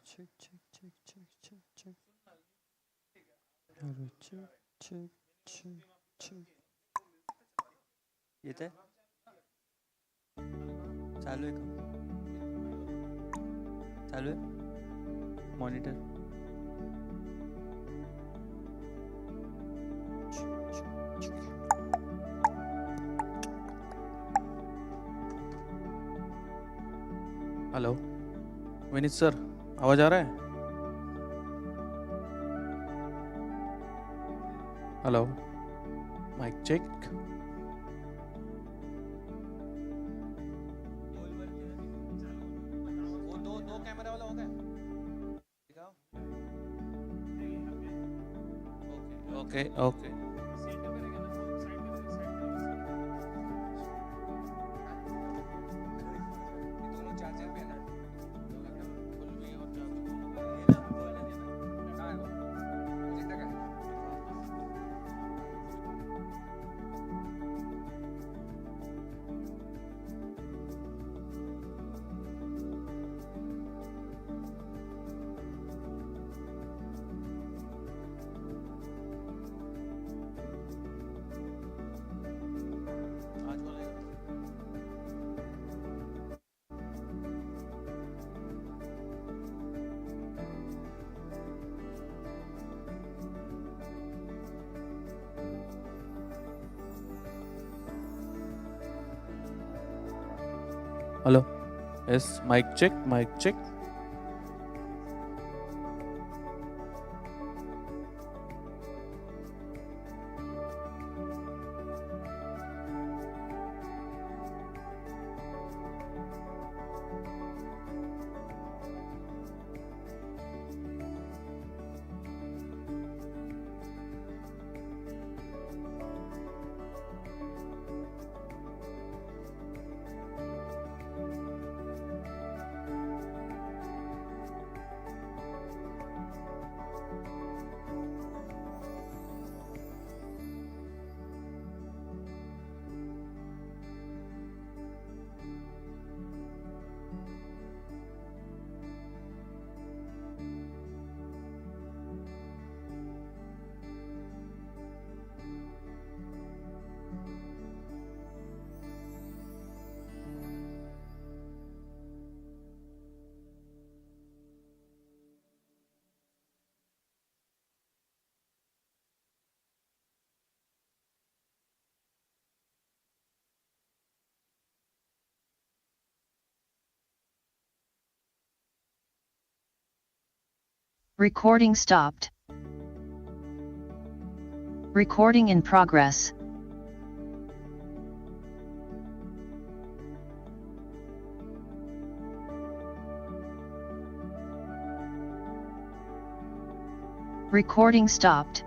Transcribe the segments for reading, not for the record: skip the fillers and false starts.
check, check, check, check, check, check. Hello, check, check, check, check. येत आहे? चालू आहे का? चालू आहे? मॉनिटर. हेलो विनीत सर, आवाज आ रहा है? Hello, mic check. वो दो कैमरा वाला हो गया. दिखाओ. Okay okay. दोनों चार्जर पे है ना. Hello, yes, mic check, mic check. Recording stopped. Recording in progress. Recording stopped.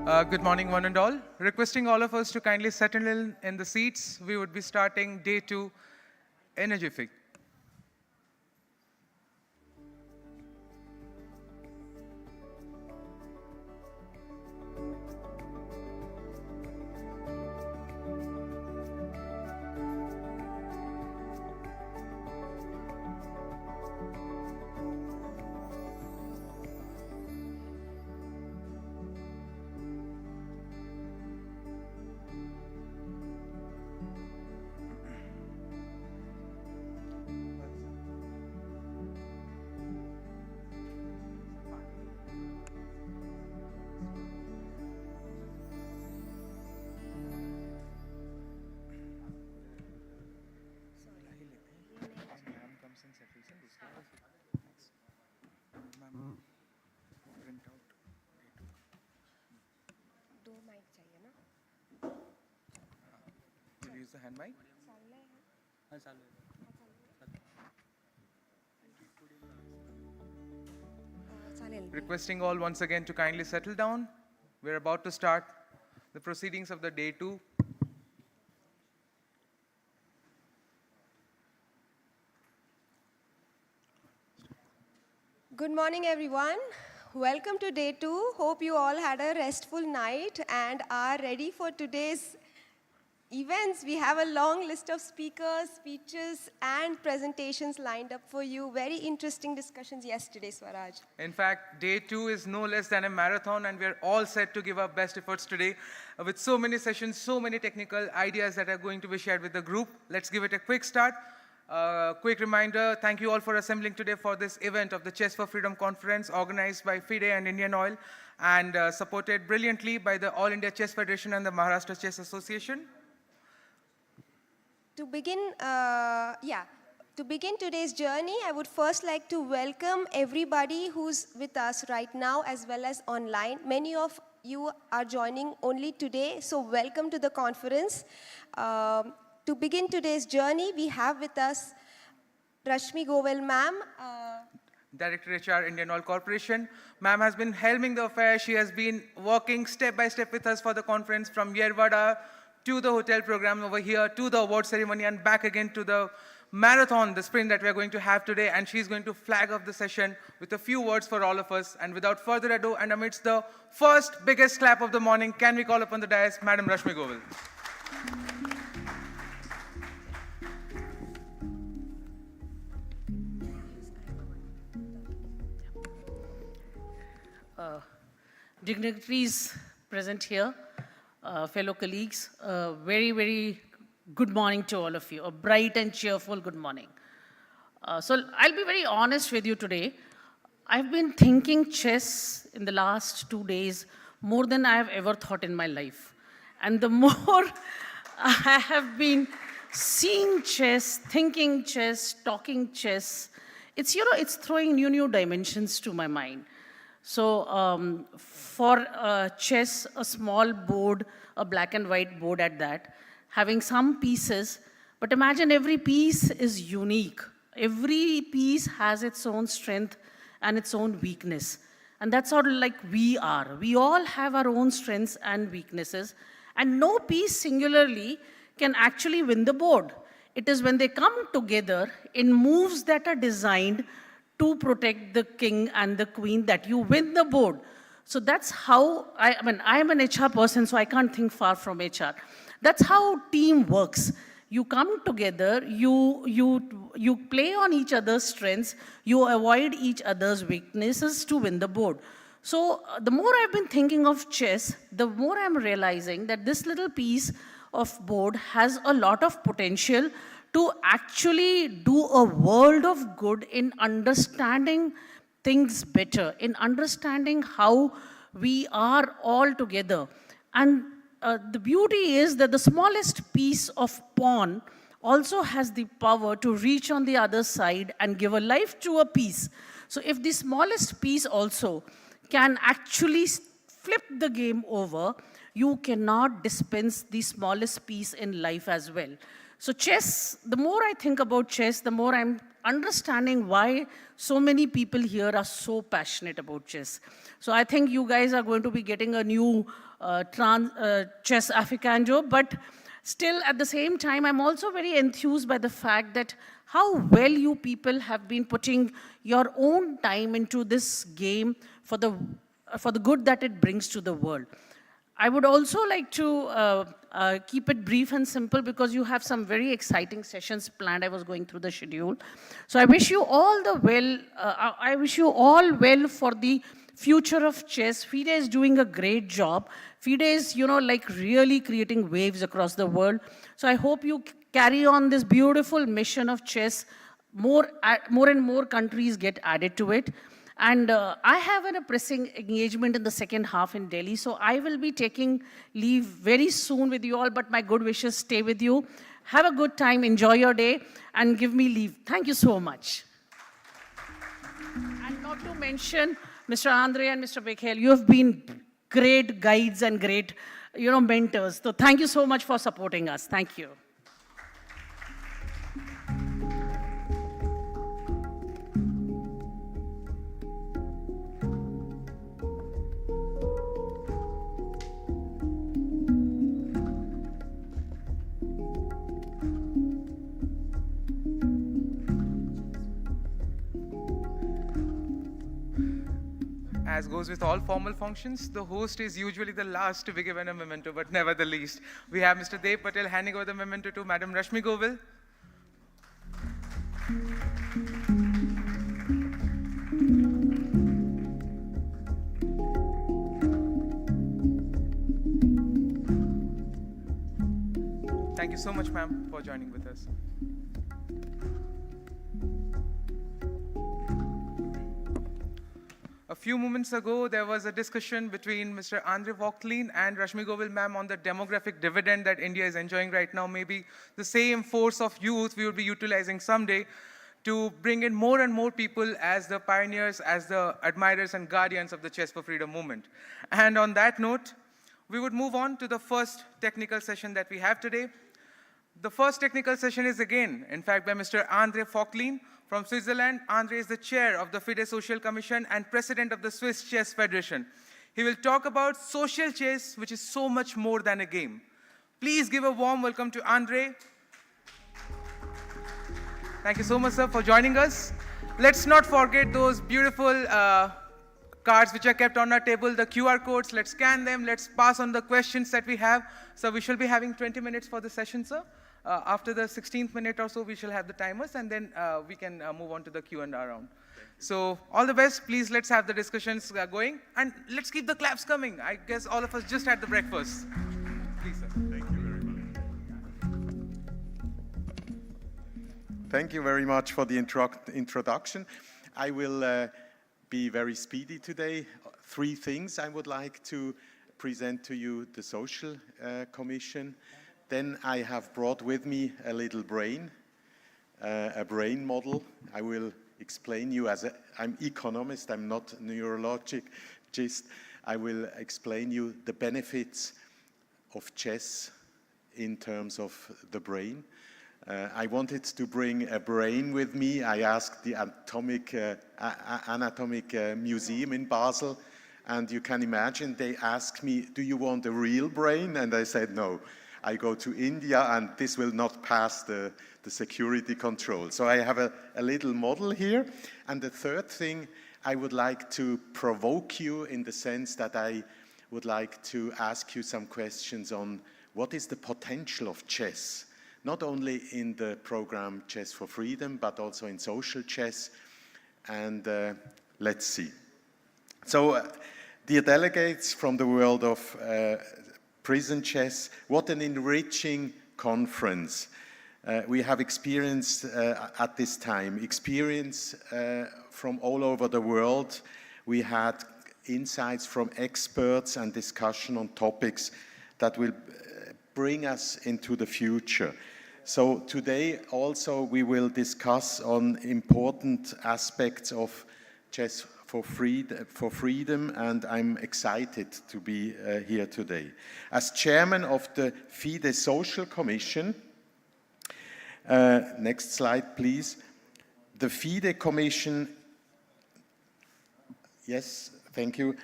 Good morning, one and all. Requesting all of us to kindly settle in the seats. We would be starting day 2, Energific. Will you use the hand mic? हाँ चालू है. Requesting all once again to kindly settle down. We're about to start the proceedings of the day 2. Good morning, everyone. Welcome to day 2. Hope you all had a restful night and are ready for today's events. We have a long list of speakers, speeches, and presentations lined up for you. Very interesting discussions yesterday, Swaraj. In fact, day 2 is no less than a marathon, and we're all set to give our best efforts today with so many sessions, so many technical ideas that are going to be shared with the group. Let's give it a quick start. Quick reminder, thank you all for assembling today for this event of the Chess for Freedom Conference organized by FIDE and Indian Oil and supported brilliantly by the All India Chess Federation and the Maharashtra Chess Association. To begin today's journey, I would first like to welcome everybody who's with us right now as well as online. Many of you are joining only today, so welcome to the conference. To begin today's journey, we have with us Rashmi Govel ma'am. Director HR, Indian Oil Corporation. Ma'am has been helming the affair. She has been working step by step with us for the conference from Yerwada to the hotel program over here, to the award ceremony, and back again to the marathon, the sprint that we're going to have today. And she's going to flag off the session with a few words for all of us. And without further ado, and amidst the first biggest clap of the morning, can we call upon the dais, Madam Rashmi Govel. Dignitaries present here, fellow colleagues, very, very good morning to all of you. A bright and cheerful good morning. So I'll be very honest with you today. I've been thinking chess in the last 2 days more than I have ever thought in my life. And the more I have been seeing chess, thinking chess, talking chess, it's throwing new dimensions to my mind. So for chess, a small board, a black and white board at that, having some pieces, but imagine every piece is unique. Every piece has its own strength and its own weakness. And that's sort of like we are. We all have our own strengths and weaknesses, and no piece singularly can actually win the board. It is when they come together in moves that are designed to protect the king and the queen that you win the board. So that's how, I am an HR person, so I can't think far from HR. That's how team works. You come together, you play on each other's strengths, you avoid each other's weaknesses to win the board. So the more I've been thinking of chess, the more I'm realizing that this little piece of board has a lot of potential to actually do a world of good in understanding things better, in understanding how we are all together. And the beauty is that the smallest piece of pawn also has the power to reach on the other side and give a life to a piece. So if the smallest piece also can actually flip the game over, you cannot dispense the smallest piece in life as well. So chess, the more I think about chess, the more I'm understanding why so many people here are so passionate about chess. So I think you guys are going to be getting a new chess Africando, but still at the same time, I'm also very enthused by the fact that how well you people have been putting your own time into this game for the good that it brings to the world. I would also like to keep it brief and simple because you have some very exciting sessions planned. I was going through the schedule. So I wish you all the well, I wish you all well for the future of chess. FIDE is doing a great job. FIDE is, like really creating waves across the world. So I hope you carry on this beautiful mission of chess. More and more countries get added to it. And I have a pressing engagement in the second half in Delhi, so I will be taking leave very soon with you all, but my good wishes stay with you. Have a good time, enjoy your day, and give me leave. Thank you so much. And not to mention, Mr. Andre and Mr. Bekhel, you have been great guides and great, mentors. So thank you so much for supporting us. Thank you. As goes with all formal functions, the host is usually the last to be given a memento, but never the least. We have Mr. Dev Patel handing over the memento to Madam Rashmi Govil. Thank you so much, ma'am, for joining with us. A few moments ago, there was a discussion between Mr. Andre Vauclin and Rashmi Govil ma'am on the demographic dividend that India is enjoying right now. Maybe the same force of youth we will be utilizing someday to bring in more and more people as the pioneers, as the admirers and guardians of the Chess for Freedom movement. And on that note, we would move on to the first technical session that we have today. The first technical session is again, in fact, by Mr. Andre Vauclin from Switzerland. Andre is the chair of the FIDE Social Commission and president of the Swiss Chess Federation. He will talk about social chess, which is so much more than a game. Please give a warm welcome to Andre. Thank you so much, sir, for joining us. Let's not forget those beautiful cards which are kept on our table, the QR codes. Let's scan them. Let's pass on the questions that we have. So we shall be having 20 minutes for the session, sir. After the 16th minute or so, we shall have the timers, and then we can move on to the Q&A round. So all the best. Please, let's have the discussions going. And let's keep the claps coming. I guess all of us just had the breakfast. Please, sir. Thank you very much. Thank you very much for the introduction. I will be very speedy today. 3 things I would like to present to you: the Social Commission. Then I have brought with me a little brain, a brain model. I will explain you I'm economist, I'm not neurologist. I will explain you the benefits of chess in terms of the brain. I wanted to bring a brain with me. I asked the Anatomic Museum in Basel, and you can imagine they asked me, do you want a real brain? And I said, no. I go to India and this will not pass the security control. So I have a little model here. And the third thing, I would like to provoke you in the sense that I would like to ask you some questions on what is the potential of chess, not only in the program Chess for Freedom, but also in social chess. And let's see. So dear delegates from the world of prison chess, what an enriching conference. We have experienced at this time, experience from all over the world. We had insights from experts and discussion on topics that will bring us into the future. So today also we will discuss on important aspects of chess for freedom, and I'm excited to be here today. As chairman of the FIDE Social Commission, Next slide, please. The FIDE Commission, yes, thank you.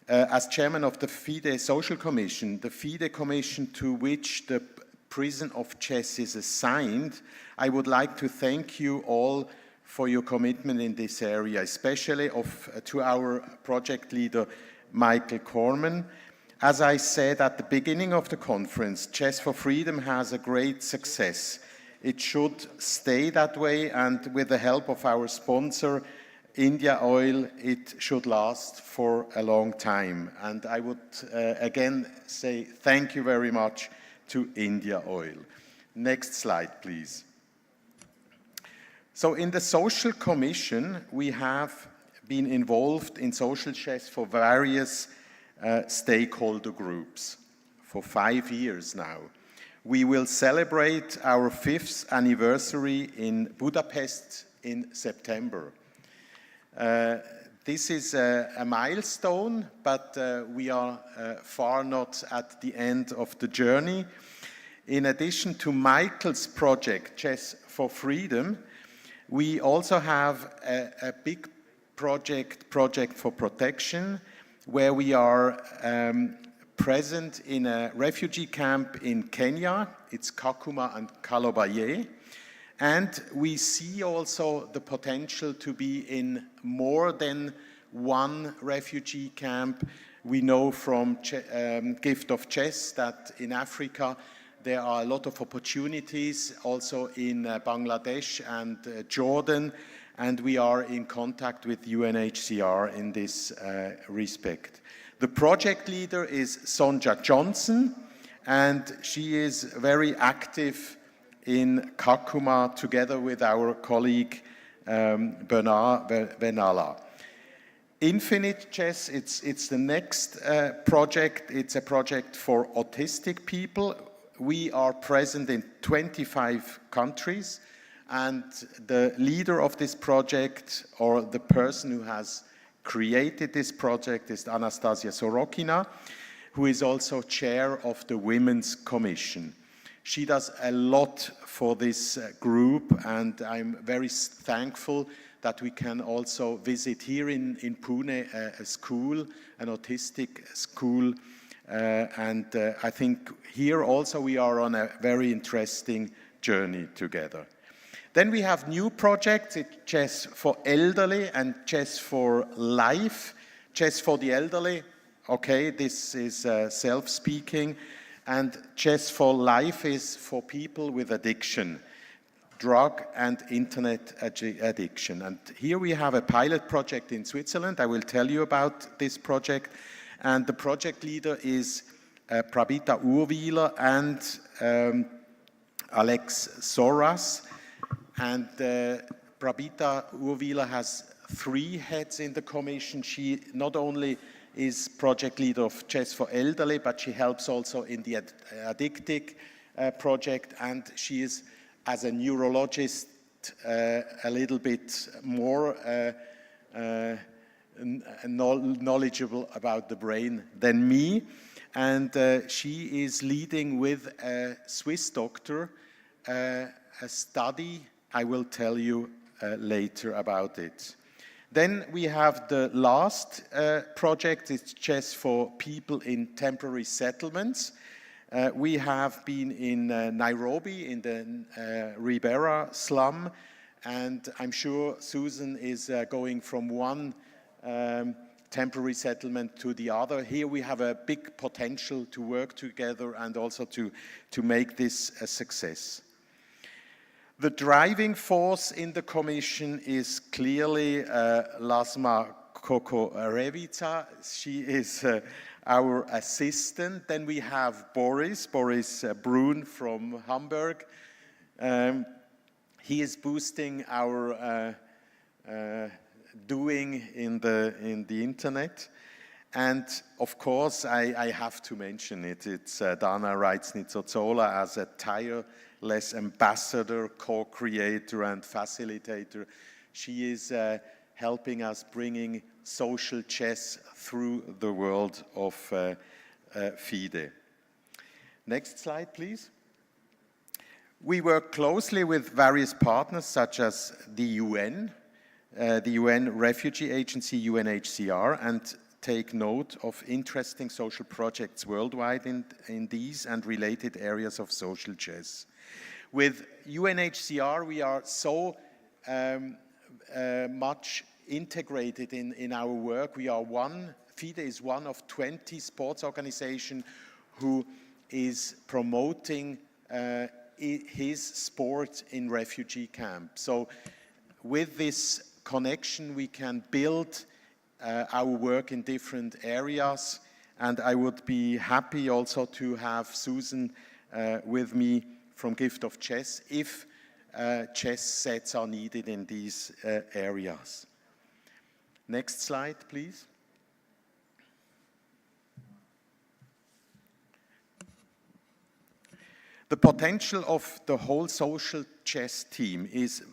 As chairman of the FIDE Social Commission, the FIDE Commission to which the prison of Chess is assigned, I would like to thank you all for your commitment in this area, especially to our project leader, Michael Corman. As I said at the beginning of the conference, Chess for Freedom has a great success. It should stay that way, and with the help of our sponsor, India Oil, it should last for a long time. And I would again say thank you very much to India Oil. Next slide, please. So in the Social Commission, we have been involved in social chess for various stakeholder groups for 5 years now. We will celebrate our 5th anniversary in Budapest in September. This is a milestone, but we are far not at the end of the journey. In addition to Michael's project, Chess for Freedom, we also have a big project for protection, where we are present in a refugee camp in Kenya. It's Kakuma and Kalobaye. And we see also the potential to be in more than one refugee camp. We know from Gift of Chess that in Africa there are a lot of opportunities, also in Bangladesh and Jordan, and we are in contact with UNHCR in this respect. The project leader is Sonja Johnson, and she is very active in Kakuma together with our colleague Bernard Venala. Infinite Chess, it's the next project. It's a project for autistic people. We are present in 25 countries, and the leader of this project, or the person who has created this project, is Anastasia Sorokina, who is also chair of the Women's Commission. She does a lot for this group, and I'm very thankful that we can also visit here in Pune a school, an autistic school, and I think here also we are on a very interesting journey together. Then we have new projects, Chess for Elderly and Chess for Life. Chess for the Elderly, okay, this is self-speaking, and Chess for Life is for people with addiction, drug and internet addiction. And here we have a pilot project in Switzerland. I will tell you about this project. And the project leader is Prabita Urwieler and Alex Soras. And Prabita Urwieler has 3 heads in the commission. She not only is project leader of Chess for Elderly, but she helps also in the Addictic project, and she is, as a neurologist, a little bit more knowledgeable about the brain than me, and she is leading with a Swiss doctor a study. I will tell you later about it. Then we have the last project, it's Chess for People in Temporary Settlements. We have been in Nairobi in the Ribera slum, and I'm sure Susan is going from one temporary settlement to the other. Here we have a big potential to work together and also to make this a success. The driving force in the commission is clearly Lasma Kokorevica. She is our assistant. Then we have Boris Brun from Hamburg. He is boosting our doing in the internet. And of course, I have to mention it. It's Dana Reitznitzozola as a tireless ambassador, co-creator, and facilitator. She is helping us bringing social chess through the world of FIDE. Next slide, please. We work closely with various partners such as the UN Refugee Agency, UNHCR, and take note of interesting social projects worldwide in these and related areas of social chess. With UNHCR, we are so much integrated in our work. FIDE is one of 20 sports organizations who is promoting his sport in refugee camp. So with this connection, we can build our work in different areas, and I would be happy also to have Susan with me from Gift of Chess if chess sets are needed in these areas. Next slide, please. The potential of the whole social chess theme is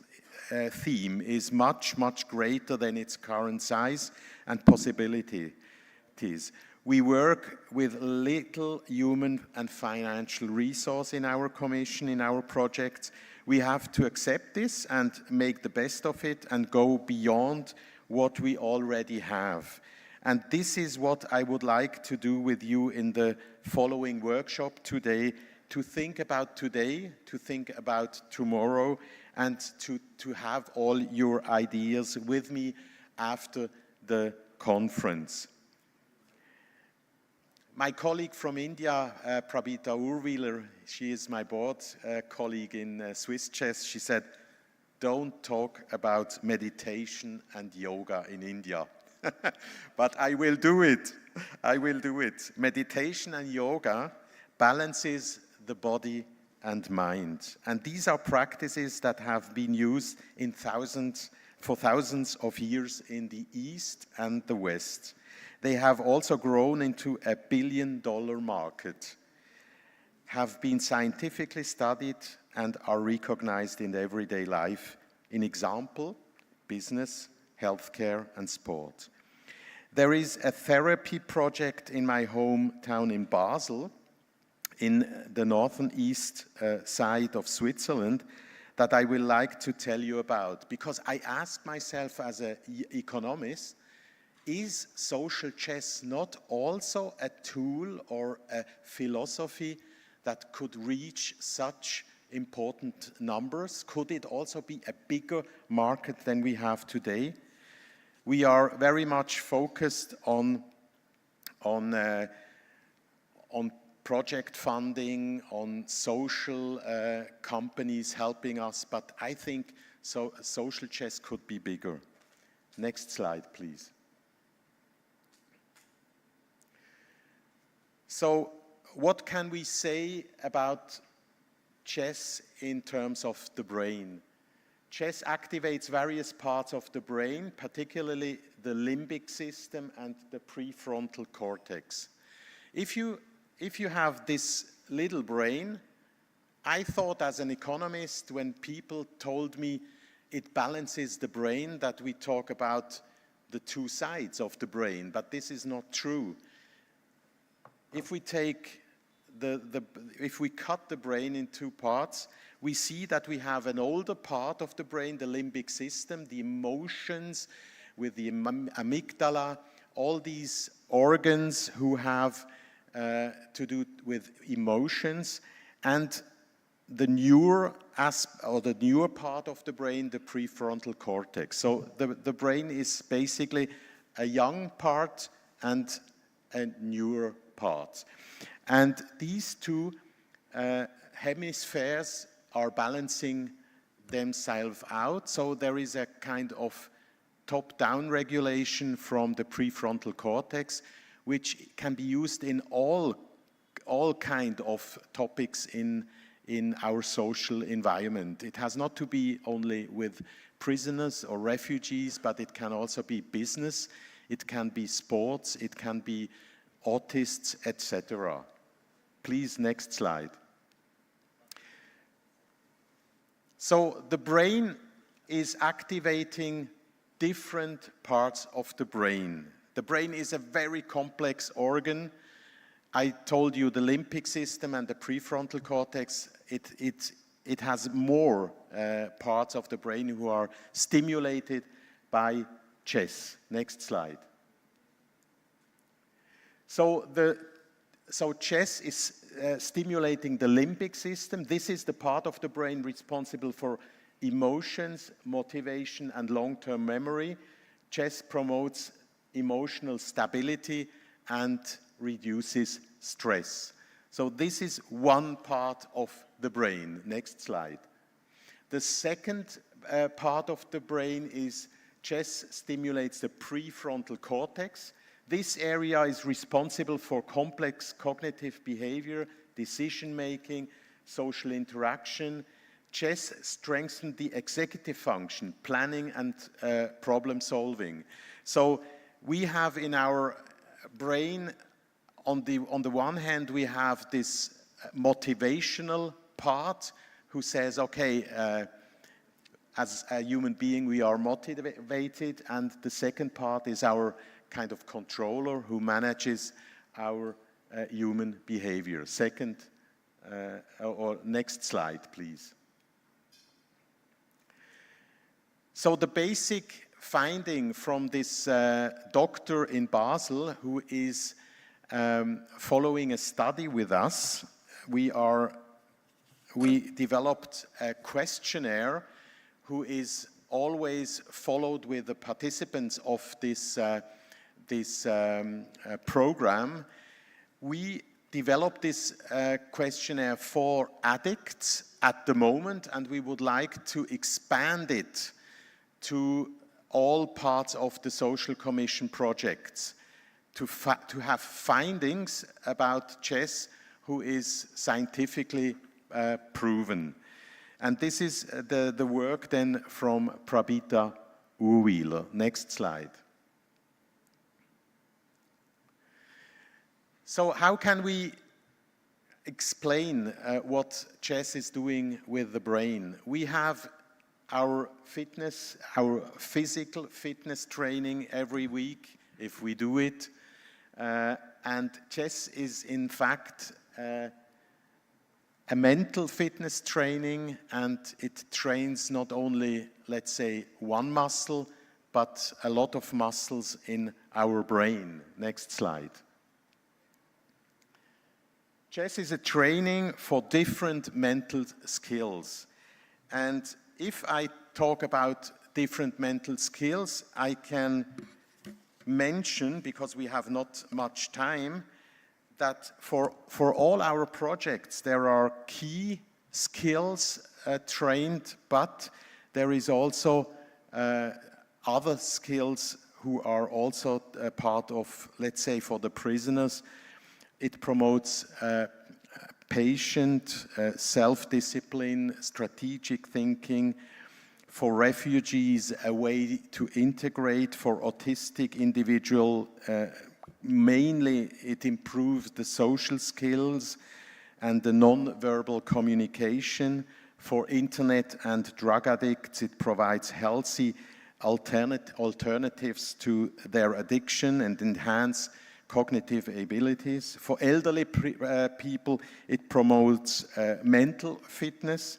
much, much greater than its current size and possibilities. We work with little human and financial resource in our commission, in our projects. We have to accept this and make the best of it and go beyond what we already have. And this is what I would like to do with you in the following workshop today, to think about today, to think about tomorrow, and to have all your ideas with me after the conference. My colleague from India, Prabita Urwiller, she is my board colleague in Swiss Chess. She said, don't talk about meditation and yoga in India. But I will do it. I will do it. Meditation and yoga balances the body and mind. And these are practices that have been used for thousands of years in the East and the West. They have also grown into a billion-dollar market, have been scientifically studied, and are recognized in everyday life, in example, business, healthcare, and sport. There is a therapy project in my hometown in Basel, in the northern east side of Switzerland, that I will like to tell you about. Because I ask myself as an economist, is social chess not also a tool or a philosophy that could reach such important numbers? Could it also be a bigger market than we have today? We are very much focused on project funding, on social companies helping us, but I think social chess could be bigger. Next slide, please. So what can we say about chess in terms of the brain? Chess activates various parts of the brain, particularly the limbic system and the prefrontal cortex. If you have this little brain, I thought as an economist, when people told me it balances the brain, that we talk about the two sides of the brain, but this is not true. If we take if we cut the brain in two parts, we see that we have an older part of the brain, the limbic system, the emotions with the amygdala, all these organs who have to do with emotions, and the newer part of the brain, the prefrontal cortex. So the brain is basically a young part and a newer part. And these two hemispheres are balancing themselves out. So there is a kind of top-down regulation from the prefrontal cortex, which can be used in all kind of topics in our social environment. It has not to be only with prisoners or refugees, but it can also be business, it can be sports, it can be autists, etc. Please, next slide. So the brain is activating different parts of the brain. The brain is a very complex organ. I told you the limbic system and the prefrontal cortex, it it has more parts of the brain who are stimulated by chess. Next slide. So chess is stimulating the limbic system. This is the part of the brain responsible for emotions, motivation, and long-term memory. Chess promotes emotional stability and reduces stress. So this is one part of the brain. Next slide. The second part of the brain is chess stimulates the prefrontal cortex. This area is responsible for complex cognitive behavior, decision-making, social interaction. Chess strengthens the executive function, planning and problem-solving. So we have in our brain, on the one hand, we have this motivational part who says, okay, as a human being, we are motivated, and the second part is our kind of controller who manages our human behavior. Second, or next slide, please. So the basic finding from this doctor in Basel who is following a study with us, we developed a questionnaire who is always followed with the participants of this program. We developed this questionnaire for addicts at the moment, and we would like to expand it to all parts of the social commission projects, to have findings about chess who is scientifically proven. And this is the work then from Prabita Urwieler. Next slide. So how can we explain what chess is doing with the brain? We have our fitness, our physical fitness training every week, if we do it. And chess is in fact a mental fitness training, and it trains not only, let's say, one muscle, but a lot of muscles in our brain. Next slide. Chess is a training for different mental skills. And if I talk about different mental skills, I can mention, because we have not much time, that for all our projects there are key skills trained, but there is also other skills who are also a part of, let's say, for the prisoners. It promotes patient, self-discipline, strategic thinking. For refugees, a way to integrate. For autistic individual, mainly it improves the social skills and the non-verbal communication. For internet and drug addicts, it provides healthy alternatives to their addiction and enhance cognitive abilities. For elderly people, it promotes mental fitness.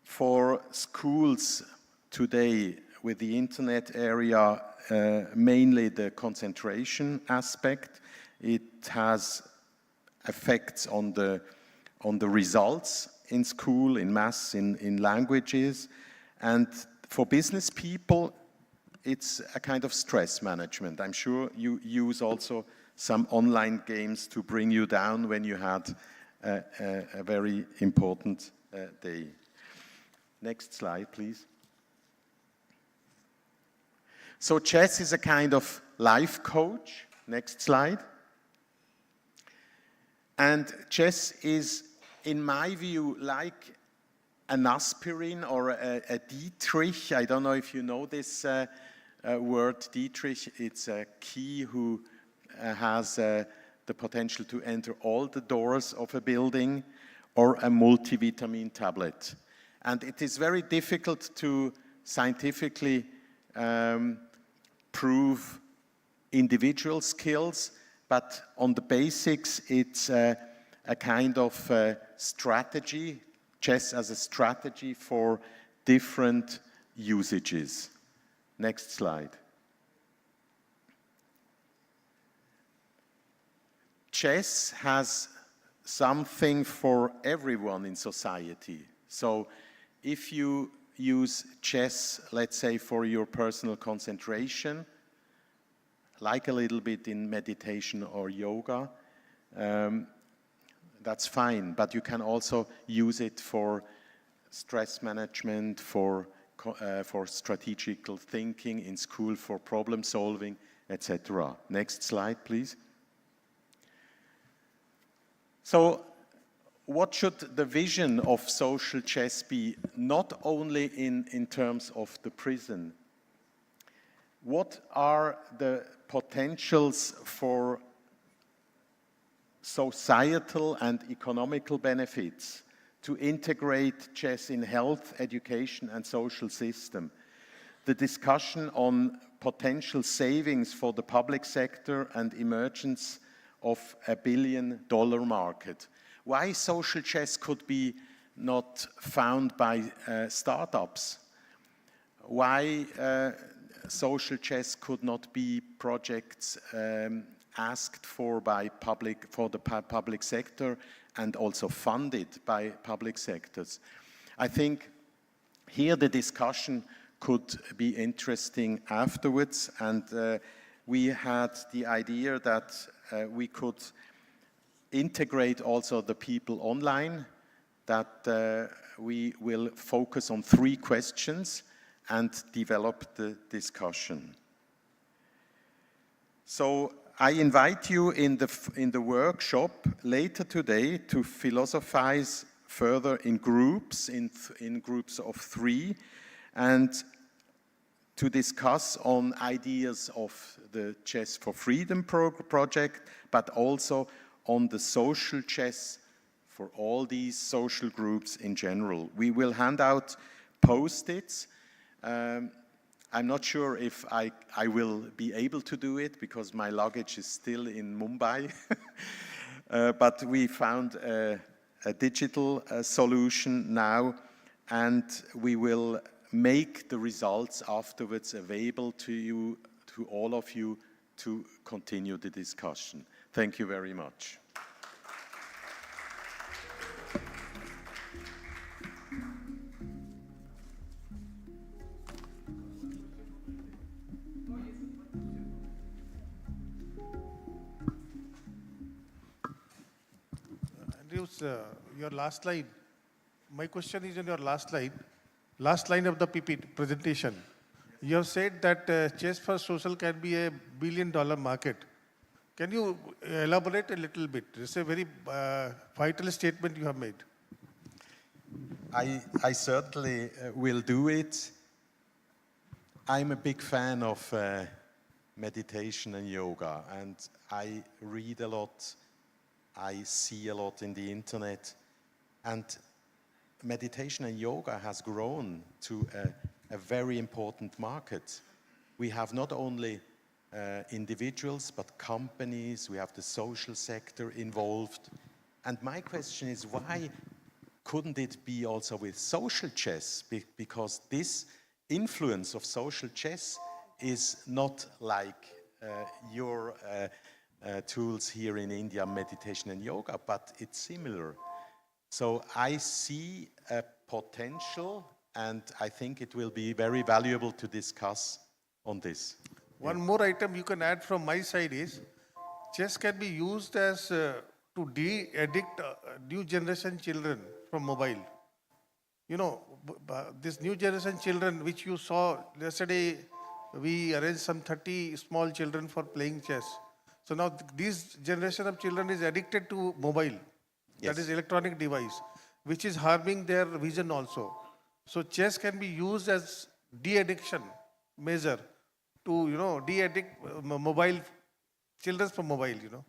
For schools today, with the internet area, mainly the concentration aspect, it has effects on the results in school, in maths, in languages. And for business people, it's a kind of stress management. I'm sure you use also some online games to bring you down when you had a very important day. Next slide, please. So chess is a kind of life coach. Next slide. And chess is, in my view, like an aspirin or a Dietrich. I don't know if you know this word, Dietrich. It's a key who has the potential to enter all the doors of a building, or a multivitamin tablet. And it is very difficult to scientifically prove individual skills, but on the basics, it's a kind of strategy chess as a strategy for different usages. Next slide. Chess has something for everyone in society. So if you use chess, let's say, for your personal concentration, like a little bit in meditation or yoga, that's fine. But you can also use it for stress management, for strategical thinking in school, for problem solving, etc. Next slide, please. So, what should the vision of social chess be, not only in terms of the prison? What are the potentials for societal and economical benefits to integrate chess in health, education, and social system? The discussion on potential savings for the public sector and emergence of $1 billion market. Why social chess could be not found by startups? Why social chess could not be projects asked for by the public sector and also funded by public sectors? I think here the discussion could be interesting afterwards, and we had the idea that we could integrate also the people online, that we will focus on 3 questions and develop the discussion. So I invite you in the workshop later today to philosophize further in groups, in groups of 3, and to discuss on ideas of the Chess for Freedom project, but also on the social chess for all these social groups in general. We will hand out post-its. I'm not sure if I will be able to do it because my luggage is still in Mumbai. But we found a digital solution now, and we will make the results afterwards available to you, to all of you, to continue the discussion. Thank you very much. Andrews, your last slide. My question is on your last slide. Last line of the PPT presentation. You have said that chess for social can be a $1 billion market. Can you elaborate a little bit? It's a very vital statement you have made. I certainly will do it. I'm a big fan of meditation and yoga, and I read a lot, I see a lot in the internet, and meditation and yoga has grown to a very important market. We have not only individuals, but companies, we have the social sector involved. And my question is, why couldn't it be also with social chess? Because this influence of social chess is not like your tools here in India, meditation and yoga, but it's similar. So I see a potential, and I think it will be very valuable to discuss on this. One more item you can add from my side is, chess can be used as to de-addict new generation children from mobile. You know, this new generation children which you saw yesterday, we arranged some 30 small children for playing chess. So now this generation of children is addicted to mobile. Yes. That is electronic device, which is harming their vision also. So chess can be used as de-addiction measure to, you know, de-addict mobile, children from mobile, you know.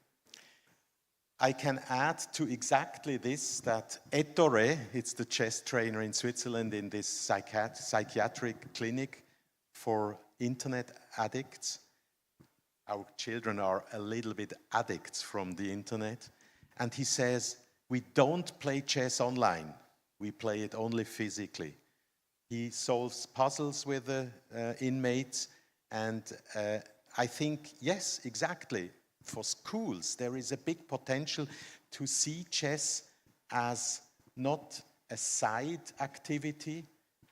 I can add to exactly this that Ettore, it's the chess trainer in Switzerland in this psychiatric clinic for internet addicts. Our children are a little bit addicts from the internet. And he says, we don't play chess online. We play it only physically. He solves puzzles with the inmates, and I think, yes, exactly, for schools there is a big potential to see chess as not a side activity,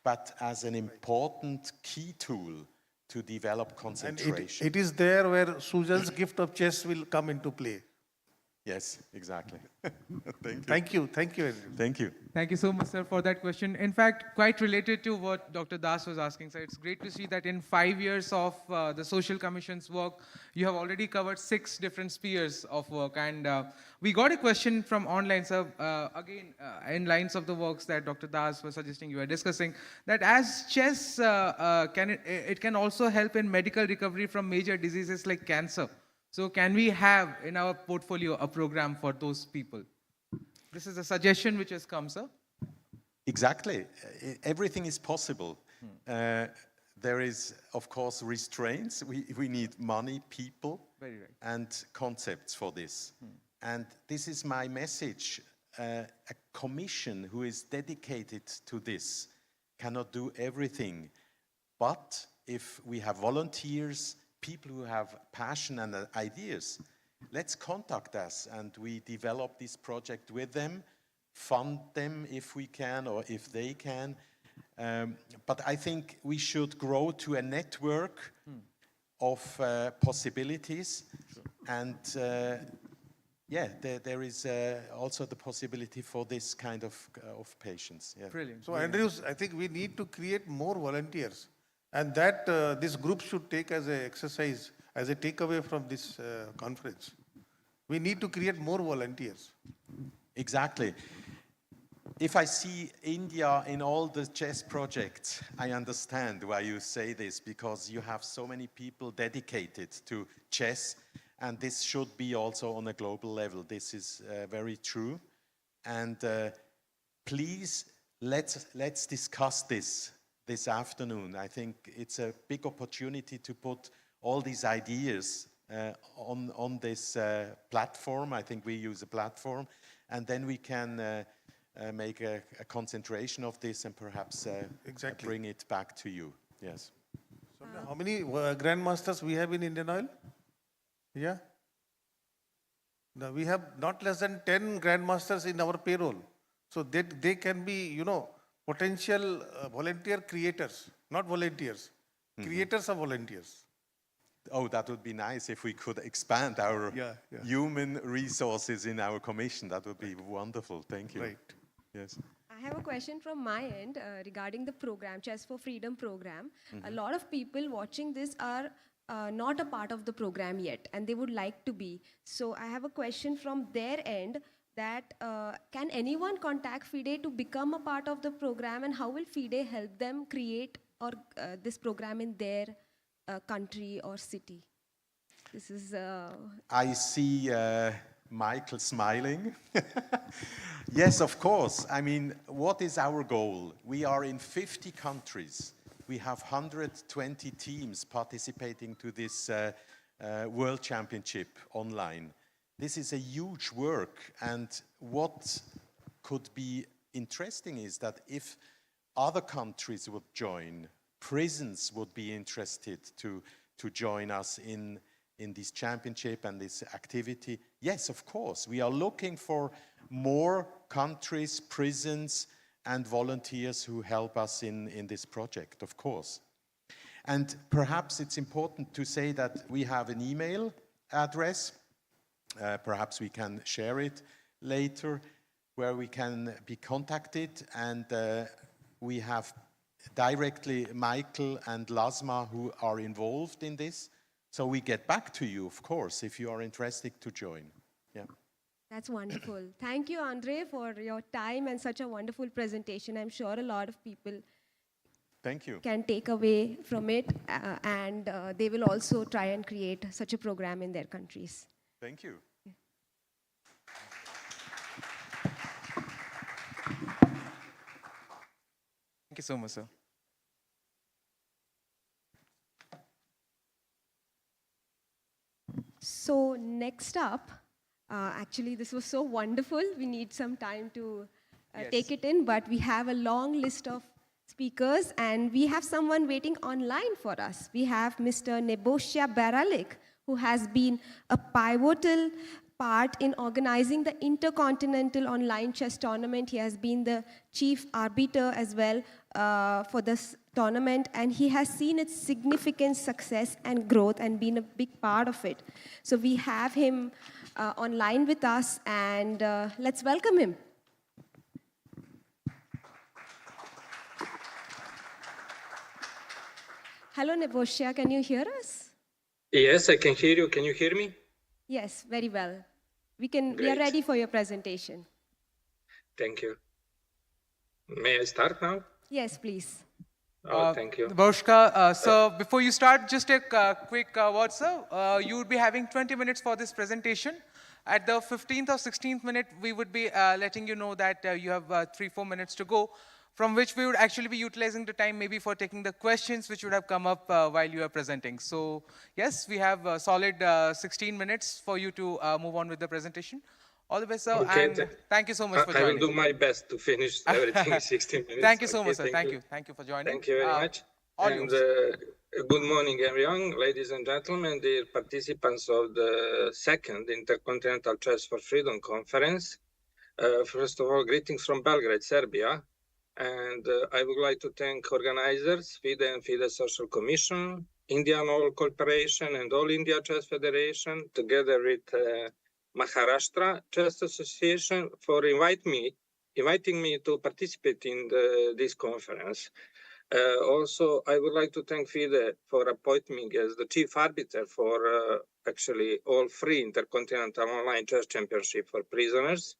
but as an important key tool to develop concentration. And it is there where Susan's gift of chess will come into play. Yes, exactly. Thank you. Thank you. Thank you, Andrew. Thank you. Thank you so much, sir, for that question. In fact, quite related to what Dr. Das was asking, sir, it's great to see that in 5 years of the Social Commission's work, you have already covered 6 different spheres of work. And we got a question from online, sir, again, in lines of the works that Dr. Das was suggesting you were discussing, that as chess, it can also help in medical recovery from major diseases like cancer. So can we have in our portfolio a program for those people? This is a suggestion which has come, sir. Exactly. Everything is possible. There is, of course, restraints. We need money, people, Very right. and concepts for this. And this is my message. A commission who is dedicated to this cannot do everything. But if we have volunteers, people who have passion and ideas, let's contact us and we develop this project with them, fund them if we can or if they can. But I think we should grow to a network of possibilities. And yeah, there is also the possibility for this kind of patients. Yeah. Brilliant. So, Andrews, I think we need to create more volunteers. And that this group should take as an exercise, as a takeaway from this conference. We need to create more volunteers. Exactly. If I see India in all the chess projects, I understand why you say this, because you have so many people dedicated to chess, and this should be also on a global level. This is very true. And please, let's discuss this afternoon. I think it's a big opportunity to put all these ideas on this platform. I think we use a platform, and then we can make a concentration of this and perhaps bring it back to you. Yes. So how many grandmasters we have in Indian Oil? Yeah. Now we have not less than 10 grandmasters in our payroll. So that they can be, potential volunteer creators, not volunteers. Creators are volunteers. Oh, that would be nice if we could expand our human resources in our commission. That would be wonderful. Thank you. Right. Yes. I have a question from my end regarding the program, Chess for Freedom program. A lot of people watching this are not a part of the program yet, and they would like to be. So I have a question from their end that can anyone contact FIDE to become a part of the program, and how will FIDE help them create or this program in their country or city? This is... I see Michael smiling. Yes, of course. I mean, what is our goal? We are in 50 countries. We have 120 teams participating to this World Championship online. This is a huge work, and what could be interesting is that if other countries would join, prisons would be interested to join us in this championship and this activity. Yes, of course, we are looking for more countries, prisons, and volunteers who help us in this project, of course. And perhaps it's important to say that we have an email address. Perhaps we can share it later, where we can be contacted, and we have directly Michael and Lasma who are involved in this. So we get back to you, of course, if you are interested to join. Yeah. That's wonderful. Thank you, Andre, for your time and such a wonderful presentation. I'm sure a lot of people can take away from it, and they will also try and create such a program in their countries. Thank you. Thank you so much, sir. So next up, actually this was so wonderful. We need some time to take it in, but we have a long list of speakers, and we have someone waiting online for us. We have Mr. Nebojša Baralik, who has been a pivotal part in organizing the Intercontinental Online Chess Tournament. He has been the chief arbiter as well for this tournament, and he has seen its significant success and growth and been a big part of it. So we have him online with us, and let's welcome him. Hello, Nebojša, can you hear us? Yes, I can hear you. Can you hear me? Yes, very well. We are ready for your presentation. Thank you. May I start now? Yes, please. Oh, thank you. Nebojša, so before you start, just a quick word, sir. You would be having 20 minutes for this presentation. At the 15th or 16th minute, we would be letting you know that you have 3-4 minutes to go, from which we would actually be utilizing the time maybe for taking the questions which would have come up while you are presenting. So yes, we have a solid 16 minutes for you to move on with the presentation. All the best, sir, Okay, and thank you so much for I joining. will do my best to finish everything in 16 minutes. Thank you so Okay, much, sir. Thank you. Thank you for joining. Thank you very much. All And yours. good morning, everyone, ladies and gentlemen, dear participants of the second Intercontinental Chess for Freedom Conference. First of all, greetings from Belgrade, Serbia. And I would like to thank organizers, FIDE and FIDE Social Commission, Indian Oil Corporation, and All India Chess Federation, together with Maharashtra Chess Association, for inviting me to participate in this conference. Also, I would like to thank FIDE for appointing me as the chief arbiter for actually all 3 Intercontinental Online Chess Championship for prisoners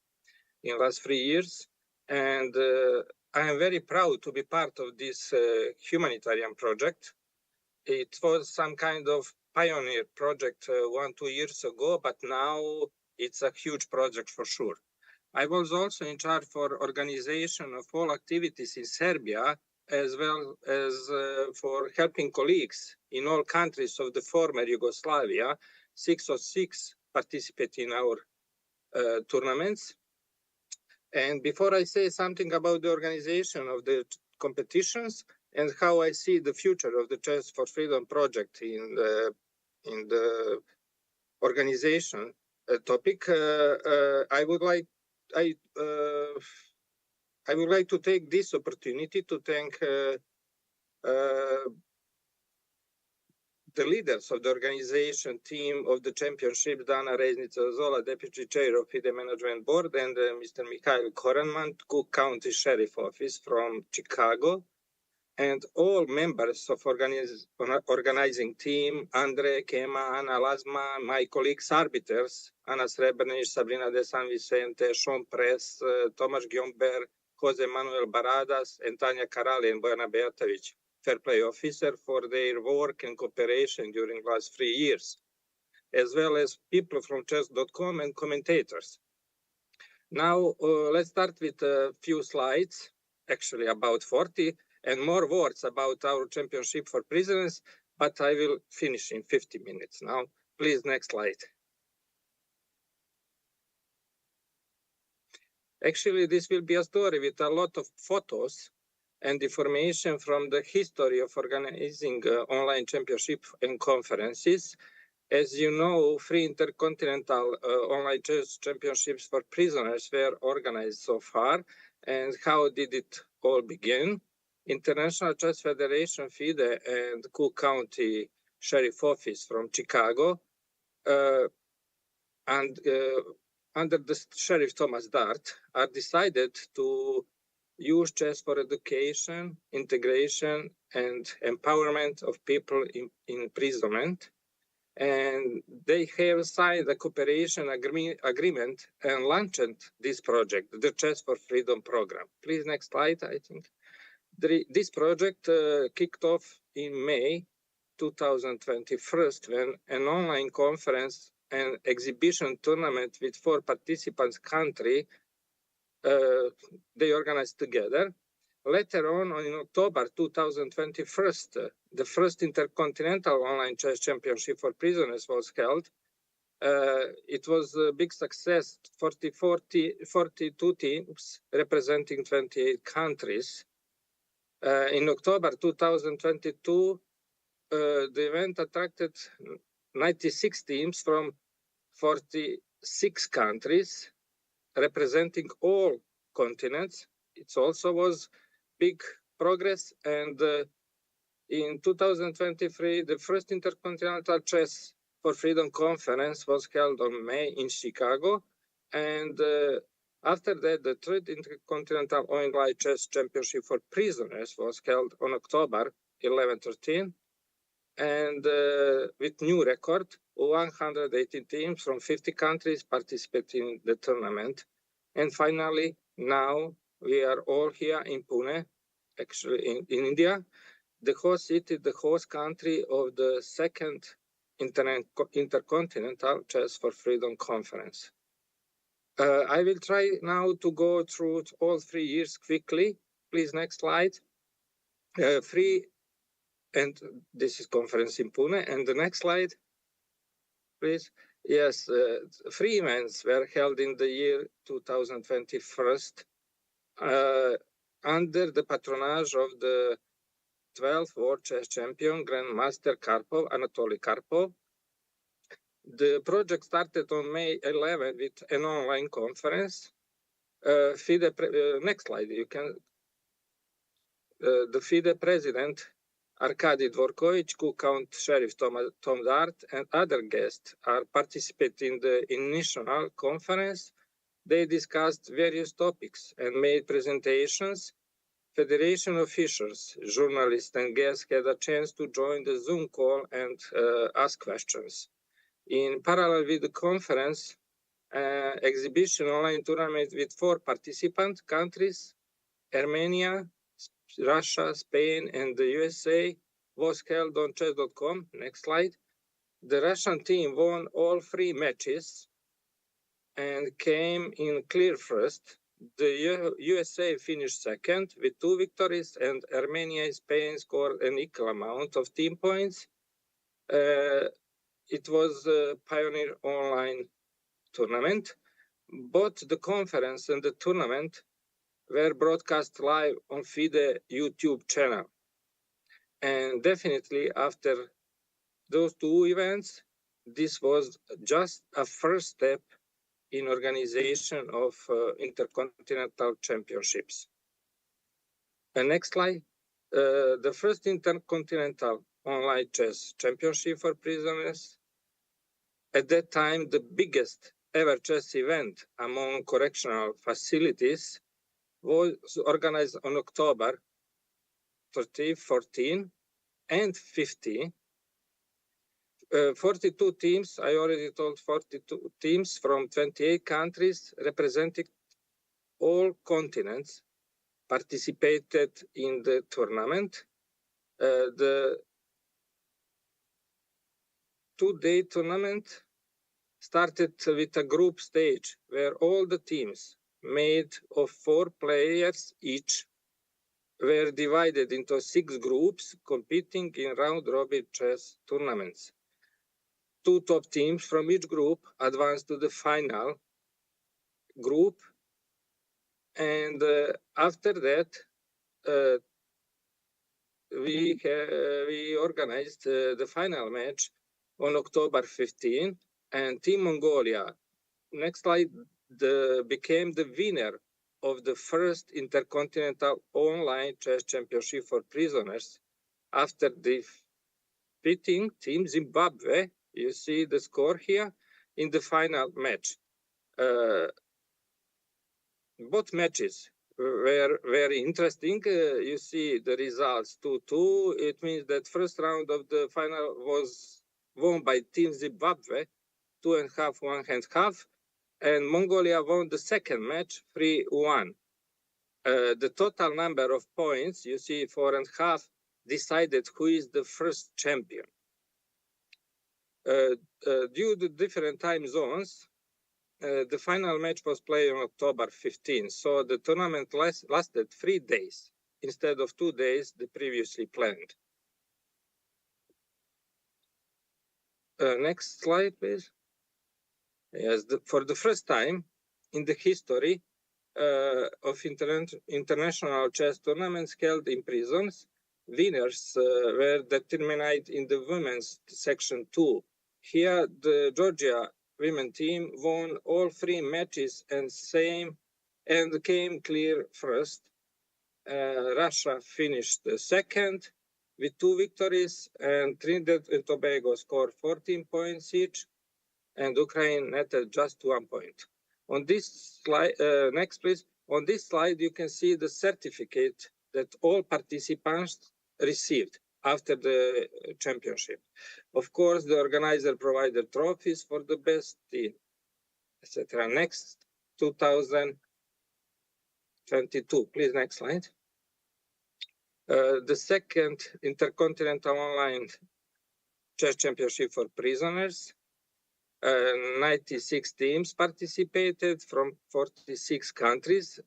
in the last 3 years. And I am very proud to be part of this humanitarian project. It was some kind of pioneer project 1-2 years ago, but now it's a huge project for sure. I was also in charge for organization of all activities in Serbia, as well as for helping colleagues in all countries of the former Yugoslavia. 6 of 6 participate in our tournaments. And before I say something about the organization of the competitions and how I see the future of the Chess for Freedom project in the organization topic, I would like to take this opportunity to thank the leaders of the organization team of the championship, Dana Reznica-Zola, Deputy Chair of FIDE Management Board, and Mr. Mikhail Korenman, Cook County Sheriff Office from Chicago, and all members of organizing team, Andre, Kema, Ana Lazma, my colleagues arbiters, Ana Srebrenic, Sabrina de San Vicente, Sean Press, Tomasz Giomber, Jose Manuel Baradas, and Tanya Karali and Bojana Bejatovic, Fair Play Officer, for their work and cooperation during the last 3 years, as well as people from chess.com and commentators. Now, let's start with a few slides, actually about 40, and more words about our championship for prisoners, but I will finish in 50 minutes now. Please, next slide. Actually, this will be a story with a lot of photos and information from the history of organizing online championship and conferences. As you know, 3 intercontinental online chess championships for prisoners were organized so far. And how did it all begin? International Chess Federation, FIDE, and Cook County Sheriff Office from Chicago, and under the Sheriff Thomas Dart, are decided to use chess for education, integration, and empowerment of people in imprisonment. And they have signed a cooperation agreement and launched this project, the Chess for Freedom program. Please, next slide, I think. This project kicked off in May 2021 when an online conference and exhibition tournament with 4 participants country they organized together. Later on, in October 2021, the first Intercontinental Online Chess Championship for Prisoners was held It was a big success, 42 teams representing 28 countries. In October 2022, the event attracted 96 teams from 46 countries, representing all continents. It also was big progress, and in 2023, the first Intercontinental Chess for Freedom Conference was held on May in Chicago, and after that, the third Intercontinental Online Chess Championship for Prisoners was held on October 11-13, and with new record, 118 teams from 50 countries participating in the tournament. And finally, now we are all here in Pune, actually in India, the host city, the host country of the second Intercontinental Chess for Freedom Conference. I will try now to go through all 3 years quickly. Please, next slide. And this is conference in Pune. And the next slide, please. Yes, 3 events were held in the year 2021 under the patronage of the 12th World Chess Champion, Grandmaster Karpov, Anatoly Karpov. The project started on May 11 with an online conference. FIDE, next slide, you can. The FIDE president, Arkady Dvorkovich, Cook County Sheriff Tom Dart, and other guests are participating in the initial conference. They discussed various topics and made presentations. Federation officials, journalists, and guests had a chance to join the Zoom call and ask questions. In parallel with the conference, exhibition online tournament with 4 participant countries, Armenia, Russia, Spain, and the USA, was held on chess.com. Next slide. The Russian team won all 3 matches and came in clear first. The USA finished second with 2 victories, and Armenia and Spain scored an equal amount of team points. It was a pioneer online tournament. Both the conference and the tournament were broadcast live on FIDE YouTube channel. And definitely after those 2 events, this was just a first step in organization of intercontinental championships. Next slide. The first Intercontinental Online Chess Championship for Prisoners, at that time the biggest ever chess event among correctional facilities, was organized on October 13, 14, and 15. 42 teams, I already told 42 teams from 28 countries representing all continents participated in the tournament. The 2-day tournament started with a group stage where all the teams, made of 4 players each, were divided into 6 groups competing in round-robin chess tournaments. 2 top teams from each group advanced to the final group, and after that we organized the final match on October 15, and Team Mongolia, next slide, became the winner of the first Intercontinental Online Chess Championship for Prisoners after defeating Team Zimbabwe. You see the score here in the final match. Both matches were very interesting. You see the results 2-2. It means that first round of the final was won by Team Zimbabwe, 2.5, 1.5, and Mongolia won the second match 3-1. The total number of points, you see 4.5, decided who is the first champion. Due to different time zones, the final match was played on October 15, so the tournament lasted 3 days instead of 2 days the previously planned. Next slide, please. Yes, for the first time in the history of international chess tournaments held in prisons, winners were determined in the women's section 2. Here, the Georgia women team won all 3 matches and came clear first. Russia finished second with 2 victories, and Trinidad and Tobago scored 14 points each, and Ukraine netted just 1 point. On this slide, next please. On this slide, you can see the certificate that all participants received after the championship. Of course, the organizer provided trophies for the best team, etc. Next, 2022. Please, next slide. The second Intercontinental Online Chess Championship for prisoners. 96 teams participated from 46 countries.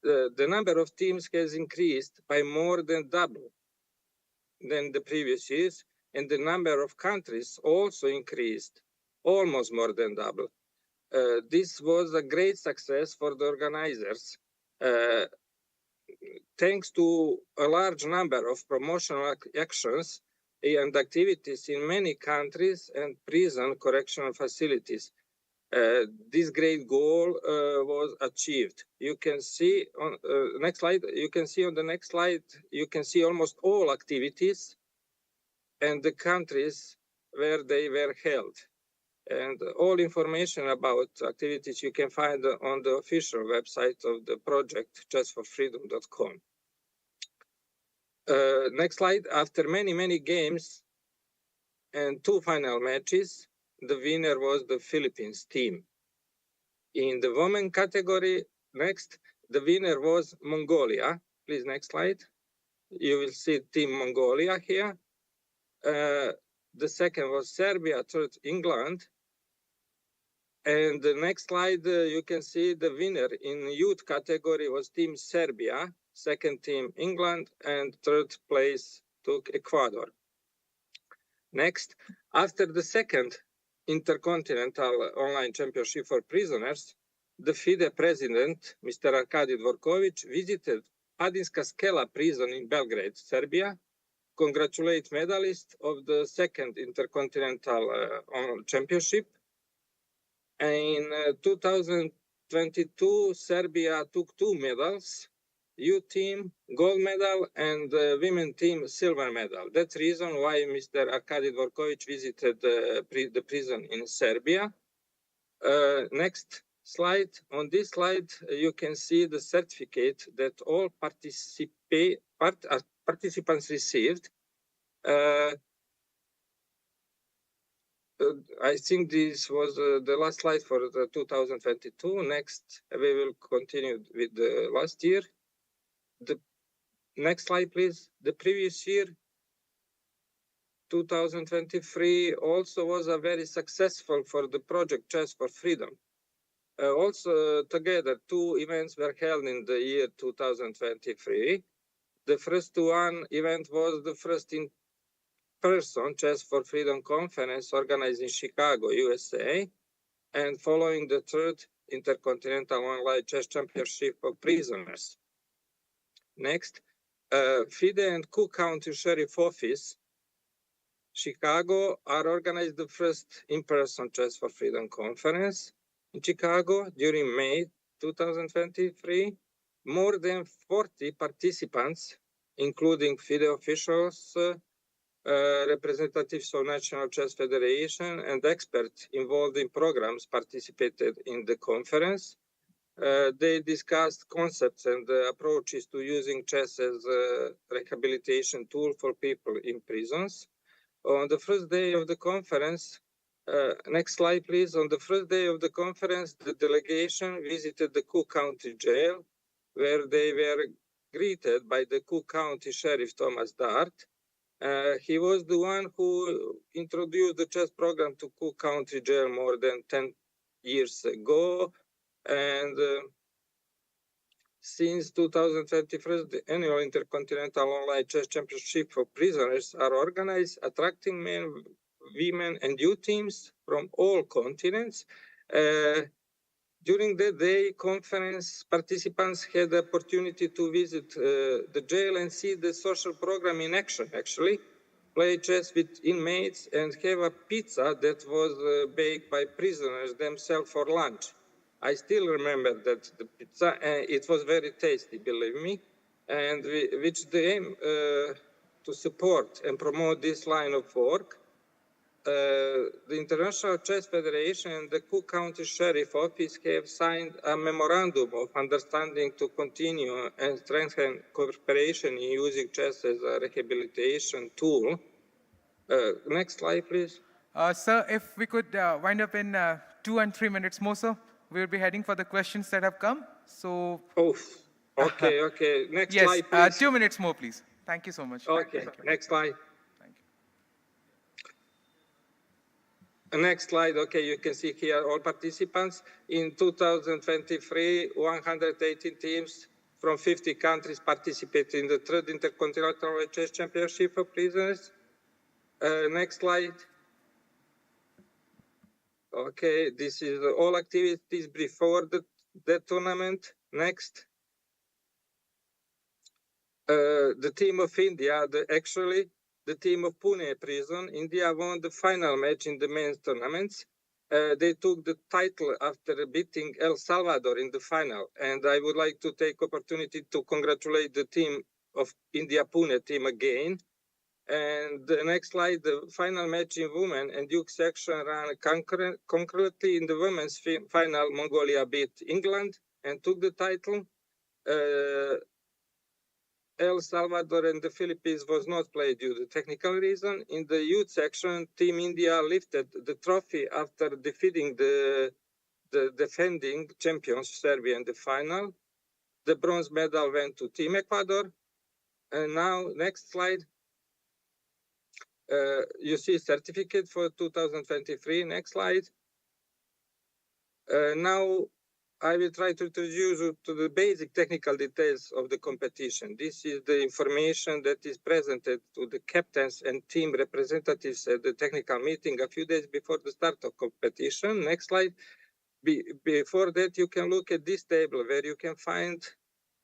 The number of teams has increased by more than double than the previous years, and the number of countries also increased almost more than double. This was a great success for the organizers. Thanks to a large number of promotional actions and activities in many countries and prison correctional facilities. This great goal was achieved. You can see on next slide. You can see on the next slide. You can see almost all activities and the countries where they were held, and all information about activities you can find on the official website of the project, chessforfreedom.com. Next slide. After many games and 2 final matches, the winner was the Philippines team. In the women category, next, the winner was Mongolia. Please, next slide. You will see Team Mongolia here. The second was Serbia, third England. And the next slide, you can see the winner in youth category was Team Serbia, second Team England, and third place took Ecuador. Next, after the second Intercontinental Online Championship for prisoners, the FIDE president, Mr. Arkady Dvorkovich, visited Padinska Skela prison in Belgrade, Serbia, congratulate medalists of the second Intercontinental Championship. In 2022, Serbia took 2 medals, youth team gold medal and women team silver medal. That's the reason why Mr. Arkady Dvorkovich visited the prison in Serbia. Next slide. On this slide, you can see the certificate that all participants received. I think this was the last slide for the 2022. Next, we will continue with the last year. The next slide, please. The previous year, 2023, also was a very successful for the project Chess for Freedom. Also, together, 2 events were held in the year 2023. The first one event was the first in-person Chess for Freedom conference organized in Chicago, USA, and following the third Intercontinental Online Chess Championship for prisoners. Next, FIDE and Cook County Sheriff Office, Chicago, are organized the first in-person Chess for Freedom conference in Chicago during May 2023. More than 40 participants, including FIDE officials, representatives of National Chess Federation, and experts involved in programs participated in the conference. They discussed concepts and approaches to using chess as a rehabilitation tool for people in prisons. On the first day of the conference, next slide, please. On the first day of the conference, the delegation visited the Cook County Jail, where they were greeted by the Cook County Sheriff Thomas Dart. He was the one who introduced the chess program to Cook County Jail more than 10 years ago. And since 2023, the annual Intercontinental Online Chess Championship for prisoners are organized, attracting men, women, and youth teams from all continents. During the day, conference participants had the opportunity to visit the jail and see the social program in action, actually, play chess with inmates and have a pizza that was baked by prisoners themselves for lunch. I still remember that the pizza, it was very tasty, believe me, and which the aim to support and promote this line of work. The International Chess Federation and the Cook County Sheriff Office have signed a memorandum of understanding to continue and strengthen cooperation in using chess as a rehabilitation tool. Next slide, please. Sir, if we could wind up in 2 and 3 minutes more, sir, we will be heading for the questions that have come. So. Oh, okay, okay. Next yes, slide, please. 2 minutes more, please. Thank you so much. Okay, next slide. Thank you. Next slide, okay, you can see here all participants. In 2023, 118 teams from 50 countries participated in the third Intercontinental Chess Championship for prisoners. Next slide. Okay, this is all activities before the tournament. Next. The team of India, actually, the team of Pune prison, India won the final match in the men's tournaments. They took the title after beating El Salvador in the final. And I would like to take opportunity to congratulate the team of India Pune team again. And the next slide, the final match in women and youth section ran concurrently in the women's final. Mongolia beat England and took the title. El Salvador and the Philippines was not played due to technical reason. In the youth section, Team India lifted the trophy after defeating the defending champions, Serbia, in the final. The bronze medal went to Team Ecuador. And now, next slide. You see certificate for 2023. Next slide. Now, I will try to introduce you to the basic technical details of the competition. This is the information that is presented to the captains and team representatives at the technical meeting a few days before the start of competition. Next slide. Before that, you can look at this table where you can find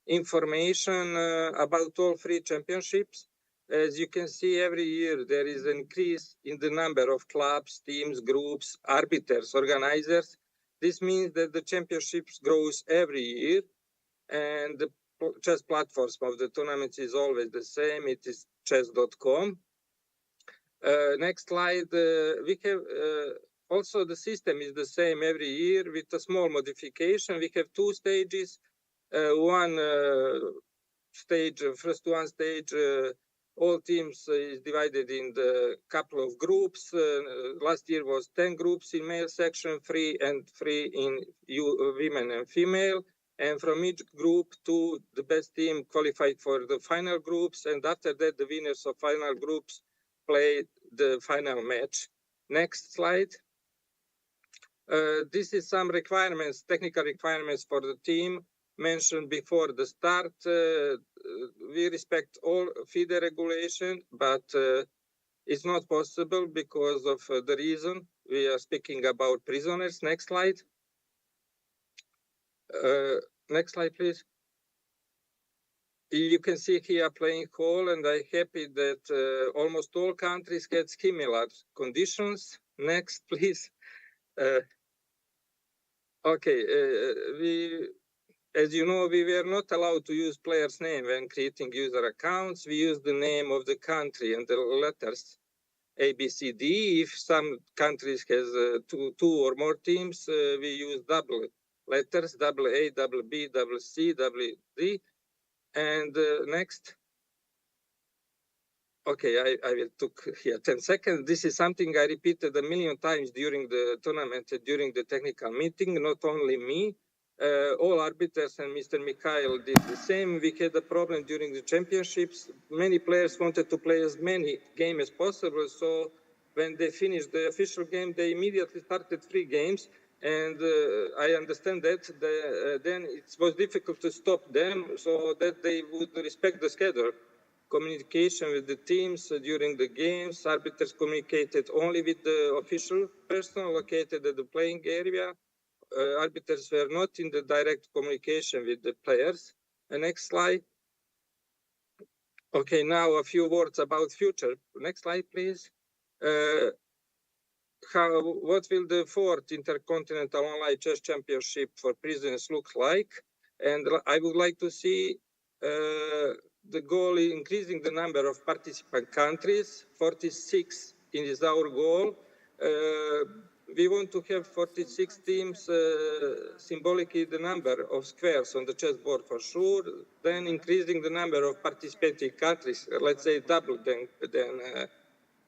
information about all three championships. As you can see, every year there is an increase in the number of clubs, teams, groups, arbiters, organizers. This means that the championships grows every year, and the chess platforms of the tournaments is always the same. It is chess.com. Next slide. We have also the system is the same every year with a small modification. We have two stages. First one stage, all teams is divided in the couple of groups. Last year was 10 groups in male section, 3 in women and female. And from each group, the best team qualified for the final groups. And after that, the winners of final groups played the final match. Next slide. This is some requirements, technical requirements for the team mentioned before the start. We respect all FIDE regulation, but it's not possible because of the reason we are speaking about prisoners. Next slide. Next slide, please. You can see here playing hall, and I'm happy that almost all countries had similar conditions. Next, please. Okay, as you know, we were not allowed to use player's name when creating user accounts. We used the name of the country and the letters A, B, C, D. If some countries has two or more teams, we use double letters, double A, double B, double C, double D. And next. Okay, I will took here 10 seconds. This is something I repeated a million times during the tournament, during the technical meeting, not only me. All arbiters and Mr. Mikhail did the same. We had a problem during the championships. Many players wanted to play as many games as possible. So when they finished the official game, they immediately started 3 games. And I understand that then it was difficult to stop them so that they would respect the schedule. Communication with the teams during the games. Arbiters communicated only with the official person located at the playing area. arbiters were not in the direct communication with the players. The next slide. Okay, now a few words about future. Next slide, please. What will the fourth Intercontinental Online Chess Championship for prisoners look like? And I would like to see the goal is increasing the number of participant countries. 46 is our goal. We want to have 46 teams, symbolically the number of squares on the chessboard for sure. Then increasing the number of participating countries, let's say double than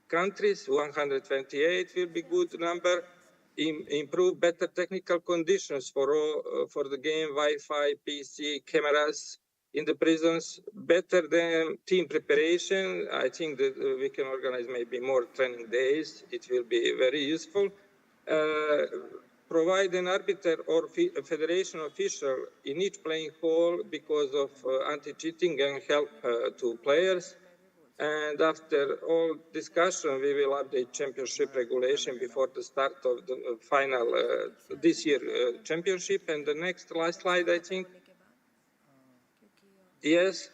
countries, 128 will be good number. Improve better technical conditions for all, for the game, Wi-Fi, PC, cameras in the prisons, better than team preparation. I think that we can organize maybe more training days. It will be very useful. Provide an arbiter or a federation official in each playing hall because of anti-cheating and help to players. And after all discussion, we will update championship regulation before the start of the final this year championship. And the next last slide, I think. Yes,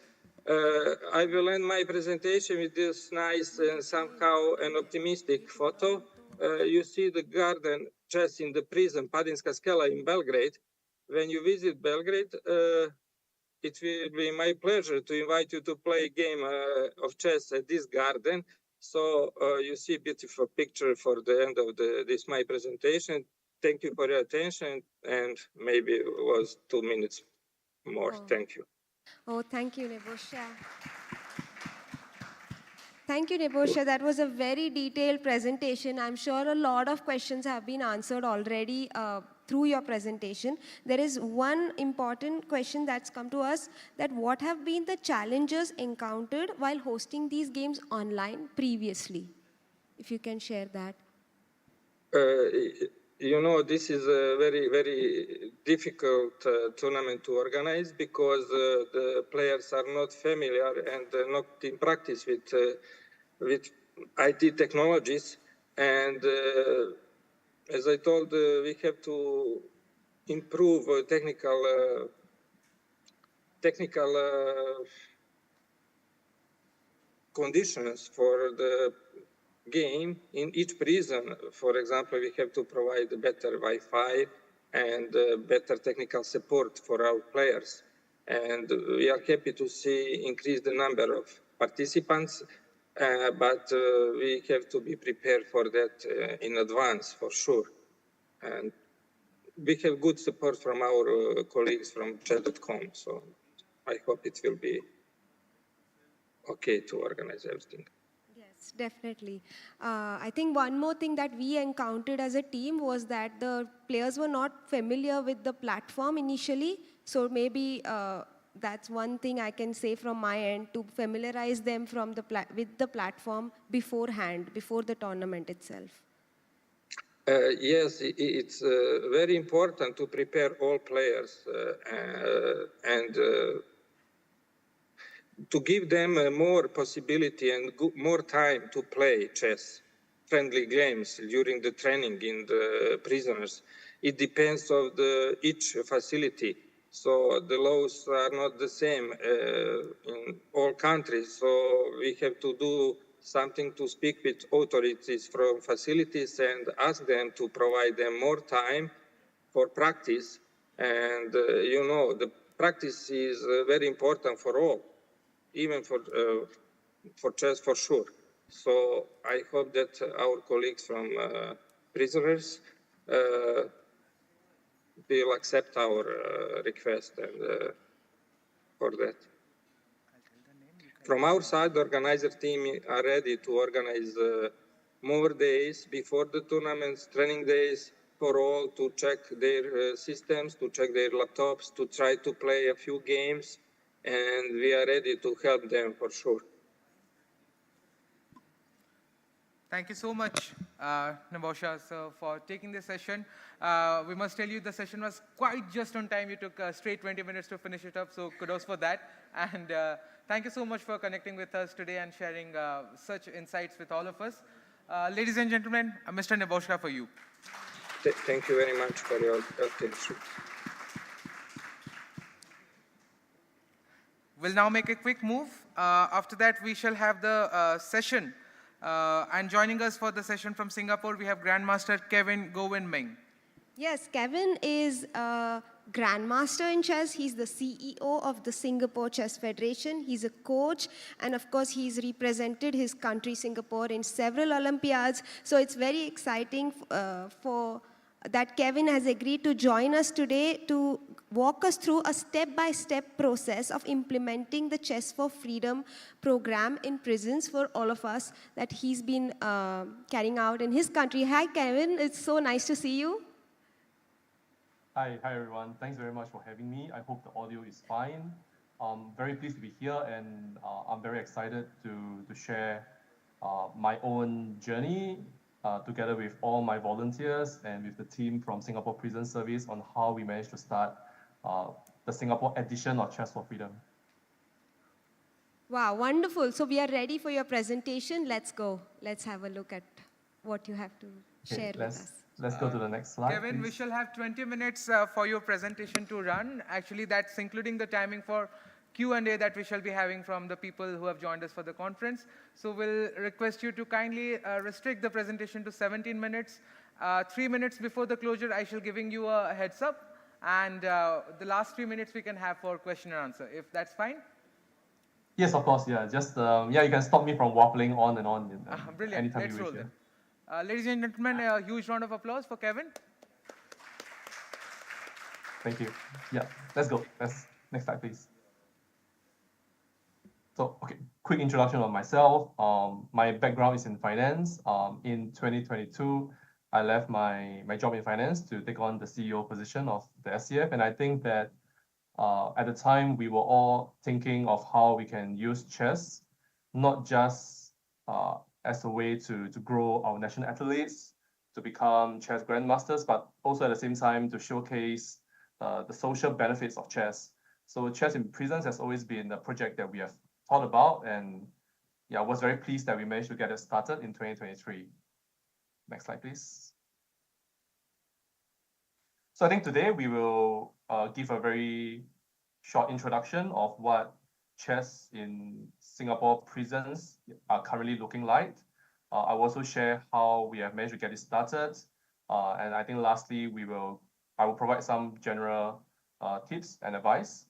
I will end my presentation with this nice and somehow an optimistic photo. You see the garden chess in the prison, Padinska Skela in Belgrade. When you visit Belgrade, it will be my pleasure to invite you to play a game of chess at this garden. So you see a beautiful picture for the end of this my presentation. Thank you for your attention, and maybe it was 2 minutes more. Oh. Thank you. Oh, thank you, Nebosha. Thank you, Nebosha. That was a very detailed presentation. I'm sure a lot of questions have been answered already through your presentation. There is one important question that's come to us, that what have been the challenges encountered while hosting these games online previously? If you can share that. You know, this is a very, very difficult tournament to organize because the players are not familiar and not in practice with IT technologies. And as I told, we have to improve technical conditions for the game in each prison. For example, we have to provide better Wi-Fi and better technical support for our players. And we are happy to see increase the number of participants, but we have to be prepared for that in advance for sure. And we have good support from our colleagues from chess.com, so I hope it will be okay to organize everything. Yes, definitely. I think one more thing that we encountered as a team was that the players were not familiar with the platform initially. So maybe that's one thing I can say from my end, to familiarize them from with the platform beforehand, before the tournament itself. Yes, it's very important to prepare all players and to give them more possibility and more time to play chess, friendly games during the training in the prisoners. It depends on each facility. So the laws are not the same in all countries. So we have to do something to speak with authorities from facilities and ask them to provide them more time for practice. And you know, the practice is very important for all, even for chess for sure. So I hope that our colleagues from prisoners will accept our request and for that. From our side, the organizer team are ready to organize more days before the tournaments, training days for all, to check their systems, to check their laptops, to try to play a few games, and we are ready to help them for sure. Thank you so much, Nebosha, sir, for taking this session. We must tell you the session was quite just on time. You took straight 20 minutes to finish it up, so kudos for that. And thank you so much for connecting with us today and sharing such insights with all of us. Ladies and gentlemen, Mr. Nebosha for you. Thank you very much for your attention. We'll now make a quick move. After that, we shall have the session. And joining us for the session from Singapore, we have Grandmaster Kevin Govind Meng. Yes, Kevin is a grandmaster in chess. He's the CEO of the Singapore Chess Federation. He's a coach, and of course, he's represented his country, Singapore, in several Olympiads. So it's very exciting for that Kevin has agreed to join us today to walk us through a step-by-step process of implementing the Chess for Freedom program in prisons for all of us that he's been carrying out in his country. Hi, Kevin. It's so nice to see you. Hi everyone. Thanks very much for having me. I hope the audio is fine. I'm very pleased to be here, and I'm very excited to share my own journey together with all my volunteers and with the team from Singapore Prison Service on how we managed to start the Singapore edition of Chess for Freedom. Wow, wonderful. So we are ready for your presentation. Let's go. Let's have a look at what you have to share with us. Let's go to the next slide. Kevin, please. we shall have 20 minutes for your presentation to run. Actually, that's including the timing for Q&A that we shall be having from the people who have joined us for the conference. So we'll request you to kindly restrict the presentation to 17 minutes. 3 minutes before the closure, I shall giving you a heads up. And the last 3 minutes we can have for question and answer, if that's fine. Yes, of course. Yeah, just you can stop me from waffling on and on. Brilliant. Anytime Let's you roll wish. then. Ladies and gentlemen, a huge round of applause for Kevin. Thank you. Yeah, let's go. Next slide, please. So, okay, quick introduction of myself. My background is in finance. In 2022, I left my job in finance to take on the CEO position of the SCF, and I think that at the time we were all thinking of how we can use chess, not just as a way to grow our national athletes, to become chess grandmasters, but also at the same time to showcase the social benefits of chess. So chess in prisons has always been a project that we have thought about, and yeah, I was very pleased that we managed to get it started in 2023. Next slide, please. So I think today we will give a very short introduction of what chess in Singapore prisons are currently looking like. I will also share how we have managed to get it started. And I think lastly, I will provide some general tips and advice.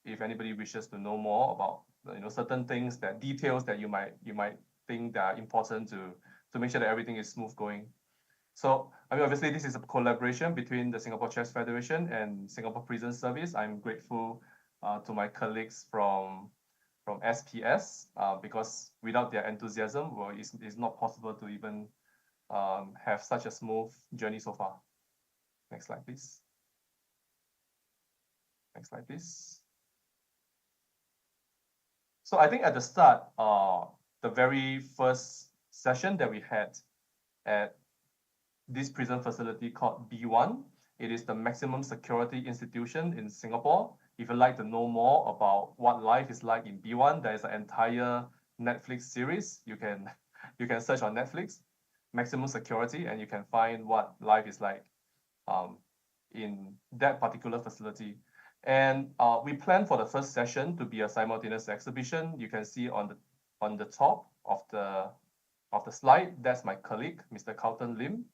If anybody wishes to know more about certain things, details that you might think that are important to make sure that everything is smooth going. So, I mean, obviously, this is a collaboration between the Singapore Chess Federation and Singapore Prison Service. I'm grateful to my colleagues from SPS because without their enthusiasm, well, it's not possible to even have such a smooth journey so far. Next slide, please. Next slide, please. So I think at the start, the very first session that we had at this prison facility called B1. It is the maximum security institution in Singapore. If you'd like to know more about what life is like in B1, there is an entire Netflix series. You can search on Netflix, maximum security, and you can find what life is like in that particular facility. And we planned for the first session to be a simultaneous exhibition. You can see on the top of the slide, that's my colleague, Mr. Carlton Lim.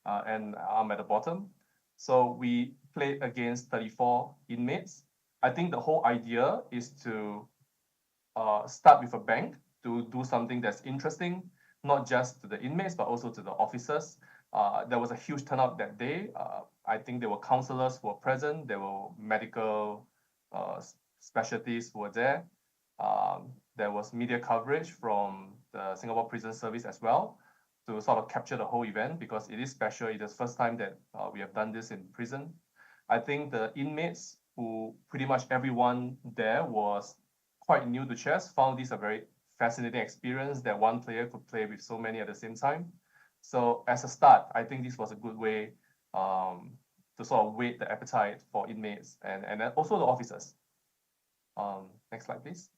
And I'm at the bottom. So we played against 34 inmates. I think the whole idea is to start with a bang, to do something that's interesting, not just to the inmates, but also to the officers. There was a huge turnout that day. I think there were counselors who were present. There were medical specialties who were there. There was media coverage from the Singapore Prison Service as well, to sort of capture the whole event because it is special. It is the first time that we have done this in prison. I think the inmates, who pretty much everyone there was quite new to chess, found this a very fascinating experience that one player could play with so many at the same time. So as a start, I think this was a good way to sort of whet the appetite for inmates and also the officers. Next slide, please.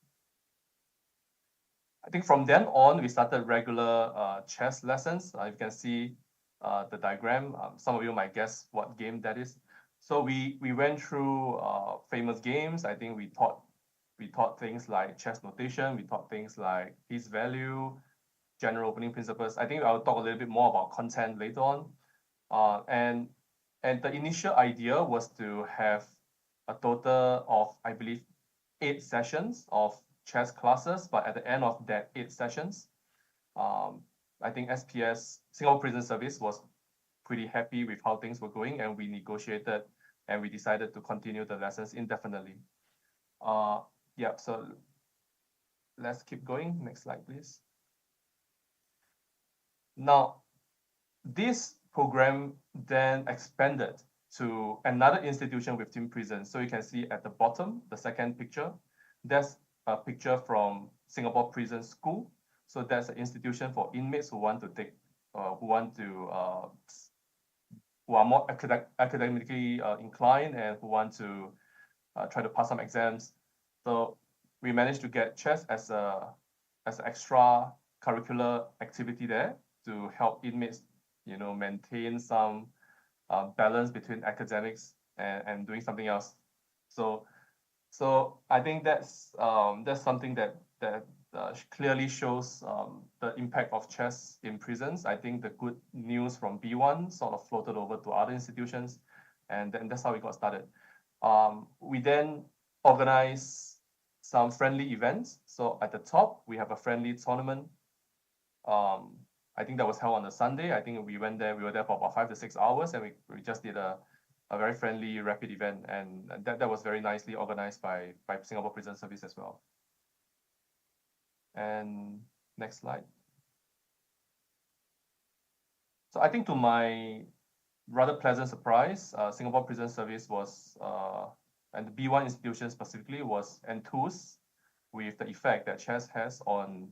I think from then on, we started regular chess lessons. You can see the diagram. Some of you might guess what game that is. So we went through famous games. I think we taught things like chess notation. We taught things like piece value, general opening principles. I think I'll talk a little bit more about content later on. And the initial idea was to have a total of, I believe, 8 sessions of chess classes. But at the end of that 8 sessions, I think SPS, Singapore Prison Service, was pretty happy with how things were going, and we negotiated and we decided to continue the lessons indefinitely. Yeah, so let's keep going. Next slide, please. Now, this program then expanded to another institution within prison. So you can see at the bottom, the second picture, that's a picture from Singapore Prison School. So that's an institution for inmates who want to take, who are more academically inclined and who want to try to pass some exams. So we managed to get chess as an extra curricular activity there to help inmates, maintain some balance between academics and doing something else. So I think that's something that clearly shows the impact of chess in prisons. I think the good news from B1 sort of floated over to other institutions, and then that's how we got started. We then organized some friendly events. So at the top, we have a friendly tournament. I think that was held on a Sunday. I think we were there for about 5 to 6 hours, and we just did a very friendly rapid event, and that was very nicely organized by Singapore Prison Service as well. And next slide. So I think to my rather pleasant surprise, Singapore Prison Service was, and the B1 institution specifically, was enthused with the effect that chess has on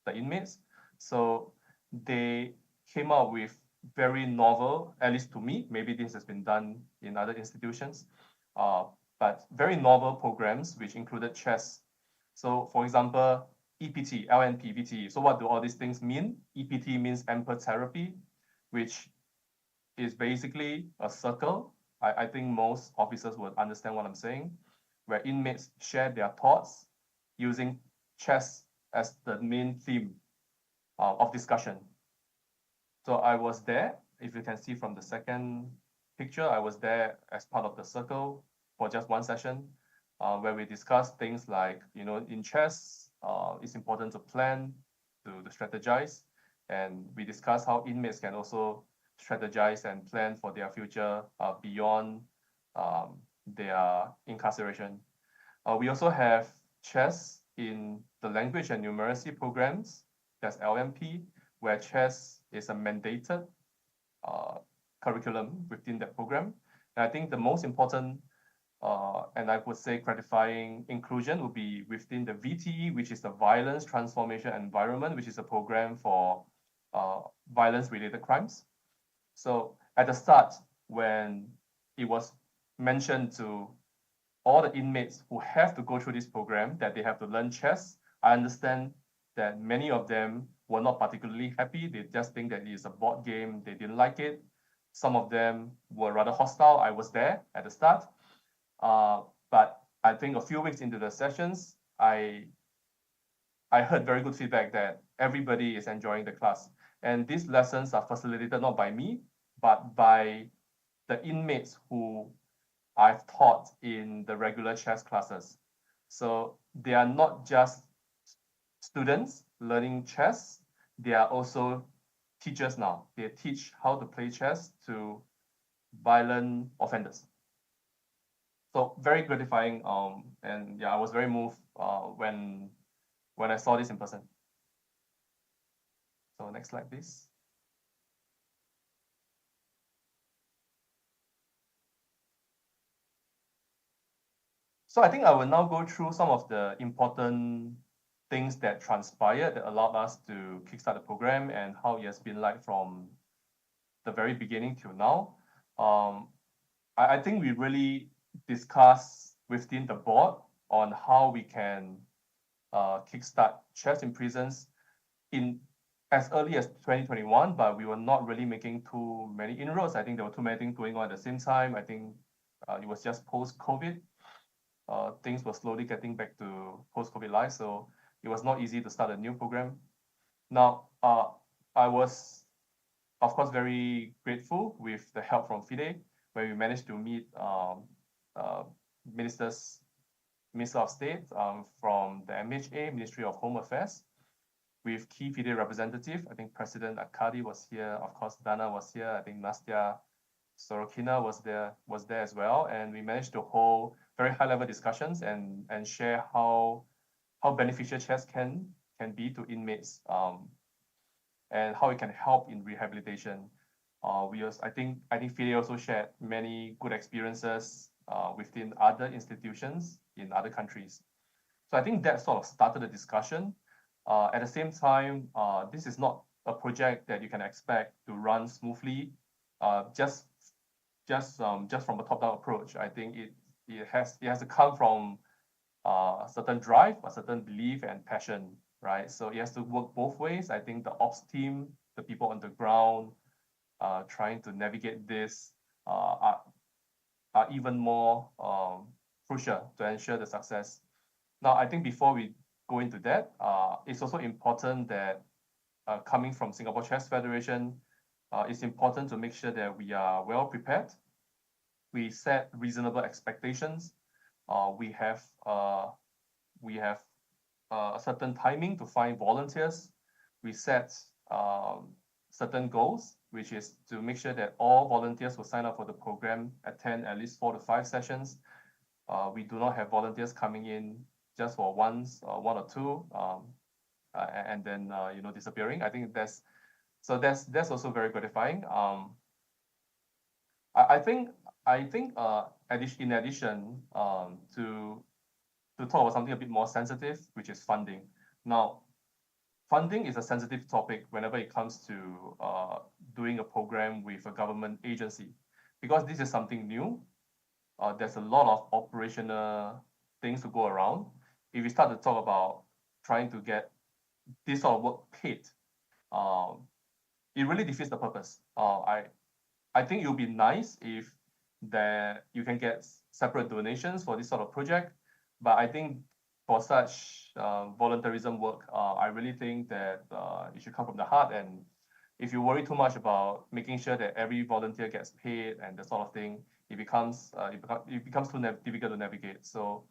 the inmates. So they came up with very novel, at least to me, maybe this has been done in other institutions, but very novel programs which included chess. So for example, EPT, LNP, VT. So what do all these things mean? EPT means amper therapy, which is basically a circle. I think most officers would understand what I'm saying, where inmates share their thoughts using chess as the main theme of discussion. So I was there, if you can see from the second picture, I was there as part of the circle for just one session, where we discussed things like, in chess, it's important to plan, to strategize, and we discussed how inmates can also strategize and plan for their future beyond their incarceration. We also have chess in the language and numeracy programs, that's LMP, where chess is a mandated curriculum within that program. And I think the most important and I would say gratifying inclusion would be within the VTE, which is the Violence Transformation Environment, which is a program for violence-related crimes. So at the start, when it was mentioned to all the inmates who have to go through this program that they have to learn chess, I understand that many of them were not particularly happy. They just think that it is a board game. They didn't like it. Some of them were rather hostile. I was there at the start. But I think a few weeks into the sessions, I heard very good feedback that everybody is enjoying the class. And these lessons are facilitated not by me, but by the inmates who I've taught in the regular chess classes. So they are not just students learning chess, they are also teachers now. They teach how to play chess to violent offenders. So very gratifying, and yeah, I was very moved when I saw this in person. So next slide, please. So I think I will now go through some of the important things that transpired that allowed us to kickstart the program and how it has been like from the very beginning till now. I think we really discussed within the board on how we can kickstart chess in prisons in as early as 2021, but we were not really making too many inroads. I think there were too many things going on at the same time. I think it was just post-COVID. Things were slowly getting back to post-COVID life, so it was not easy to start a new program. Now, I was, of course, very grateful with the help from FIDE, where we managed to meet Minister of State from the MHA, Ministry of Home Affairs, with key FIDE representative. I think President Akadi was here, of course, Dana was here, I think Nastya Sorokina was there as well, and we managed to hold very high-level discussions and share how beneficial chess can be to inmates, and how it can help in rehabilitation. I think FIDE also shared many good experiences within other institutions in other countries. So I think that sort of started the discussion. At the same time, this is not a project that you can expect to run smoothly, just from a top-down approach. I think it has to come from a certain drive, a certain belief and passion, right? So it has to work both ways. I think the ops team, the people on the ground, trying to navigate this are even more crucial to ensure the success. Now, I think before we go into that, it's also important that coming from Singapore Chess Federation, it's important to make sure that we are well prepared. We set reasonable expectations. We have a certain timing to find volunteers. We set certain goals, which is to make sure that all volunteers who sign up for the program attend at least 4 to 5 sessions. We do not have volunteers coming in just for one or two, and then disappearing. I think that's also very gratifying. I think in addition to talk about something a bit more sensitive, which is funding. Now, funding is a sensitive topic whenever it comes to doing a program with a government agency, because this is something new. There's a lot of operational things to go around. If we start to talk about trying to get this sort of work paid, it really defeats the purpose. I think it would be nice if you can get separate donations for this sort of project, but I think for such volunteerism work, I really think that it should come from the heart. And if you worry too much about making sure that every volunteer gets paid and that sort of thing, it becomes too difficult to navigate. So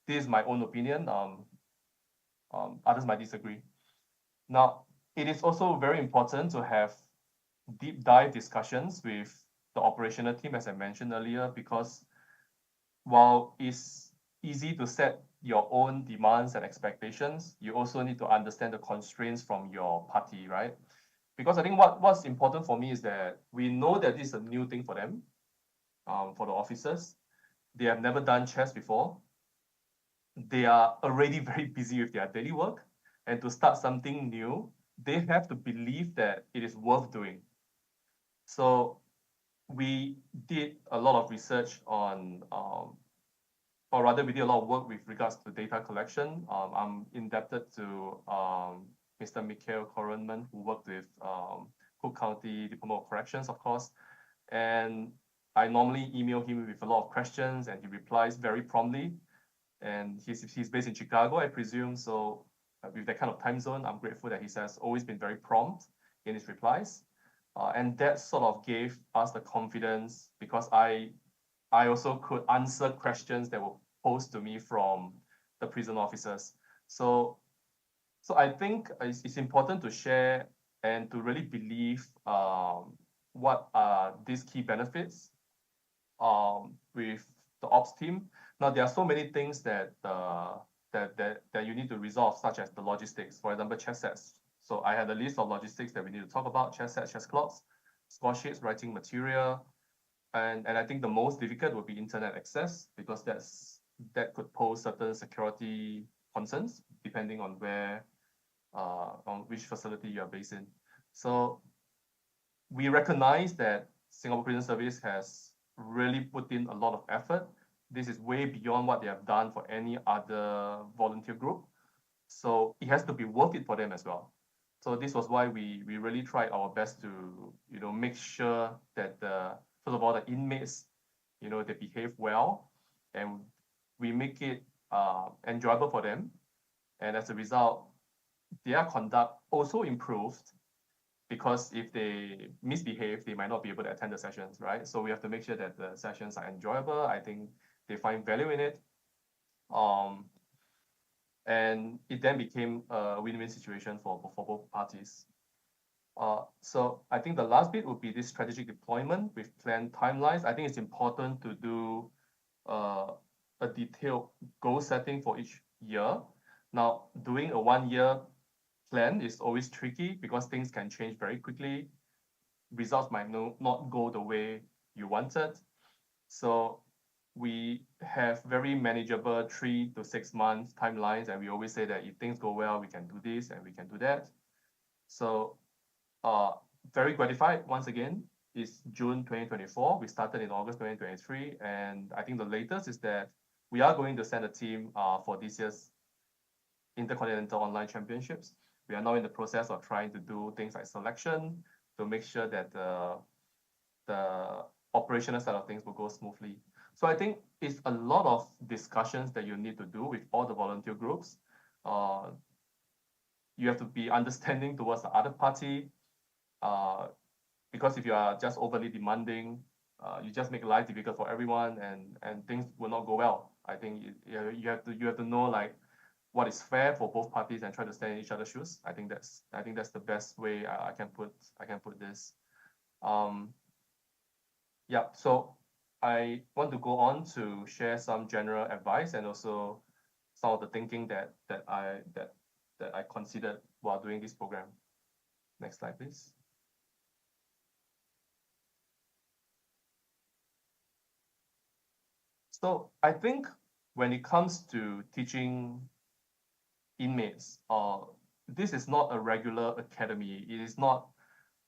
this is my own opinion. Others might disagree. Now, it is also very important to have deep dive discussions with the operational team, as I mentioned earlier, because while it's easy to set your own demands and expectations, you also need to understand the constraints from your party, right? Because I think what's important for me is that we know that this is a new thing for them, for the officers. They have never done chess before. They are already very busy with their daily work, and to start something new, they have to believe that it is worth doing. So we did a lot of research on, or rather we did a lot of work with regards to data collection. I'm indebted to Mr. Mikhail Koronman, who worked with Cook County Department of Corrections, of course. And I normally email him with a lot of questions and he replies very promptly. And he's based in Chicago, I presume. So with that kind of time zone, I'm grateful that he has always been very prompt in his replies. And that sort of gave us the confidence, because I also could answer questions that were posed to me from the prison officers. So I think it's important to share and to really believe what are these key benefits with the ops team. Now, there are so many things that you need to resolve, such as the logistics. For example, chess sets. So I had a list of logistics that we need to talk about: chess sets, chess clocks, score sheets, writing material, and I think the most difficult would be internet access, because that could pose certain security concerns depending on on which facility you are based in. So we recognize that Singapore Prison Service has really put in a lot of effort. This is way beyond what they have done for any other volunteer group. So it has to be worth it for them as well. So this was why we really tried our best to, make sure that first of all, the inmates, they behave well, and we make it enjoyable for them. And as a result, their conduct also improved, because if they misbehave, they might not be able to attend the sessions, right? So we have to make sure that the sessions are enjoyable. I think they find value in it. And it then became a win-win situation for both parties. So I think the last bit would be this strategic deployment with planned timelines. I think it's important to do a detailed goal setting for each year. Now, doing a 1-year plan is always tricky because things can change very quickly. Results might not go the way you wanted. So we have very manageable 3 to 6 month timelines, and we always say that if things go well, we can do this and we can do that. So very gratified once again is June 2024. We started in August 2023, and I think the latest is that we are going to send a team for this year's Intercontinental Online Championships. We are now in the process of trying to do things like selection to make sure that the operational side of things will go smoothly. So I think it's a lot of discussions that you need to do with all the volunteer groups. You have to be understanding towards the other party, because if you are just overly demanding, you just make life difficult for everyone, and things will not go well. I think you have to know like what is fair for both parties and try to stand in each other's shoes. I think that's the best way I can put this. Yeah, so I want to go on to share some general advice and also some of the thinking that I considered while doing this program. Next slide, please. So I think when it comes to teaching inmates, this is not a regular academy. It is not,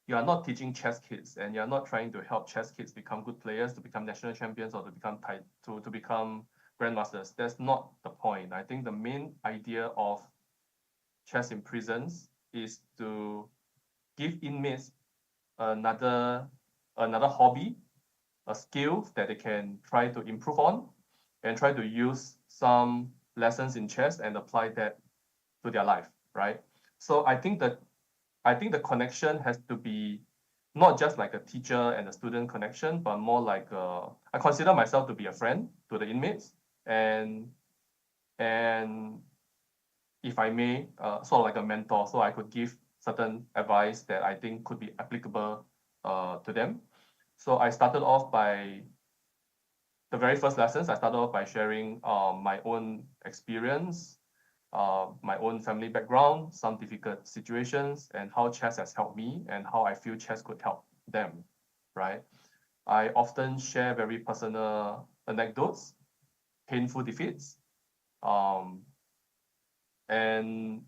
you are not teaching chess kids, and you're not trying to help chess kids become good players, to become national champions, or to become grandmasters. That's not the point. I think the main idea of chess in prisons is to give inmates another hobby, a skill that they can try to improve on, and try to use some lessons in chess and apply that to their life, right? So I think the connection has to be not just like a teacher and a student connection, but more like I consider myself to be a friend to the inmates, and if I may, sort of like a mentor, so I could give certain advice that I think could be applicable to them. So I started off by the very first lessons. I started off by sharing my own experience, my own family background, some difficult situations, and how chess has helped me and how I feel chess could help them, right? I often share very personal anecdotes, painful defeats, and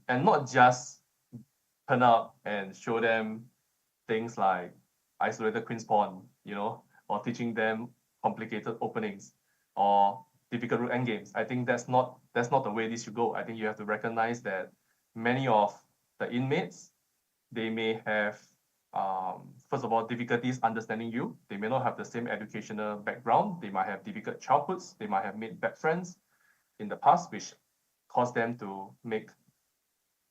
not just turn up and show them things like isolated queen's pawn, or teaching them complicated openings or difficult rook endgames. I think that's not the way this should go. I think you have to recognize that many of the inmates, they may have first of all difficulties understanding you. They may not have the same educational background. They might have difficult childhoods. They might have made bad friends in the past, which caused them to make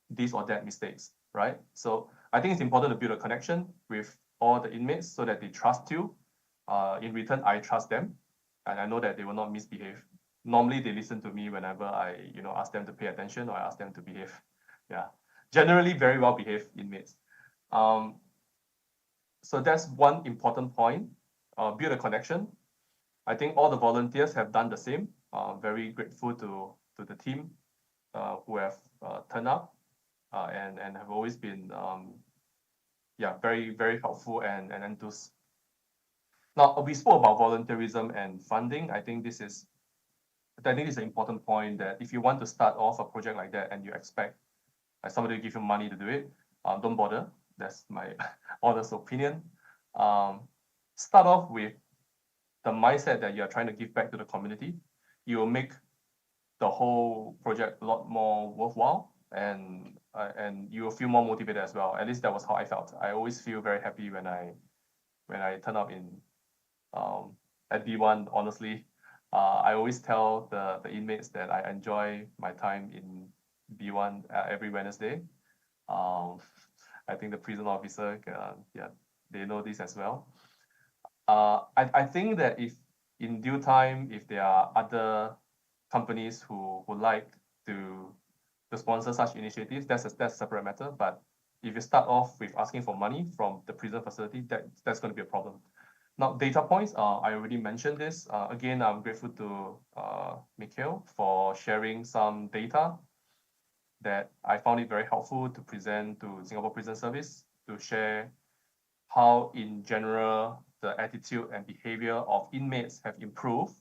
this or that mistakes, right? So I think it's important to build a connection with all the inmates so that they trust you. In return, I trust them, and I know that they will not misbehave. Normally, they listen to me whenever I, ask them to pay attention or I ask them to behave. Yeah, generally very well behaved inmates. So that's one important point. Build a connection. I think all the volunteers have done the same. Very grateful to the team who have turned up and have always been very, very helpful and enthused. Now, we spoke about volunteerism and funding. I think this is an important point, that if you want to start off a project like that and you expect somebody to give you money to do it, don't bother. That's my honest opinion. Start off with the mindset that you're trying to give back to the community. You will make the whole project a lot more worthwhile. and you will feel more motivated as well. At least that was how I felt. I always feel very happy when I turn up in at B1. Honestly, I always tell the inmates that I enjoy my time in B1 every Wednesday. I think the prison officer, yeah, they know this as well. I think that if in due time, if there are other companies who would like to sponsor such initiatives, that's a separate matter. But if you start off with asking for money from the prison facility, that's going to be a problem. Now, data points, I already mentioned this. Again, I'm grateful to Mikhail for sharing some data that I found it very helpful to present to Singapore Prison Service to share how, in general, the attitude and behavior of inmates have improved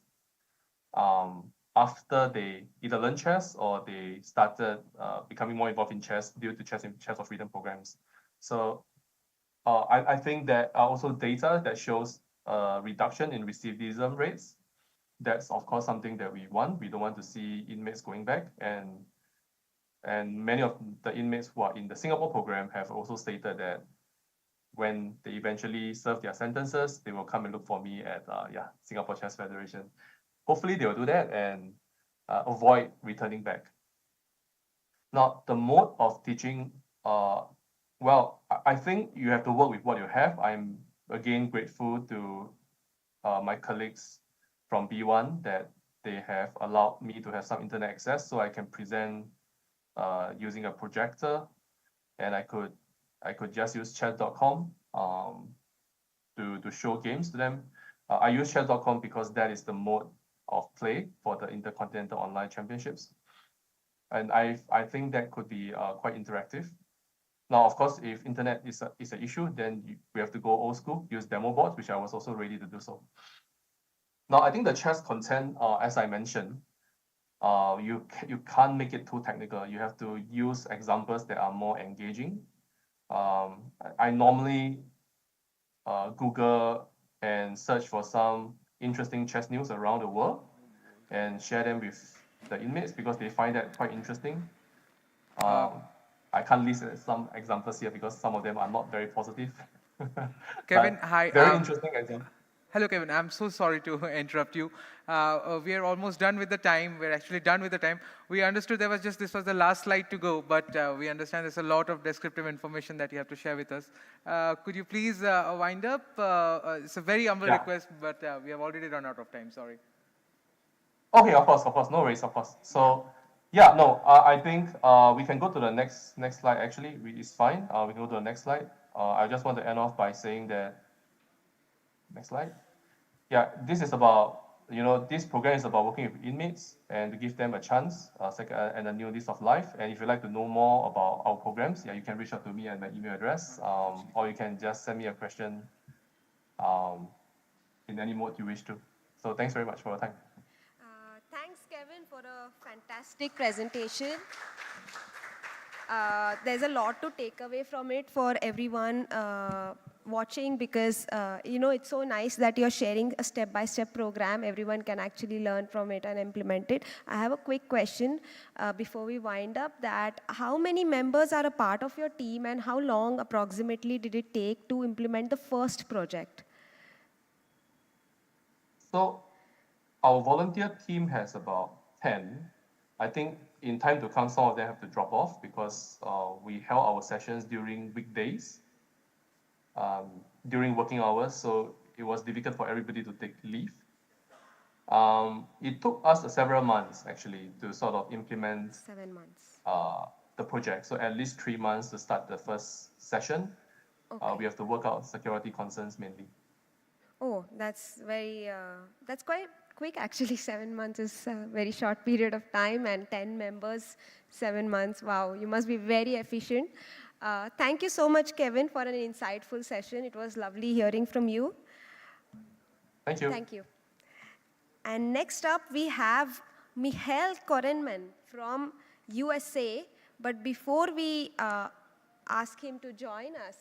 after they either learned chess or they started becoming more involved in chess due to chess for freedom programs. So I think that are also data that shows a reduction in recidivism rates. That's of course something that we want. We don't want to see inmates going back, and many of the inmates who are in the Singapore program have also stated that when they eventually serve their sentences, they will come and look for me at Singapore Chess Federation. Hopefully they will do that and avoid returning back. Now, the mode of teaching, well, I think you have to work with what you have. I'm again grateful to my colleagues from B1 that they have allowed me to have some internet access so I can present using a projector, and I could just use chat.com to show games to them. I use chat.com because that is the mode of play for the Intercontinental Online Championships. And I think that could be quite interactive. Now, of course, if internet is an issue, then we have to go old school, use demo boards, which I was also ready to do so. Now, I think the chess content, as I mentioned, you can't make it too technical. You have to use examples that are more engaging. I normally Google and search for some interesting chess news around the world and share them with the inmates because they find that quite interesting. I can't list some examples here because some of them are not very positive. Kevin, hi. Very interesting example. Hello, Kevin. I'm so sorry to interrupt you. We are almost done with the time. We're actually done with the time. We understood this was the last slide to go, but we understand there's a lot of descriptive information that you have to share with us. Could you please wind up? It's a very humble request, but we have already run out of time. Sorry. Okay, of course, no worries, of course. So, yeah, no, I think we can go to the next slide. Actually, it's fine. We can go to the next slide. I just want to end off by saying that. Next slide. Yeah, this is about, this program is about working with inmates and to give them a chance and a new lease of life. And if you'd like to know more about our programs, you can reach out to me at my email address, or you can just send me a question in any mode you wish to. So thanks very much for your time. Thanks, Kevin, for a fantastic presentation. There's a lot to take away from it for everyone watching because, it's so nice that you're sharing a step-by-step program. Everyone can actually learn from it and implement it. I have a quick question before we wind up, that how many members are a part of your team and how long approximately did it take to implement the first project? So our volunteer team has about 10. I think in time to come, some of them have to drop off because we held our sessions during weekdays, during working hours, so it was difficult for everybody to take leave. It took us several months, actually, to sort of implement 7 months. The project. So at least 3 months to start the first session. Okay. We have to work out security concerns mainly. Oh, that's quite quick actually. 7 months is a very short period of time, and 10 members, 7 months. Wow, you must be very efficient. Thank you so much, Kevin, for an insightful session. It was lovely hearing from you. Thank you. Thank you. And next up, we have Michael Korenman from USA. But before we ask him to join us,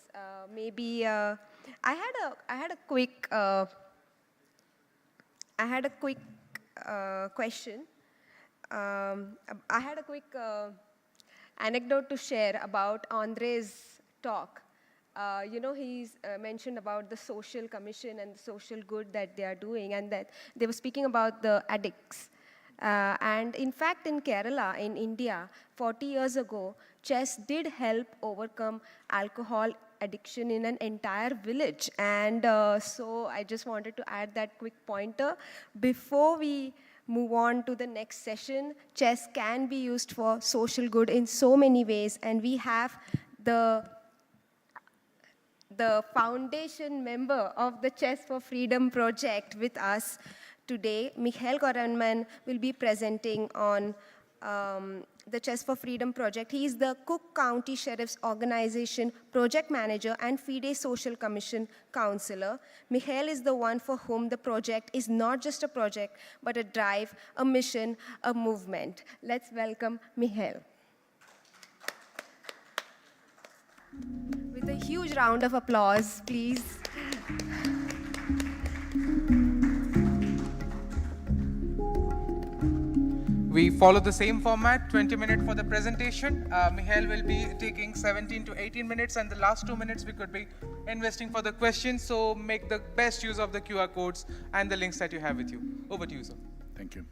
maybe I had a quick question. I had a quick anecdote to share about Andre's talk. He's mentioned about the social commission and the social good that they are doing, and that they were speaking about the addicts. And in fact, in Kerala, in India, 40 years ago, chess did help overcome alcohol addiction in an entire village. And so I just wanted to add that quick pointer. Before we move on to the next session, chess can be used for social good in so many ways. And we have the foundation member of the Chess for Freedom project with us today. Michael Koranman will be presenting on the Chess for Freedom project. He is the Cook County Sheriff's Organization project manager and FIDE Social Commission counselor. Michael is the one for whom the project is not just a project, but a drive, a mission, a movement. Let's welcome Michael. With a huge round of applause, please. We follow the same format, 20 minutes for the presentation. Michael will be taking 17 to 18 minutes, and the last 2 minutes we could be investing for the questions. So make the best use of the QR codes and the links that you have with you. Over to you, sir. Thank you.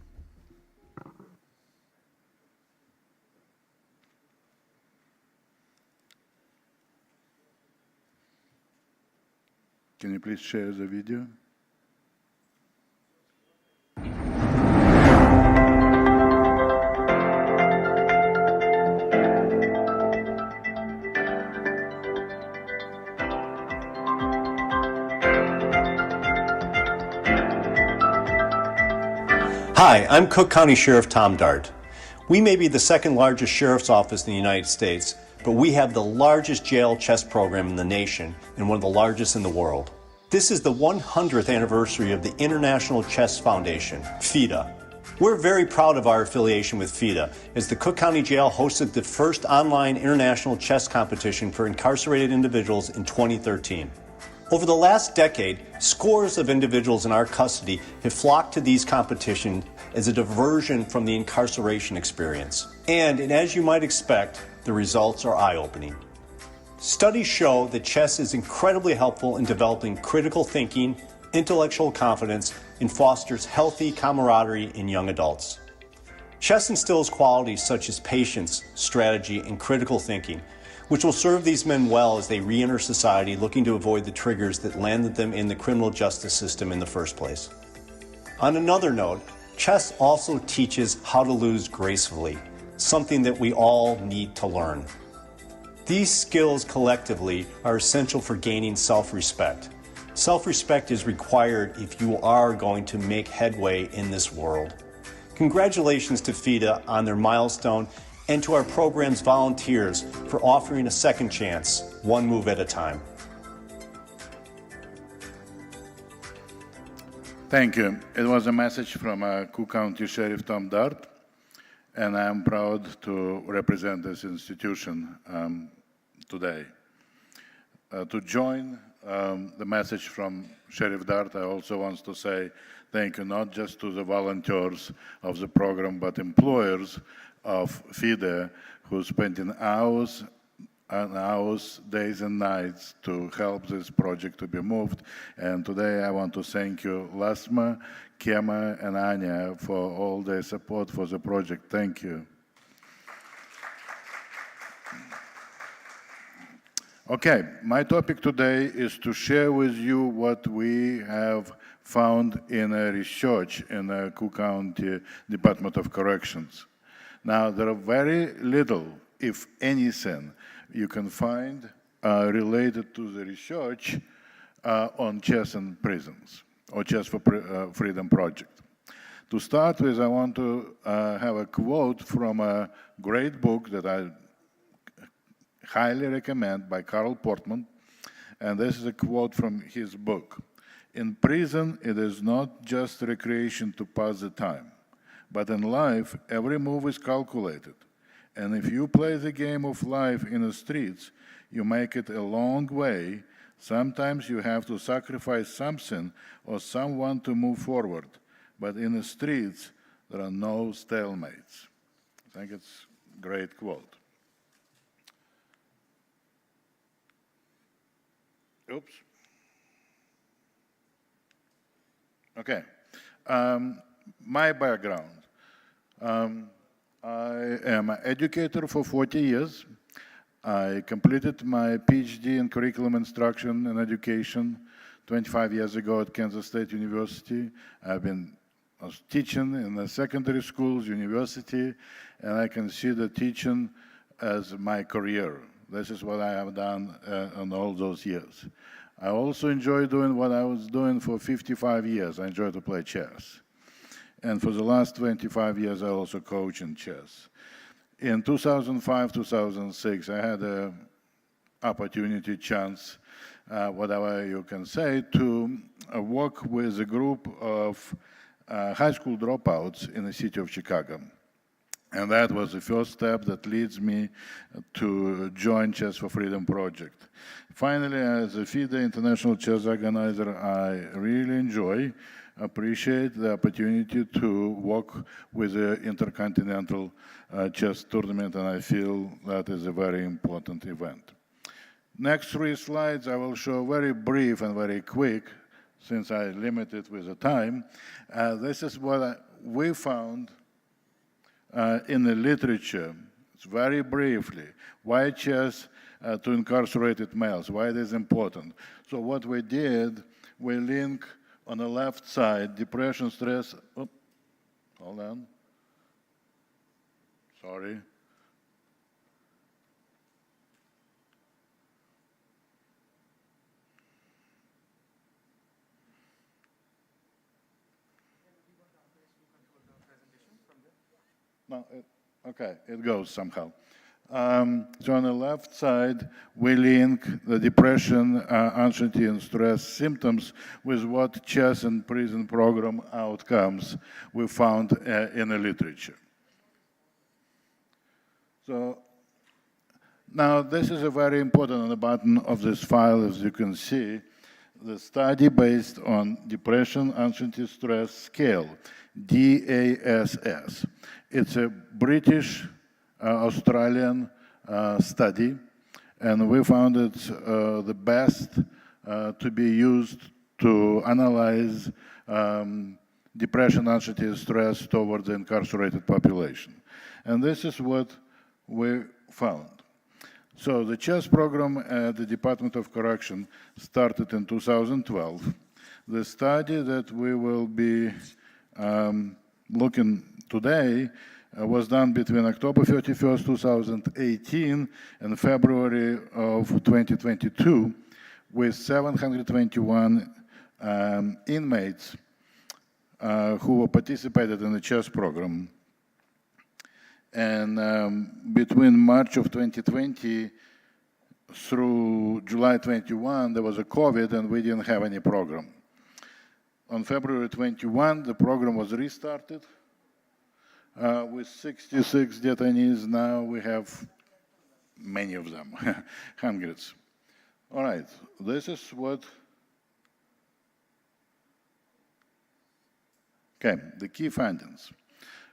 Can you please share the video? Hi, I'm Cook County Sheriff Tom Dart. We may be the second largest sheriff's office in the United States, but we have the largest jail chess program in the nation and one of the largest in the world. This is the 100th anniversary of the International Chess Foundation, FIDE. We're very proud of our affiliation with FIDE, as the Cook County Jail hosted the first online international chess competition for incarcerated individuals in 2013. Over the last decade, scores of individuals in our custody have flocked to these competitions as a diversion from the incarceration experience. And as you might expect, the results are eye-opening. Studies show that chess is incredibly helpful in developing critical thinking, intellectual confidence, and fosters healthy camaraderie in young adults. Chess instills qualities such as patience, strategy, and critical thinking, which will serve these men well as they re-enter society looking to avoid the triggers that landed them in the criminal justice system in the first place. On another note, chess also teaches how to lose gracefully, something that we all need to learn. These skills collectively are essential for gaining self-respect. Self-respect is required if you are going to make headway in this world. Congratulations to FIDE on their milestone, and to our program's volunteers for offering a second chance, one move at a time. Thank you. It was a message from Cook County Sheriff Tom Dart, and I am proud to represent this institution today. To join the message from Sheriff Dart, I also want to say thank you not just to the volunteers of the program, but employers of FIDE who spending hours and hours, days and nights to help this project to be moved. And today I want to thank you, Lasma, Kema, and Anya, for all their support for the project. Thank you. Okay, my topic today is to share with you what we have found in a research in the Cook County Department of Corrections. Now, there are very little, if anything, you can find related to the research on chess and prisons, or Chess for Freedom project. To start with, I want to have a quote from a great book that I highly recommend by Carl Portman, and this is a quote from his book. In prison, it is not just recreation to pass the time, but in life, every move is calculated. And if you play the game of life in the streets, you make it a long way. Sometimes you have to sacrifice something or someone to move forward. But in the streets, there are no stalemates. I think it's a great quote. Oops. Okay. My background. I am an educator for 40 years. I completed my PhD in curriculum instruction and education 25 years ago at Kansas State University. I was teaching in the secondary schools, university, and I consider teaching as my career. This is what I have done in all those years. I also enjoy doing what I was doing for 55 years. I enjoy to play chess. And for the last 25 years, I also coach in chess. In 2005, 2006, I had an opportunity, chance, whatever you can say, to work with a group of high school dropouts in the city of Chicago. And that was the first step that leads me to join Chess for Freedom project. Finally, as a FIDE international chess organizer, I really appreciate the opportunity to work with the Intercontinental Chess Tournament, and I feel that is a very important event. Next 3 slides I will show very brief and very quick, since I limited with the time. This is what we found in the literature. It's very briefly, why chess to incarcerated males, why it is important. So what we did, we link on the left side, depression, stress, hold on, sorry. No, okay, it goes somehow. So on the left side, we link the depression, anxiety, and stress symptoms with what chess and prison program outcomes we found in the literature. So now this is a very important on the bottom of this file, as you can see, the study based on depression, anxiety, stress scale, DASS. It's a British Australian study, and we found it the best to be used to analyze depression, anxiety, stress toward the incarcerated population. And this is what we found. So the chess program at the Department of Correction started in 2012. The study that we will be looking today was done between October 31st, 2018 and February of 2022 with 721 inmates who participated in the chess program. And between March of 2020 through July 21, there was a COVID and we didn't have any program. On February 21, the program was restarted. With 66 detainees, now we have many of them, hundreds. All right, this is what, okay, the key findings.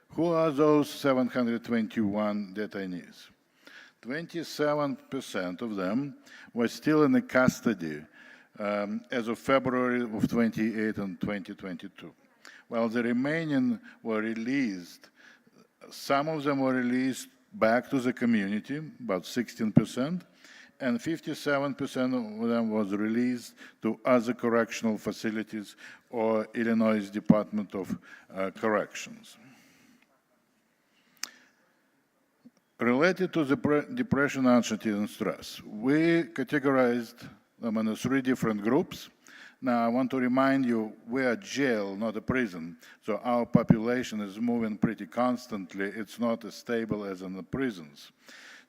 Who are those 721 detainees? 27% of them were still in the custody as of February of 28 and 2022, while the remaining were released. Some of them were released back to the community, about 16%, and 57% of them was released to other correctional facilities or Illinois Department of Corrections. Related to the depression, anxiety, and stress, we categorized them into 3 different groups. Now, I want to remind you, we are jail, not a prison, so our population is moving pretty constantly. It's not as stable as in the prisons.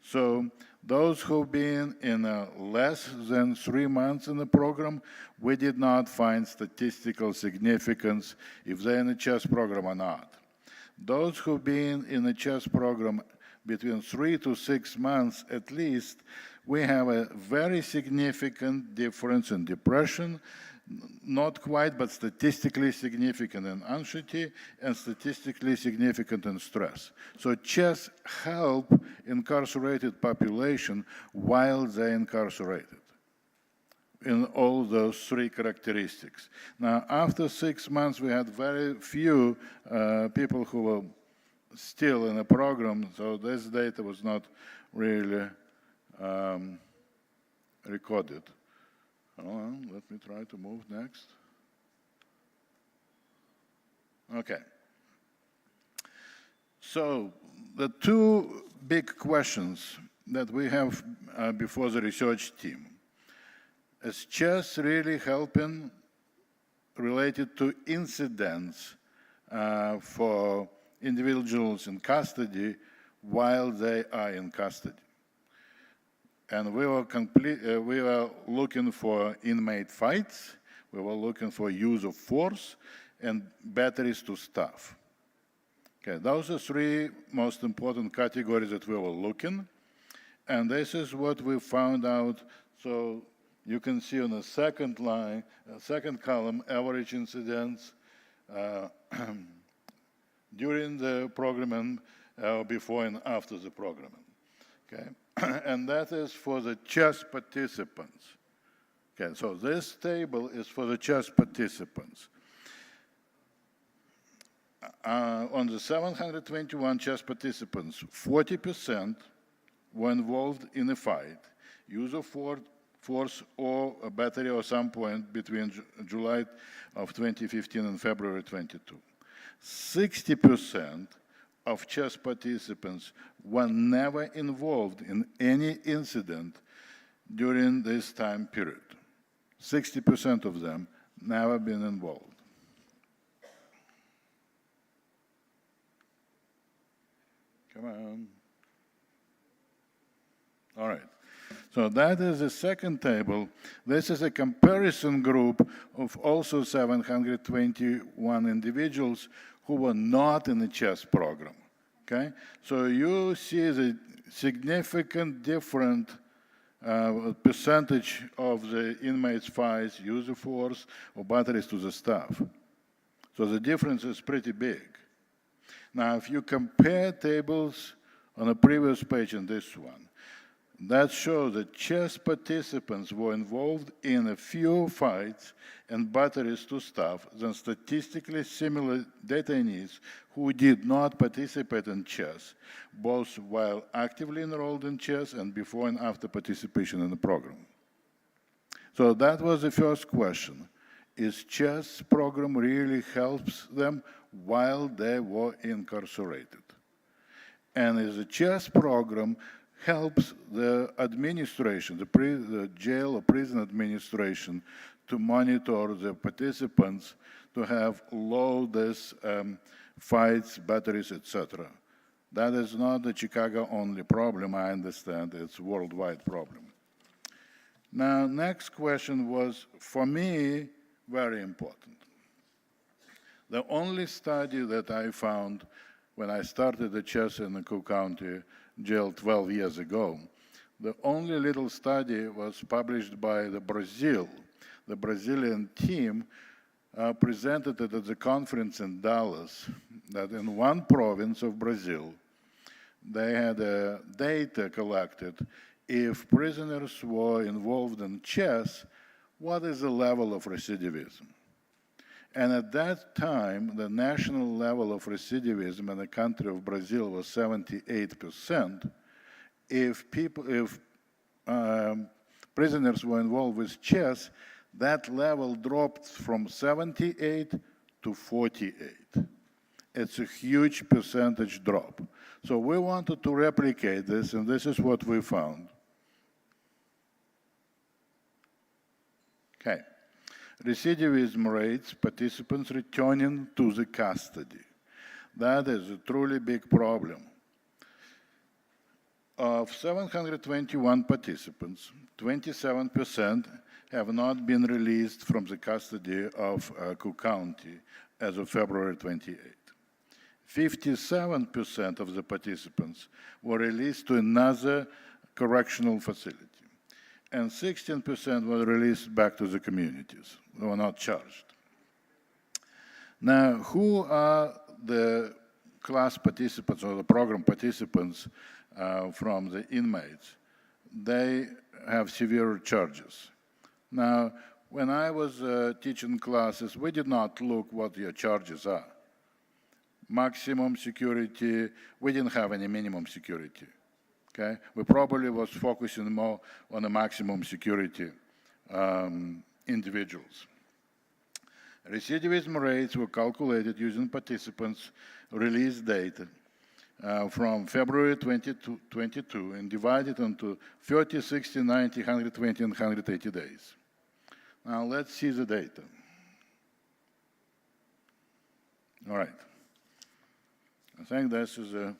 So those who've been in less than 3 months in the program, we did not find statistical significance if they're in the chess program or not. Those who've been in the chess program between 3 to 6 months at least, we have a very significant difference in depression, not quite, but statistically significant in anxiety and statistically significant in stress. So chess help incarcerated population while they're incarcerated. in all those three characteristics. Now, after 6 months, we had very few people who were still in the program, so this data was not really recorded. Hold on, let me try to move next. Okay. So the two big questions that we have before the research team. Is chess really helping related to incidents for individuals in custody while they are in custody? And we were looking for inmate fights, we were looking for use of force, and batteries to staff. Okay, those are three most important categories that we were looking, and this is what we found out. So you can see on the second line, second column, average incidents during the program and before and after the program. Okay, and that is for the chess participants. Okay, so this table is for the chess participants. On the 721 chess participants, 40% were involved in a fight, use of force or a battery or some point between July of 2015 and February 22. 60% of chess participants were never involved in any incident during this time period. 60% of them never been involved. Come on. All right. So that is the second table. This is a comparison group of also 721 individuals who were not in the chess program. Okay? So you see the significant different percentage of the inmates' fights, use of force, or batteries to the staff. So the difference is pretty big. Now, if you compare tables on the previous page and this one, that shows that chess participants were involved in a fewer fights and batteries to staff than statistically similar detainees who did not participate in chess, both while actively enrolled in chess and before and after participation in the program. So that was the first question. Is chess program really helps them while they were incarcerated? And is the chess program helps the administration, the jail or prison administration, to monitor the participants to have low this fights, batteries, etc. That is not the Chicago only problem, I understand, it's a worldwide problem. Now, next question was, for me, very important. The only study that I found when I started the chess in the Cook County jail 12 years ago, the only little study was published by the Brazilian team presented it at the conference in Dallas, that in one province of Brazil, they had data collected. If prisoners were involved in chess, what is the level of recidivism? And at that time, the national level of recidivism in the country of Brazil was 78%. If prisoners were involved with chess, that level dropped from 78 to 48. It's a huge percentage drop. So we wanted to replicate this, and this is what we found. Okay. Recidivism rates, participants returning to the custody. That is a truly big problem. Of 721 participants, 27% have not been released from the custody of Cook County as of February 28. 57% of the participants were released to another correctional facility, and 16% were released back to the communities. They were not charged. Now, who are the class participants or the program participants from the inmates? They have severe charges. Now, when I was teaching classes, we did not look what your charges are. Maximum security, we didn't have any minimum security, okay? We probably was focusing more on the maximum security individuals. Recidivism rates were calculated using participants' release data from February 2022 and divided into 30, 60, 90, 120, and 180 days. Now let's see the data. All right. I think this is a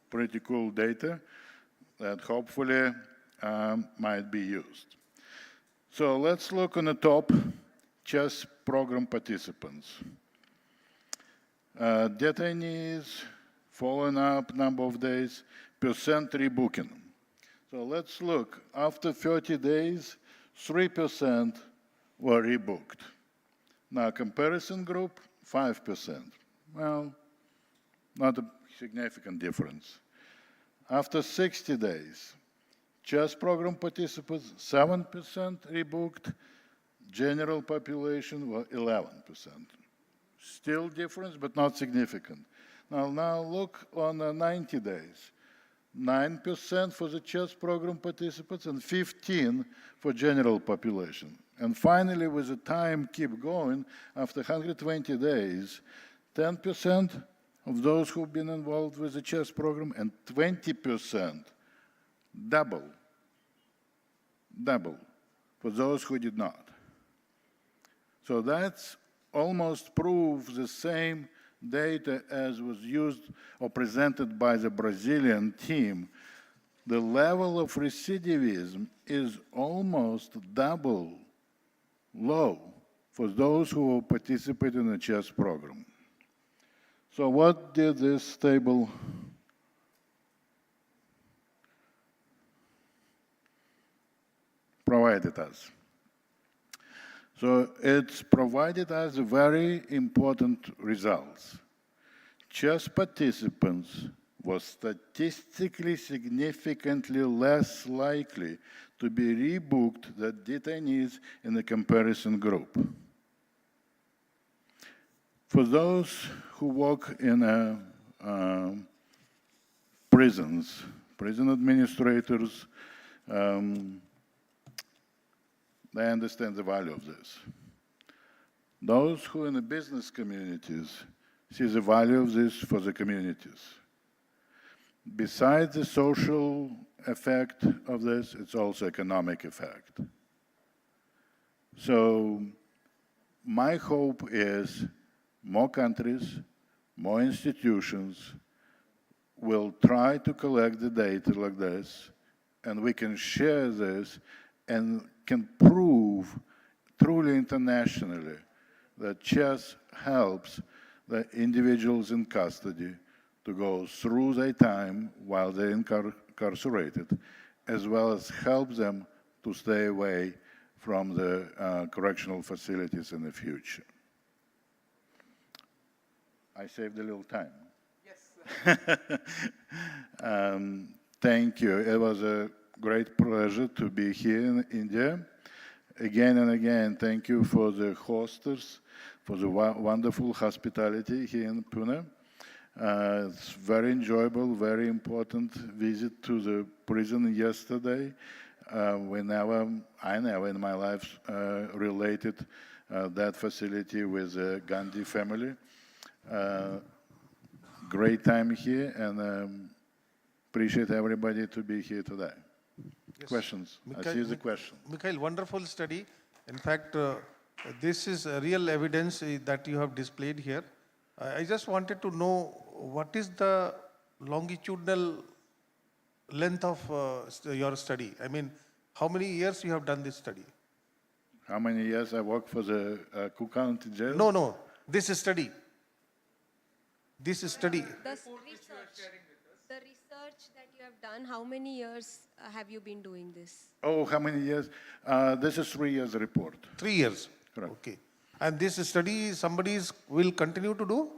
pretty cool data that hopefully might be used. So let's look on the top, CHESS program participants. Detainees, following up number of days, percent rebooking. So let's look, after 30 days, 3% were rebooked. Now comparison group, 5%. Well, not a significant difference. After 60 days, CHESS program participants, 7% rebooked, general population were 11%. Still difference, but not significant. Now look on 90 days. 9% for the CHESS program participants and 15% for general population. And finally, with the time keep going, after 120 days, 10% of those who've been involved with the CHESS program and 20%, double for those who did not. So that's almost proves the same data as was used or presented by the Brazilian team. The level of recidivism is almost double low for those who participate in the CHESS program. So what did this table provided us? So it's provided us very important results. CHESS participants were statistically significantly less likely to be rebooked than detainees in the comparison group. For those who work in prisons, prison administrators, they understand the value of this. Those who in the business communities see the value of this for the communities. Besides the social effect of this, it's also economic effect. So my hope is more countries, more institutions will try to collect the data like this, and we can share this and can prove truly internationally that CHESS helps the individuals in custody to go through their time while they're incarcerated, as well as help them to stay away from the correctional facilities in the future. I saved a little time. Yes. Thank you. It was a great pleasure to be here in India. Again and again, thank you for the hosters, for the wonderful hospitality here in Pune. It's very enjoyable, very important visit to the prison yesterday. I never in my life related that facility with the Gandhi family. Great time here, and appreciate everybody to be here today. Yes. Questions? I see the question. Mikhail, wonderful study. In fact, this is real evidence that you have displayed here. I just wanted to know what is the longitudinal length of your study? I mean, how many years you have done this study? How many years I work for the Cook County Jail? No, this is study. This is study. The research that you have done, how many years have you been doing this? Oh, how many years? This is 3 years report. 3 years? Correct. Okay. And this study, somebody will continue to do?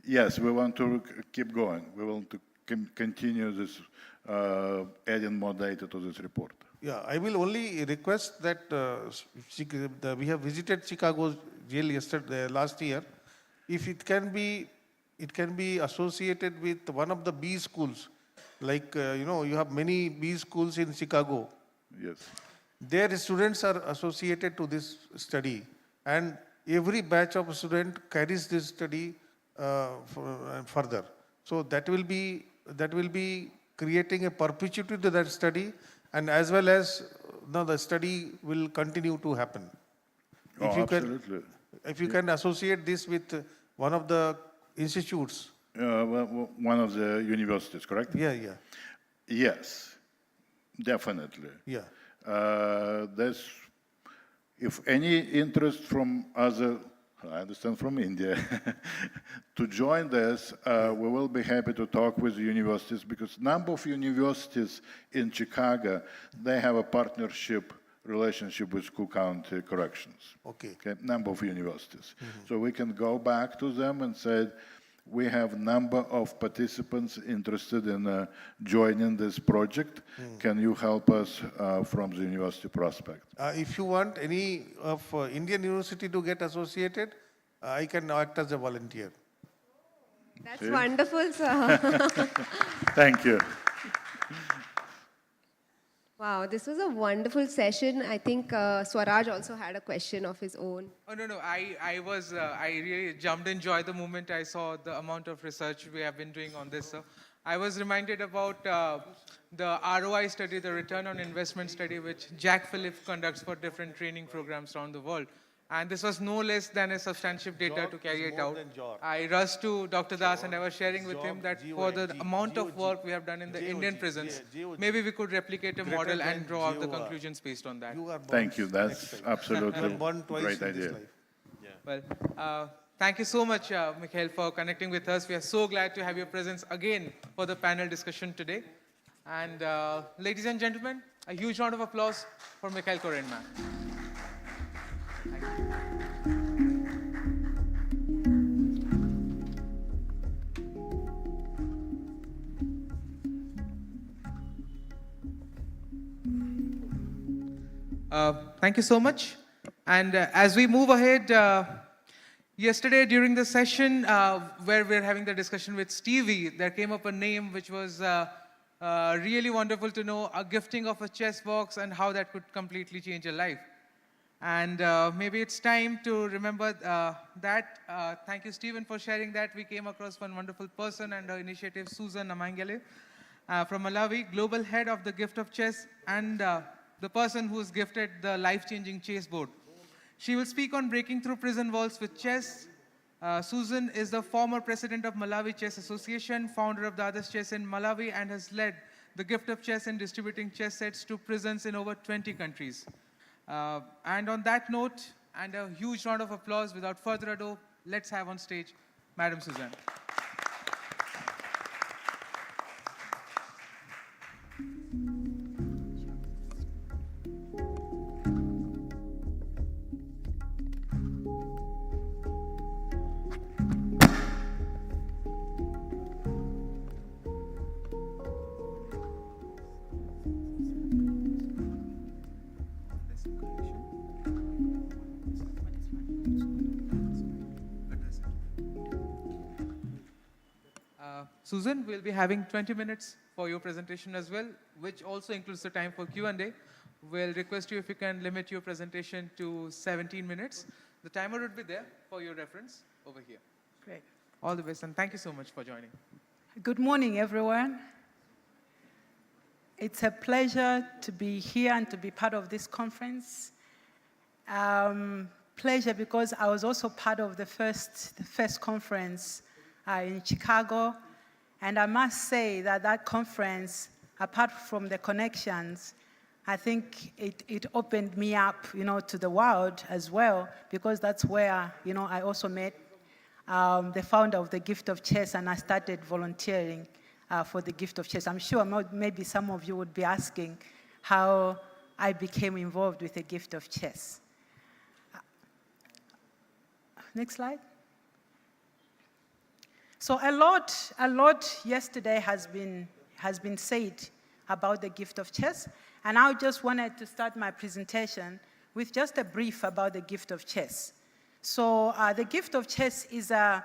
Yes, we want to keep going. We want to continue this, adding more data to this report. Yeah, I will only request that we have visited Chicago jail yesterday, last year. If it can be associated with one of the B schools, like you have many B schools in Chicago. Yes. Their students are associated to this study, and every batch of student carries this study further. So that will be creating a perpetuity to that study, and as well as the study will continue to happen. Absolutely. If you can associate this with one of the institutes. One of the universities, correct? Yeah, yeah. Yes, definitely. Yeah. There's, if any interest from other, I understand from India, to join this, we will be happy to talk with the universities, because number of universities in Chicago, they have a partnership relationship with Cook County Corrections. Okay. Number of universities. So we can go back to them and say, we have number of participants interested in joining this project. Can you help us from the university prospect? If you want any of Indian university to get associated, I can act as a volunteer. That's wonderful, sir. Thank you. Wow, this was a wonderful session. I think Swaraj also had a question of his own. Oh, no. I really jumped in joy the moment I saw the amount of research we have been doing on this. So I was reminded about the ROI study, the return on investment study, which Jack Phillip conducts for different training programs around the world. And this was no less than a substantive data to carry it out. I rushed to Dr. Das and I was sharing with him that for the amount of work we have done in the Indian prisons, maybe we could replicate a model and draw out the conclusions based on that. Thank you. That's absolutely a great idea. Well, thank you so much, Mikhail, for connecting with us. We are so glad to have your presence again for the panel discussion today. And ladies and gentlemen, a huge round of applause for Mikhail Korenman. Thank you. Thank you so much. And as we move ahead, yesterday during the session where we're having the discussion with Stevie, there came up a name which was really wonderful to know, a gifting of a chess box and how that could completely change your life. And maybe it's time to remember that. Thank you, Stephen, for sharing that. We came across one wonderful person and her initiative, Susan Namangele from Malawi, Global Head of the Gift of Chess, and the person who's gifted the life-changing chess board. She will speak on breaking through prison walls with chess. Susan is the former president of Malawi Chess Association, founder of the Others Chess in Malawi, and has led the Gift of Chess in distributing chess sets to prisons in over 20 countries. And on that note, and a huge round of applause, without further ado, let's have on stage Madam Susan. Susan, we'll be having 20 minutes for your presentation as well, which also includes the time for Q&A. We'll request you if you can limit your presentation to 17 minutes. The timer would be there for your reference over here. Great. All the best, and thank you so much for joining. Good morning, everyone. It's a pleasure to be here and to be part of this conference. Pleasure because I was also part of the first conference in Chicago. And I must say that that conference, apart from the connections, I think it opened me up, to the world as well, because that's where, I also met the founder of the Gift of Chess, and I started volunteering for the Gift of Chess. I'm sure maybe some of you would be asking how I became involved with the Gift of Chess. Next slide. So a lot yesterday has been said about the Gift of Chess, And I just wanted to start my presentation with just a brief about the gift of chess. So the gift of chess is a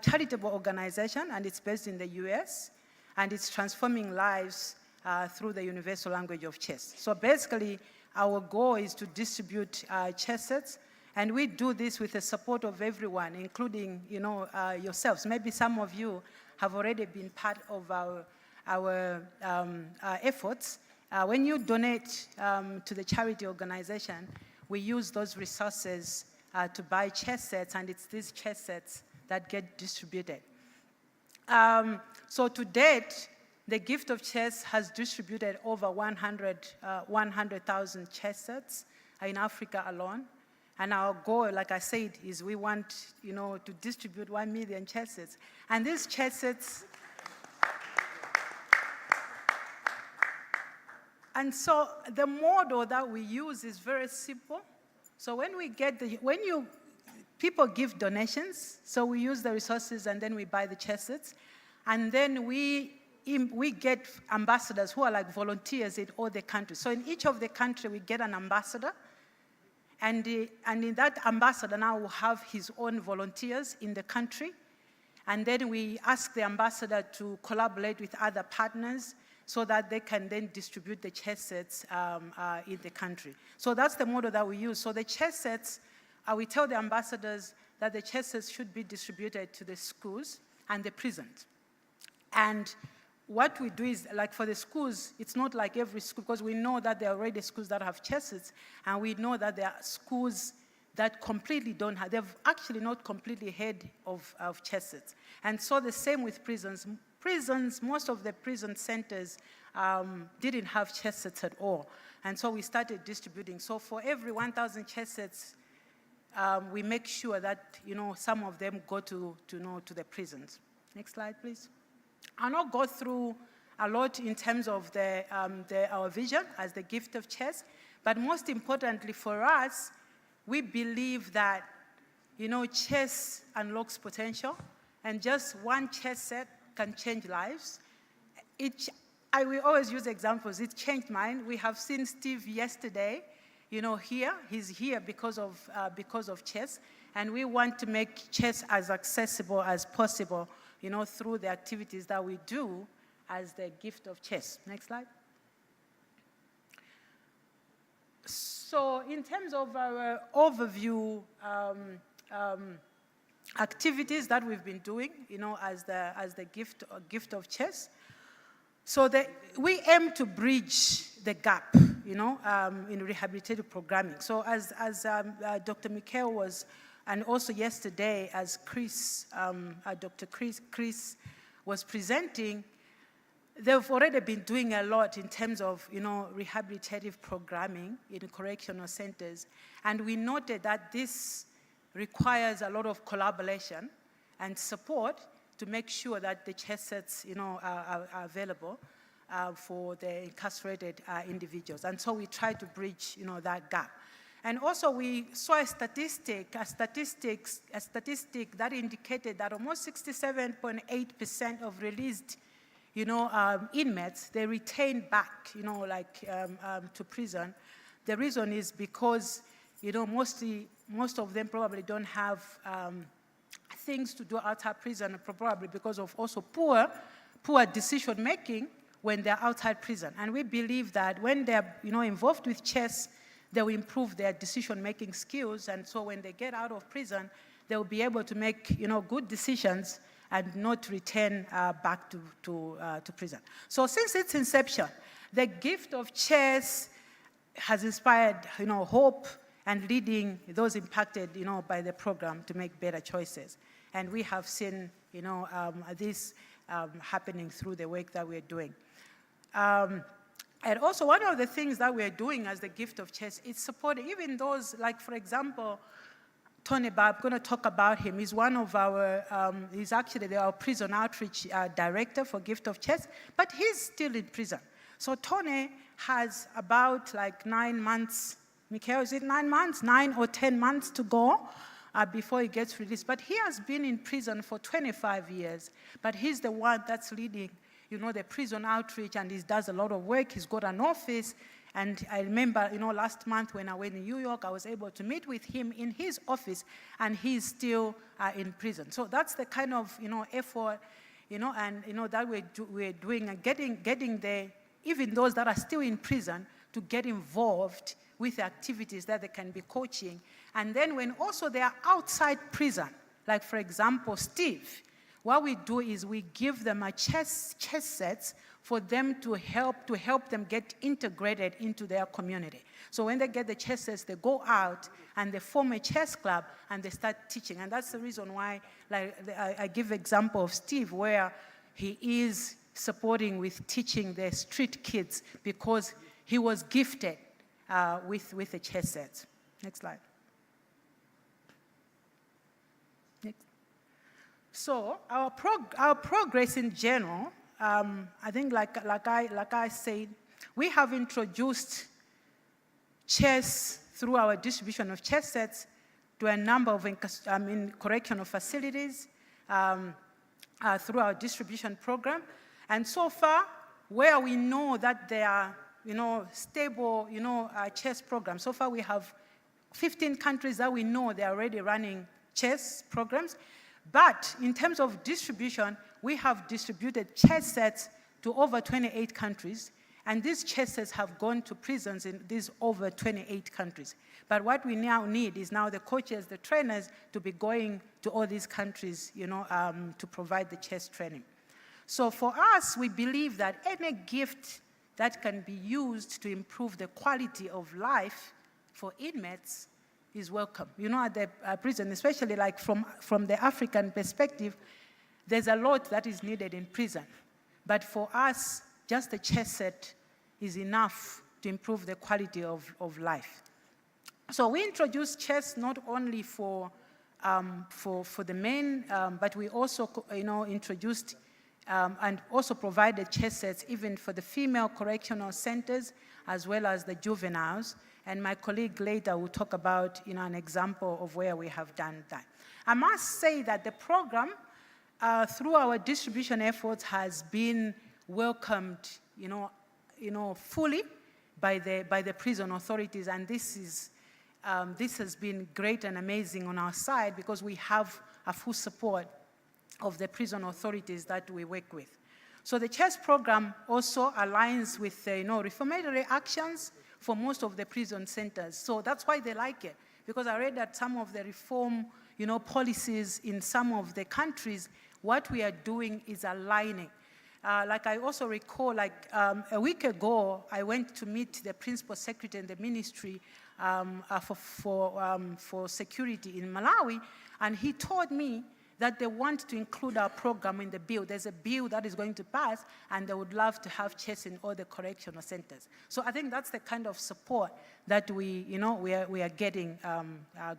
charitable organization, and it's based in the US, and it's transforming lives through the universal language of chess. So basically, our goal is to distribute chess sets, and we do this with the support of everyone, including yourselves. Maybe some of you have already been part of our efforts. When you donate to the charity organization, we use those resources to buy chess sets, and it's these chess sets that get distributed. So to date, the gift of chess has distributed over 100,000 chess sets in Africa alone. And our goal, like I said, is we want to distribute 1 million chess sets. And these chess sets, and so the model that we use is very simple. So when we get people give donations, so we use the resources and then we buy the chess sets, and then we get ambassadors who are like volunteers in all the countries. So in each of the country, we get an ambassador, and in that ambassador now will have his own volunteers in the country, and then we ask the ambassador to collaborate with other partners so that they can then distribute the chess sets in the country. So that's the model that we use. So the chess sets, we tell the ambassadors that the chess sets should be distributed to the schools and the prisons. And what we do is, like for the schools, it's not like every school, because we know that there are already schools that have chess sets, and we know that there are schools that completely don't have, they've actually not completely heard of chess sets. And so the same with prisons. Most of the prison centers didn't have chess sets at all. And so we started distributing. So for every 1,000 chess sets, we make sure that some of them go to the prisons. Next slide, please. I'll not go through a lot in terms of our vision as the gift of chess, but most importantly for us, we believe that chess unlocks potential, and just one chess set can change lives. We always use examples. It changed mine. We have seen Steve yesterday, here. He's here because of chess, and we want to make chess as accessible as possible, through the activities that we do as the gift of chess. Next slide. So in terms of our overview activities that we've been doing, as the gift of chess, so we aim to bridge the gap, in rehabilitative programming. So as Dr. Mikhail was, and also yesterday as Dr. Chris was presenting, they've already been doing a lot in terms of, rehabilitative programming in correctional centers. And we noted that this requires a lot of collaboration and support to make sure that the chess sets, are available for the incarcerated individuals. And so we try to bridge, that gap. And also we saw a statistic that indicated that almost 67.8% of released, inmates, they retain back, to prison. The reason is because, most of them probably don't have things to do outside prison, probably because of also poor decision making when they're outside prison. And we believe that when they're, involved with chess, they will improve their decision-making skills, and so when they get out of prison, they will be able to make, good decisions and not return back to prison. So since its inception, the gift of chess has inspired, hope and leading those impacted, by the program to make better choices. And we have seen, this happening through the work that we're doing. And also one of the things that we're doing as the gift of chess is supporting even those, like for example, Tony Barb, I'm going to talk about him. He's one of our, he's actually our prison outreach director for Gift of Chess, but he's still in prison. So Tony has about 9 months, Mikhail, is it 9 months? 9 or 10 months to go before he gets released. But he has been in prison for 25 years, but he's the one that's leading, the prison outreach, and he does a lot of work. He's got an office. And I remember, last month when I went in New York, I was able to meet with him in his office, and he's still in prison. So that's the kind of, effort, that we're doing, and getting there, even those that are still in prison, to get involved with activities that they can be coaching. And then when also they are outside prison, like for example, Steve, what we do is we give them a chess sets for them to help them get integrated into their community. So when they get the chess sets, they go out and they form a chess club and they start teaching. And that's the reason why, like, I give example of Steve, where he is supporting with teaching the street kids because he was gifted with the chess sets. Next slide. Next. So our progress in general, I think like I said, we have introduced chess through our distribution of chess sets to a number of correctional facilities through our distribution program. And so far, where we know that there are stable chess programs, so far we have 15 countries that we know they are already running chess programs. But in terms of distribution, we have distributed chess sets to over 28 countries, and these chess sets have gone to prisons in these over 28 countries. But what we now need is now the coaches, the trainers, to be going to all these countries, to provide the chess training. So for us, we believe that any gift that can be used to improve the quality of life for inmates is welcome. At the prison, especially like from the African perspective, there's a lot that is needed in prison. But for us, just a chess set is enough to improve the quality of life. So we introduced chess not only for the men, but we also introduced and also provided chess sets even for the female correctional centers as well as the juveniles. And my colleague later will talk about an example of where we have done that. I must say that the program, through our distribution efforts, has been welcomed, fully by the prison authorities, and this has been great and amazing on our side because we have a full support of the prison authorities that we work with. So the chess program also aligns with reformatory actions for most of the prison centers. So that's why they like it, because I read that some of the reform policies in some of the countries, what we are doing is aligning. Like I also recall, a week ago, I went to meet the principal secretary in the ministry for security in Malawi, and he told me that they want to include our program in the bill. There's a bill that is going to pass, and they would love to have chess in all the correctional centers. So I think that's the kind of support that we are getting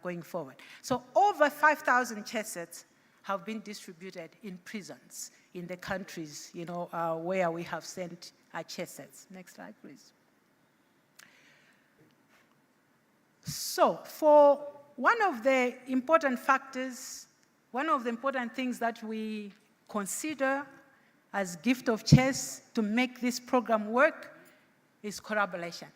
going forward. So over 5,000 chess sets have been distributed in prisons in the countries where we have sent our chess sets. Next slide, please. So for one of the important factors, one of the important things that we consider as gift of chess to make this program work is collaboration.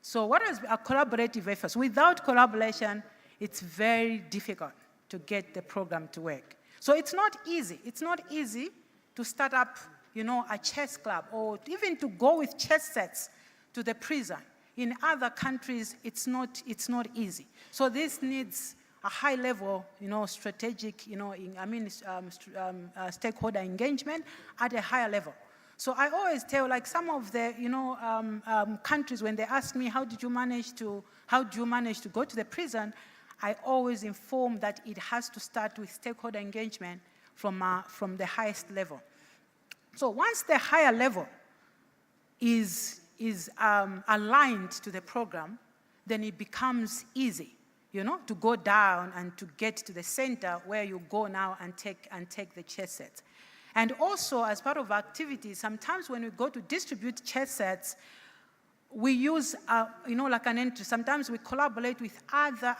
So what is a collaborative effort? Without collaboration, it's very difficult to get the program to work. So it's not easy. It's not easy to start up, a chess club or even to go with chess sets to the prison. In other countries, it's not easy. So this needs a high level, strategic, stakeholder engagement at a higher level. So I always tell, some of the, countries, when they ask me, how do you manage to go to the prison? I always inform that it has to start with stakeholder engagement from the highest level. So once the higher level is aligned to the program, then it becomes easy, to go down and to get to the center where you go now and take the chess sets. And also, as part of activities, sometimes when we go to distribute chess sets, we use, like an entry. Sometimes we collaborate with other,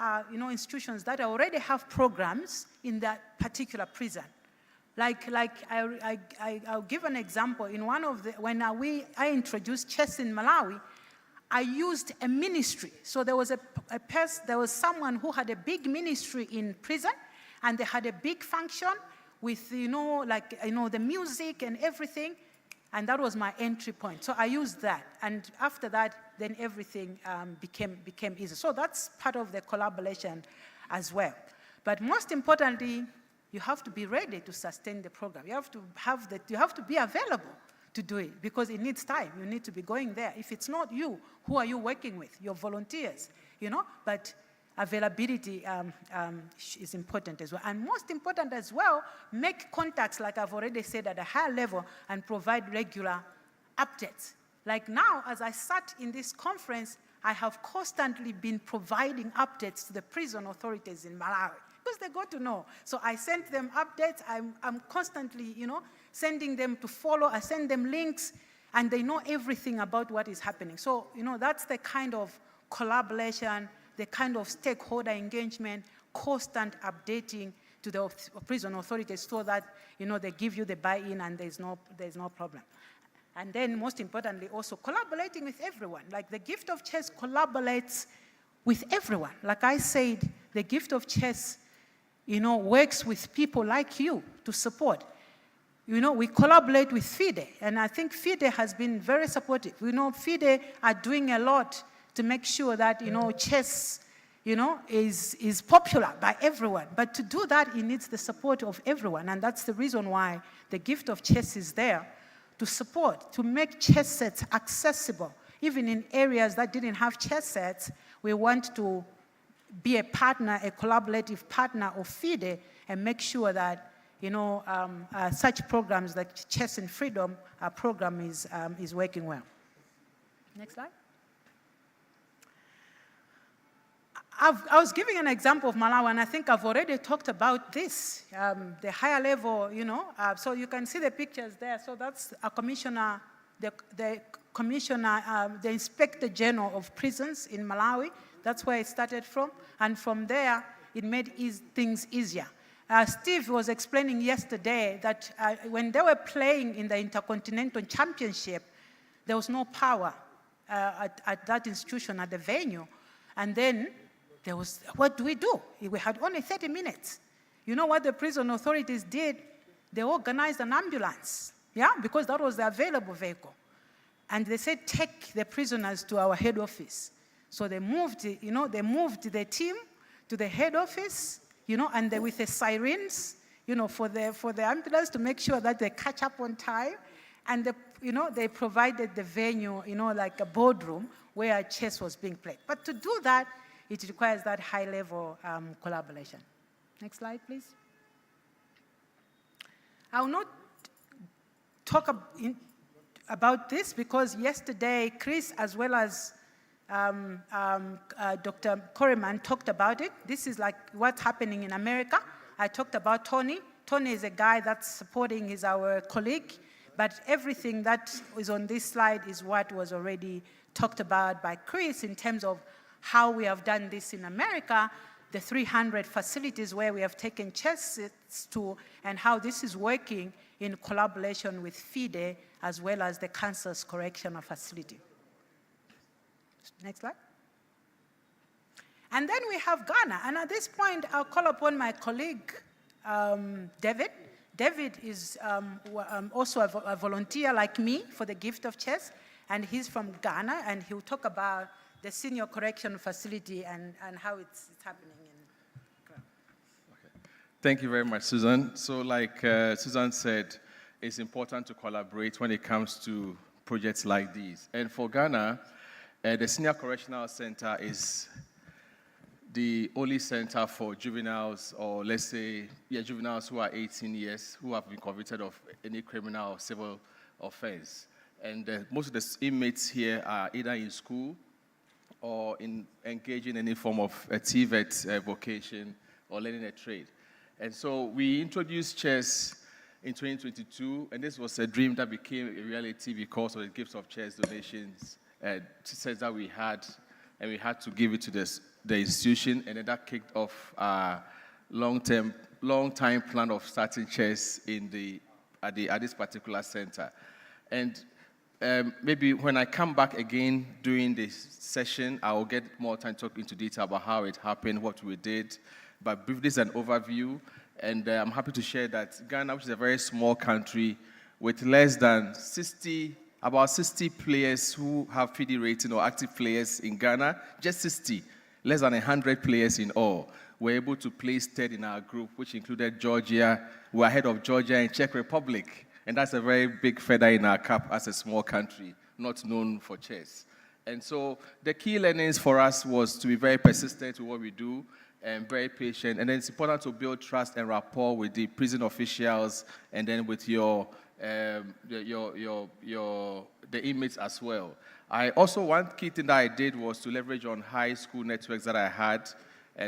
institutions that already have programs in that particular prison. I'll give an example. In one of the, when I introduced chess in Malawi, I used a ministry. So there was there was someone who had a big ministry in prison, and they had a big function with, the music and everything, and that was my entry point. So I used that, and after that, then everything became easy. So that's part of the collaboration as well. But most importantly, you have to be ready to sustain the program. You have to be available to do it, because it needs time. You need to be going there. If it's not you, who are you working with? Your volunteers, But availability is important as well. And most important as well, make contacts, like I've already said, at a higher level, and provide regular updates. Like now, as I sat in this conference, I have constantly been providing updates to the prison authorities in Malawi, because they got to know. So I sent them updates. I'm constantly, sending them to follow. I send them links, and they know everything about what is happening. So, that's the kind of collaboration, the kind of stakeholder engagement, constant updating to the prison authorities, so that, they give you the buy-in and there's no problem. And then, most importantly, also collaborating with everyone. Like the gift of chess collaborates with everyone. Like I said, the gift of chess, works with people like you to support. We collaborate with FIDE, and I think FIDE has been very supportive. FIDE are doing a lot to make sure that, chess, is popular by everyone. But to do that, it needs the support of everyone, and that's the reason why the gift of chess is there, to support, to make chess sets accessible. Even in areas that didn't have chess sets, we want to be a partner, a collaborative partner of FIDE, and make sure that such programs like Chess and Freedom program is working well. Next slide. I was giving an example of Malawi, and I think I've already talked about this, the higher level, so you can see the pictures there. So that's a commissioner, the Inspector General of Prisons in Malawi. That's where it started from, and from there, it made things easier. Steve was explaining yesterday that when they were playing in the Intercontinental Championship, there was no power at that institution, at the venue. And then there was, what do? We had only 30 minutes. You know what the prison authorities did? They organized an ambulance, because that was the available vehicle. And they said, take the prisoners to our head office. So they moved, they moved the team to the head office, and they, with the sirens, for the ambulance to make sure that they catch up on time. And they provided the venue, like a boardroom where chess was being played. But to do that, it requires that high-level collaboration. Next slide, please. I will not talk about this, because yesterday, Chris, as well as Dr. Coreman, talked about it. This is like what's happening in America. I talked about Tony. Tony is a guy that's supporting, is our colleague, but everything that is on this slide is what was already talked about by Chris in terms of how we have done this in America, the 300 facilities where we have taken chess sets to, and how this is working in collaboration with FIDE, as well as the Kansas Correctional Facility. Next slide. And then we have Ghana. And at this point, I'll call upon my colleague, David. David is also a volunteer like me for the gift of chess, and he's from Ghana, and he'll talk about the senior correction facility and how it's happening. Thank you very much, Susan. So like Susan said, it's important to collaborate when it comes to projects like these. And for Ghana, the Senior Correctional Center is the only center for juveniles, or let's say, juveniles who are 18 years, who have been convicted of any criminal or civil offense. And most of the inmates here are either in school or engaged in any form of a TVET vocation or learning a trade. And so we introduced chess in 2022, and this was a dream that became a reality because of the gifts of chess donations, chess that we had, and we had to give it to the institution, and then that kicked off our long-term long-time plan of starting chess at this particular center. And maybe when I come back again during this session, I will get more time to talk into detail about how it happened, what we did. But briefly, this is an overview. And I'm happy to share that Ghana, which is a very small country with less than about 60 players who have FIDE rating or active players in Ghana, just 60, less than 100 players in all. We're able to place third in our group, which included Georgia. We're ahead of Georgia and Czech Republic. And that's a very big feather in our cap as a small country, not known for chess. And so the key learnings for us was to be very persistent with what we do and very patient. And then it's important to build trust and rapport with the prison officials and then with the inmates as well. One key thing that I did was to leverage on high school networks that I had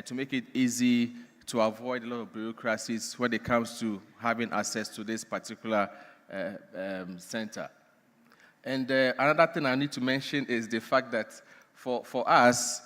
to make it easy to avoid a lot of bureaucracies when it comes to having access to this particular center. And another thing I need to mention is the fact that for us,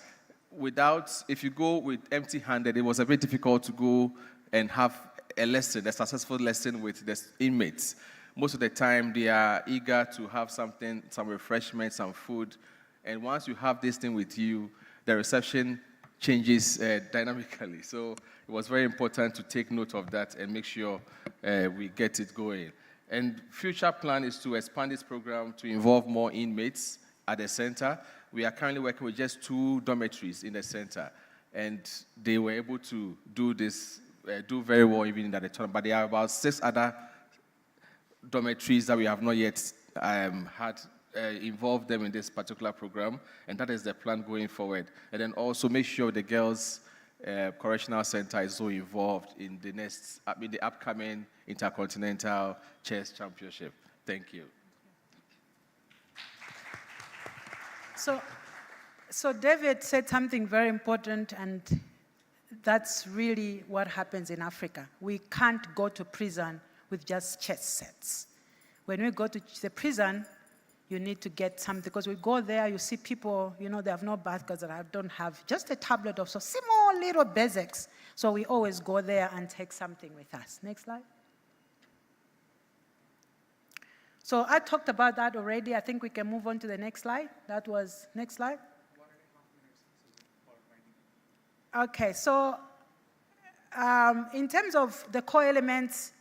if you go with empty-handed, it was a bit difficult to go and have a successful lesson with the inmates. Most of the time, they are eager to have something, some refreshment, some food. And once you have this thing with you, the reception changes dynamically. So it was very important to take note of that and make sure we get it going. And future plan is to expand this program to involve more inmates at the center. We are currently working with just 2 dormitories in the center. And they were able to do this, do very well even in that return. But there are about 6 other dormitories that we have not yet had involved them in this particular program, and that is the plan going forward. And then also make sure the girls' correctional center is so involved in the upcoming Intercontinental Chess Championship. Thank you. So David said something very important, and that's really what happens in Africa. We can't go to prison with just chess sets. When we go to the prison, you need to get something, because we go there, you see people, they have no baskets, and I don't have just a tablet of so small little basics. So we always go there and take something with us. Next slide. So I talked about that already. I think we can move on to the next slide. Next slide. Okay, so in terms of the core elements,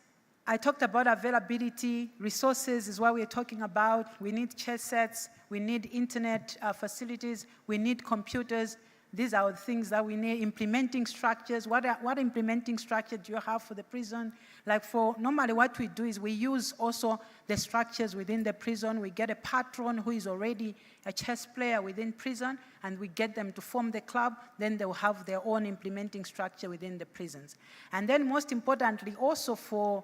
I talked about availability. Resources is what we're talking about. We need chess sets. We need internet facilities. We need computers. These are the things that we need. Implementing structures. What implementing structure do you have for the prison? Normally what we do is we use also the structures within the prison. We get a patron who is already a chess player within prison, and we get them to form the club. Then they'll have their own implementing structure within the prisons. And then most importantly, also for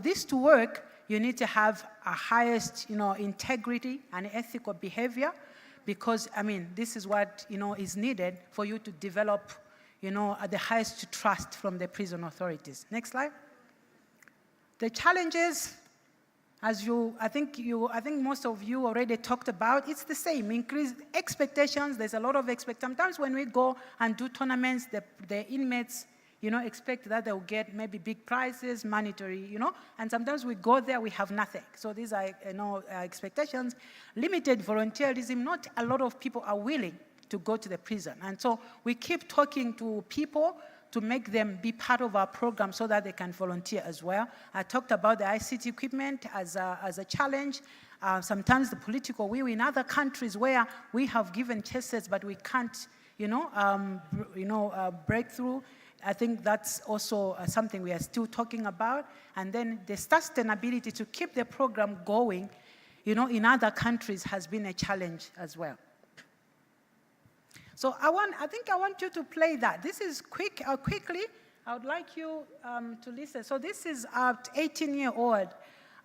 this to work, you need to have a highest, integrity and ethical behavior, because, this is what, is needed for you to develop, the highest trust from the prison authorities. Next slide. The challenges, I think most of you already talked about, it's the same. Increased expectations. There's a lot of expectations. Sometimes when we go and do tournaments, the inmates, expect that they'll get maybe big prizes, monetary, and sometimes we go there, we have nothing. So these are, expectations. Limited volunteerism. Not a lot of people are willing to go to the prison. And so we keep talking to people to make them be part of our program so that they can volunteer as well. I talked about the ICT equipment as a challenge. Sometimes the political will in other countries where we have given chess sets, but we can't, break through. I think that's also something we are still talking about. And then the sustainability to keep the program going, in other countries has been a challenge as well. So I think I want you to play that. This is quickly, I would like you to listen. So this is our 18-year-old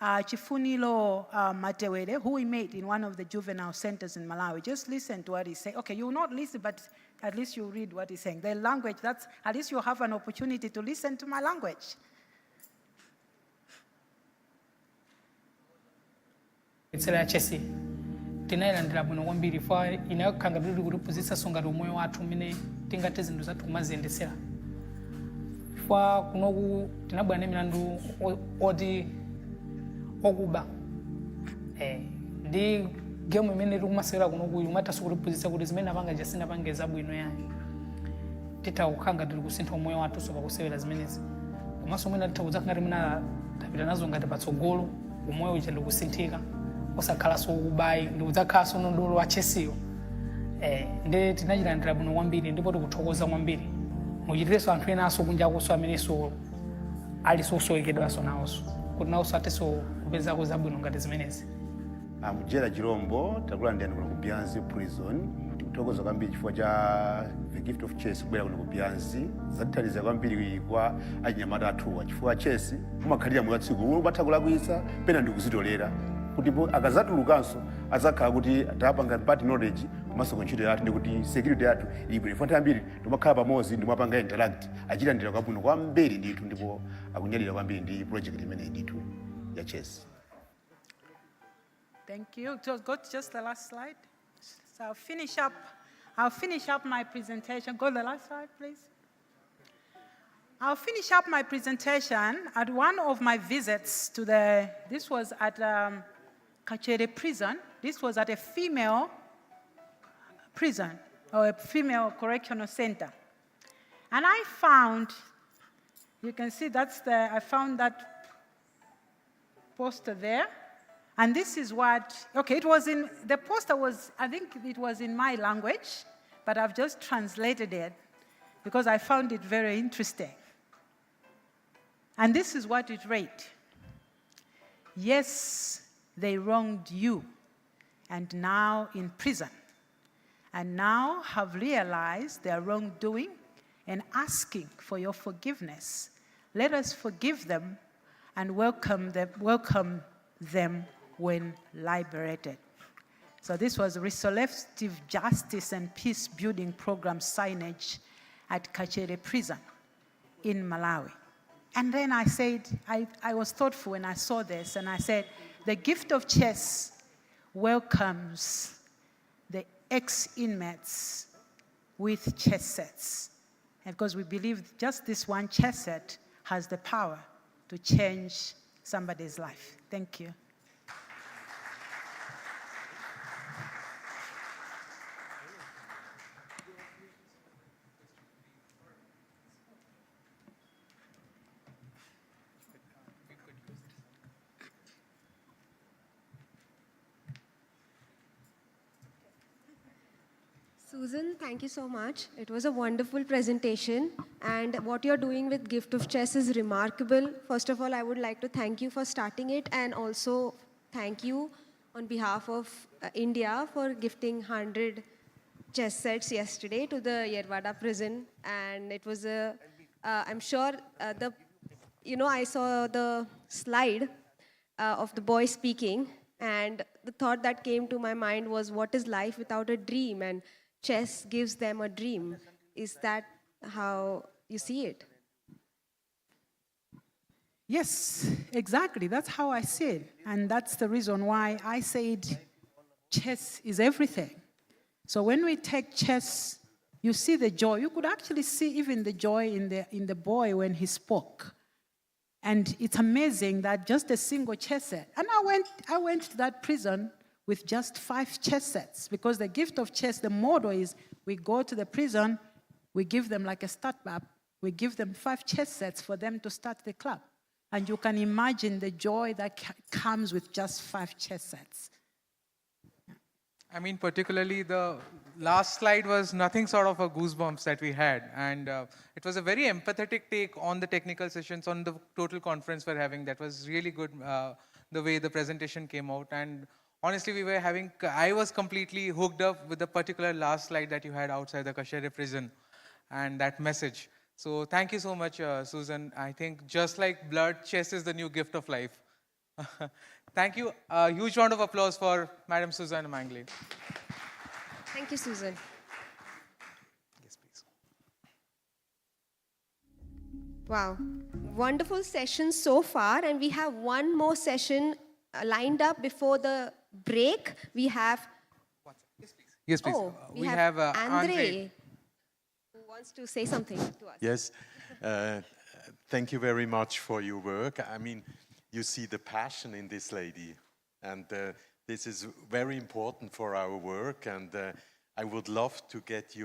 Chifunilo Matewele, who we met in one of the juvenile centers in Malawi. Just listen to what he's saying. Okay, you will not listen, but at least you read what he's saying. The language, at least you have an opportunity to listen to my language. It's a chesi. Tinayilandira bwino kwambiri fa inayokanga buli kuphunzitsa songa omwoyo wathu umene tingathe zinthu zathu kumaziyendesera. chifukwa kunoku tinabwera ndi milandu oti okuba ndi game imene tikumasewera kunoku imatanso kutiphunzitsa kuti zimene apanga jasinapange zabwino yayi titha kukhanga tili kusintha umoyo wathu pakusewera zimenezi komanso mwina titha kudza ngati mwina tapita nazo ngati patsogolo umoyo uja ndikusinthika osakhalanso ukubayi ndikudzakhalanso nodolo wa chesiyo ndi tinachilandira bwino kwambiri ndipo tikuthokoza kwambiri muchitirenso anthu enanso kunjakonso amenenso alinso osowekedwanso nawonso kuti nawonso atenso kupezako zabwino ngati zimenezi. Mujera Chirombo takulandirani kuno ku Byanzi prison tikuthokoza kwambiri chifukwa cha the gift of chess kubwera kuno ku Byanzi zatithandiza kwambiri kwa achinyamata athuwa chifukwa chess umakhalira moyo watsiku umatha kulakwitsa pena ndikuzitolera kuti akazatulukanso azakhala kuti tapanga party knowledge komanso kuntchito yathu ndikuti security yathu ibwino fanta ambiri timakhala pamodzi ndimapanga interact achilandira kwabwino kwambiri ndithu ndipo akunyadira kwambiri ndi project imene ndithu ya chess. Thank you. Go to just the last slide. So I'll finish up my presentation. Go to the last slide, please. I'll finish up my presentation at one of my visits to this was at Kachere prison. This was at a female prison or a female correctional center. And I found, you can see I found that poster there. And this is what, okay, the poster was, I think it was in my language, but I've just translated it because I found it very interesting. And this is what it read. Yes, they wronged you, and now in prison, and now have realized their wrongdoing and asking for your forgiveness. Let us forgive them and welcome them when liberated. So this was Restorative Justice and Peace Building Program signage at Kachere Prison in Malawi. And then I said, I was thoughtful when I saw this, and I said, the gift of chess welcomes the ex-inmates with chess sets. And because we believe just this one chess set has the power to change somebody's life. Thank you. Susan, thank you so much. It was a wonderful presentation, and what you're doing with Gift of Chess is remarkable. First of all, I would like to thank you for starting it, and also thank you on behalf of India for gifting 100 chess sets yesterday to the Yerwada prison. And it was I'm sure I saw the slide of the boy speaking, and the thought that came to my mind was, what is life without a dream? And chess gives them a dream. Is that how you see it? Yes, exactly. That's how I see it. And that's the reason why I said chess is everything. So when we take chess, you see the joy. You could actually see even the joy in the boy when he spoke. And it's amazing that just a single chess set. And I went to that prison with just 5 chess sets, because the gift of chess, the model is we go to the prison, we give them like a start map, we give them 5 chess sets for them to start the club. And you can imagine the joy that comes with just 5 chess sets. I mean, particularly the last slide was nothing sort of a goosebumps that we had. And it was a very empathetic take on the technical sessions, on the total conference we're having. That was really good, the way the presentation came out. And honestly, I was completely hooked up with the particular last slide that you had outside the Kachere prison and that message. So thank you so much, Susan. I think just like blood, chess is the new gift of life. Thank you. A huge round of applause for Madam Susan Mangley. Thank you, Susan. Yes, please. Wow. Wonderful session so far, and we have one more session lined up before the break. We have... Yes, please. We have Andre, who wants to say something to us. Yes. thank you very much for your work. I mean, you see the passion in this lady, and this is very important for our work, and I would love to get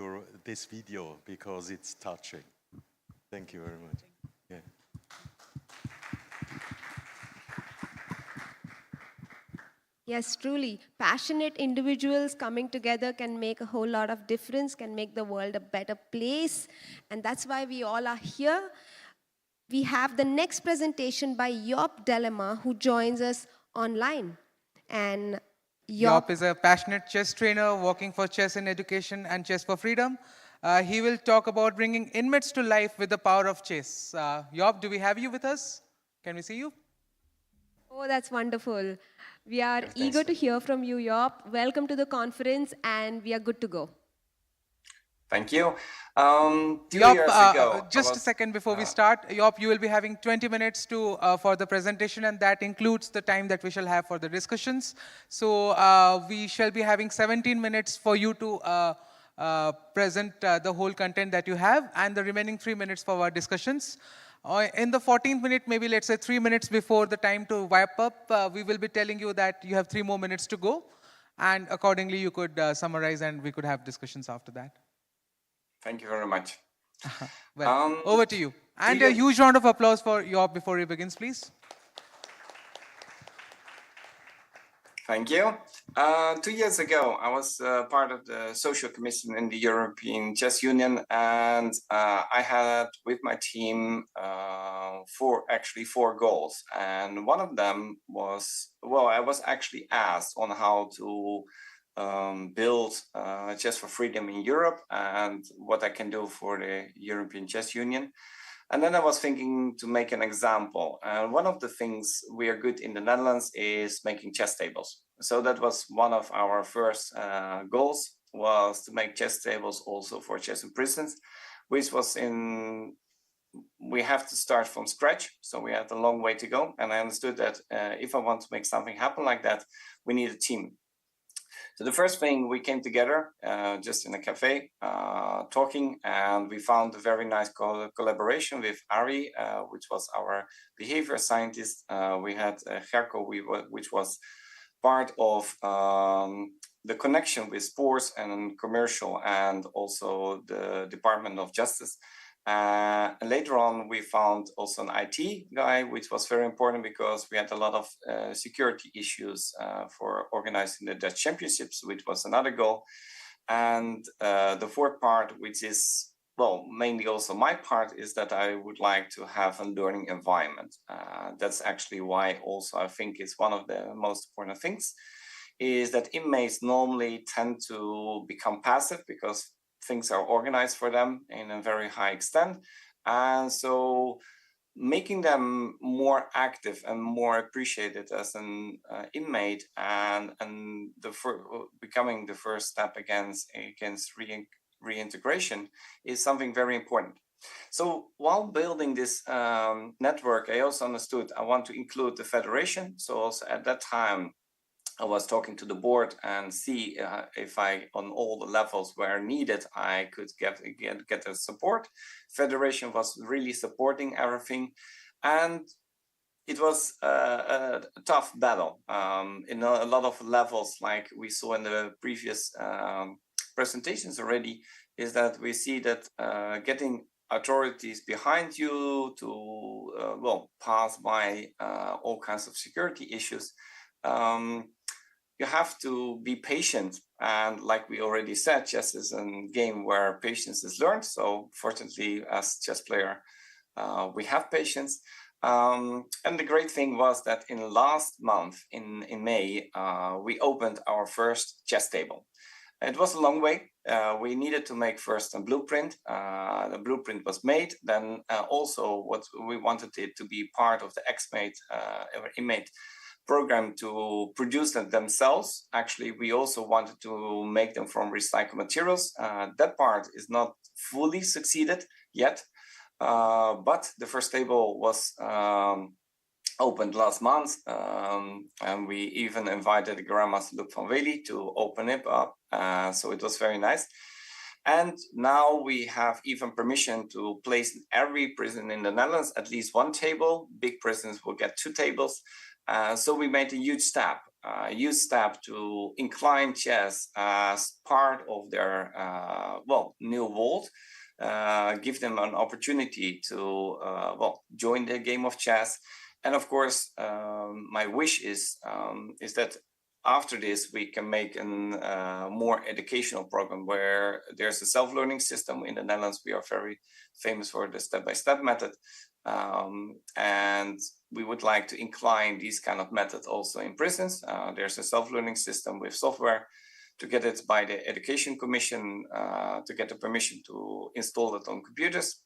this video because it's touching. Thank you very much. Yeah. Yes, truly. Passionate individuals coming together can make a whole lot of difference, can make the world a better place. And that's why we all are here. We have the next presentation by Job Delema, who joins us online. And Job is a passionate chess trainer working for Chess in Education and Chess for Freedom. He will talk about bringing inmates to life with the power of chess. Job, do we have you with us? Can we see you? Oh, that's wonderful. We are eager to hear from you, Job. Welcome to the conference, and we are good to go. Thank you. 2 Job, years ago, just a second before we start. Job, you will be having 20 minutes for the presentation, and that includes the time that we shall have for the discussions. So we shall be having 17 minutes for you to present the whole content that you have, and the remaining 3 minutes for our discussions. In the 14th minute, maybe let's say 3 minutes before the time to wrap up, we will be telling you that you have 3 more minutes to go. And accordingly, you could summarize and we could have discussions after that. Thank you very much. Well, over to you. And a huge round of applause for Job before he begins, please. Thank you. 2 years ago, I was part of the Social Commission in the European Chess Union, and I had with my team four goals. And one of them was, well, I was actually asked on how to build Chess for Freedom in Europe and what I can do for the European Chess Union. And then I was thinking to make an example. And one of the things we are good in the Netherlands is making chess tables. So that was one of our first goals, was to make chess tables also for chess in prisons, which was we have to start from scratch. So we had a long way to go. And I understood that if I want to make something happen like that, we need a team. So the first thing, we came together just in a cafe talking, and we found a very nice collaboration with Ari, which was our behavior scientist. We had Gerko, which was part of the connection with sports and commercial, and also the Department of Justice. And later on, we found also an IT guy, which was very important because we had a lot of security issues for organizing the Dutch championships, which was another goal. And the fourth part, which is, well, mainly also my part, is that I would like to have a learning environment. That's actually why also I think it's one of the most important things, is that inmates normally tend to become passive because things are organized for them in a very high extent. And so making them more active and more appreciated as an inmate and becoming the first step against reintegration is something very important. So while building this network, I also understood I want to include the federation. So also at that time, I was talking to the board and see if I, on all the levels where needed, I could get the support. Federation was really supporting everything. And it was a tough battle in a lot of levels, like we saw in the previous presentations already, is that we see that getting authorities behind you to, pass by all kinds of security issues, you have to be patient. And like we already said, chess is a game where patience is learned. So fortunately, as chess player, we have patience. And the great thing was that in last month, in May, we opened our first chess table. It was a long way. We needed to make first a blueprint. The blueprint was made. Then also what we wanted it to be part of the inmate program to produce them themselves. Actually, we also wanted to make them from recycled materials. That part is not fully succeeded yet, but the first table was opened last month, and we even invited Grandmaster Luc van Wely to open it up. So it was very nice. And now we have even permission to place in every prison in the Netherlands at least one table. Big prisons will get 2 tables. So we made a huge step to incline chess as part of their new world. Give them an opportunity to join the game of chess. And of course, my wish is that after this, we can make a more educational program where there's a self-learning system. In the Netherlands, we are very famous for the step-by-step method. And we would like to incline these kind of methods also in prisons. There's a self-learning system with software to get it by the Education Commission, to get the permission to install it on computers.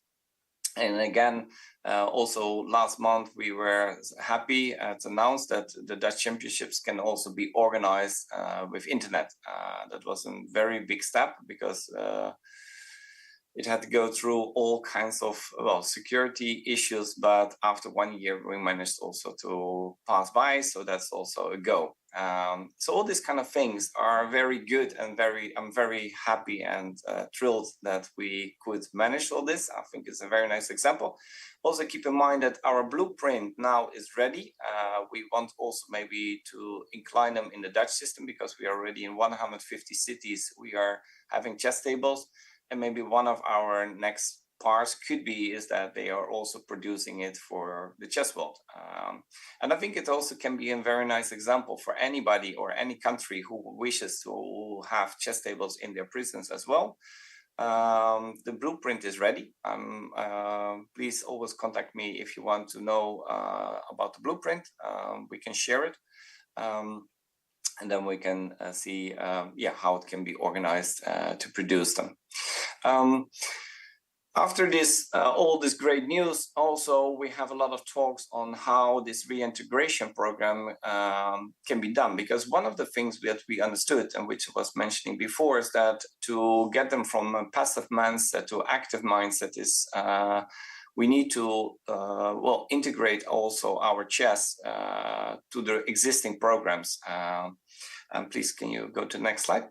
And again, also last month, we were happy to announce that the Dutch Championships can also be organized with internet. That was a very big step because it had to go through all kinds of security issues, but after 1 year, we managed also to pass by. So that's also a go. So all these kind of things are very good and I'm very happy and thrilled that we could manage all this. I think it's a very nice example. Also keep in mind that our blueprint now is ready. We want also maybe to incline them in the Dutch system because we are already in 150 cities. We are having chess tables. And maybe one of our next parts could be is that they are also producing it for the chess world. And I think it also can be a very nice example for anybody or any country who wishes to have chess tables in their prisons as well. The blueprint is ready. Please always contact me if you want to know about the blueprint. We can share it. And then we can see how it can be organized to produce them. After this, all this great news, also we have a lot of talks on how this reintegration program can be done. Because one of the things that we understood and which I was mentioning before is that to get them from a passive mindset to active mindset is we need to integrate also our chess to the existing programs. And please, can you go to the next slide?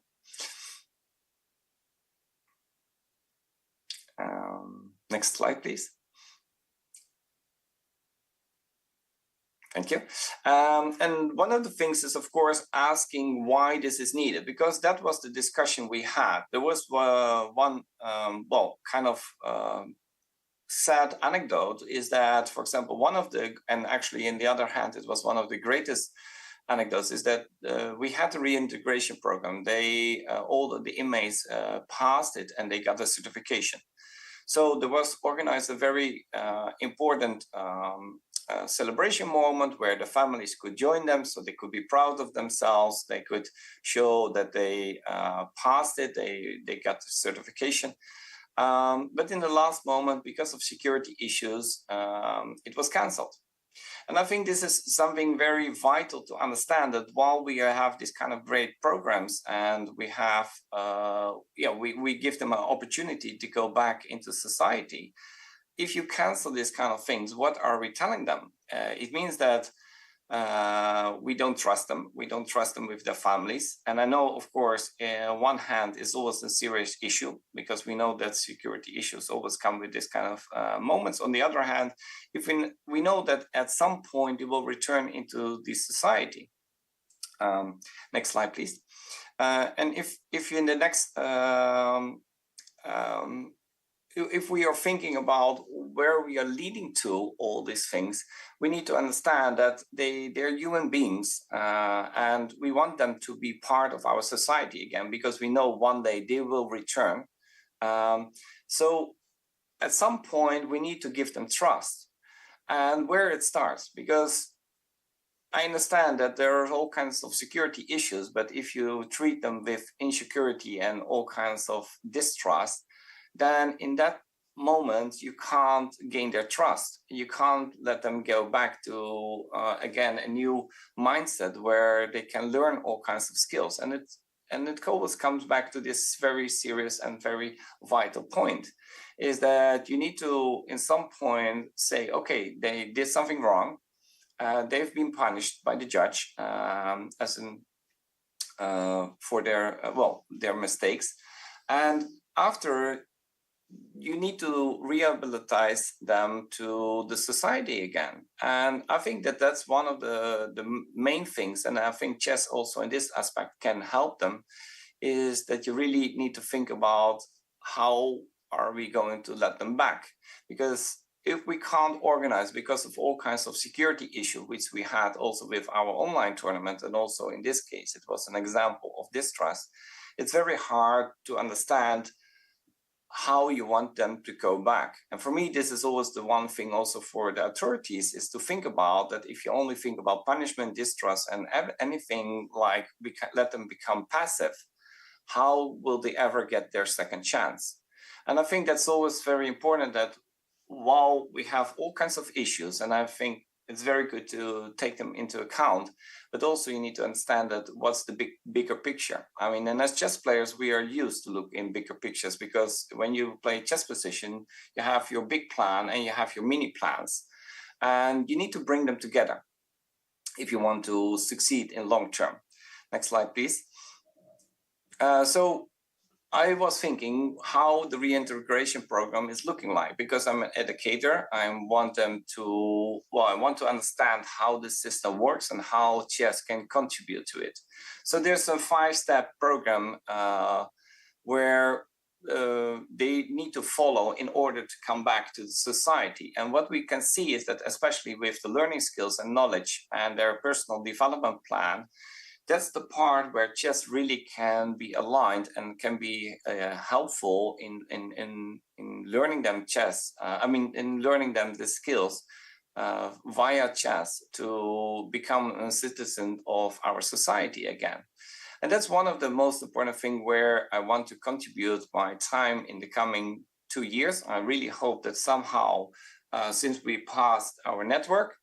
Next slide, please. Thank you. And one of the things is, of course, asking why this is needed, because that was the discussion we had. There was one, sad anecdote is that, for example, one of the, and actually in the other hand, it was one of the greatest anecdotes is that we had a reintegration program. They, all the inmates passed it and they got a certification. So there was organized a very important celebration moment where the families could join them so they could be proud of themselves. They could show that they passed it, they got the certification. But in the last moment, because of security issues, it was canceled. And I think this is something very vital to understand, that while we have these kind of great programs and we have, we give them an opportunity to go back into society. If you cancel these kind of things, what are we telling them? It means that we don't trust them. We don't trust them with their families. And I know, of course, on one hand, it's always a serious issue because we know that security issues always come with this kind of moments. On the other hand, if we know that at some point it will return into the society. Next slide, please. And if in the next, if we are thinking about where we are leading to all these things, we need to understand that they're human beings and we want them to be part of our society again, because we know one day they will return. So at some point we need to give them trust, and where it starts, because I understand that there are all kinds of security issues, but if you treat them with insecurity and all kinds of distrust, then in that moment, you can't gain their trust. You can't let them go back to, again, a new mindset where they can learn all kinds of skills. And it always comes back to this very serious and very vital point, is that you need to, in some point, say, okay, they did something wrong. They've been punished by the judge for their mistakes. And after, you need to rehabilitate them to the society again. And I think that that's one of the main things, and I think chess also in this aspect can help them, is that you really need to think about how are we going to let them back? Because if we can't organize because of all kinds of security issues, which we had also with our online tournament, and also in this case, it was an example of distrust, it's very hard to understand how you want them to go back. And for me, this is always the one thing also for the authorities, is to think about that if you only think about punishment, distrust, and anything like let them become passive, how will they ever get their second chance? And I think that's always very important, that while we have all kinds of issues, and I think it's very good to take them into account, but also you need to understand that what's the bigger picture. I mean, and as chess players, we are used to look in bigger pictures, because when you play chess position, you have your big plan and you have your mini plans, and you need to bring them together if you want to succeed in long term. Next slide, please. So I was thinking how the reintegration program is looking like, because I'm an educator. I want them to, I want to understand how the system works and how chess can contribute to it. So there's a 5-step program where they need to follow in order to come back to the society. And what we can see is that, especially with the learning skills and knowledge and their personal development plan, that's the part where chess really can be aligned and can be helpful in learning them chess. In learning them the skills via chess to become a citizen of our society again. And that's one of the most important things where I want to contribute my time in the coming 2 years. I really hope that somehow, since we passed our network,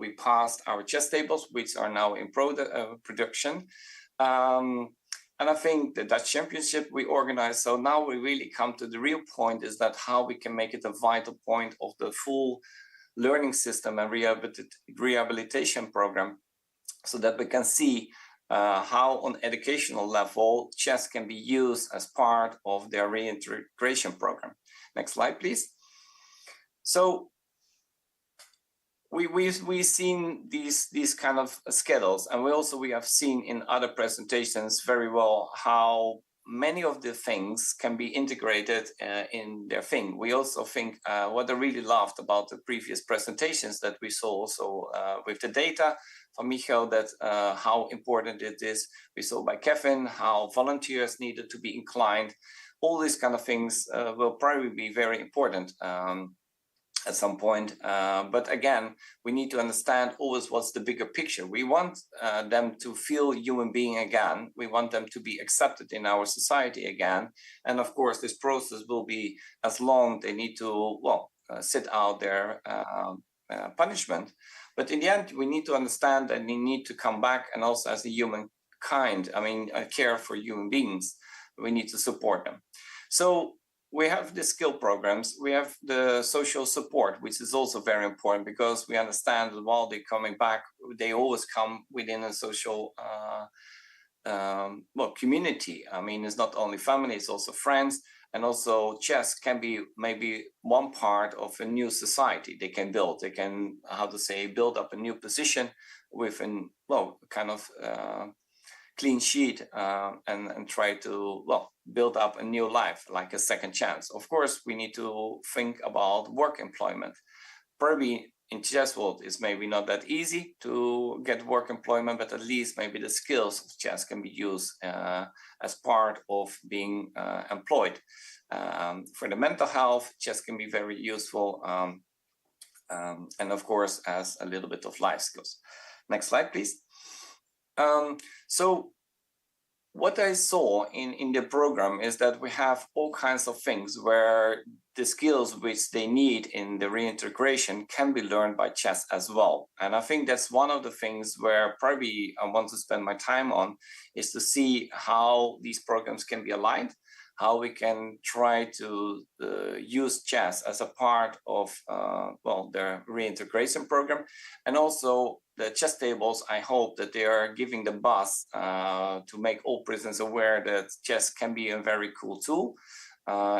we passed our chess tables, which are now in production. And I think the Dutch Championship we organized. So now we really come to the real point, is that how we can make it a vital point of the full learning system and rehabilitation program, so that we can see how on educational level chess can be used as part of their reintegration program. Next slide, please. So we've seen these kind of schedules, and we have seen in other presentations very well how many of the things can be integrated in their thing. We also think what I really loved about the previous presentations that we saw also with the data from Michael, that how important it is. We saw by Kevin how volunteers needed to be inclined. All these kind of things will probably be very important at some point. But again, we need to understand always what's the bigger picture. We want them to feel human being again. We want them to be accepted in our society again. And of course, this process will be as long they need to, sit out their punishment. But in the end, we need to understand that they need to come back, and also as a humankind, care for human beings. We need to support them. So we have the skill programs, we have the social support, which is also very important, because we understand that while they're coming back, they always come within a social community. It's not only family, it's also friends. And also chess can be maybe one part of a new society they can build. They can, build up a new position with an, clean sheet and try to, build up a new life, like a second chance. Of course, we need to think about work employment. Probably in chess world, it's maybe not that easy to get work employment, but at least maybe the skills of chess can be used as part of being employed. For the mental health, chess can be very useful. And of course, as a little bit of life skills. Next slide, please. So what I saw in the program is that we have all kinds of things where the skills which they need in the reintegration can be learned by chess as well. And I think that's one of the things where probably I want to spend my time on, is to see how these programs can be aligned, how we can try to use chess as a part of their reintegration program. And also the chess tables, I hope that they are giving the buzz to make all prisoners aware that chess can be a very cool tool.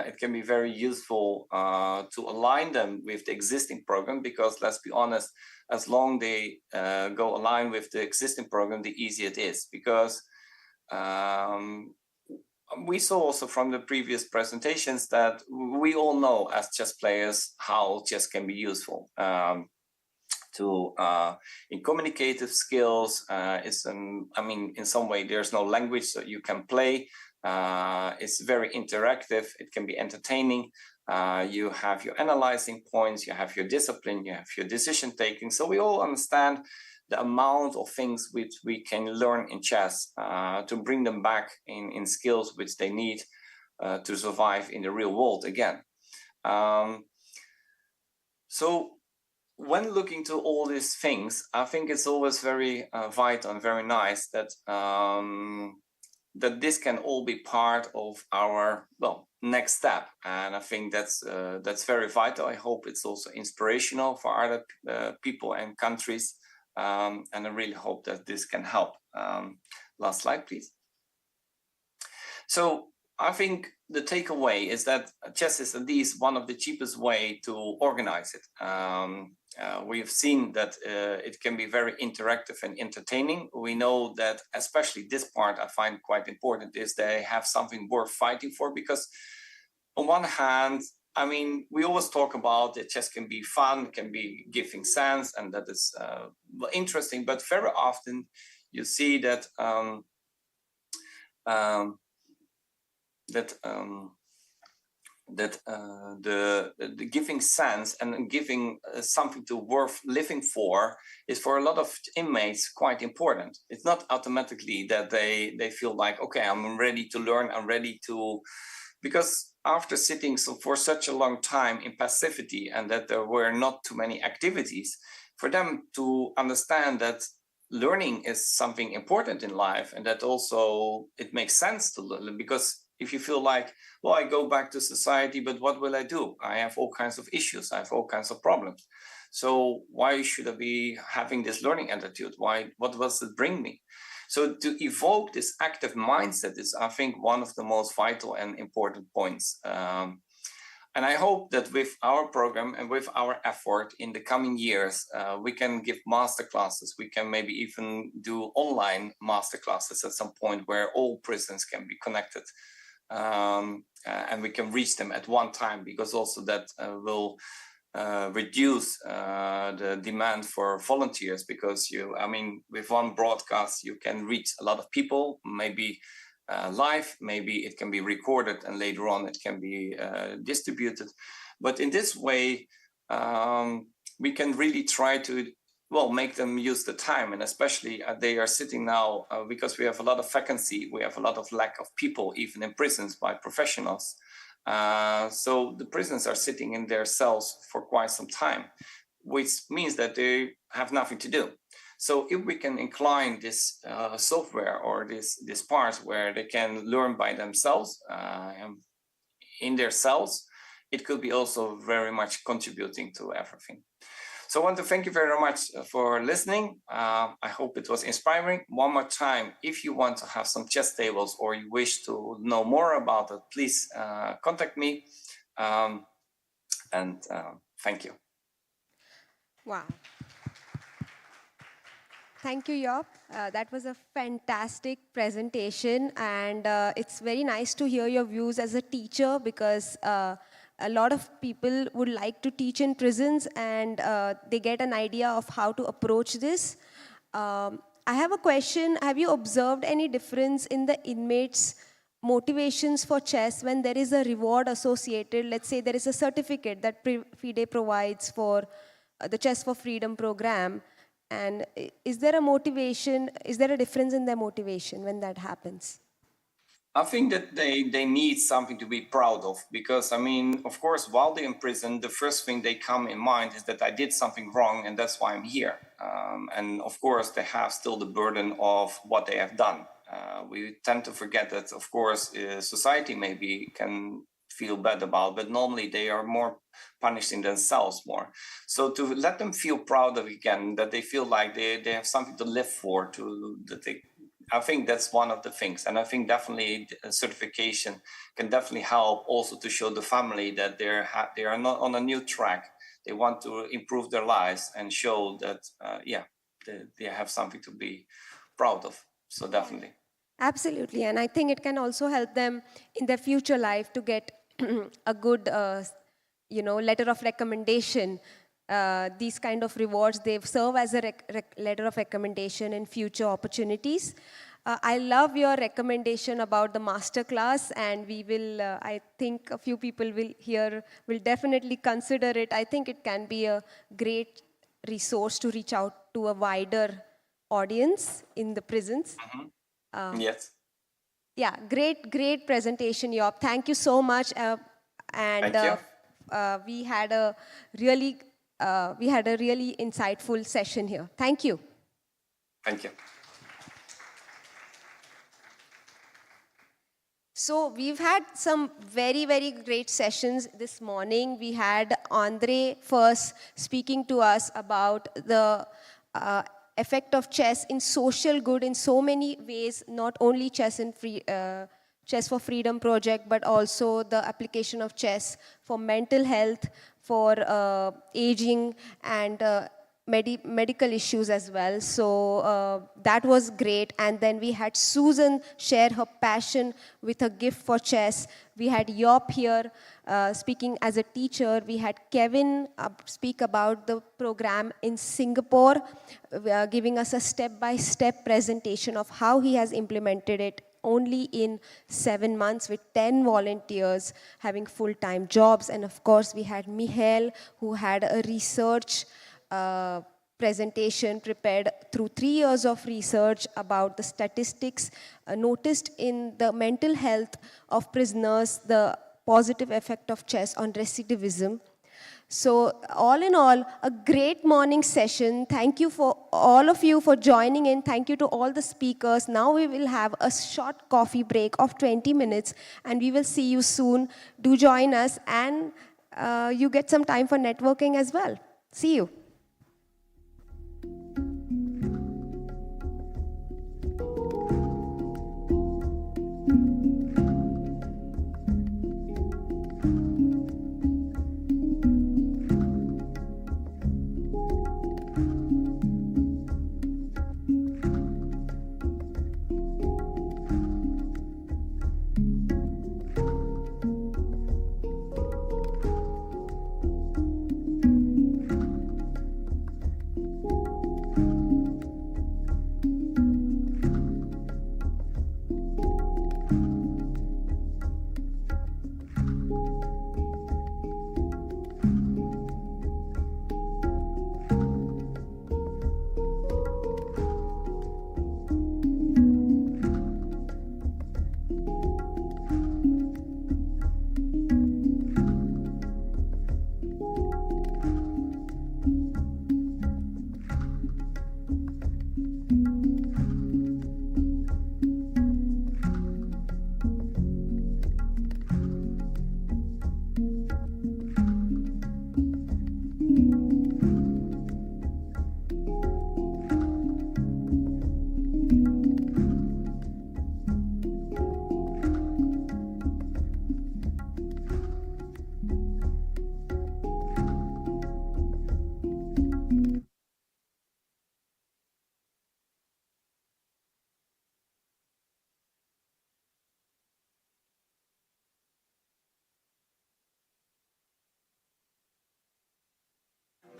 it can be very useful to align them with the existing program, because let's be honest, as long they go align with the existing program, the easier it is. Because we saw also from the previous presentations that we all know as chess players how chess can be useful. In communicative skills, in some way there's no language, so you can play. It's very interactive. It can be entertaining. You have your analyzing points, you have your discipline, you have your decision taking. So we all understand the amount of things which we can learn in chess to bring them back in skills which they need to survive in the real world again. So when looking to all these things, I think it's always very vital and very nice that that this can all be part of our next step, and I think that's very vital. I hope it's also inspirational for other people and countries, and I really hope that this can help. Last slide, please. So I think the takeaway is that chess is at least one of the cheapest way to organize it. We've seen that it can be very interactive and entertaining. We know that especially this part I find quite important is they have something worth fighting for, because on one hand, I mean, we always talk about that chess can be fun, can be giving sense, and that is interesting, but very often you see that the giving sense and giving something to worth living for is for a lot of inmates quite important. It's not automatically that they feel like, okay, I'm ready to learn, I'm ready to, because after sitting for such a long time in passivity and that there were not too many activities, for them to understand that learning is something important in life, and that also it makes sense to learn, because if you feel like, well, I go back to society, but what will I do? I have all kinds of issues. I have all kinds of problems. So why should I be having this learning attitude? What does it bring me? So to evoke this active mindset is, I think, one of the most vital and important points. And I hope that with our program and with our effort in the coming years, we can give masterclasses. We can maybe even do online masterclasses at some point where all prisons can be connected. And we can reach them at one time, because also that will reduce the demand for volunteers, because with one broadcast you can reach a lot of people, maybe live, maybe it can be recorded and later on it can be distributed. But in this way, we can really try to make them use the time, and especially they are sitting now because we have a lot of vacancy, we have a lot of lack of people even in prisons by professionals. So the prisoners are sitting in their cells for quite some time, which means that they have nothing to do. So if we can incline this software or this part where they can learn by themselves in their cells, it could be also very much contributing to everything. So I want to thank you very much for listening. I hope it was inspiring. One more time, if you want to have some chess tables or you wish to know more about it, please contact me. Thank you. Wow. Thank you, Job. That was a fantastic presentation, and it's very nice to hear your views as a teacher, because a lot of people would like to teach in prisons, and they get an idea of how to approach this. I have a question. Have you observed any difference in the inmates' motivations for chess when there is a reward associated? Let's say there is a certificate that FIDE provides for the Chess for Freedom program. And is there a motivation, is there a difference in their motivation when that happens? I think that they need something to be proud of, because, of course, while they're in prison, the first thing they come in mind is that I did something wrong and that's why I'm here. And of course, they have still the burden of what they have done. We tend to forget that, of course, society maybe can feel bad about, but normally they are more punishing themselves more. So to let them feel proud of again, that they feel like they have something to live for, that they I think that's one of the things. And I think definitely certification can definitely help also to show the family that they are not on a new track. They want to improve their lives and show that, they have something to be proud of. So definitely. Absolutely, and I think it can also help them in their future life to get a good, letter of recommendation. These kind of rewards, they serve as a letter of recommendation in future opportunities. I love your recommendation about the master class, and we will, I think a few people will definitely consider it. I think it can be a great resource to reach out to a wider audience in the prisons. Yes. Yeah, great presentation, Job. Thank you so much. Thank you. We had a really insightful session here. Thank you. Thank you. So we've had some very great sessions this morning. We had Andre first speaking to us about the effect of chess in social good in so many ways, not only chess for Freedom project, but also the application of chess for mental health, for aging, and medical issues as well. So that was great. And then we had Susan share her passion with her gift for chess. We had Yop here speaking as a teacher. We had Kevin speak about the program in Singapore, giving us a step-by-step presentation of how he has implemented it only in 7 months with 10 volunteers having full-time jobs. And of course, we had Mihail, who had a research presentation prepared through 3 years of research about the statistics noticed in the mental health of prisoners, the positive effect of chess on recidivism. So all in all, a great morning session. Thank you for all of you for joining in. Thank you to all the speakers. Now we will have a short coffee break of 20 minutes and we will see you soon. Do join us, and you get some time for networking as well. See you.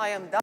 I am done.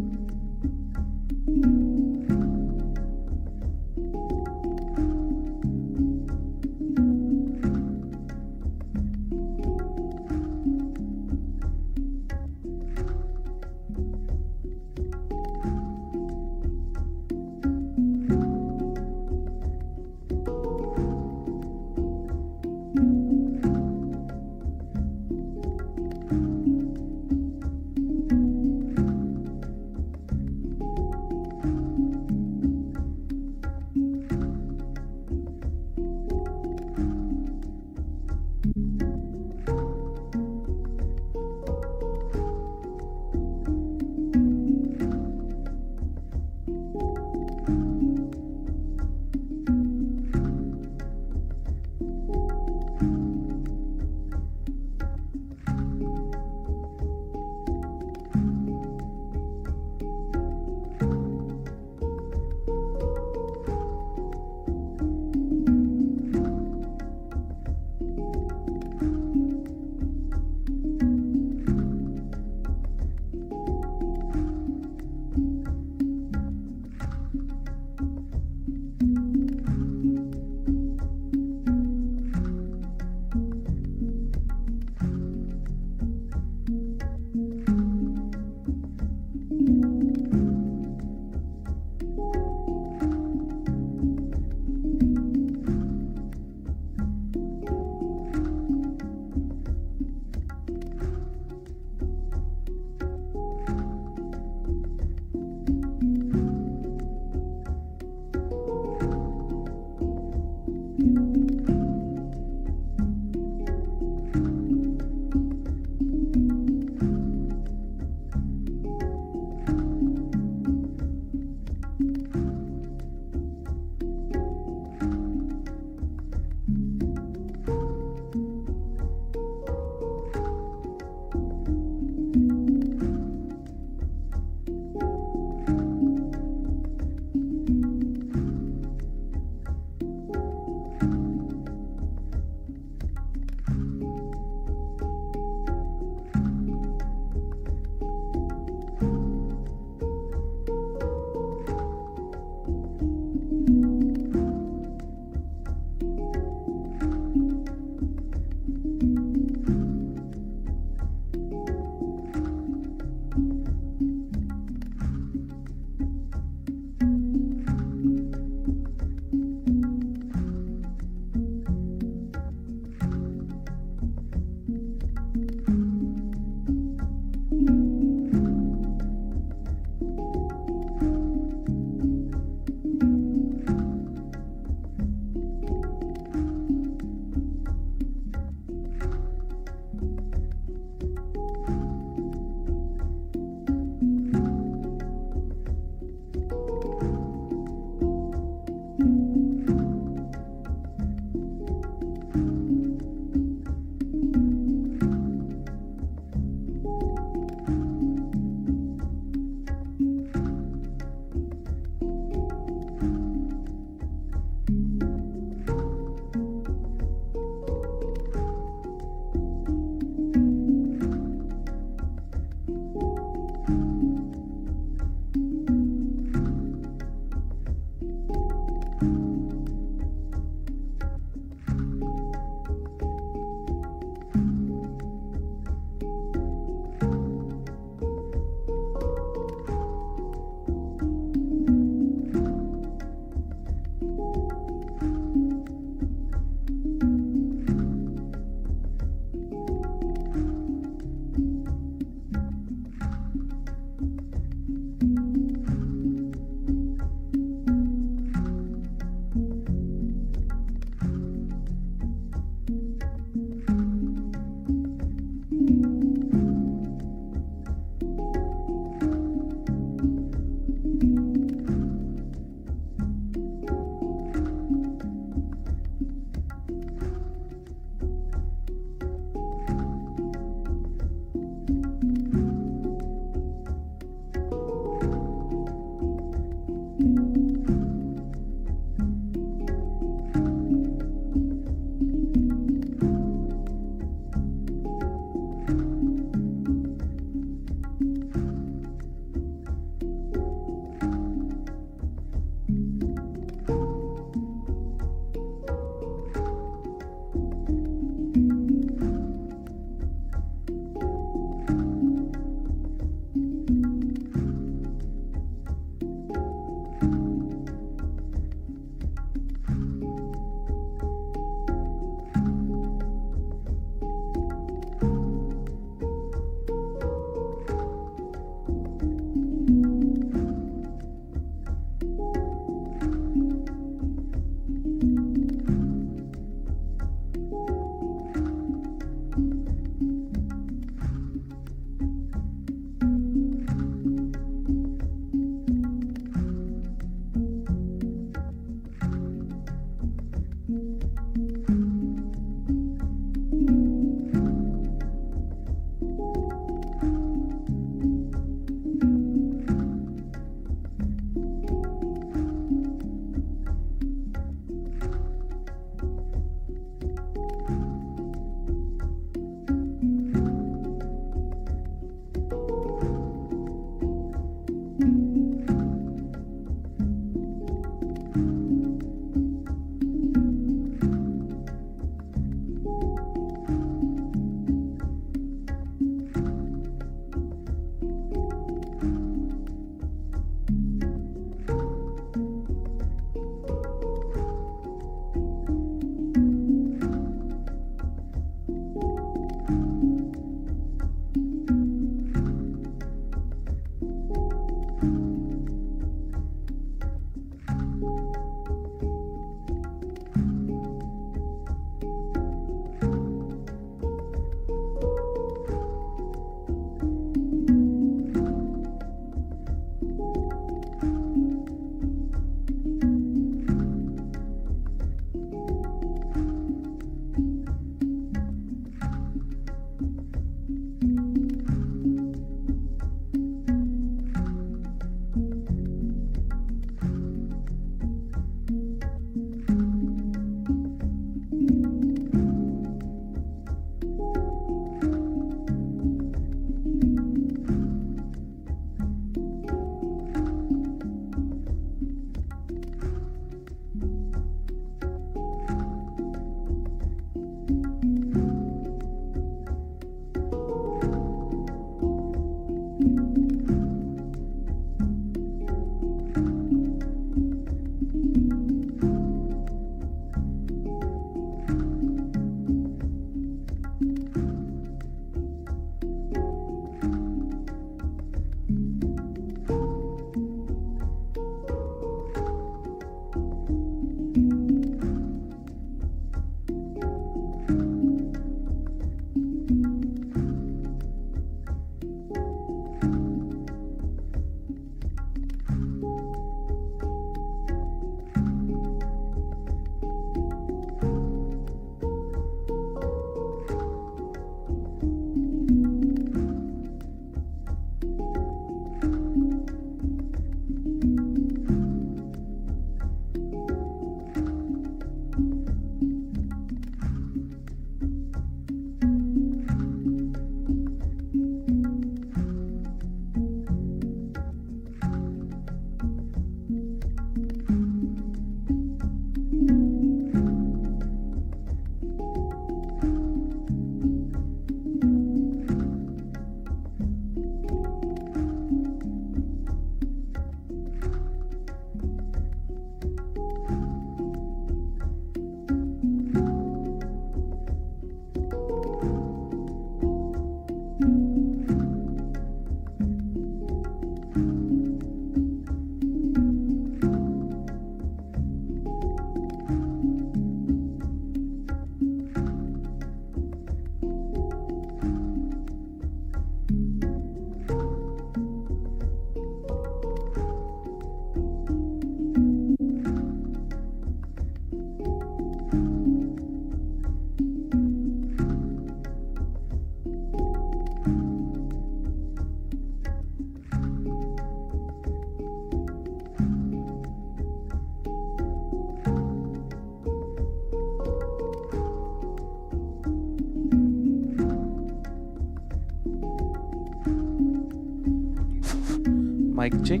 Mic check.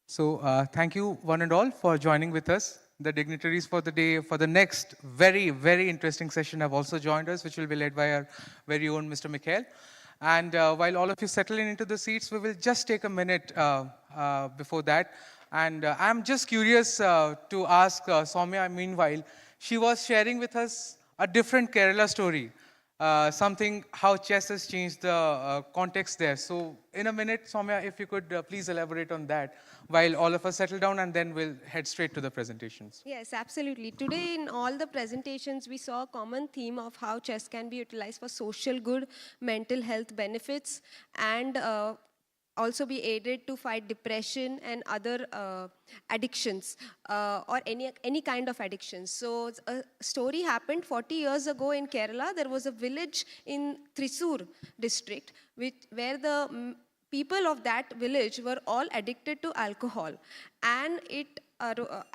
So thank you one and all for joining with us. The dignitaries for the day, for the next very, very interesting session have also joined us, which will be led by our very own Mr. Mikhail. And while all of you settle into the seats, we will just take a minute before that. And I'm just curious to ask Soumya, meanwhile, she was sharing with us a different Kerala story. Something how chess has changed the context there. So in a minute, Soumya, if you could please elaborate on that while all of us settle down, and then we'll head straight to the presentations. Yes, absolutely. Today in all the presentations, we saw a common theme of how chess can be utilized for social good, mental health benefits, and also be aided to fight depression and other addictions or any kind of addictions. So a story happened 40 years ago in Kerala. There was a village in Thrissur district where the people of that village were all addicted to alcohol. And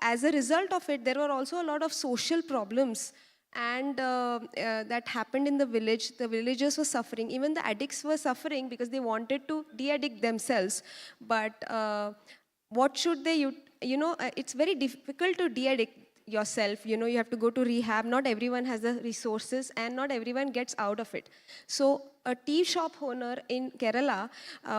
as a result of it, there were also a lot of social problems. And that happened in the village. The villagers were suffering. Even the addicts were suffering because they wanted to de-addict themselves. But what should they, it's very difficult to de-addict yourself. You have to go to rehab. Not everyone has the resources and not everyone gets out of it. So a tea shop owner in Kerala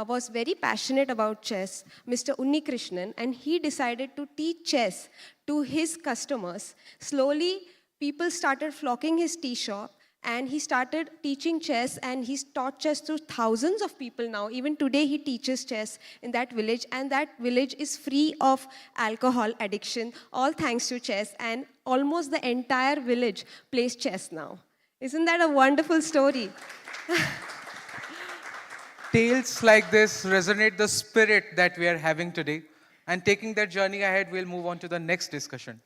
was very passionate about chess, Mr. Unnikrishnan, and he decided to teach chess to his customers. Slowly, people started flocking his tea shop, and he started teaching chess, and he's taught chess to thousands of people now. Even today, he teaches chess in that village, and that village is free of alcohol addiction, all thanks to chess, and almost the entire village plays chess now. Isn't that a wonderful story? Tales like this resonate the spirit that we are having today. And taking that journey ahead, we'll move on to the next discussion.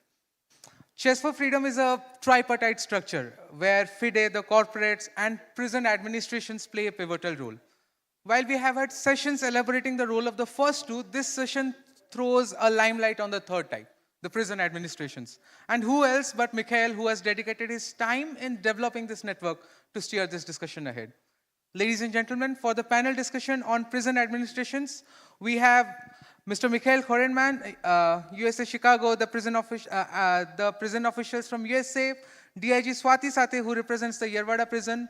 Chess for Freedom is a tripartite structure where FIDE, the corporates, and prison administrations play a pivotal role. While we have had sessions elaborating the role of the first two, this session throws a limelight on the third type, the prison administrations. And who else but Mikhail, who has dedicated his time in developing this network to steer this discussion ahead. Ladies and gentlemen, for the panel discussion on prison administrations, we have Mr. Mikhail Khorenman, USA Chicago, the prison officials from USA, DIG Swati Sathe, who represents the Yerwada prison,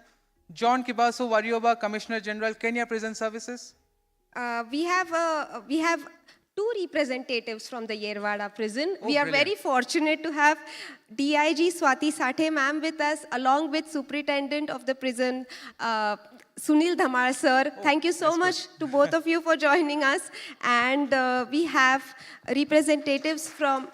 John Kibaso Warioba, Commissioner General, Kenya Prison Services. We have two representatives from the Yerwada prison. We are very fortunate to have DIG Swati Sathe ma'am with us, along with Superintendent of the prison, Sunil Dhamar sir. Thank you so much to both of you for joining us. And we have representatives from,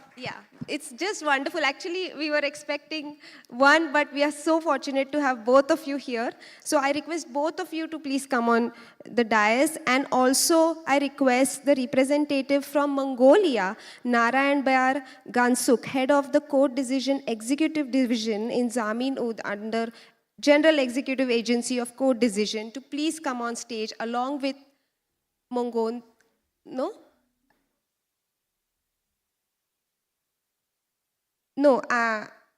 it's just wonderful. Actually, we were expecting one, but we are so fortunate to have both of you here. So I request both of you to please come on the dais. And also, I request the representative from Mongolia, Narayan Bayar Gansuk, head of the Court Decision Executive Division in Zamin Ud under General Executive Agency of Court Decision, to please come on stage along with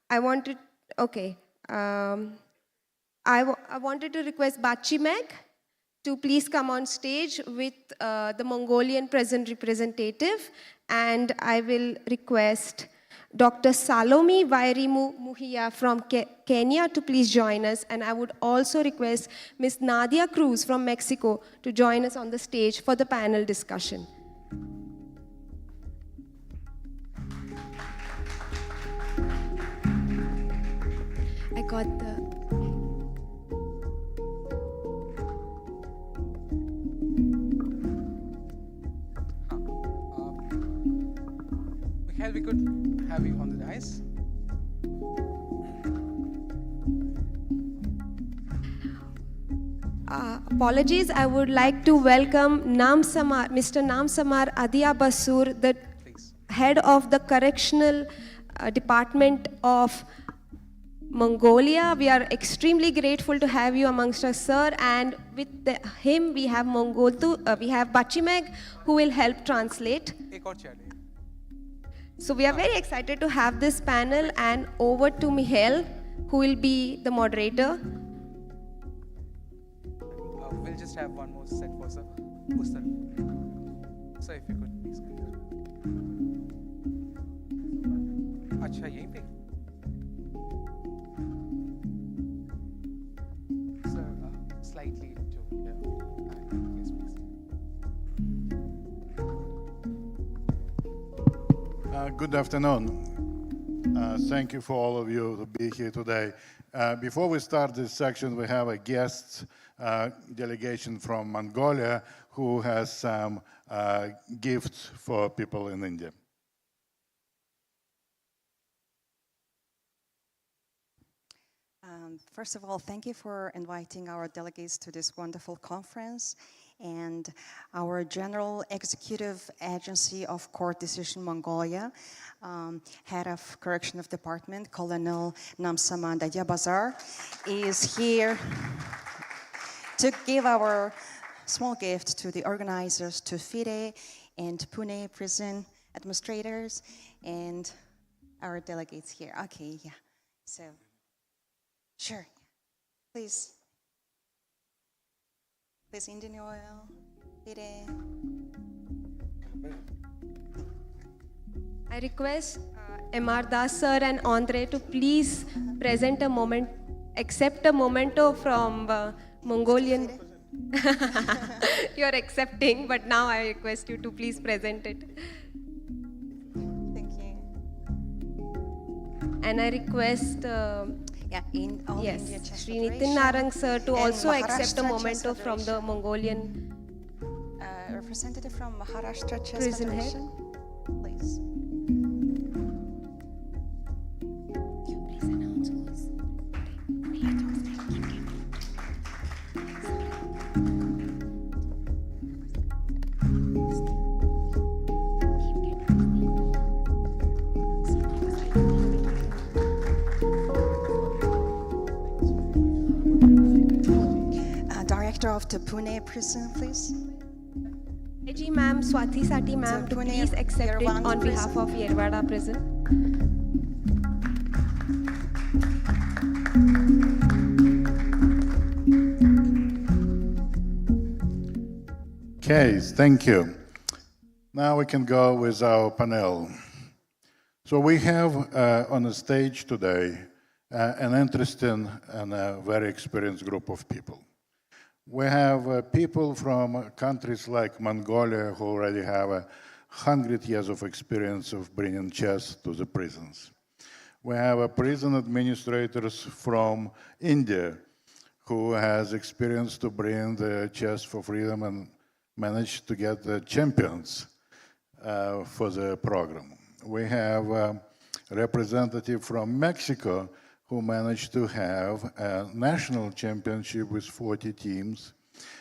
I wanted, okay. I wanted to request Bachi Meg to please come on stage with the Mongolian present representative, and I will request Dr. Salomi Vairimu Muhia from Kenya to please join us, and I would also request Ms. Nadia Cruz from Mexico to join us on the stage for the panel discussion. I got the... Mikhail, we could have you on the dais. Apologies, I would like to welcome Mr. Namsamar Adia Basur, the head of the Correctional Department of Mongolia. We are extremely grateful to have you amongst us, sir. And with him, we have we have Bachimeg, who will help translate. So we are very excited to have this panel, and over to Mihail, who will be the moderator. We'll just have one more set for sir. Sir, if you could please. Acha, yahin pe? Sir, slightly to here. Yes, please. Good afternoon. Thank you for all of you to be here today. Before we start this section, we have a guest delegation from Mongolia who has some gifts for people in India. First of all, thank you for inviting our delegates to this wonderful conference, and our General Executive Agency of Court Decision Mongolia, Head of Correctional Department, Colonel Namsaman Dadyabazar, is here to give our small gift to the organizers, to FIDE and Pune prison administrators, and our delegates here. Okay, yeah. So, sure. Please. Please, Indian oil, FIDE. I request MR Das sir and Andre to please present a moment, accept a memento from Mongolian. You are accepting, but now I request you to please present it. Thank you. And I request Sri Nitin Narang sir to also accept a memento from the Mongolian representative from Maharashtra Chess prison head. Federation, please. director of the Pune prison, please. Ji ma'am, Swati Sati ma'am, to please accept it on behalf of Yerwada prison. Okay, thank you. Now we can go with our panel. So we have on the stage today an interesting and a very experienced group of people. We have people from countries like Mongolia who already have 100 years of experience of bringing chess to the prisons. We have prison administrators from India who has experience to bring the chess for freedom and managed to get the champions for the program. We have a representative from Mexico who managed to have a national championship with 40 teams.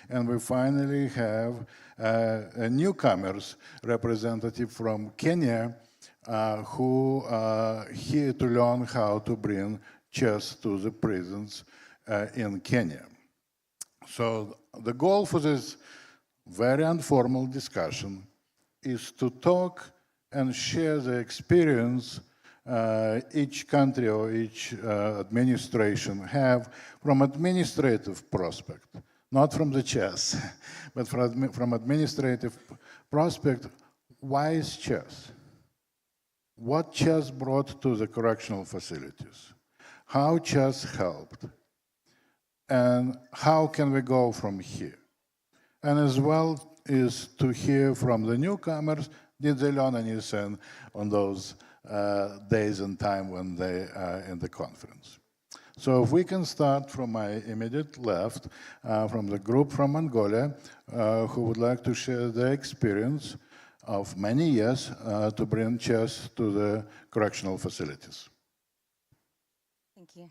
And we finally have a newcomers representative from Kenya who are here to learn how to bring chess to the prisons in Kenya. So the goal for this very informal discussion is to talk and share the experience each country or each administration have from administrative prospect, not from the chess, but from administrative prospect. Why is chess? What chess brought to the correctional facilities? How chess helped? And how can we go from here? And as well is to hear from the newcomers, did they learn anything on those days and time when they are in the conference? So if we can start from my immediate left, from the group from Mongolia, who would like to share their experience of many years to bring chess to the correctional facilities. Thank you.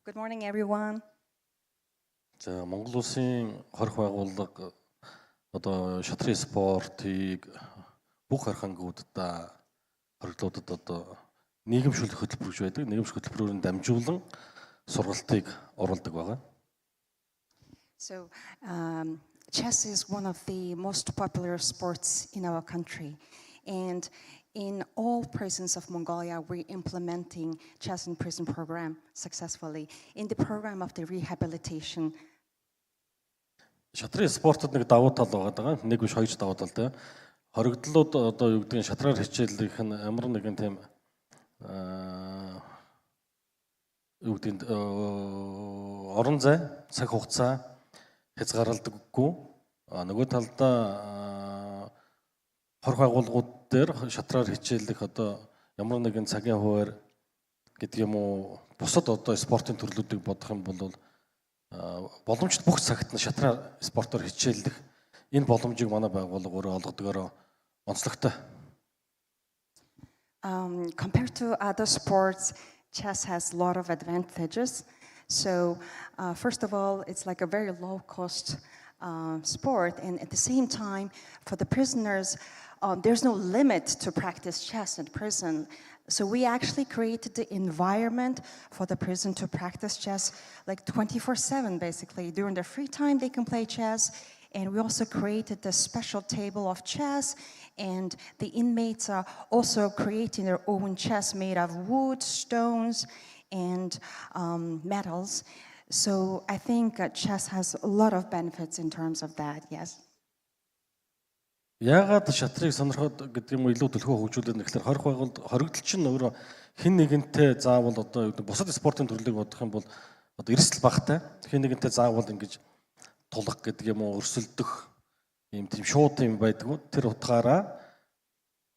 Good morning, everyone. Монгол улсын хорих байгууллага одоо шатрын спортыг бүх хархангуудад хоригдлуудад одоо нийгэмшүүлэх хөтөлбөр гэж байдаг. Нийгэмшүүлэх хөтөлбөрөөр дамжуулан сургалтыг оруулдаг байгаа. So, chess is one of the most popular sports in our country. And in all prisons of Mongolia, we're implementing chess in prison program successfully. In the program of the rehabilitation. Шатрын спортод нэг давуу тал байгаа. Нэг биш хоёр давуу талтай. Хоригдлууд одоо юу гэдгийг шатраар хичээллэх нь ямар нэгэн тийм юу гэдгийг орон зай, цаг хугацаа хязгаарлагдаггүй. Нөгөө талдаа хорих байгууллагууд дээр шатраар хичээллэх одоо ямар нэгэн цагийн хуваар гэдэг юм уу бусад одоо спортын төрлүүдийг бодох юм бол боломжит бүх цагт нь шатраар спортоор хичээллэх энэ боломжийг манай байгууллага өөрөө олгодгоороо онцлогтой. Compared to other sports, chess has a lot of advantages. So, first of all, it's like a very low-cost sport, and at the same time, for the prisoners, there's no limit to practice chess in prison. So we actually created the environment for the prison to practice chess like 24/7, basically. During their free time, they can play chess. And we also created the special table of chess. And the inmates are also creating their own chess made of wood, stones, and metals. So I think chess has a lot of benefits in terms of that, yes. Яагаад шатрыг сонирхоод гэдэг юм илүү төлхөө хөгжүүлээд нэхлээр хорих байгууллагад хоригдол чинь өөрөө хэн нэгэнтэй заавал одоо бусад спортын төрлийг бодох юм бол одоо эрсдэл багтай хэн нэгэнтэй заавал ингэж тулах гэдэг юм уу өрсөлдөх юм тийм шууд юм байдгүй тэр утгаараа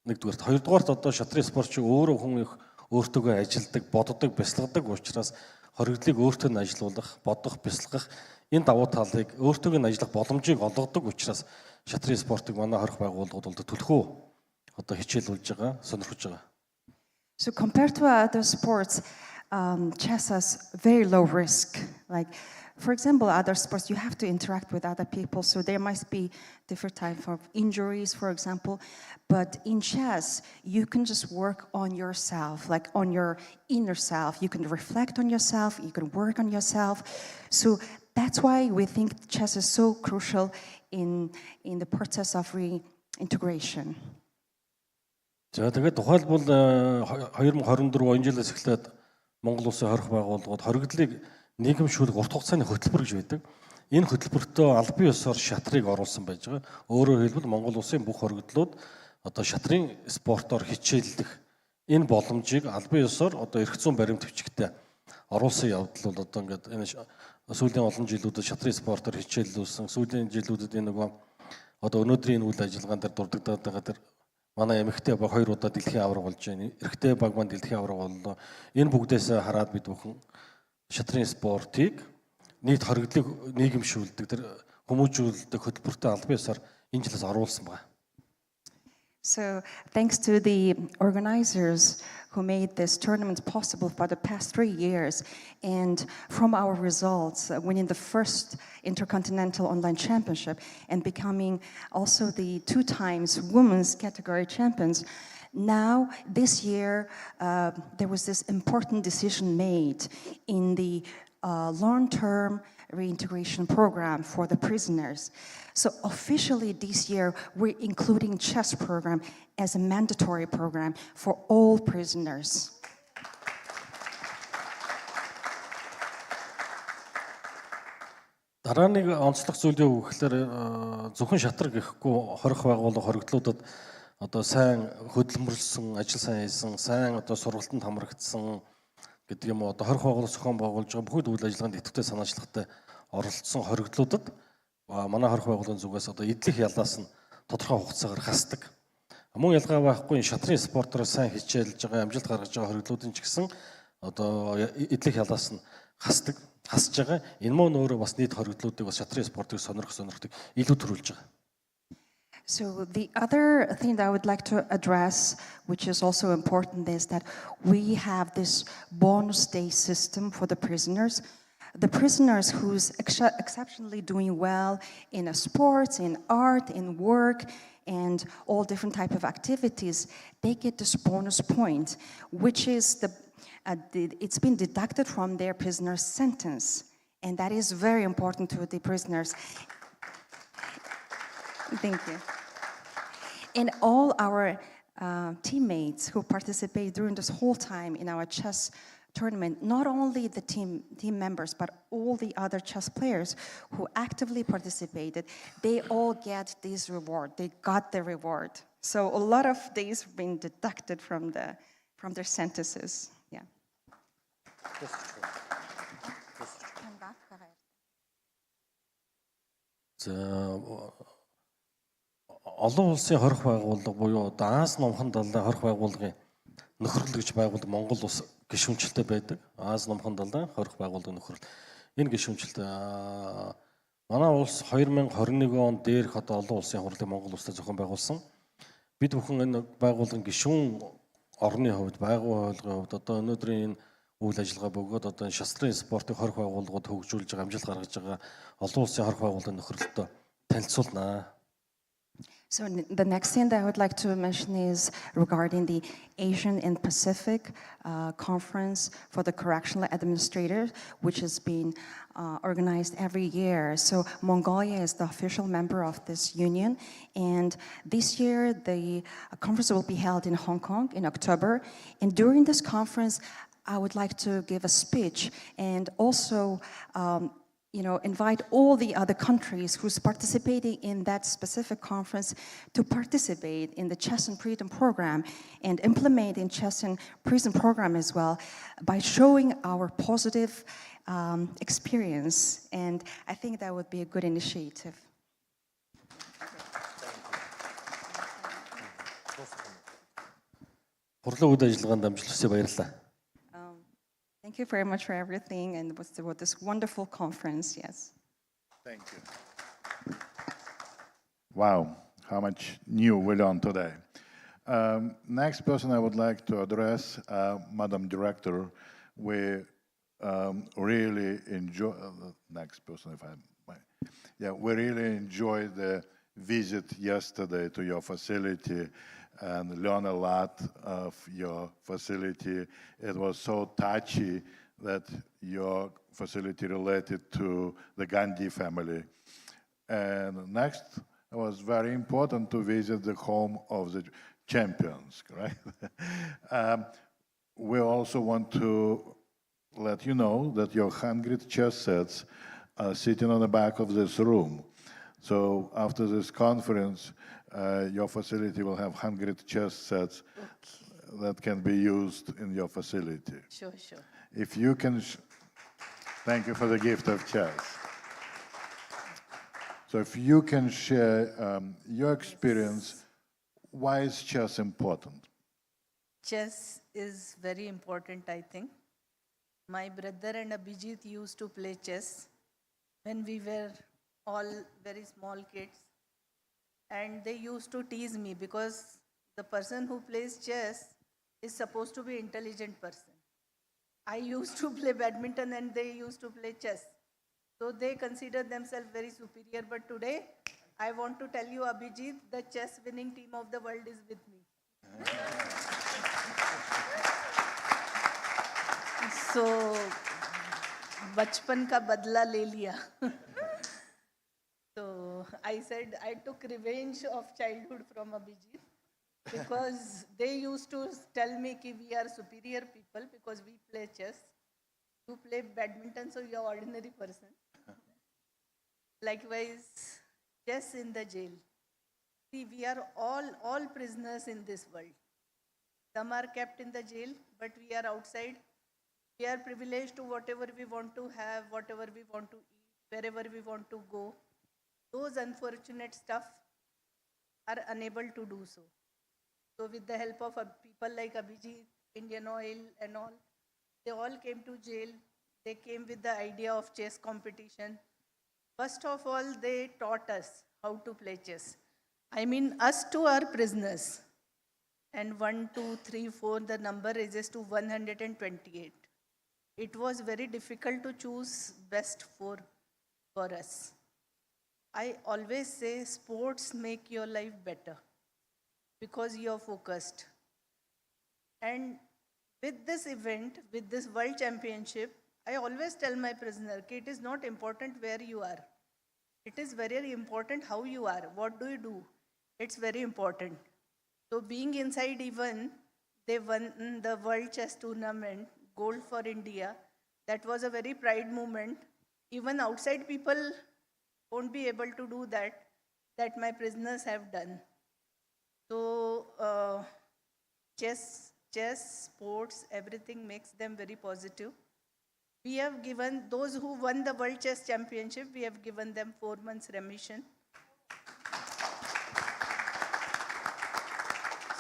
нэгдүгээрт хоёрдугаарт одоо шатрын спортч өөрөө хүн их өөртөөгөө ажилдаг боддог бясалгадаг учраас хоригдлыг өөртөө нь ажилуулах бодох бясалгах энэ давуу талыг өөртөөгөө нь ажиллах боломжийг олгодог учраас шатрын спортыг манай хорих байгууллагууд бол төлхөө одоо хичээлүүлж байгаа, сонирхож байгаа. So compared to other sports, chess has very low risk. Like for example, other sports, you have to interact with other people, so there must be different types of injuries, for example. But in chess, you can just work on yourself, like on your inner self. You can reflect on yourself, you can work on yourself. So that's why we think chess is so crucial in the process of reintegration. За тэгээд тухайлбал 2024 он жилээс эхлээд Монгол Улсын хорих байгууллагууд хоригдлыг нийгэмшүүлэх урт хугацааны хөтөлбөр гэж байдаг. Энэ хөтөлбөртөө албан ёсоор шатрыг оруулсан байж байгаа. Өөрөөр хэлбэл Монгол Улсын бүх хоригдлууд одоо шатрын спортоор хичээллэх энэ боломжийг албан ёсоор одоо эрх зүйн баримт бичгтээ оруулсан явдал бол одоо ингээд энэ сүүлийн олон жилүүдэд шатрын спортоор хичээллүүлсэн. Сүүлийн жилүүдэд энэ нөгөө одоо өнөөдрийн үйл ажиллагаан дээр дурддагдаад байгаа тэр манай эмэгтэй баг 2 удаа дэлхийн аварга болж байна. Эрэгтэй баг маань дэлхийн аварга боллоо. Энэ бүгдээс хараад бид бүхэн шатрын спортыг нийт хоригдлыг нийгэмшүүлдэг тэр хүмүүжүүлдэг хөтөлбөртөө албан ёсоор энэ жилээс оруулсан байна. So thanks to the organizers who made this tournament possible for the past 3 years, and from our results, winning the first Intercontinental Online Championship and becoming also the 2 times women's category champions, now this year there was this important decision made in the long-term reintegration program for the prisoners. So officially this year, we're including chess program as a mandatory program for all prisoners. Дараа нэг онцлог зүйлээ өгөхлөөр зөвхөн шатраг гэхгүй хорих байгууллага хоригдлуудад одоо сайн хөдөлмөрлсөн, ажил сайн хийсэн, сайн одоо сургалтанд хамрагдсан гэдэг юм уу одоо хорих байгууллага зохион байгуулж байгаа бүхэл үйл ажиллагаанд идэвхтэй санаачлагтай оролцсон хоригдлуудад манай хорих байгууллагын зүгээс одоо эдлэх ялаас нь тодорхой хугацаагаар хасдаг. Мөн ялгаа байхгүй шатрын спортоор сайн хичээлж байгаа, амжилт гаргаж байгаа хоригдлуудын ч гэсэн одоо эдлэх ялаас нь хасж байгаа. Энэ мөн өөрөө бас нийт хоригдлуудыг бас шатрын спортыг сонирхдаг илүү төрүүлж байгаа. So the other thing that I would like to address, which is also important, is that we have this bonus day system for the prisoners. The prisoners who's exceptionally doing well in sports, in art, in work, and all different type of activities, they get this bonus point, which is it's been deducted from their prisoner's sentence, and that is very important to the prisoners. Thank you. And all our teammates who participate during this whole time in our chess tournament, not only the team members, but all the other chess players who actively participated, they all get this reward. They got the reward. So a lot of days have been deducted from their sentences. Yeah. Олон улсын хорих байгууллага буюу Аз номхон далайн хорих байгууллагын нөхрөл гэж байгууллага Монгол улс гишүүнчлэлтэй байдаг. Аз номхон далайн хорих байгууллагын нөхрөл. Энэ гишүүнчлэлтэй манай улс 2021 онд дээрх одоо олон улсын хурлыг Монгол улстай зохион байгуулсан. Бид бүхэн энэ байгууллагын гишүүн орны хувьд, байгууллагын хувьд одоо өнөөдрийн энэ үйл ажиллагаа бөгөөд одоо шатрын спортын хорих байгууллагууд хөгжүүлж байгаа, амжилт гаргаж байгаа олон улсын хорих байгууллагын нөхрөлтөд танилцуулнаа. So the next thing that I would like to mention is regarding the Asian and Pacific Conference for the Correctional Administrators, which has been organized every year. So Mongolia is the official member of this union, and this year the conference will be held in Hong Kong in October. And during this conference, I would like to give a speech and also invite all the other countries who's participating in that specific conference to participate in the Chess and Freedom program and implement in Chess and Prison program as well by showing our positive experience. And I think that would be a good initiative. Thank you very much for everything, and it was this wonderful conference, yes. Thank you. Wow, how much new we learned today. Next person I would like to address, Madam Director, we really enjoy, next person if I might. Yeah, we really enjoyed the visit yesterday to your facility and learn a lot of your facility. It was so touchy that your facility related to the Gandhi family. And next, it was very important to visit the home of the champions, correct? We also want to let you know that your 100 chess sets are sitting on the back of this room. So after this conference, your facility will have 100 chess sets that can be used in your facility. Sure, sure. If you can, thank you for the gift of chess. So if you can share your experience, why is chess important? Chess is very important, I think. My brother and Abhijit used to play chess when we were all very small kids. And they used to tease me because the person who plays chess is supposed to be an intelligent person. I used to play badminton and they used to play chess. So they consider themselves very superior. But today, I want to tell you, Abhijit, the chess winning team of the world is with me. So, bachpan ka badla le liya. So I said I took revenge of childhood from Abhijit because they used to tell me that we are superior people because we play chess. You play badminton, so you're an ordinary person. Likewise, chess in the jail. See, we are all prisoners in this world. Some are kept in the jail, but we are outside. We are privileged to whatever we want to have, whatever we want to eat, wherever we want to go. Those unfortunate stuff are unable to do so. So with the help of people like Abhijit, Indian Oil and all, they all came to jail. They came with the idea of chess competition. First of all, they taught us how to play chess. I mean, us too are prisoners. And 1, 2, 3, 4, the number raises to 128. It was very difficult to choose best four for us. I always say sports make your life better because you're focused. And with this event, with this World Championship, I always tell my prisoner, it is not important where you are. It is very important how you are. What do you do? It's very important. So being inside even, they won the World Chess Tournament, gold for India. That was a very pride moment. Even outside people won't be able to do that my prisoners have done. So chess, sports, everything makes them very positive. We have given those who won the World Chess Championship, we have given them 4 months remission.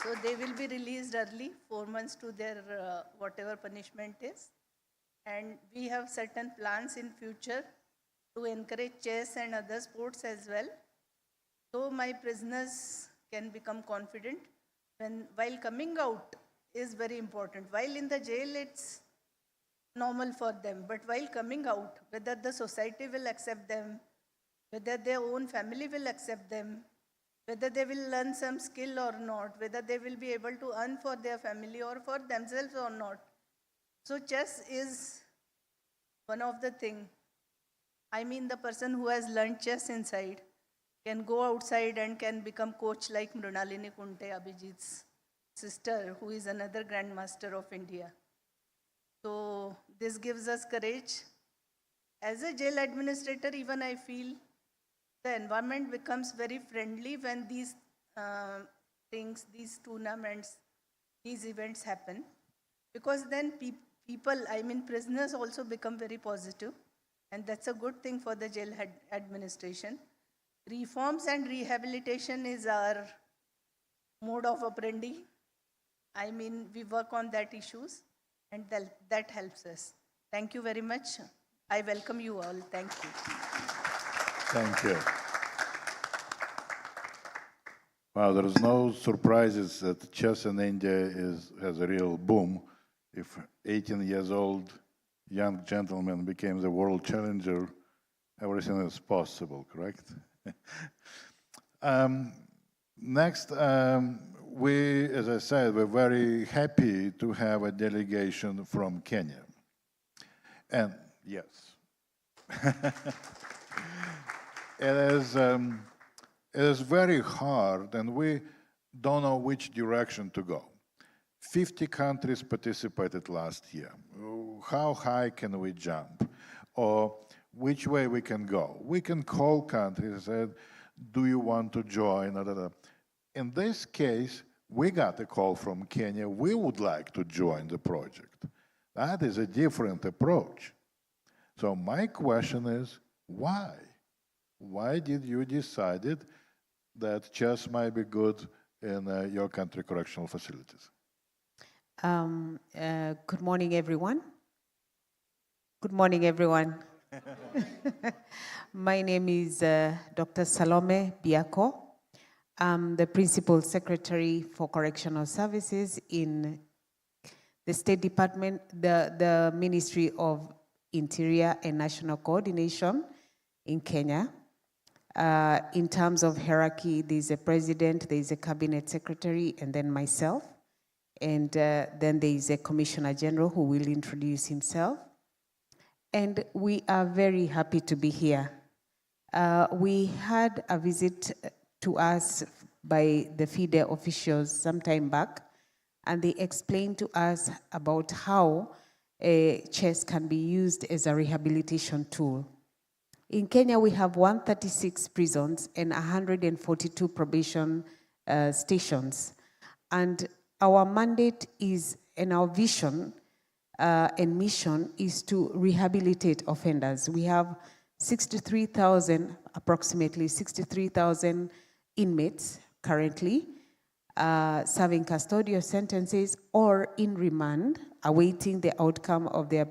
So they will be released early, 4 months to their whatever punishment is. And we have certain plans in future to encourage chess and other sports as well. So my prisoners can become confident while coming out is very important. While in the jail, it's normal for them. But while coming out, whether the society will accept them, whether their own family will accept them, whether they will learn some skill or not, whether they will be able to earn for their family or for themselves or not. So chess is one of the things. I mean, the person who has learned chess inside can go outside and can become coach like Mrunalini Kunte, Abhijit's sister, who is another Grandmaster of India. So this gives us courage. As a jail administrator, even I feel the environment becomes very friendly when these things, these tournaments, these events happen. Because then people, I mean prisoners also become very positive. And that's a good thing for the jail administration. Reforms and rehabilitation is our mode of operandi. I mean, we work on that issues and that helps us. Thank you very much. I welcome you all. Thank you. Thank you. Well, there's no surprises that chess in India has a real boom. If 18 years old, young gentleman became the world challenger, everything is possible, correct? Next, we, as I said, we're very happy to have a delegation from Kenya. And yes, it is very hard, and we don't know which direction to go. 50 countries participated last year. How high can we jump? Or which way we can go? We can call countries and say, do you want to join? In this case, we got a call from Kenya. We would like to join the project. That is a different approach. So my question is, why? Why did you decide that chess might be good in your country correctional facilities? Good morning, everyone. Good morning, everyone. My name is Dr. Salome Biako. I'm the Principal Secretary for Correctional Services in the State Department, the Ministry of Interior and National Coordination in Kenya. In terms of hierarchy, there's a president, there's a cabinet secretary, and then myself. And then there is a Commissioner General who will introduce himself. And we are very happy to be here. We had a visit to us by the FIDE officials some time back, and they explained to us about how chess can be used as a rehabilitation tool. In Kenya, we have 136 prisons and 142 probation stations. And our mandate is, and our vision and mission is to rehabilitate offenders. We have 63,000, approximately 63,000 inmates currently serving custodial sentences or in remand, awaiting the outcome of their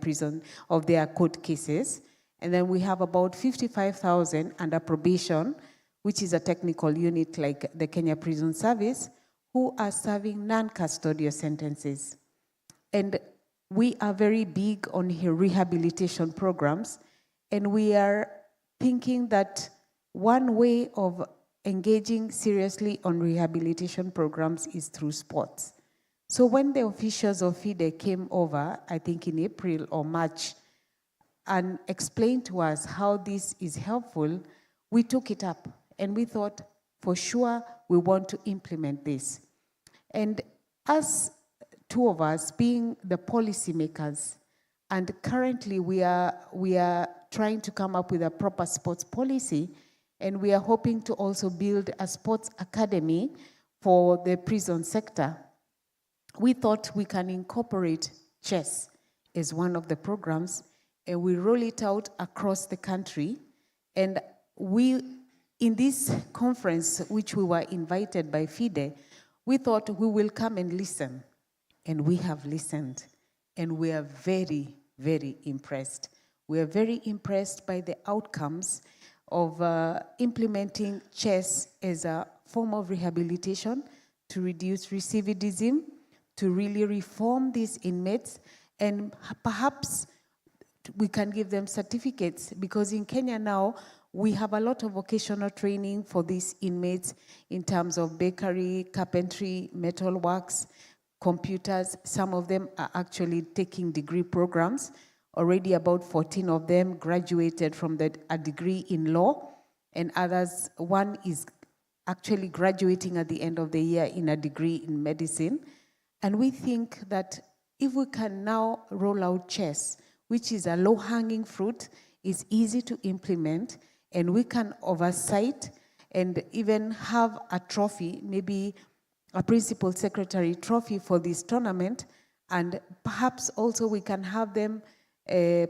court cases. And then we have about 55,000 under probation, which is a technical unit like the Kenya Prison Service, who are serving non-custodial sentences. And we are very big on rehabilitation programs, and we are thinking that one way of engaging seriously on rehabilitation programs is through sports. So when the officials of FIDE came over, I think in April or March, and explained to us how this is helpful, we took it up and we thought, for sure, we want to implement this. And us, two of us, being the policymakers, and currently we are trying to come up with a proper sports policy, and we are hoping to also build a sports academy for the prison sector. We thought we can incorporate chess as one of the programs, and we roll it out across the country. And we, in this conference, which we were invited by FIDE, we thought we will come and listen. And we have listened. And we are very, very impressed. We are very impressed by the outcomes of implementing chess as a form of rehabilitation to reduce recidivism, to really reform these inmates, and perhaps we can give them certificates, because in Kenya now, we have a lot of vocational training for these inmates in terms of bakery, carpentry, metalworks, computers. Some of them are actually taking degree programs. Already about 14 of them graduated from a degree in law, and others, one is actually graduating at the end of the year in a degree in medicine. And we think that if we can now roll out chess, which is a low-hanging fruit, is easy to implement, and we can oversight and even have a trophy, maybe a principal secretary trophy for this tournament, and perhaps also we can have them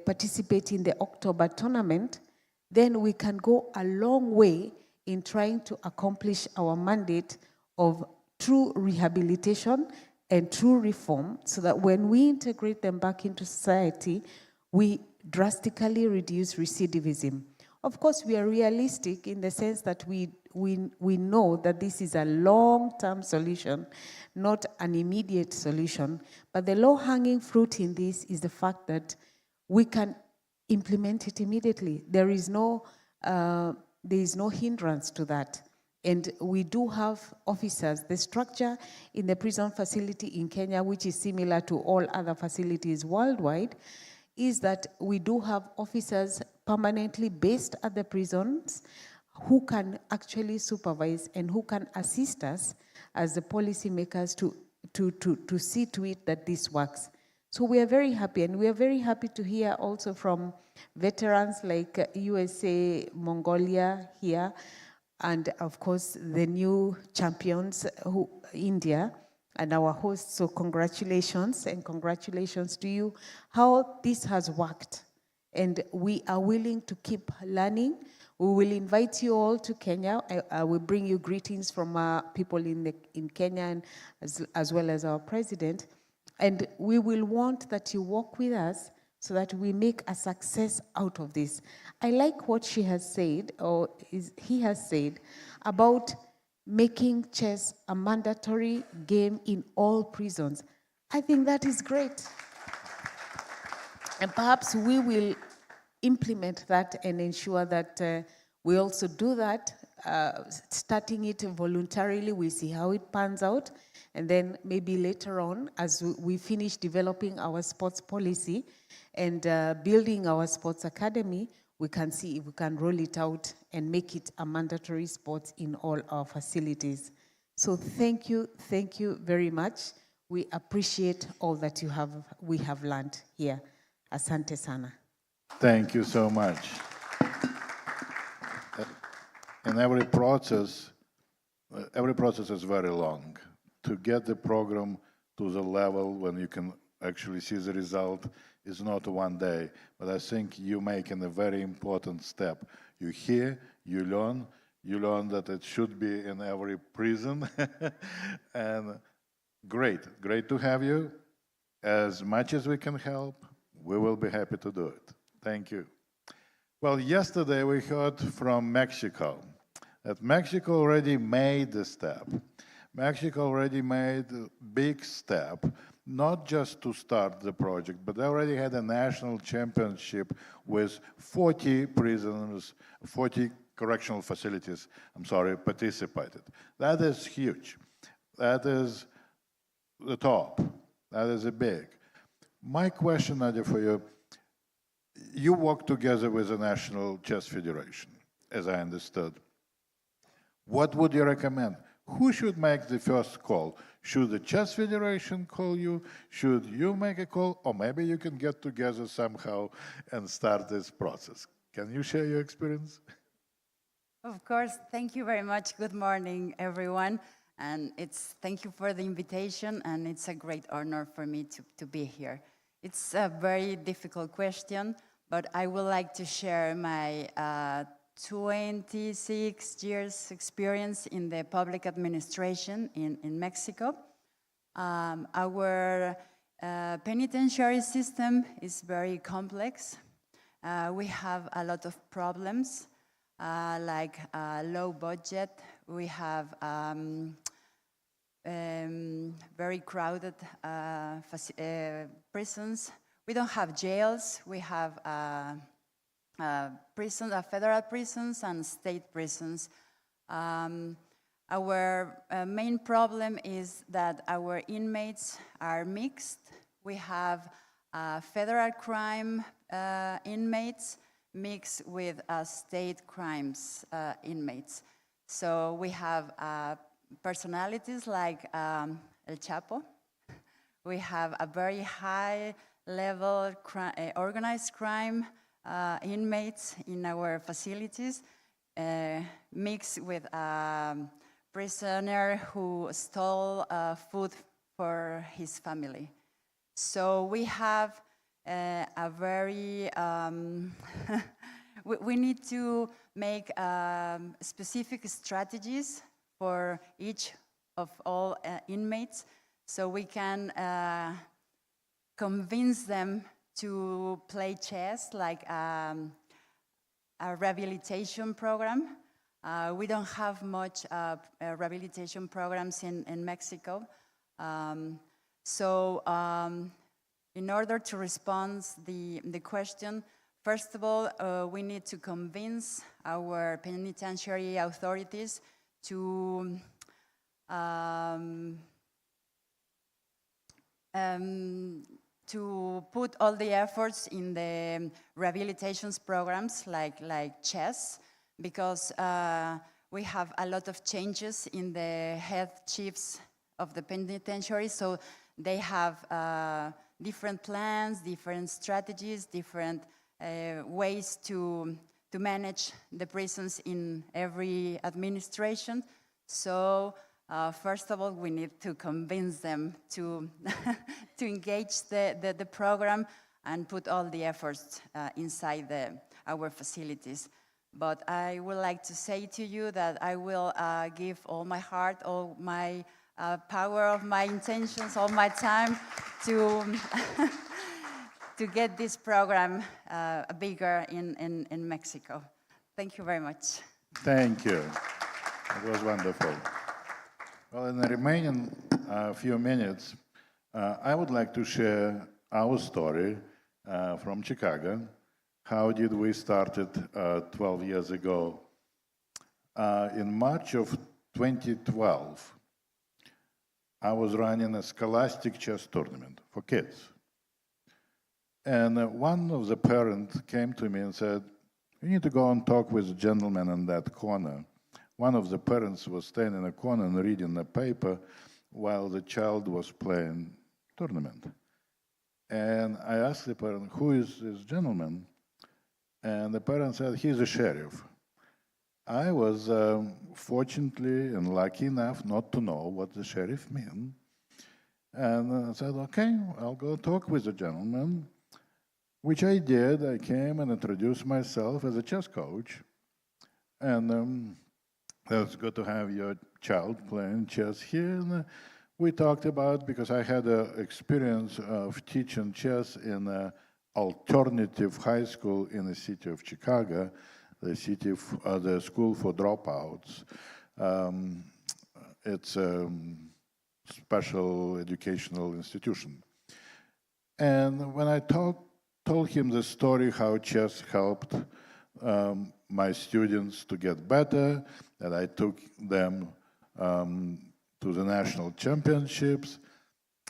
participate in the October tournament, then we can go a long way in trying to accomplish our mandate of true rehabilitation and true reform, so that when we integrate them back into society, we drastically reduce recidivism. Of course, we are realistic in the sense that we know that this is a long-term solution, not an immediate solution. But the low-hanging fruit in this is the fact that we can implement it immediately. There is no hindrance to that. And we do have officers. The structure in the prison facility in Kenya, which is similar to all other facilities worldwide, is that we do have officers permanently based at the prisons who can actually supervise and who can assist us as the policymakers to see to it that this works. So we are very happy, and we are very happy to hear also from veterans like USA, Mongolia here, and of course the new champions, India, and our hosts. So congratulations, and congratulations to you, how this has worked. And we are willing to keep learning. We will invite you all to Kenya. I will bring you greetings from people in Kenya, and as well as our president. And we will want that you work with us so that we make a success out of this. I like what she has said, or he has said, about making chess a mandatory game in all prisons. I think that is great. And perhaps we will implement that and ensure that we also do that, starting it voluntarily. We see how it pans out. And then maybe later on, as we finish developing our sports policy and building our sports academy, we can see if we can roll it out and make it a mandatory sport in all our facilities. So thank you very much. We appreciate all that we have learned here. Asante sana. Thank you so much. And every process is very long. To get the program to the level when you can actually see the result is not one day, but I think you're making a very important step. You hear, you learn that it should be in every prison, and great to have you. As much as we can help, we will be happy to do it. Thank you. Well, yesterday we heard from Mexico that Mexico already made the step. Mexico already made a big step, not just to start the project, but they already had a national championship with 40 prisoners, 40 correctional facilities, participated. That is huge. That is the top. That is a big. My question, Nadia, for you, you work together with the National Chess Federation, as I understood. What would you recommend? Who should make the first call? Should the Chess Federation call you? Should you make a call? Or maybe you can get together somehow and start this process. Can you share your experience? Of course. Thank you very much. Good morning, everyone. And thank you for the invitation, and it's a great honor for me to be here. It's a very difficult question, but I would like to share my 26 years experience in the public administration in Mexico. Our penitentiary system is very complex. We have a lot of problems, like low budget. We have very crowded prisons. We don't have jails. We have federal prisons and state prisons. Our main problem is that our inmates are mixed. We have federal crime inmates mixed with state crimes inmates. So we have personalities like El Chapo. We have a very high level organized crime inmates in our facilities, mixed with a prisoner who stole food for his family. So we have a very, we need to make specific strategies for each of all inmates, so we can convince them to play chess, like a rehabilitation program. We don't have much rehabilitation programs in Mexico. in order to respond the question, first of all, we need to convince our penitentiary authorities to put all the efforts in the rehabilitation programs like CHESS, because we have a lot of changes in the head chiefs of the penitentiary, so they have different plans, different strategies, different ways to manage the prisons in every administration. So first of all, we need to convince them to to engage the program and put all the efforts inside our facilities. But I would like to say to you that I will give all my heart, all my power of my intentions, all my time to to get this program bigger in Mexico. Thank you very much. Thank you. It was wonderful. Well, in the remaining few minutes, I would like to share our story from Chicago. How did we start it 12 years ago? In March of 2012, I was running a scholastic chess tournament for kids. And one of the parents came to me and said, "You need to go and talk with the gentleman in that corner." One of the parents was standing in a corner and reading the paper while the child was playing tournament. And I asked the parent, "Who is this gentleman?" And the parent said, "He's a sheriff." I was fortunately and lucky enough not to know what the sheriff meant. And I said, "Okay, I'll go talk with the gentleman," which I did. I came and introduced myself as a chess coach. And it's good to have your child playing chess here. And we talked about, because I had an experience of teaching chess in an alternative high school in the city of Chicago, the school for dropouts. It's a special educational institution. And when I told him the story how chess helped my students to get better, that I took them to the national championships,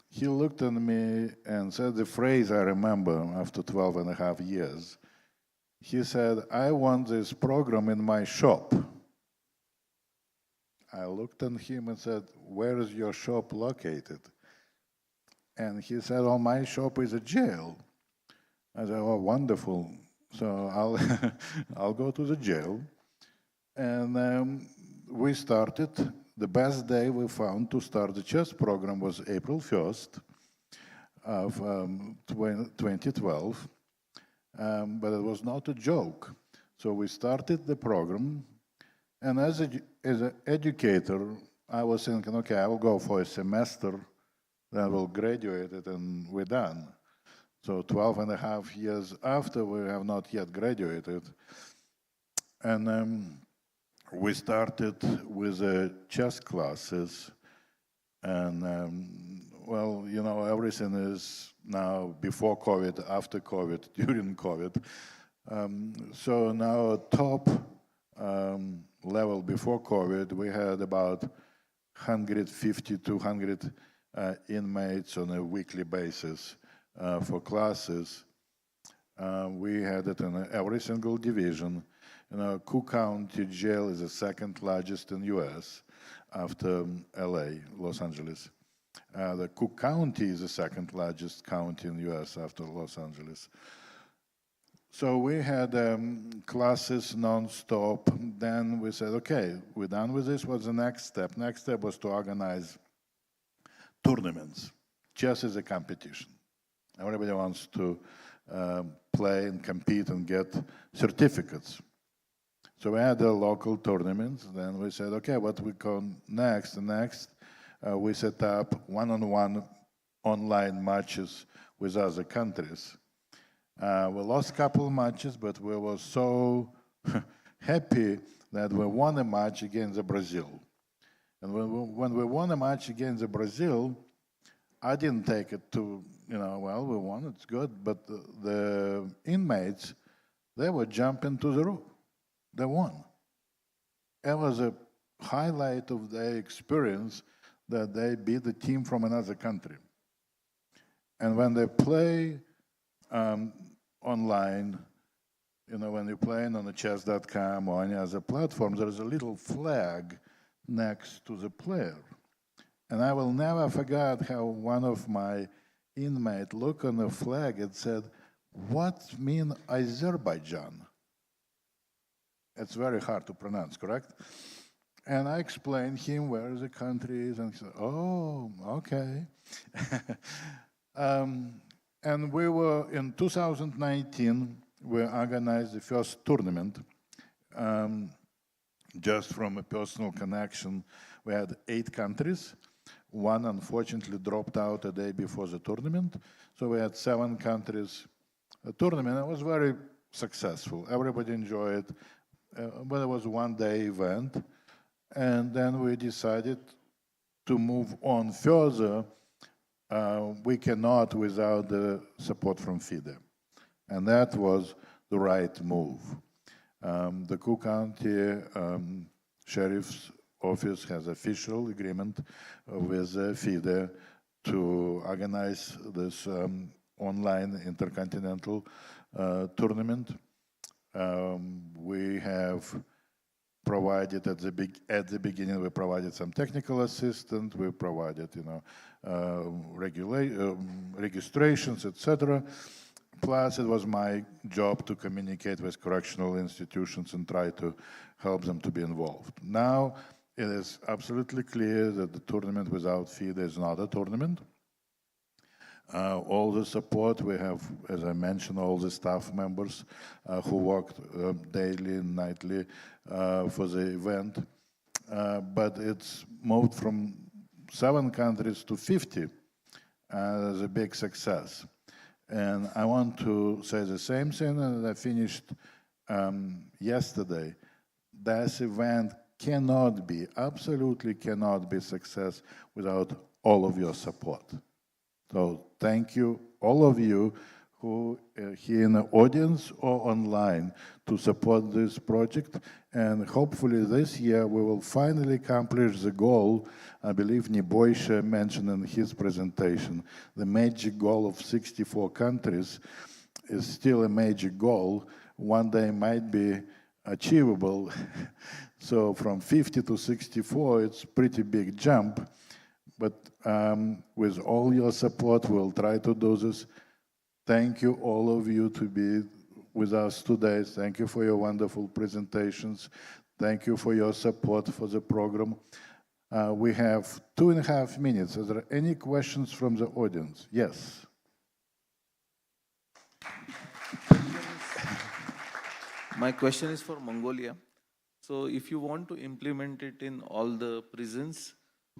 he looked at me and said the phrase I remember after 12 and a half years. He said, "I want this program in my shop." I looked at him and said, "Where is your shop located?" And he said, "Oh, my shop is a jail." I said, "Oh, wonderful. So I'll go to the jail." And we started. The best day we found to start the chess program was April 1st of 2012. But it was not a joke. So we started the program. And as an educator, I was thinking, okay, I will go for a semester, then I will graduate it, and we're done. So 12 and a half years after, we have not yet graduated. And we started with chess classes. And, well, you know, everything is now before COVID, after COVID, during COVID. So now top level before COVID, we had about 150, 200 inmates on a weekly basis for classes. We had it in every single division. You know, Cook County Jail is the second largest in US after LA, Los Angeles. The Cook County is the second largest county in the US after Los Angeles. So we had classes non-stop. Then we said, okay, we're done with this. What's the next step? Next step was to organize tournaments. Chess is a competition. Everybody wants to play and compete and get certificates. So we had the local tournaments. Then we said, okay, what we go next? Next, we set up one-on-one online matches with other countries. We lost a couple of matches, but we were so happy that we won a match against Brazil. And when we won a match against Brazil, I didn't take it to, well, we won, it's good, but the inmates, they were jumping to the roof. They won. It was a highlight of their experience that they beat the team from another country. And when they play online, when you're playing on the chess.com or any other platform, there is a little flag next to the player. And I will never forget how one of my inmates looked on the flag and said, "What mean Azerbaijan?" It's very hard to pronounce, correct? And I explained him where the country is, and he said, "Oh, okay." And we were, in 2019, we organized the first tournament. Just from a personal connection, we had 8 countries. One, unfortunately, dropped out a day before the tournament. So we had 7 countries. The tournament was very successful. Everybody enjoyed it. But it was a one-day event. And then we decided to move on further. We cannot without the support from FIDE. And that was the right move. The Cook County Sheriff's Office has official agreement with FIDE to organize this online intercontinental tournament. We have provided at the beginning, we provided some technical assistance, we provided, registrations, etc. Plus, it was my job to communicate with correctional institutions and try to help them to be involved. Now, it is absolutely clear that the tournament without FIDE is not a tournament. All the support we have, as I mentioned, all the staff members who worked daily and nightly for the event. But it's moved from 7 countries to 50 as a big success. And I want to say the same thing that I finished yesterday. This event cannot be, absolutely cannot be success without all of your support. So thank you, all of you who are here in the audience or online to support this project. And hopefully this year we will finally accomplish the goal, I believe Niboysha mentioned in his presentation, the magic goal of 64 countries is still a magic goal. One day might be achievable. So from 50 to 64, it's a pretty big jump. But with all your support, we'll try to do this. Thank you, all of you, to be with us today. Thank you for your wonderful presentations. Thank you for your support for the program. We have 2.5 minutes. Are there any questions from the audience? Yes. My question is for Mongolia. So if you want to implement it in all the prisons,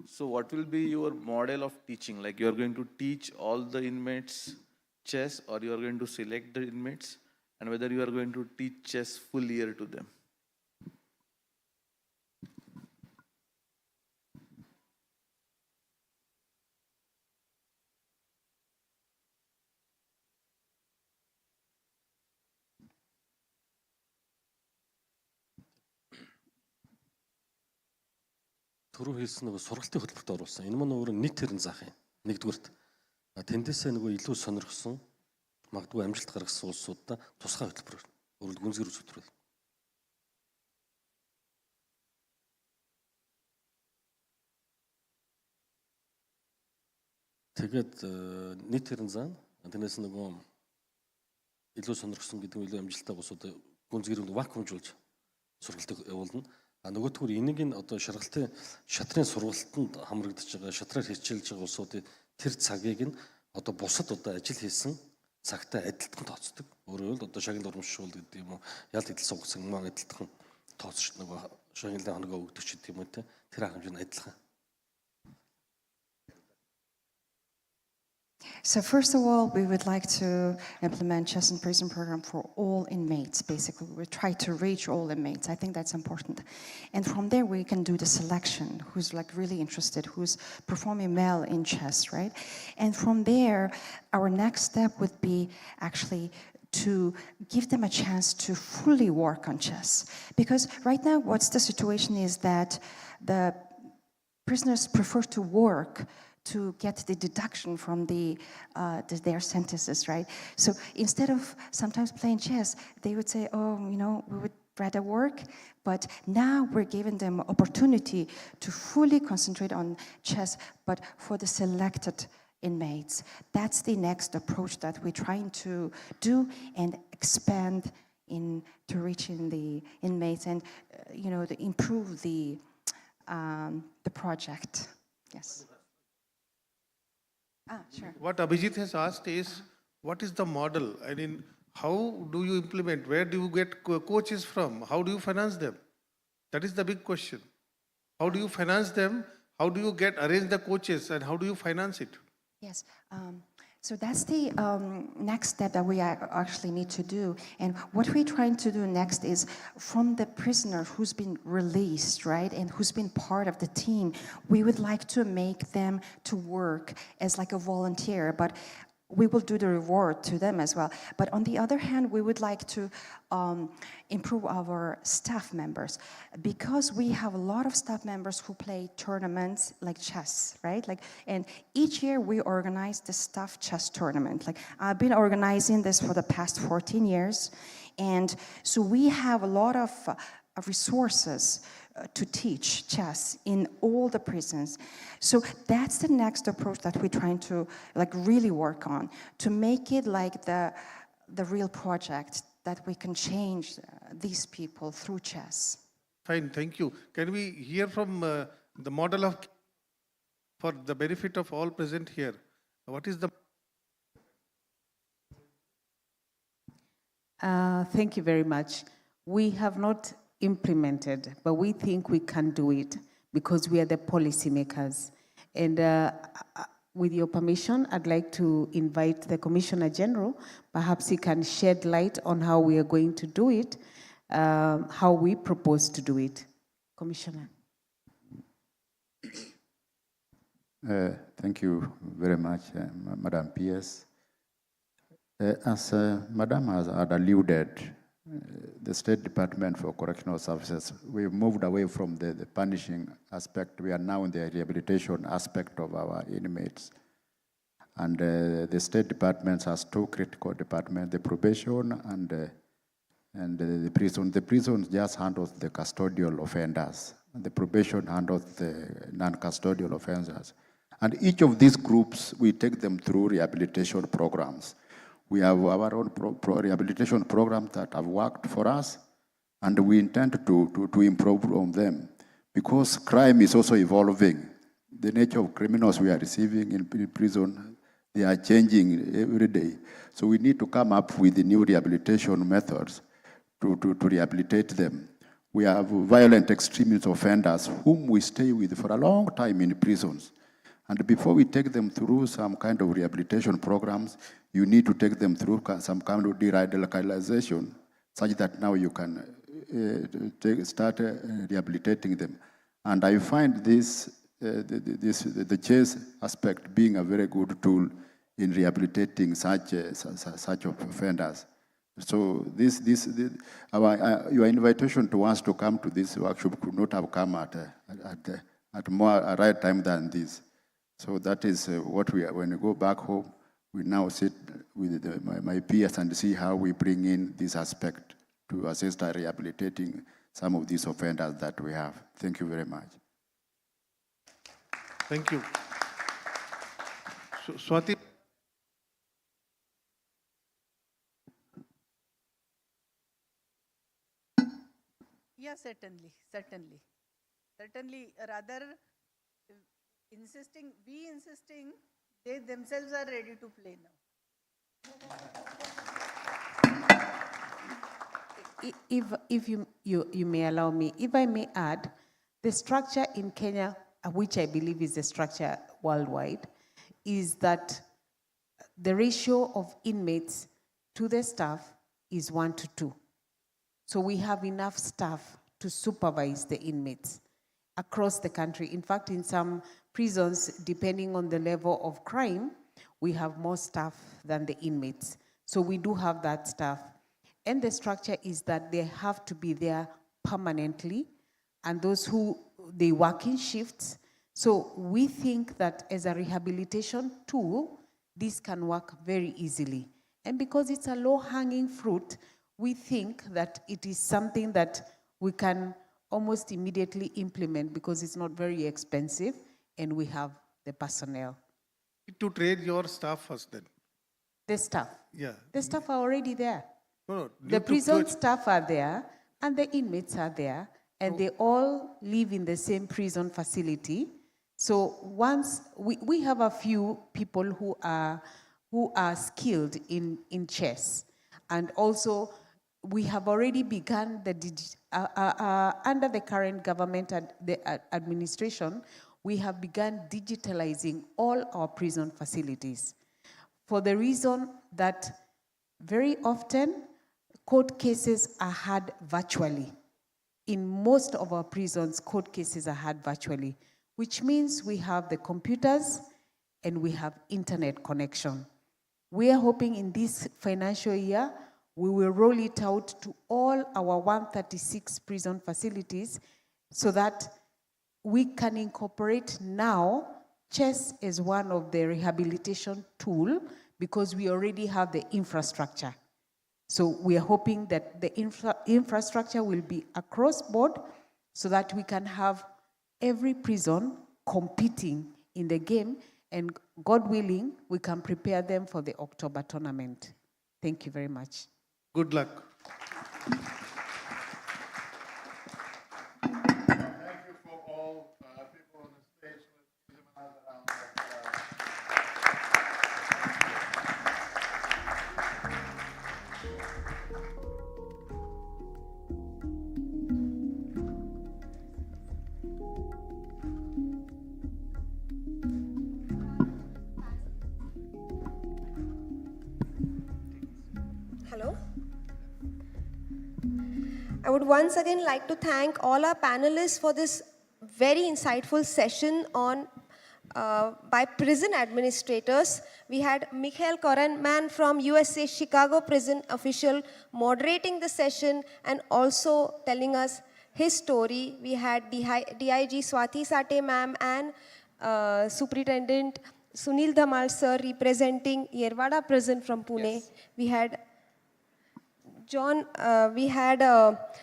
so what will be your model of teaching? Like you are going to teach all the inmates chess, or you are going to select the inmates, and whether you are going to teach chess full year to them? Түрүү хэлсэн нөгөө сургалтын хөтөлбөрт оруулсан. Энэ мань өөрөө нийт хэрэн заах юм. Нэгдүгürt. Тэндээсээ нөгөө илүү сонирхсон, магадгүй амжилт гаргасан улсуудаа тусгай хөтөлбөр. Өөрөлд гүнзгэр хөтөлбөр. Тэгээд нийт хэрэн заана. Тэрнээс нөгөө илүү сонирхсон гэдэг нь илүү амжилттай улсуудаа гүнзгэрөнд вакуумжуулж сургалтыг явуулна. Нөгөөдгөр энийг нь одоо шаргалтын шатрын сургалтанд хамрагдаж байгаа, шатраар хичээлж байгаа улсуудын тэр цагийг нь одоо бусад одоо ажил хийсэн цагтай адилтхан тооцдог. Өөрөөр хэлбэл одоо шагнал урамшуул гэдэг юм уу, ялт идэл сугацсан маань адилтхан тооцож нөгөө шагналын хоногоо өгдөг ч гэдэг юм уу те. Тэр хэмжээ нь адилхан. So first of all, we would like to implement chess in prison program for all inmates, basically. We try to reach all inmates. I think that's important. And from there, we can do the selection, who's like really interested, who's performing well in chess, right? And from there, our next step would be actually to give them a chance to fully work on chess. Because right now, what's the situation is that the prisoners prefer to work to get the deduction from their sentences, right? So instead of sometimes playing chess, they would say, oh, you know, we would rather work, but now we're giving them opportunity to fully concentrate on chess, but for the selected inmates. That's the next approach that we're trying to do and expand to reaching the inmates and, you know, to improve the project. Yes. Sure. What Abhijit has asked is, what is the model? I mean, how do you implement? Where do you get coaches from? How do you finance them? That is the big question. How do you finance them? How do you arrange the coaches and how do you finance it? Yes. So that's the next step that we actually need to do. And what we're trying to do next is from the prisoner who's been released, right, and who's been part of the team, we would like to make them to work as like a volunteer, but we will do the reward to them as well. But on the other hand, we would like to improve our staff members because we have a lot of staff members who play tournaments like chess, right? And each year we organize the staff chess tournament. Like I've been organizing this for the past 14 years. And so we have a lot of resources to teach chess in all the prisons. So that's the next approach that we're trying to like really work on, to make it like the real project that we can change these people through chess. Fine, thank you. Can we hear from the model for the benefit of all present here? What is the... Thank you very much. We have not implemented, but we think we can do it because we are the policymakers. And with your permission, I'd like to invite the Commissioner General. Perhaps he can shed light on how we are going to do it, how we propose to do it. Commissioner. Thank you very much, Madam PS. As Madam has alluded, the State Department for Correctional Services, we've moved away from the punishing aspect. We are now in the rehabilitation aspect of our inmates. And the State Department has two critical departments, the probation and the prison. The prison just handles the custodial offenders. And the probation handles the non-custodial offenders. And each of these groups, we take them through rehabilitation programs. We have our own rehabilitation programs that have worked for us, and we intend to improve on them because crime is also evolving. The nature of criminals we are receiving in prison, they are changing every day. So we need to come up with the new rehabilitation methods to rehabilitate them. We have violent extremist offenders whom we stay with for a long time in prisons. And before we take them through some kind of rehabilitation programs, you need to take them through some kind of de-radicalization, such that now you can start rehabilitating them. And I find the chess aspect being a very good tool in rehabilitating such offenders. So your invitation to us to come to this workshop could not have come at a right time than this. So that is what we are. When we go back home, we now sit with my peers and see how we bring in this aspect to assist our rehabilitating some of these offenders that we have. Thank you very much. Thank you. So, Swati. Yeah, certainly. Certainly, rather insisting, they themselves are ready to play now. If you may allow me, if I may add, the structure in Kenya, which I believe is the structure worldwide, is that the ratio of inmates to the staff is 1:2. So we have enough staff to supervise the inmates across the country. In fact, in some prisons, depending on the level of crime, we have more staff than the inmates. So we do have that staff. And the structure is that they have to be there permanently, and those who, they work in shifts. So we think that as a rehabilitation tool, this can work very easily. And because it's a low-hanging fruit, we think that it is something that we can almost immediately implement because it's not very expensive and we have the personnel. To train your staff first then. The staff? Yeah. The staff are already there. No, The prison staff are there and the inmates are there and they all live in the same prison facility. So once, we have a few people who are skilled in chess, and also we have already begun under the current government administration, we have begun digitalizing all our prison facilities for the reason that very often court cases are had virtually. In most of our prisons, court cases are had virtually, which means we have the computers and we have internet connection. We are hoping in this financial year, we will roll it out to all our 136 prison facilities so that we can incorporate now chess as one of the rehabilitation tool because we already have the infrastructure. So we are hoping that the infrastructure will be across board so that we can have every prison competing in the game, and God willing, we can prepare them for the October tournament. Thank you very much. Good luck. Thank you for all people on the stage. Let's give them another round Hello. I would once again like to thank all our panelists for this very insightful session on by prison administrators. We had Michael Korenman from USA Chicago prison official moderating the session and also telling us his story. We had DIG Swati Sate ma'am and Superintendent Sunil Dhamal sir representing Yerwada prison from Pune. Yes. We had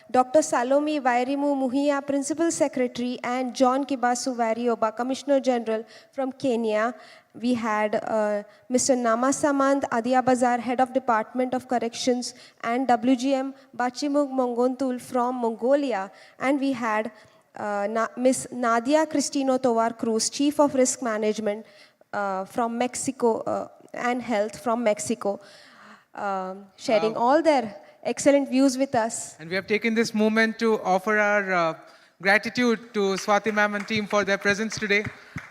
Dr. Salome Vairimu Muhia, Principal Secretary, and John Kibasu Varioba, Commissioner General from Kenya. We had Mr. Namasamand Adiabazar, Head of Department of Corrections, and WGM Bachimug Mongontul from Mongolia. And we had Ms. Nadia Cristino Tovar Cruz, Chief of Risk Management from Mexico and Health from Mexico, sharing all their excellent views with us. And we have taken this moment to offer our gratitude to Swati ma'am and team for their presence today.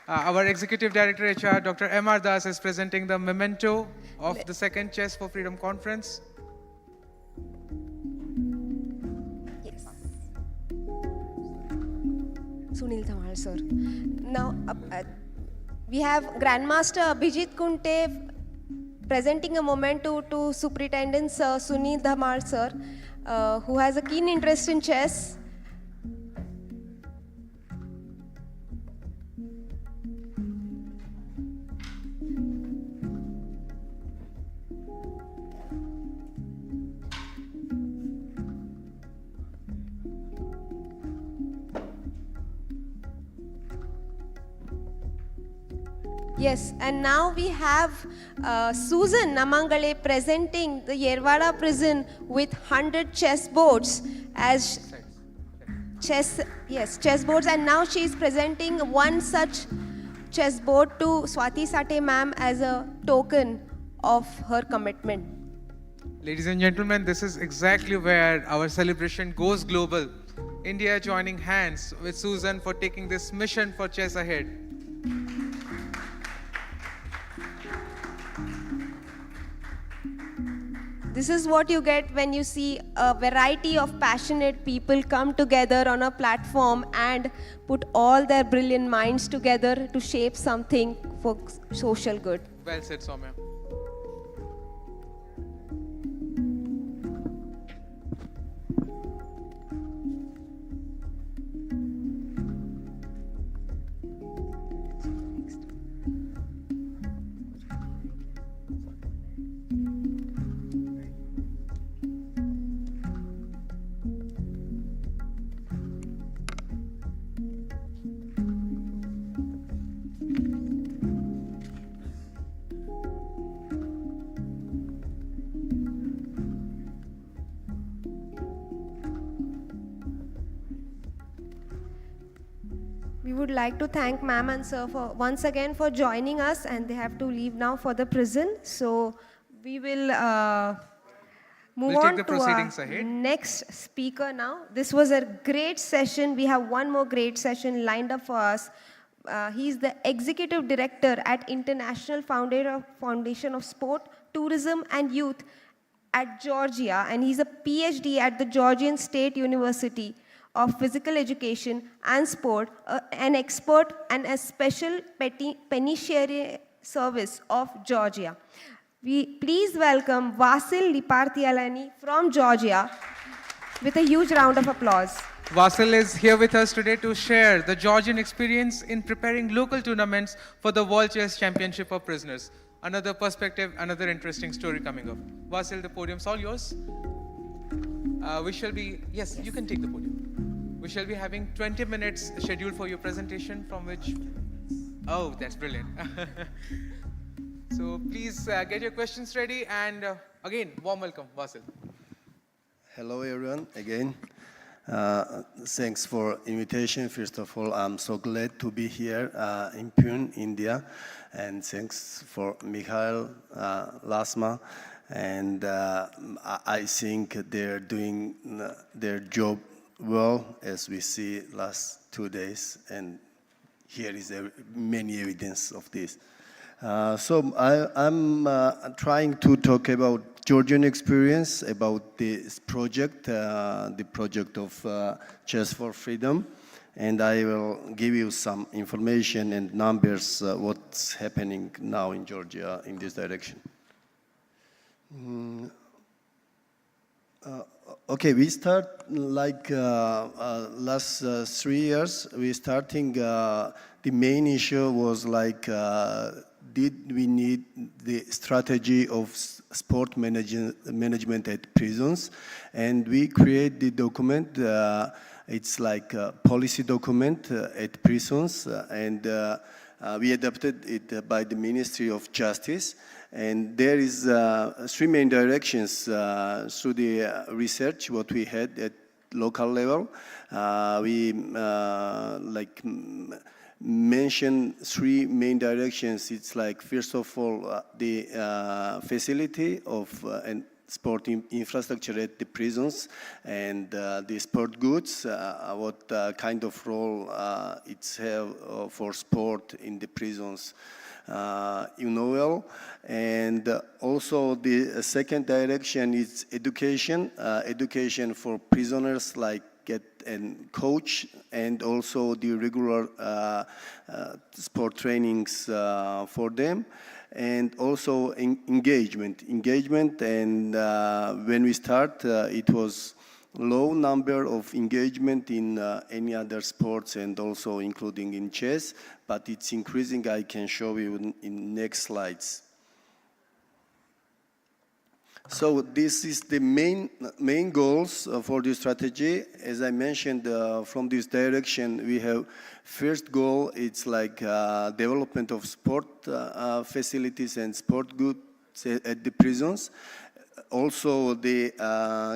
Our Executive Director HR, Dr. M.R. Das, is presenting the memento of the second Chess for Freedom Conference. Yes. Sunil Dhamal sir. Now, we have Grandmaster Abhijit Kunte presenting a memento to Superintendent Sir Sunil Dhamal sir, who has a keen interest in chess. Yes, and now we have Susan Namangale presenting the Yerwada prison with 100 chess boards as chess boards, and now she is presenting one such chess board to Swati Sate ma'am as a token of her commitment. Ladies and gentlemen, this is exactly where our celebration goes global. India joining hands with Susan for taking this mission for chess ahead. This is what you get when you see a variety of passionate people come together on a platform and put all their brilliant minds together to shape something for social good. Well said, Soumya. We would like to thank ma'am and sir for once again for joining us, and they have to leave now for the prison. So we will move We'll take on the to our proceedings ahead. next speaker now. This was a great session. We have one more great session lined up for us. He's the Executive Director at International Foundation of Sport, Tourism and Youth at Georgia, and he's a PhD at the Georgian State University of Physical Education and Sport, an expert and a special penitentiary service of Georgia. We please welcome Vasil Lipartialani from Georgia with a huge round of applause. Vasil is here with us today to share the Georgian experience in preparing local tournaments for the World Chess Championship for Prisoners. Another perspective, another interesting story coming up. Vasil, the podium's all yours. We shall be, yes, you can take the podium. We shall be having 20 minutes scheduled for your presentation, from which, oh, that's brilliant. So please get your questions ready, and again, warm welcome, Vasil. Hello everyone, again. Thanks for invitation. First of all, I'm so glad to be here in Pune, India, and thanks for Mikhail, Lasma, and I think they're doing their job well, as we see last 2 days, and here is many evidence of this. So I'm trying to talk about Georgian experience, about this project, the project of Chess for Freedom, and I will give you some information and numbers what's happening now in Georgia in this direction. Okay, we start like last 3 years. We starting, the main issue was like, did we need the strategy of sport management at prisons? And we create the document, it's like a policy document at prisons, and we adopted it by the Ministry of Justice. And there is 3 main directions through the research what we had at local level. We mention 3 main directions. It's like, first of all, the facility of and sport infrastructure at the prisons, and the sport goods, what kind of role it's have for sport in the prisons. You know well. And also the second direction is education, education for prisoners, like get and coach, and also the regular sport trainings for them, and also engagement, and when we start, it was low number of engagement in any other sports, and also including in chess, but it's increasing. I can show you in next slides. So this is the main goals for this strategy. As I mentioned, from this direction, we have first goal, it's like development of sport facilities and sport goods at the prisons. Also the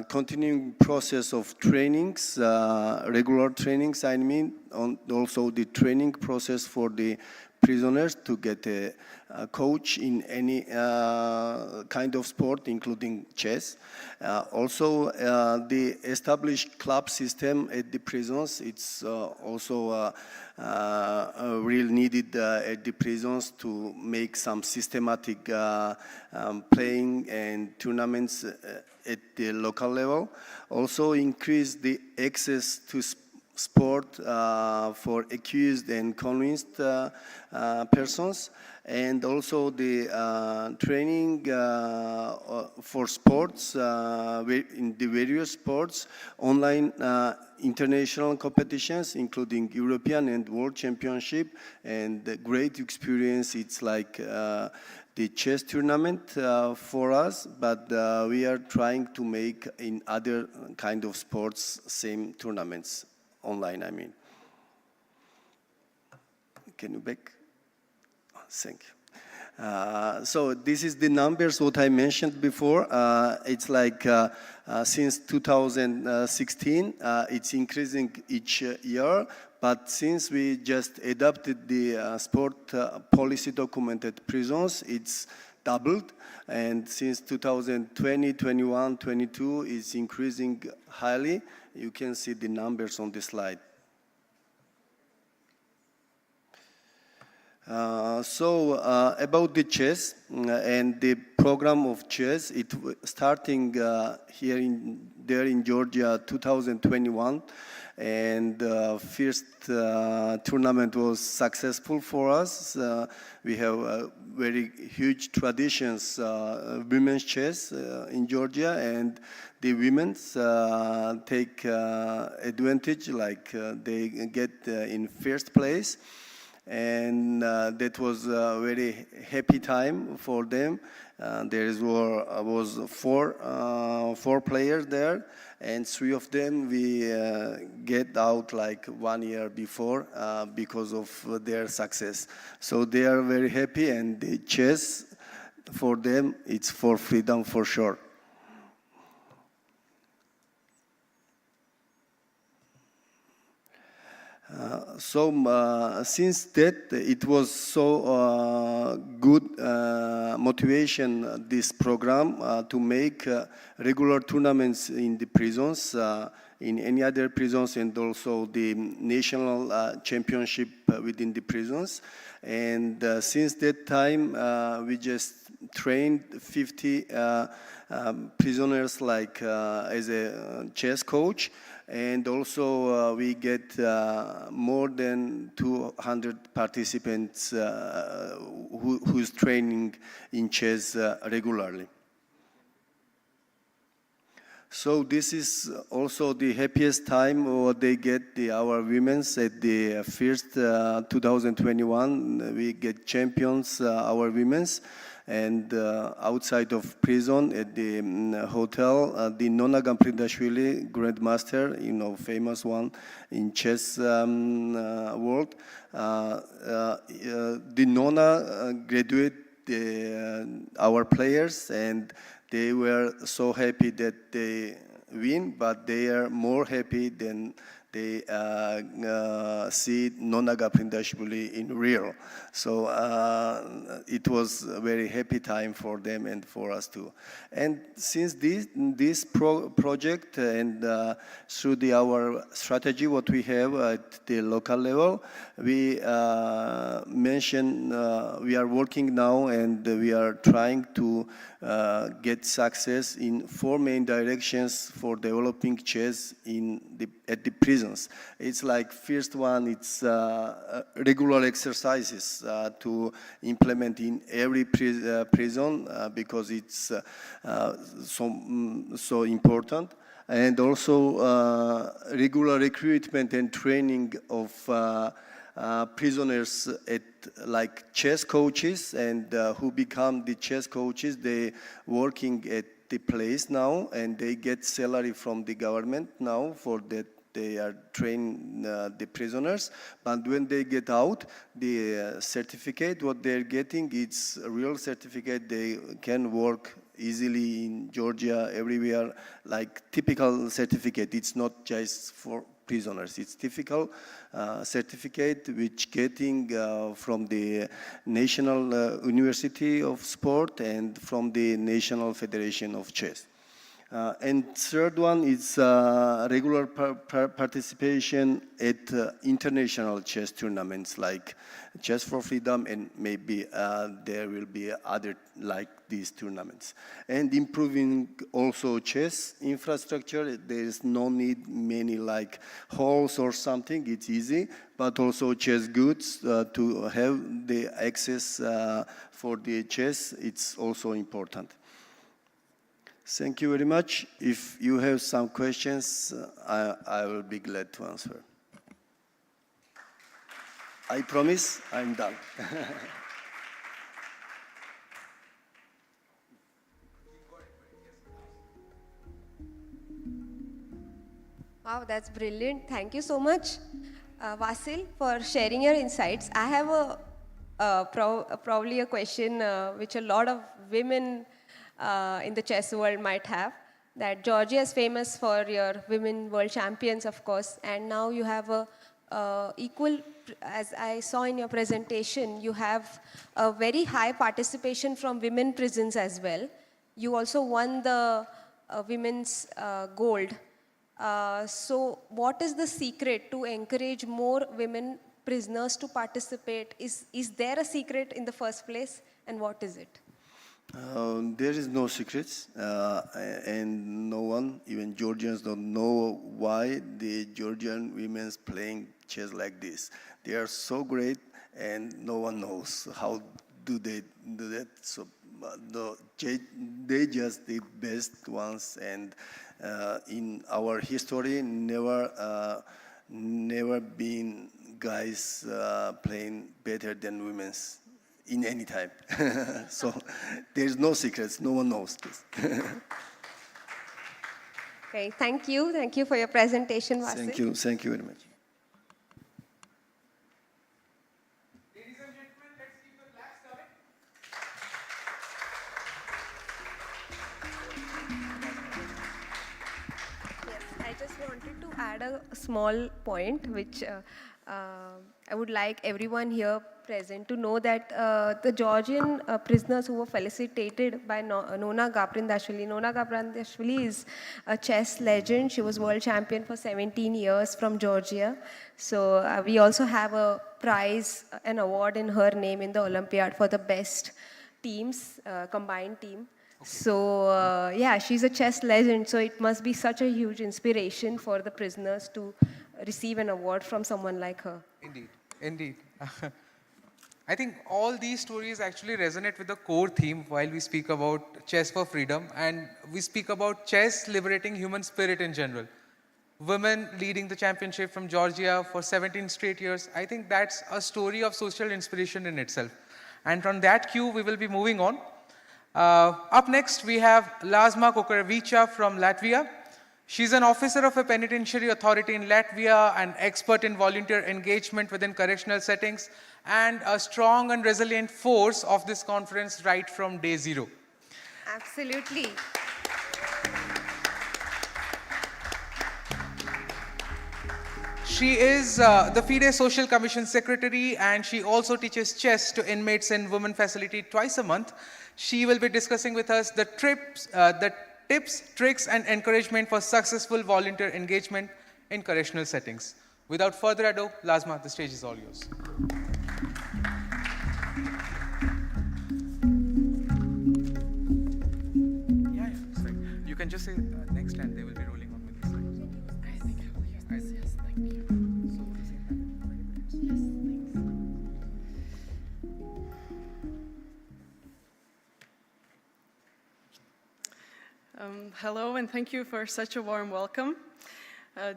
continuing process of trainings, regular trainings, I mean, also the training process for the prisoners to get a coach in any kind of sport, including chess. Also, the established club system at the prisons, it's also real needed at the prisons to make some systematic playing and tournaments at the local level. Also increase the access to sport for accused and convinced persons, and also the training for sports in the various sports, online international competitions, including European and World Championship, and the great experience. It's like the chess tournament for us, but we are trying to make in other kind of sports same tournaments online, I mean. Can you back? Thank you. So this is the numbers what I mentioned before. It's like since 2016, it's increasing each year. But since we just adopted the sport policy document at prisons, it's doubled. And since 2020, 21, 22, it's increasing highly. You can see the numbers on the slide. About the chess and the program of chess, it starting here in Georgia 2021, and first tournament was successful for us. We have very huge traditions, women's chess in Georgia, and the women's take advantage, like they get in first place. And that was a very happy time for them. There was four players there, and three of them we get out like 1 year before because of their success. So they are very happy, and the chess for them, it's for freedom for sure. Since that, it was so good motivation, this program, to make regular tournaments in the prisons, in any other prisons, and also the national championship within the prisons. And since that time, we just trained 50 prisoners like as a chess coach. And also we get more than 200 participants who's training in chess regularly. So this is also the happiest time what they get, our women's at the first 2021. We get champions, our women's. And outside of prison at the hotel, the Nona Gamprindashvili, grandmaster, famous one in chess world. The Nona graduate our players, and they were so happy that they win, but they are more happy than they see Nona Gamprindashvili in real. So it was a very happy time for them and for us too. And since this project and through our strategy, what we have at the local level, we mentioned we are working now, and we are trying to get success in 4 main directions for developing chess at the prisons. It's like first one, it's regular exercises to implement in every prison because it's so important. And also regular recruitment and training of prisoners at like chess coaches, and who become the chess coaches, they working at the place now, and they get salary from the government now for that. They are trained the prisoners, but when they get out, the certificate what they're getting, it's a real certificate. They can work easily in Georgia, everywhere, like typical certificate. It's not just for prisoners. It's difficult certificate which getting from the National University of Sport and from the National Federation of Chess. And third one is regular participation at international chess tournaments like Chess for Freedom, and maybe there will be other like these tournaments. And improving also chess infrastructure. There is no need many like halls or something, it's easy, but also chess goods to have the access for the chess, it's also important. Thank you very much. If you have some questions, I will be glad to answer. I promise I'm done. Wow, that's brilliant. Thank you so much, Vasil, for sharing your insights. I have probably a question which a lot of women in the chess world might have, that Georgia is famous for your women world champions, of course, and now you have a equal, as I saw in your presentation, you have a very high participation from women prisons as well. You also won the women's gold. So what is the secret to encourage more women prisoners to participate? Is there a secret in the first place, and what is it? There is no secrets, and no one, even Georgians, don't know why the Georgian women's playing chess like this. They are so great, and no one knows how do they do that. So they just the best ones, and in our history, never been guys playing better than women's in any time. So there's no secrets, no one knows this. Okay, thank you. Thank you for your presentation, Vasil. Thank you very much. Ladies and gentlemen, let's keep the flags coming. Yes, I just wanted to add a small point, which I would like everyone here present to know that the Georgian prisoners who were felicitated by Nona Gaprindashvili. Nona Gaprindashvili is a chess legend. She was world champion for 17 years from Georgia. So we also have a prize, an award in her name in the Olympiad for the best teams, combined team. Okay. So yeah, she's a chess legend. So it must be such a huge inspiration for the prisoners to receive an award from someone like her. Indeed, indeed. I think all these stories actually resonate with the core theme while we speak about chess for freedom, and we speak about chess liberating human spirit in general. Women leading the championship from Georgia for 17 straight years. I think that's a story of social inspiration in itself. And from that cue, we will be moving on. Up next, we have Lazma Kokarevica from Latvia. She's an officer of a penitentiary authority in Latvia, an expert in volunteer engagement within correctional settings, and a strong and resilient force of this conference right from day zero. Absolutely. She is the FIDE Social Commission Secretary, and she also teaches chess to inmates in women facility twice a month. She will be discussing with us the tips, tricks, and encouragement for successful volunteer engagement in correctional settings. Without further ado, Lazma, the stage is all yours. Yeah, sorry. You can just say next, and they will be rolling on with the slides. I think I will use this. Yes, thank you. So, the same time, 20 minutes? Yes, thanks. Hello, and thank you for such a warm welcome.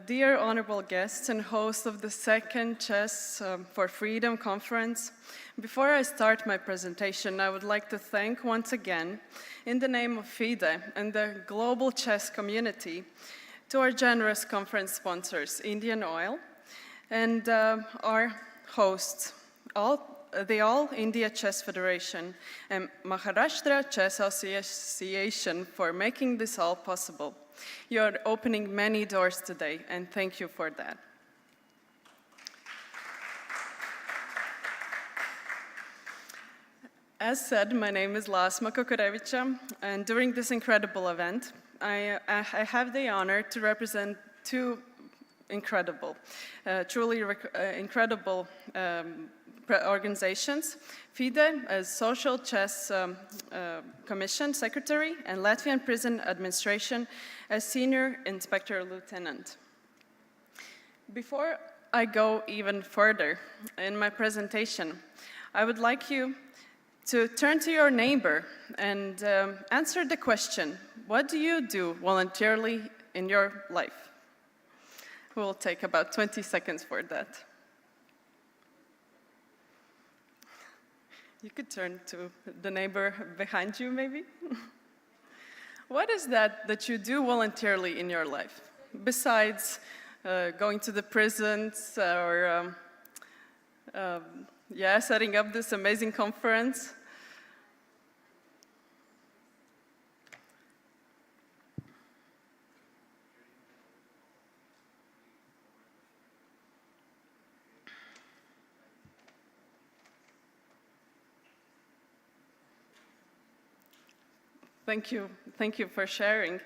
Dear honorable guests and hosts of the second Chess for Freedom conference, before I start my presentation, I would like to thank once again, in the name of FIDE and the global chess community, to our generous conference sponsors, Indian Oil, and our hosts, the All India Chess Federation and Maharashtra Chess Association for making this all possible. You're opening many doors today, and thank you for that. As said, my name is Lasma Kokorevica, and during this incredible event, I have the honor to represent two incredible, truly incredible organizations, FIDE as Social Chess Commission Secretary and Latvian Prison Administration as Senior Inspector Lieutenant. Before I go even further in my presentation, I would like you to turn to your neighbor and answer the question, what do you do voluntarily in your life? We'll take about 20 seconds for that. You could turn to the neighbor behind you, maybe. What is that you do voluntarily in your life, besides going to the prisons or setting up this amazing conference? Thank you for sharing.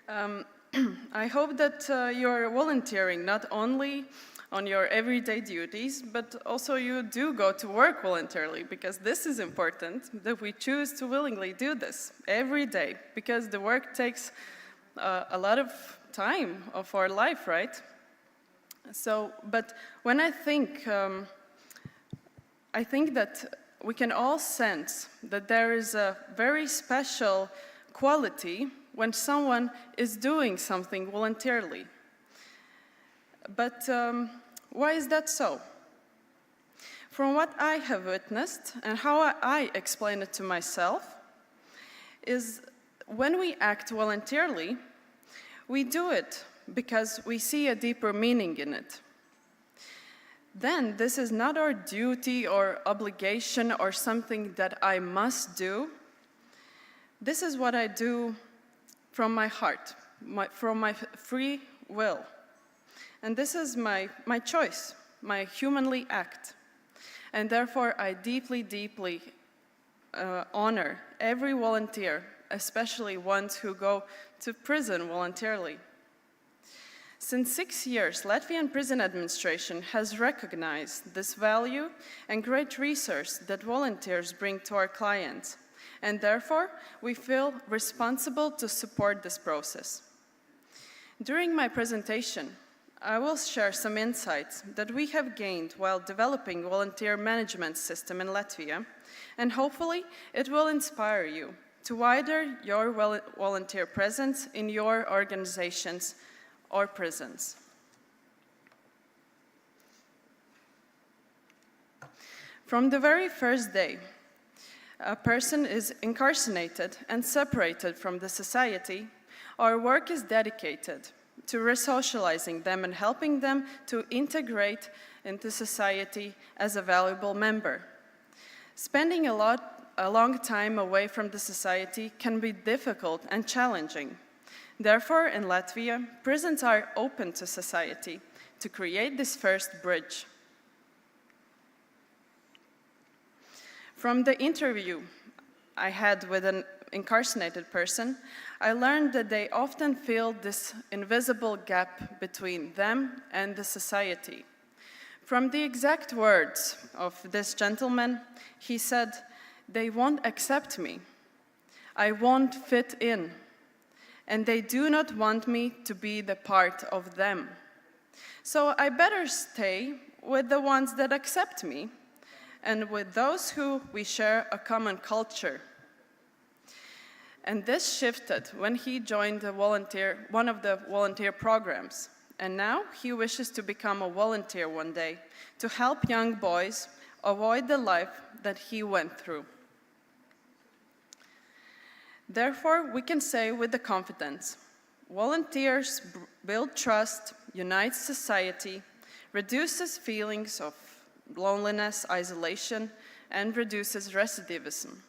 I hope that you're volunteering not only on your everyday duties, but also you do go to work voluntarily, because this is important, that we choose to willingly do this every day, because the work takes a lot of time of our life, right? So, but when I think that we can all sense that there is a very special quality when someone is doing something voluntarily. But why is that so? From what I have witnessed and how I explain it to myself, is when we act voluntarily, we do it because we see a deeper meaning in it. Then this is not our duty or obligation or something that I must do. This is what I do from my heart, from my free will. And this is my choice, my humanly act. And therefore, I deeply, deeply honor every volunteer, especially ones who go to prison voluntarily. Since 6 years, Latvian Prison Administration has recognized this value and great resource that volunteers bring to our clients, and therefore, we feel responsible to support this process. During my presentation, I will share some insights that we have gained while developing volunteer management system in Latvia, and hopefully it will inspire you to widen your volunteer presence in your organizations or prisons. From the very first day, a person is incarcerated and separated from the society, our work is dedicated to resocializing them and helping them to integrate into society as a valuable member. Spending a long time away from the society can be difficult and challenging. Therefore, in Latvia, prisons are open to society to create this first bridge. From the interview I had with an incarcerated person, I learned that they often feel this invisible gap between them and the society. From the exact words of this gentleman, he said, "They won't accept me. I won't fit in. And they do not want me to be the part of them. So I better stay with the ones that accept me and with those who we share a common culture." And this shifted when he joined one of the volunteer programs. And now he wishes to become a volunteer one day to help young boys avoid the life that he went through. Therefore, we can say with the confidence, volunteers build trust, unite society, reduces feelings of loneliness, isolation, and reduces recidivism.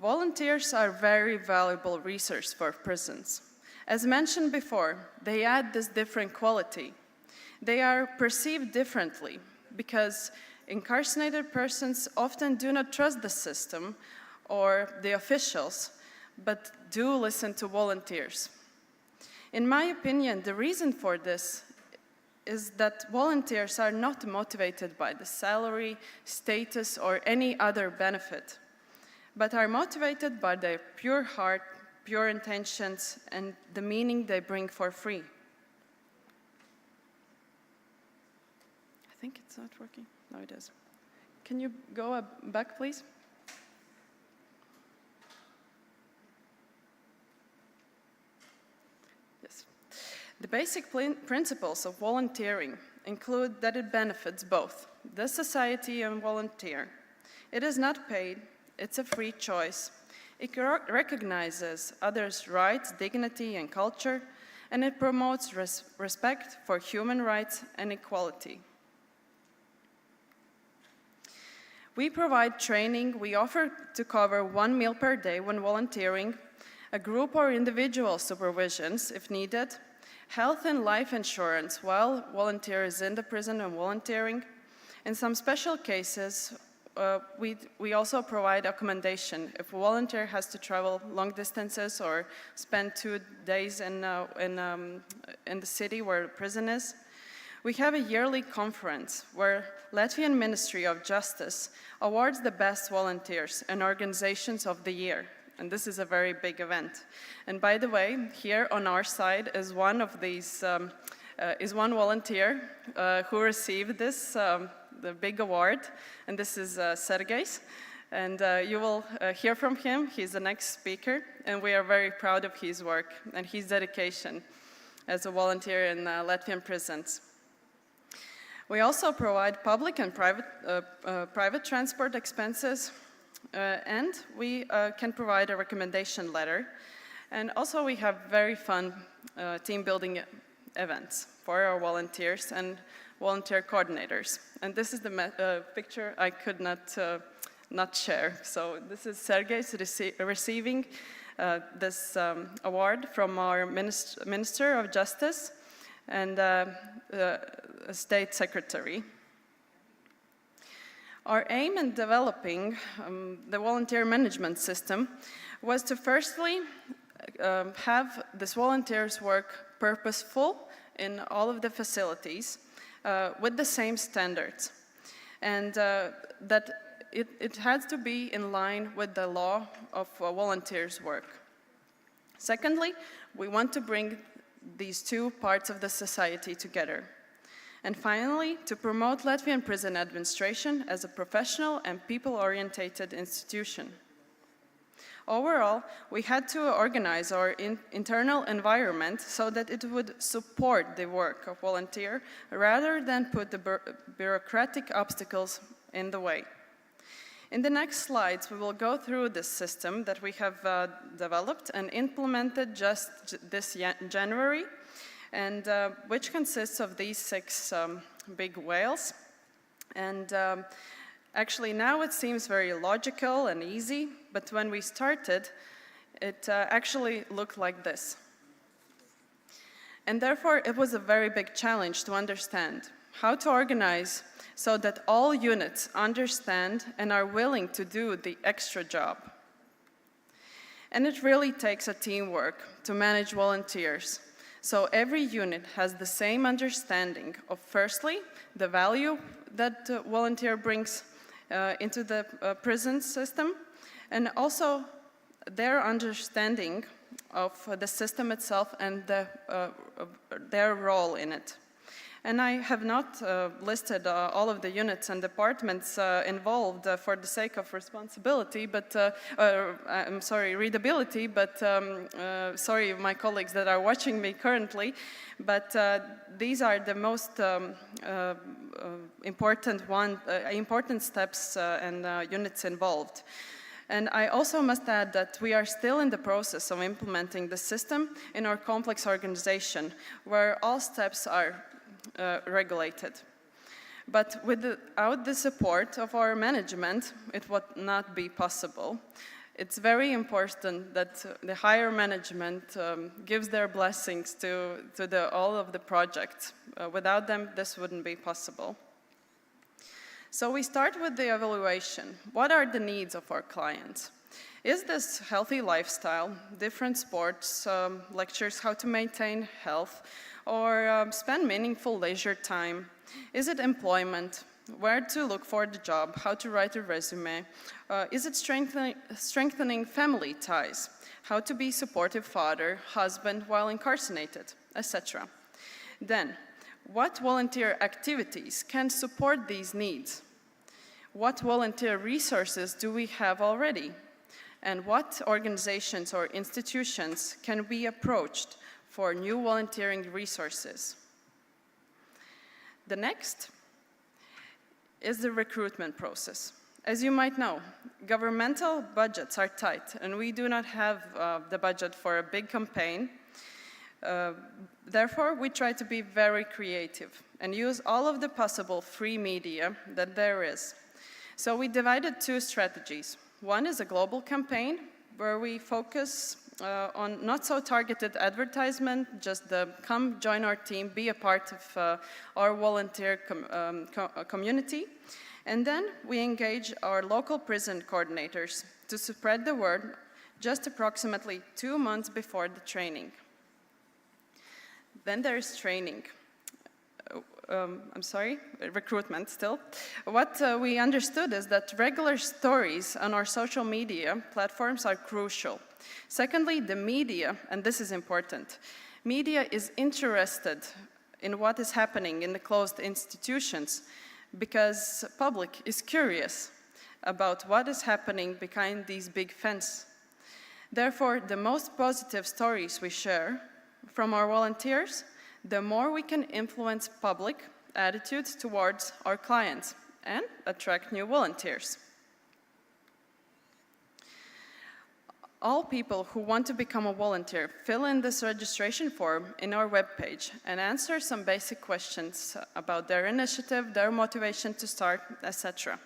Volunteers are very valuable resource for prisons. As mentioned before, they add this different quality. They are perceived differently because incarcerated persons often do not trust the system or the officials, but do listen to volunteers. In my opinion, the reason for this is that volunteers are not motivated by the salary, status, or any other benefit, but are motivated by their pure heart, pure intentions, and the meaning they bring for free. I think it's not working. No, it is. Can you go back, please? Yes. The basic principles of volunteering include that it benefits both the society and volunteer. It is not paid, it's a free choice. It recognizes others' rights, dignity, and culture, and it promotes respect for human rights and equality. We provide training. We offer to cover 1 meal per day when volunteering, a group or individual supervisions if needed, health and life insurance while volunteer is in the prison and volunteering. In some special cases, we also provide accommodation if a volunteer has to travel long distances or spend 2 days in the city where the prison is. We have a yearly conference where Latvian Ministry of Justice awards the best volunteers and organizations of the year. And this is a very big event. And by the way, here on our side is one of these, is one volunteer who received this, the big award. And this is Sergej's. And you will hear from him. He's the next speaker. And we are very proud of his work and his dedication as a volunteer in Latvian prisons. We also provide public and private transport expenses, and we can provide a recommendation letter. And also we have very fun team building events for our volunteers and volunteer coordinators. And this is the picture I could not share. So this is Sergej receiving this award from our Minister of Justice and State Secretary. Our aim in developing the volunteer management system was to firstly have this volunteers work purposeful in all of the facilities with the same standards, and that it has to be in line with the law of volunteers work. Secondly, we want to bring these two parts of the society together. And finally, to promote Latvian prison administration as a professional and people-oriented institution. Overall, we had to organize our internal environment so that it would support the work of volunteer rather than put the bureaucratic obstacles in the way. In the next slides, we will go through this system that we have developed and implemented just this January, and which consists of these 6 big whales. And actually now it seems very logical and easy, but when we started, it actually looked like this. And therefore, it was a very big challenge to understand how to organize so that all units understand and are willing to do the extra job. And it really takes a teamwork to manage volunteers. So every unit has the same understanding of, firstly, the value that volunteer brings into the prison system, and also their understanding of the system itself and their role in it. And I have not listed all of the units and departments involved for the sake of responsibility, but I'm sorry, readability, but sorry, my colleagues that are watching me currently, but these are the most important steps and units involved. And I also must add that we are still in the process of implementing the system in our complex organization, where all steps are regulated. But without the support of our management, it would not be possible. It's very important that the higher management gives their blessings to all of the projects. Without them, this wouldn't be possible. So we start with the evaluation. What are the needs of our clients? Is this healthy lifestyle, different sports, lectures, how to maintain health, or spend meaningful leisure time? Is it employment? Where to look for the job, how to write a resume? Is it strengthening family ties? How to be supportive father, husband while incarcerated, etc. Then, what volunteer activities can support these needs? What volunteer resources do we have already? And what organizations or institutions can be approached for new volunteering resources? The next is the recruitment process. As you might know, governmental budgets are tight, and we do not have the budget for a big campaign. Therefore, we try to be very creative and use all of the possible free media that there is. So we divided two strategies. One is a global campaign, where we focus on not so targeted advertisement, just the come join our team, be a part of our volunteer community. And then we engage our local prison coordinators to spread the word just approximately 2 months before the training. Then there's training. Recruitment still. What we understood is that regular stories on our social media platforms are crucial. Secondly, the media, and this is important, media is interested in what is happening in the closed institutions because public is curious about what is happening behind these big fences. Therefore, the most positive stories we share from our volunteers, the more we can influence public attitudes towards our clients and attract new volunteers. All people who want to become a volunteer fill in this registration form in our webpage and answer some basic questions about their initiative, their motivation to start, etc.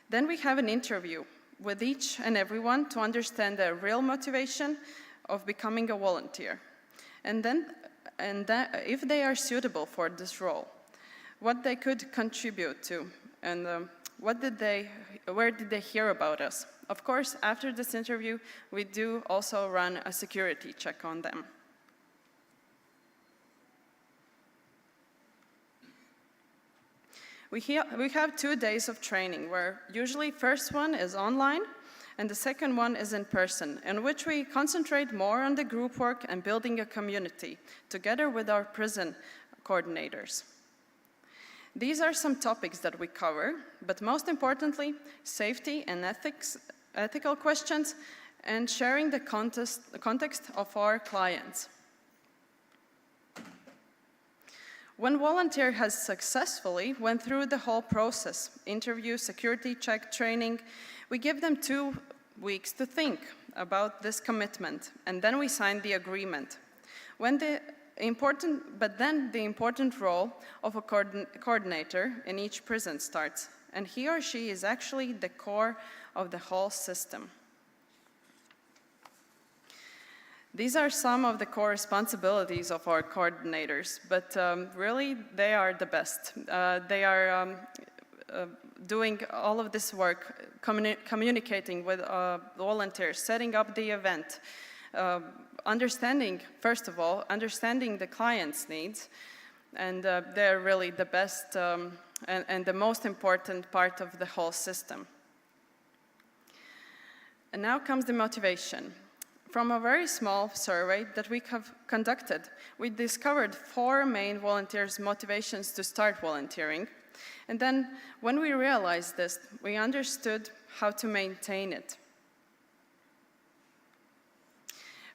Then we have an interview with each and everyone to understand their real motivation of becoming a volunteer. And if they are suitable for this role, what they could contribute to, and where did they hear about us? Of course, after this interview, we do also run a security check on them. We have 2 days of training, where usually first one is online, and the second one is in person, in which we concentrate more on the group work and building a community, together with our prison coordinators. These are some topics that we cover, but most importantly, safety and ethical questions, and sharing the context of our clients. When volunteer has successfully went through the whole process, interview, security check, training, we give them 2 weeks to think about this commitment, and then we sign the agreement. But then the important role of a coordinator in each prison starts, and he or she is actually the core of the whole system. These are some of the core responsibilities of our coordinators, but really they are the best. They are doing all of this work, communicating with volunteers, setting up the event, first of all, understanding the client's needs, and they're really the best and the most important part of the whole system. And now comes the motivation. From a very small survey that we have conducted, we discovered 4 main volunteers' motivations to start volunteering. And then when we realized this, we understood how to maintain it.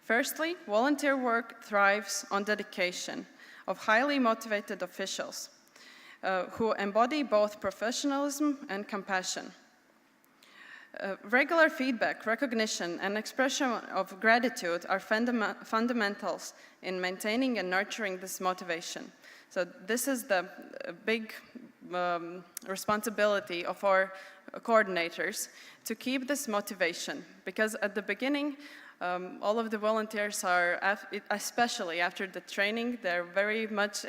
Firstly, volunteer work thrives on dedication of highly motivated officials who embody both professionalism and compassion. Regular feedback, recognition, and expression of gratitude are fundamentals in maintaining and nurturing this motivation. So this is the big responsibility of our coordinators to keep this motivation, because at the beginning, all of the volunteers are, especially after the training, they're very much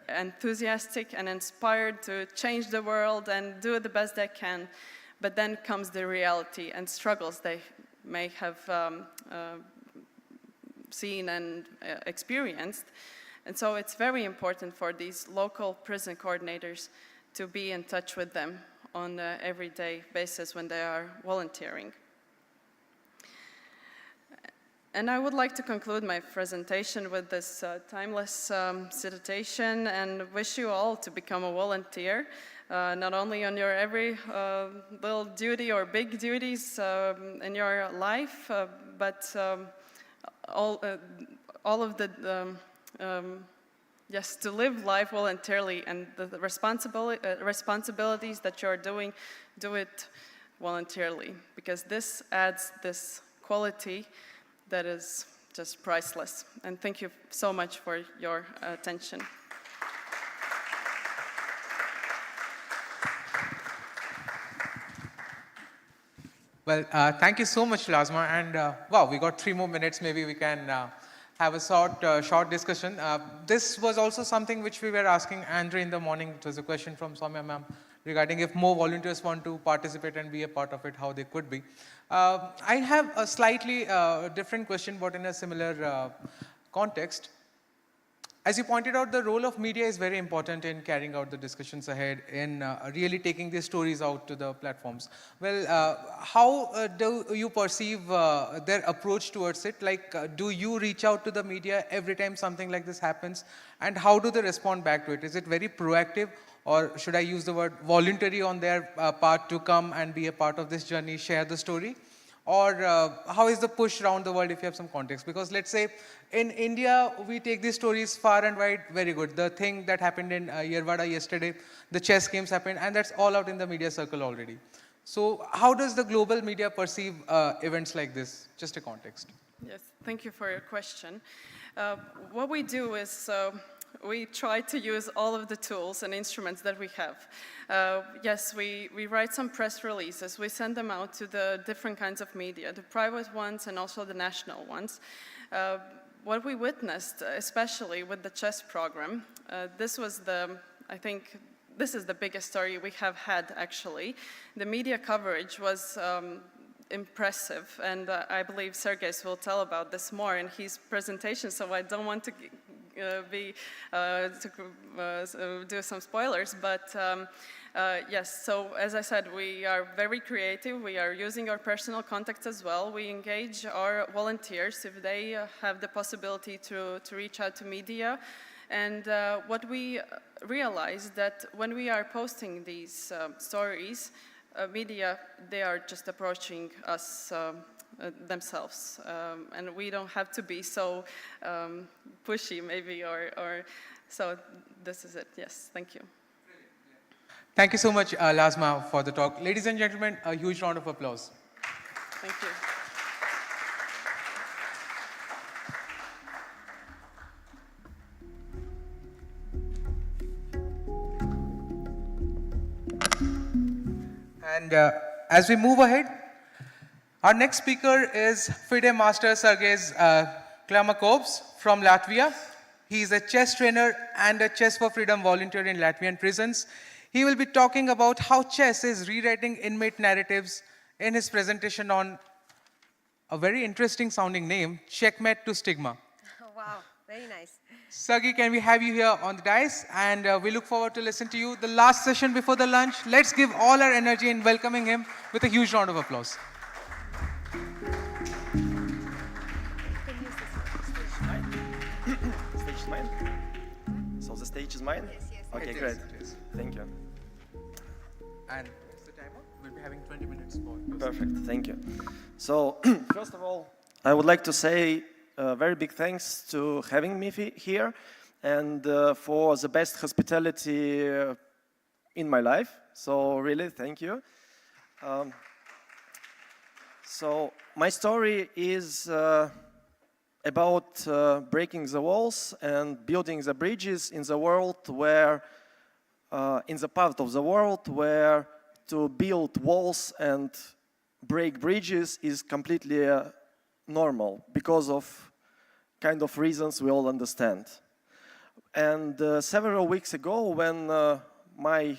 enthusiastic and inspired to change the world and do the best they can. But then comes the reality and struggles they may have seen and experienced. And so it's very important for these local prison coordinators to be in touch with them on an everyday basis when they are volunteering. And I would like to conclude my presentation with this timeless citation and wish you all to become a volunteer, not only on your every little duty or big duties in your life, but all of the, yes, to live life voluntarily, and the responsibilities that you're doing, do it voluntarily, because this adds this quality that is just priceless. And thank you so much for your attention. Well, thank you so much, Lasma. And wow, we got 3 more minutes. Maybe we can have a short discussion. This was also something which we were asking Andre in the morning. It was a question from Soumya ma'am regarding if more volunteers want to participate and be a part of it, how they could be. I have a slightly different question, but in a similar context. As you pointed out, the role of media is very important in carrying out the discussions ahead, in really taking these stories out to the platforms. Well, how do you perceive their approach towards it? Like, do you reach out to the media every time something like this happens? And how do they respond back to it? Is it very proactive, or should I use the word voluntary on their part to come and be a part of this journey, share the story? Or how is the push around the world, if you have some context? Because let's say in India, we take these stories far and wide, very good. The thing that happened in Yerwada yesterday, the chess games happened, and that's all out in the media circle already. So how does the global media perceive events like this? Just a context. Yes, thank you for your question. What we do is we try to use all of the tools and instruments that we have. Yes, we write some press releases. We send them out to the different kinds of media, the private ones and also the national ones. What we witnessed, especially with the chess program, this was I think this is the biggest story we have had, actually. The media coverage was impressive, and I believe Sergej will tell about this more in his presentation, so I don't want to do some spoilers, but yes, so as I said, we are very creative. We are using our personal contacts as well. We engage our volunteers if they have the possibility to reach out to media. And what we realize that when we are posting these stories, media, they are just approaching us themselves, and we don't have to be so pushy, maybe, or so. This is it. Yes, thank you. Thank you so much, Lasma, for the talk. Ladies and gentlemen, a huge round of applause. Thank you. And as we move ahead, our next speaker is FIDE Master Sergej Klamakovs from Latvia. He is a chess trainer and a Chess for Freedom volunteer in Latvian prisons. He will be talking about how chess is rewriting inmate narratives in his presentation on a very interesting sounding name, Checkmate to Stigma. Wow, very nice. Sergej, can we have you here on the dais? And we look forward to listen to you. The last session before the lunch, let's give all our energy in welcoming him with a huge round of applause. Stage is mine? So the stage is mine? Yes, yes. Okay, great. Thank you. And what's the timer? We'll be having 20 minutes for Perfect, thank you. So, first of all, I would like to say a very big thanks to having me here and for the best hospitality in my life. So, really, thank you. So, my story is about breaking the walls and building the bridges in the world where, in the part of the world where to build walls and break bridges is completely normal because of kind of reasons we all understand. And several weeks ago, when my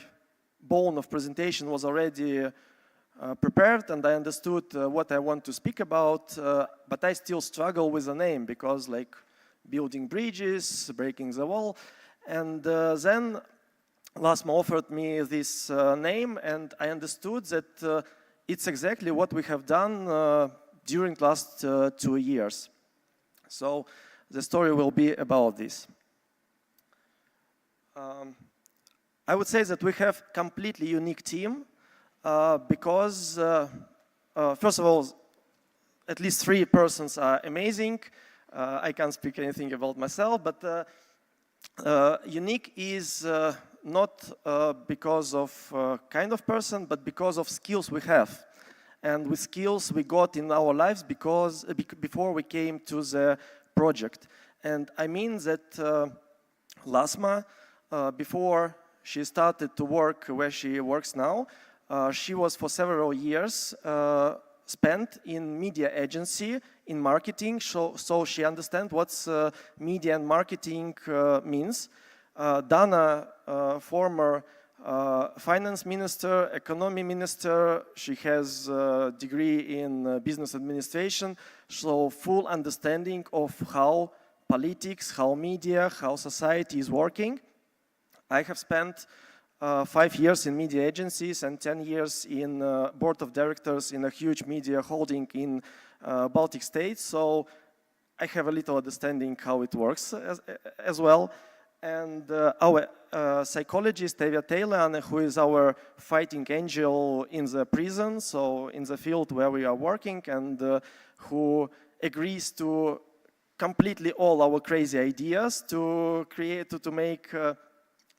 bone of presentation was already prepared and I understood what I want to speak about, but I still struggle with the name because like building bridges, breaking the wall. And then Lasma offered me this name and I understood that it's exactly what we have done during the last 2 years. So the story will be about this. I would say that we have completely unique team because, first of all, at least 3 persons are amazing. I can't speak anything about myself, but unique is not because of kind of person, but because of skills we have. And with skills we got in our lives because before we came to the project. And I mean that Lasma, before she started to work where she works now, she was for several years spent in media agency, in marketing, so she understands what media and marketing means. Dana, former finance minister, economy minister, she has a degree in business administration, so full understanding of how politics, how media, how society is working. I have spent 5 years in media agencies and 10 years in board of directors in a huge media holding in Baltic states, so I have a little understanding how it works as well. And our psychologist, Evia Taylor, who is our fighting angel in the prison, so in the field where we are working, and who agrees to completely all our crazy ideas to create, to make,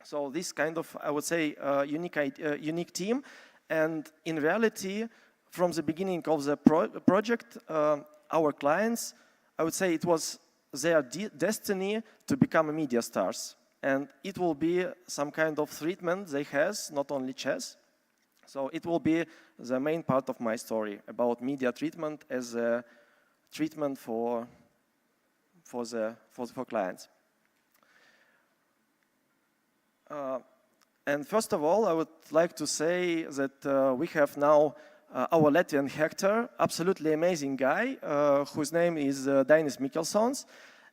so this kind of, I would say, unique team. And in reality, from the beginning of the project, our clients, I would say it was their destiny to become media stars. And it will be some kind of treatment they has, not only chess. So it will be the main part of my story about media treatment as a treatment for clients. And first of all, I would like to say that we have now our Latvian Hector, absolutely amazing guy, whose name is Dainis Mikkelsons.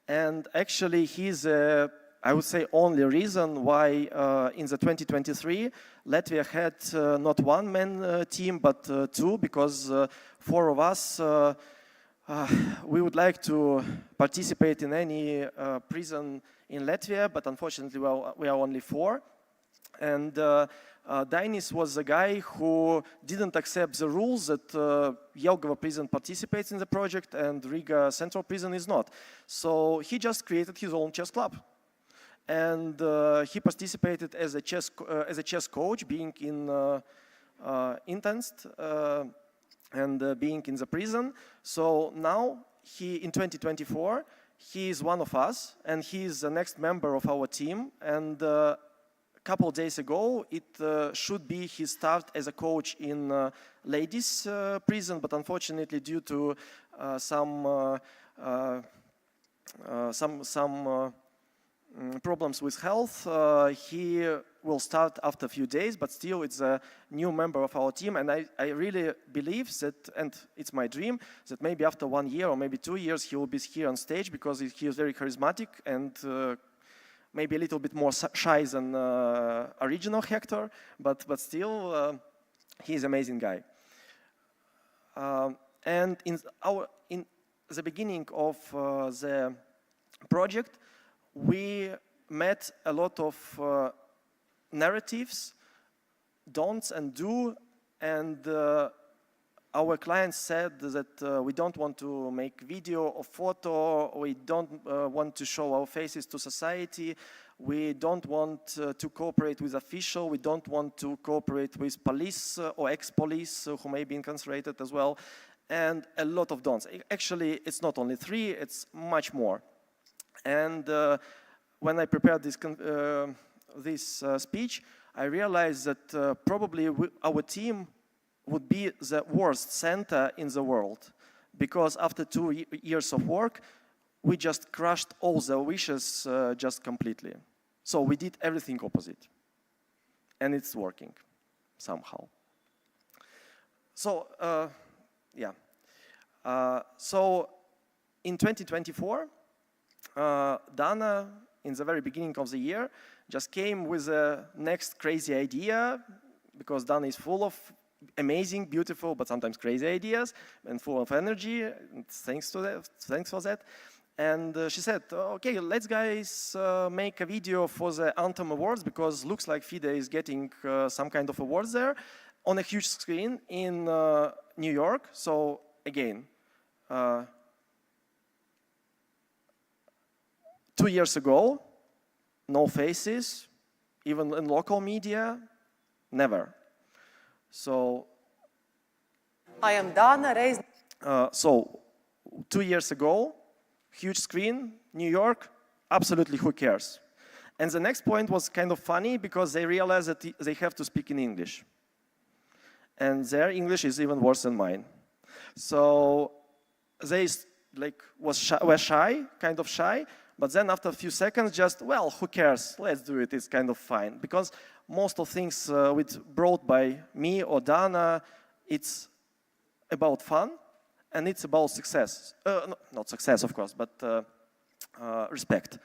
And actually he's, I would say, only reason why in the 2023 Latvia had not one-man team but 2, because 4 of us, we would like to participate in any prison in Latvia, but unfortunately we are only 4. And Dainis was the guy who didn't accept the rules that Jelgava prison participates in the project and Riga Central Prison is not. So he just created his own chess club. And he participated as a chess coach, being in intensed and being in the prison. So now in 2024, he is one of us, and he is the next member of our team. And a couple of days ago, it should be his start as a coach in ladies' prison, but unfortunately, due to some problems with health, he will start after a few days, but still it's a new member of our team. And I really believe that, and it's my dream, that maybe after 1 year or maybe 2 years he will be here on stage, because he is very charismatic and maybe a little bit more shy than original Hector, but still he's an amazing guy. And in the beginning of the project, we met a lot of narratives, don'ts and do, and our clients said that we don't want to make video or photo, we don't want to show our faces to society, we don't want to cooperate with officials, we don't want to cooperate with police or ex-police who may be incarcerated as well, and a lot of don'ts. Actually, it's not only 3, it's much more. And when I prepared this speech, I realized that probably our team would be the worst center in the world, because after 2 years of work, we just crushed all the wishes just completely. So we did everything opposite, and it's working somehow. So, yeah. So in 2024, Dana, in the very beginning of the year, just came with the next crazy idea, because Dana is full of amazing, beautiful, but sometimes crazy ideas, and full of energy. And thanks for that. And she said, okay, let's guys make a video for the Anthem Awards, because looks like FIDE is getting some kind of awards there on a huge screen in New York. So again, 2 years ago, no faces, even in local media, never. So I am Dana Reis. So 2 years ago, huge screen, New York, absolutely who cares? And the next point was kind of funny, because they realized that they have to speak in English. And their English is even worse than mine. So they were shy, kind of shy, but then after a few seconds, just, well, who cares? Let's do it, it's kind of fine. Because most of things brought by me or Dana, it's about fun, and it's about success. No, not success, of course, but respect.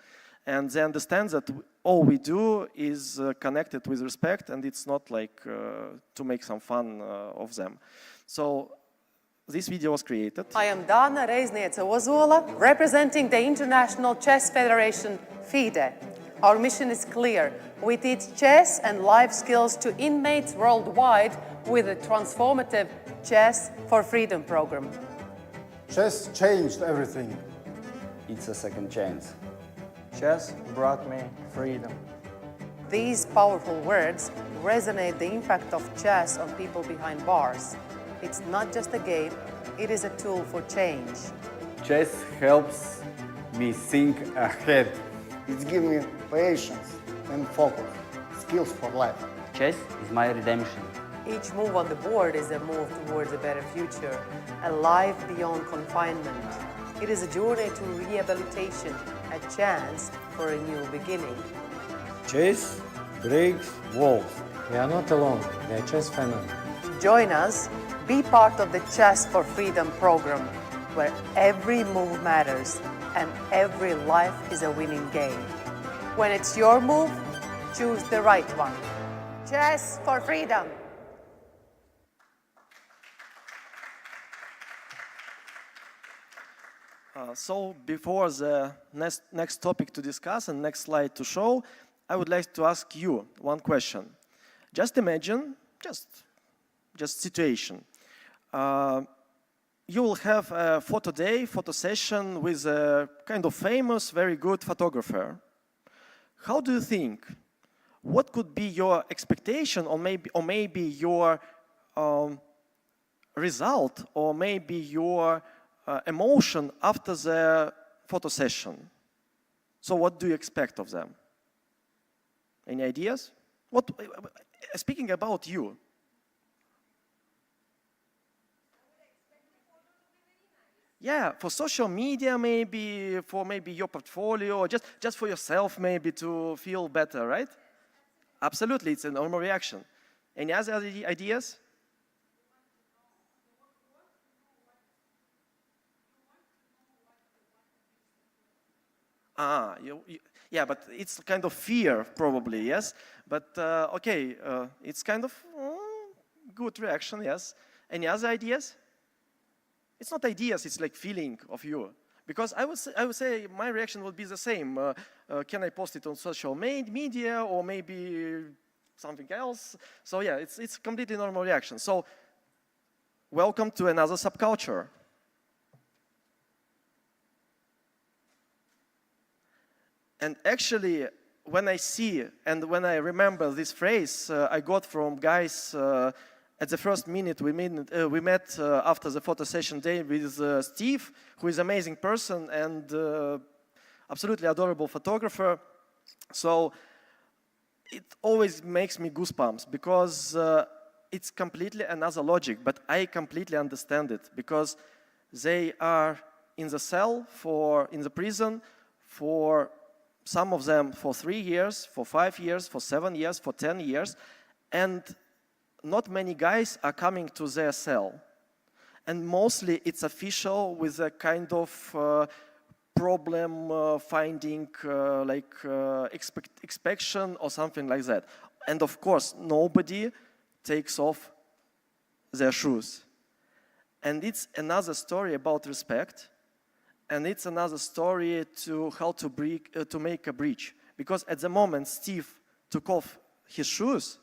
And they understand that all we do is connected with respect, and it's not like to make some fun of them. So this video was created. I am Dana Reizniece Ozola, representing the International Chess Federation, FIDE. Our mission is clear. We teach chess and life skills to inmates worldwide with a transformative Chess for Freedom program. Chess changed everything. It's a second chance. Chess brought me freedom. These powerful words resonate the impact of chess on people behind bars. It's not just a game, it is a tool for change. Chess helps me think ahead. It gives me patience and focus, skills for life. Chess is my redemption. Each move on the board is a move towards a better future, a life beyond confinement. It is a journey to rehabilitation, a chance for a new beginning. Chess breaks walls. We are not alone, we are chess family. Join us, be part of the Chess for Freedom program, where every move matters and every life is a winning game. When it's your move, choose the right one. Chess for Freedom. So before the next topic to discuss and next slide to show, I would like to ask you one question. Just imagine, just situation. You will have a photo day, photo session with a kind of famous, very good photographer. How do you think? What could be your expectation, or maybe your result, or maybe your emotion after the photo session? So what do you expect of them? Any ideas? Speaking about you. Yeah, for social media, maybe, for maybe your portfolio, or just for yourself, maybe to feel better, right? Absolutely, it's a normal reaction. Any other ideas? Yeah, but it's kind of fear, probably, yes? But okay, it's kind of good reaction, yes. Any other ideas? It's not ideas, it's like feeling of you. Because I would say my reaction would be the same. Can I post it on social media, or maybe something else? So yeah, it's completely normal reaction. So welcome to another subculture. And actually, when I see and when I remember this phrase, I got from guys at the first minute we met after the photo session day with Steve, who is an amazing person and absolutely adorable photographer. So it always makes me goosebumps because it's completely another logic, but I completely understand it because they are in the cell in the prison for some of them for 3 years, for 5 years, for 7 years, for 10 years, and not many guys are coming to their cell. And mostly it's official with a kind of problem finding inspection or something like that. And of course, nobody takes off their shoes. And it's another story about respect, and it's another story to how to make a breach. Because at the moment Steve took off his shoes,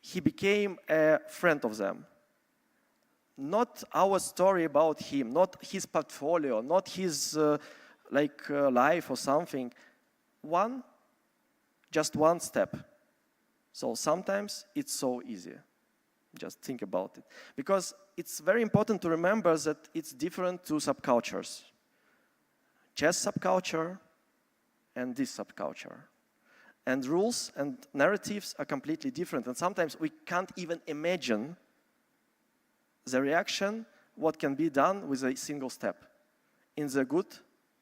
he became a friend of them. Not our story about him, not his portfolio, not his life or something. Just one step. So sometimes it's so easy. Just think about it. Because it's very important to remember that it's different to subcultures. Chess subculture and this subculture. And rules and narratives are completely different. And sometimes we can't even imagine the reaction, what can be done with a single step. In the good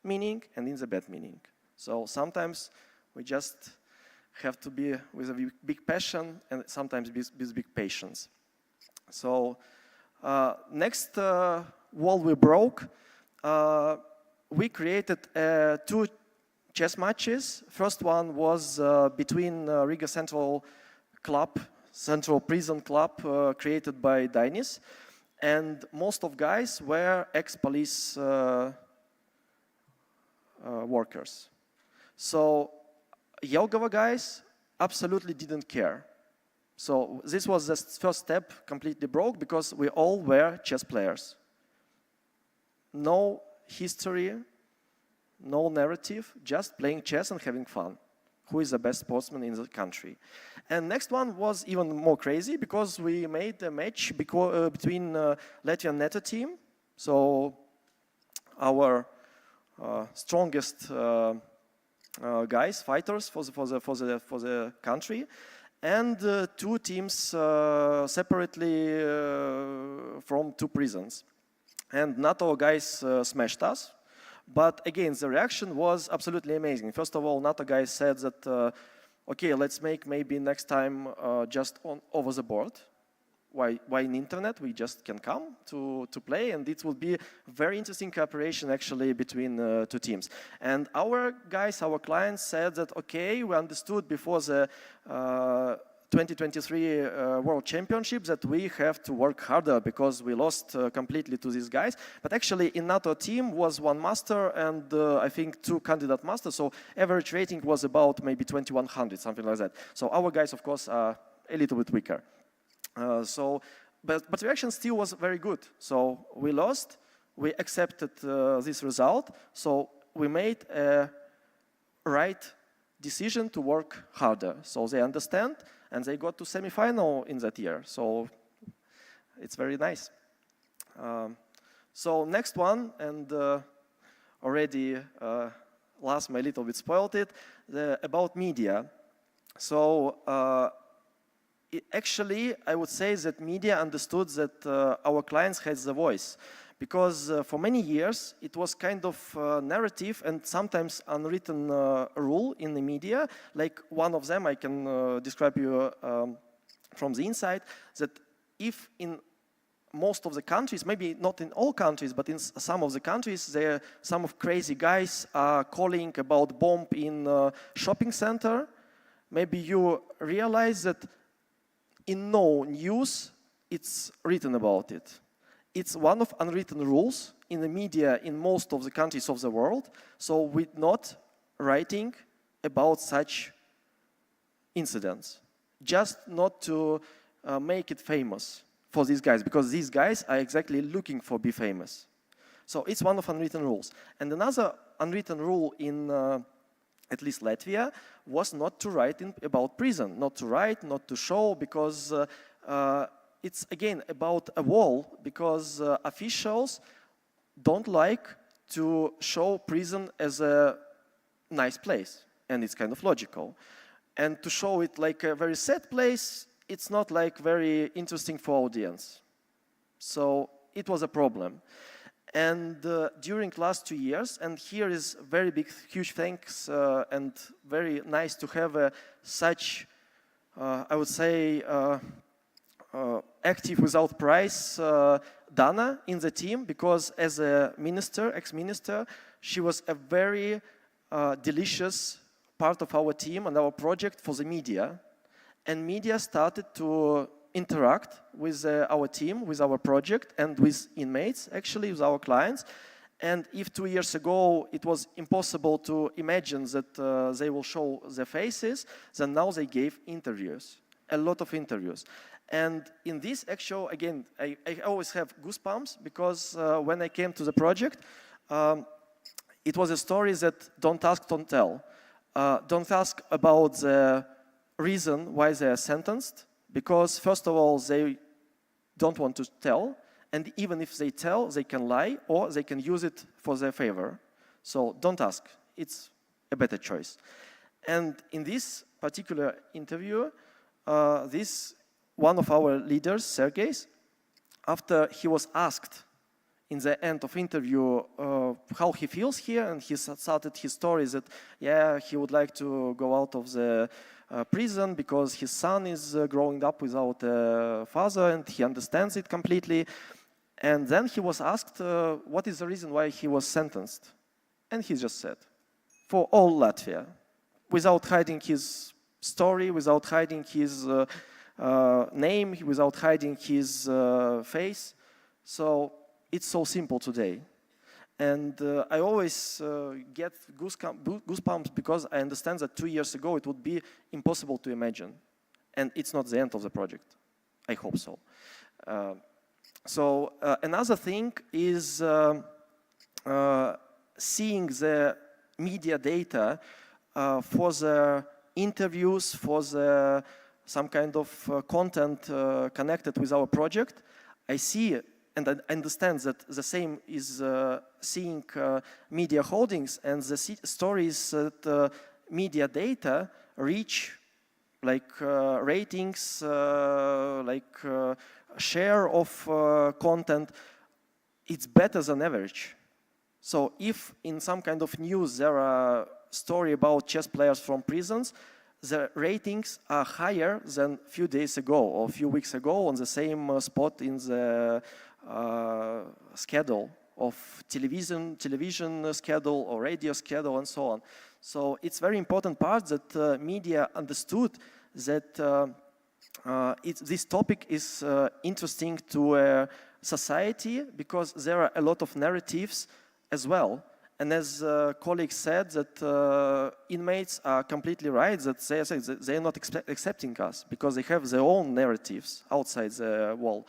meaning and in the bad meaning. So sometimes we just have to be with a big passion and sometimes with big patience. So next wall we broke, we created 2 chess matches. First one was between Riga Central Prison Club created by Dainis, and most of guys were ex-police workers. So Jelgava guys absolutely didn't care. So this was the first step completely broke because we all were chess players. No history, no narrative, just playing chess and having fun. Who is the best sportsman in the country? And next one was even more crazy because we made a match between Latvian NATO team, so our strongest guys, fighters for the country, and 2 teams separately from 2 prisons. And NATO guys smashed us. But again, the reaction was absolutely amazing. First of all, NATO guys said that, okay, let's make maybe next time just over the board. Why in internet? We just can come to play, and it will be very interesting cooperation actually between 2 teams. And our guys, our clients said that, okay, we understood before the 2023 World Championship that we have to work harder because we lost completely to these guys. But actually in NATO team was 1 master and I think 2 candidate masters, so average rating was about maybe 2100, something like that. So our guys, of course, are a little bit weaker. But the reaction still was very good. So we lost, we accepted this result, so we made a right decision to work harder. So they understand, and they got to semi-final in that year. So it's very nice. So next one, and already last a little bit spoiled it, about media. So actually, I would say that media understood that our clients has the voice. Because for many years, it was kind of narrative and sometimes unwritten rule in the media. Like one of them, I can describe you from the inside, that if in most of the countries, maybe not in all countries, but in some of the countries, some of crazy guys are calling about bomb in a shopping center, maybe you realize that in no news it's written about it. It's one of unwritten rules in the media in most of the countries of the world, so we're not writing about such incidents, just not to make it famous for these guys, because these guys are exactly looking for be famous. So it's one of unwritten rules. And another unwritten rule in at least Latvia was not to write about prison, not to write, not to show, because it's again about a wall, because officials don't like to show prison as a nice place, and it's kind of logical. And to show it like a very sad place, it's not like very interesting for audience. So it was a problem. And during last 2 years, and here is very big, huge thanks and very nice to have such, I would say, active without price Dana in the team, because as a minister, ex-minister, she was a very delicious part of our team and our project for the media. And media started to interact with our team, with our project, and with inmates, actually, with our clients. And if 2 years ago it was impossible to imagine that they will show their faces, then now they gave interviews, a lot of interviews. And in this actual, again, I always have goosebumps, because when I came to the project, it was a story that don't ask, don't tell. Don't ask about the reason why they are sentenced, because first of all, they don't want to tell, and even if they tell, they can lie or they can use it for their favor. So don't ask, it's a better choice. And in this particular interview, this one of our leaders, Sergei, after he was asked in the end of interview how he feels here, and he started his story that, yeah, he would like to go out of the prison because his son is growing up without a father, and he understands it completely. And then he was asked what is the reason why he was sentenced. And he just said, for all Latvia, without hiding his story, without hiding his name, without hiding his face. So it's so simple today. And I always get goosebumps because I understand that 2 years ago it would be impossible to imagine. And it's not the end of the project. I hope so. So another thing is seeing the media data for the interviews, for the some kind of content connected with our project. I see and I understand that the same is seeing media holdings and the stories that media data reach, like ratings, like share of content, it's better than average. So if in some kind of news there are story about chess players from prisons, the ratings are higher than a few days ago or a few weeks ago on the same spot in the schedule of television schedule or radio schedule and so on. So it's very important part that media understood that this topic is interesting to society because there are a lot of narratives as well. And as colleagues said, that inmates are completely right, that they are not accepting us because they have their own narratives outside the wall.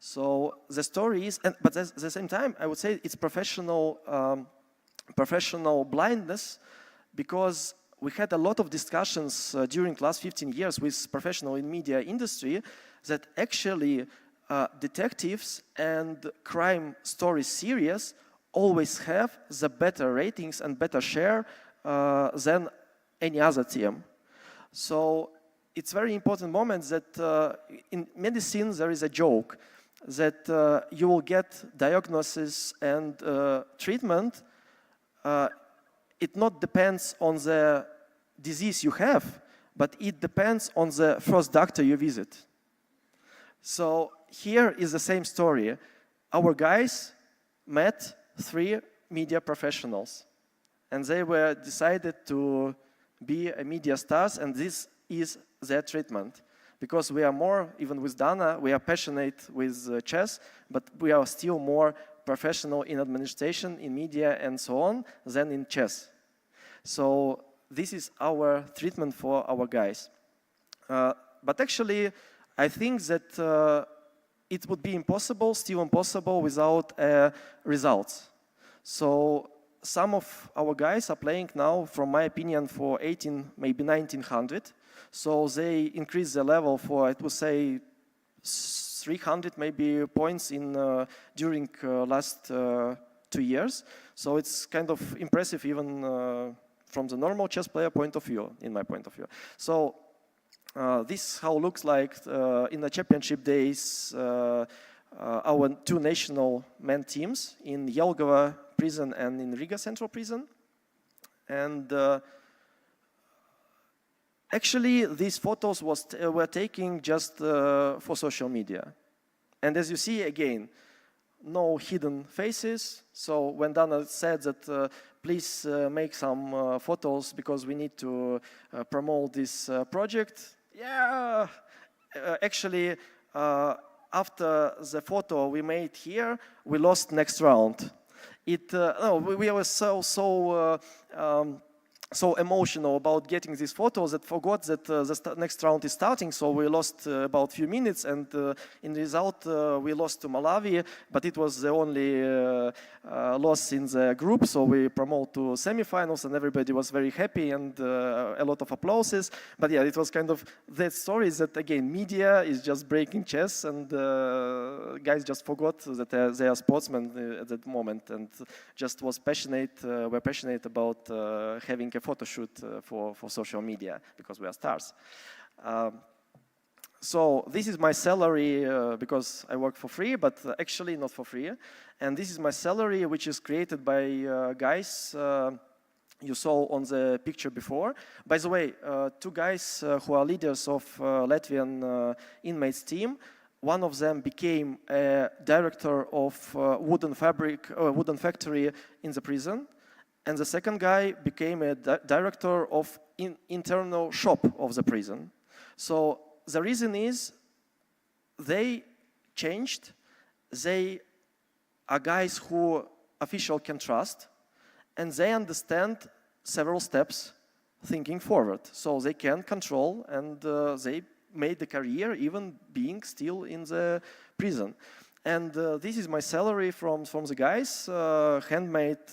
So the story is, but at the same time, I would say it's professional blindness, because we had a lot of discussions during the last 15 years with professional in media industry that actually detectives and crime story series always have the better ratings and better share than any other team. So it's very important moment that in medicine there is a joke that you will get diagnosis and treatment. It not depends on the disease you have, but it depends on the first doctor you visit. So here is the same story. Our guys met 3 media professionals, and they were decided to be a media stars, and this is their treatment. Because we are more, even with Dana, we are passionate with chess, but we are still more professional in administration, in media, and so on, than in chess. So this is our treatment for our guys. But actually, I think that it would be impossible, still impossible, without results. So some of our guys are playing now, from my opinion, for 18, maybe 1900. So they increase the level for, I would say, 300 maybe points in during last 2 years. So it's kind of impressive even from the normal chess player point of view, in my point of view. So this how looks like in the championship days. Our two national men teams in Jelgava prison and in Riga Central Prison. And actually, these photos were taken just for social media. And as you see, again, no hidden faces. So when Dana said that please make some photos because we need to promote this project, yeah, actually, after the photo we made here, we lost next round. We were so emotional about getting these photos that forgot that the next round is starting. So we lost about few minutes, and in the result we lost to Malawi. But it was the only loss in the group. So we promote to semifinals, and everybody was very happy, and a lot of applauses. But yeah, it was kind of that story that again media is just breaking chess, and guys just forgot that they are sportsmen at that moment, and just were passionate about having a photo shoot for social media because we are stars. So this is my salary because I work for free, but actually not for free. And this is my salary, which is created by guys you saw on the picture before. By the way, two guys who are leaders of Latvian inmates team. One of them became a director of wooden factory in the prison. And the second guy became a director of internal shop of the prison. So the reason is they changed. They are guys who official can trust, and they understand several steps thinking forward. So they can control, and they made the career even being still in the prison. And this is my salary from the guys, handmade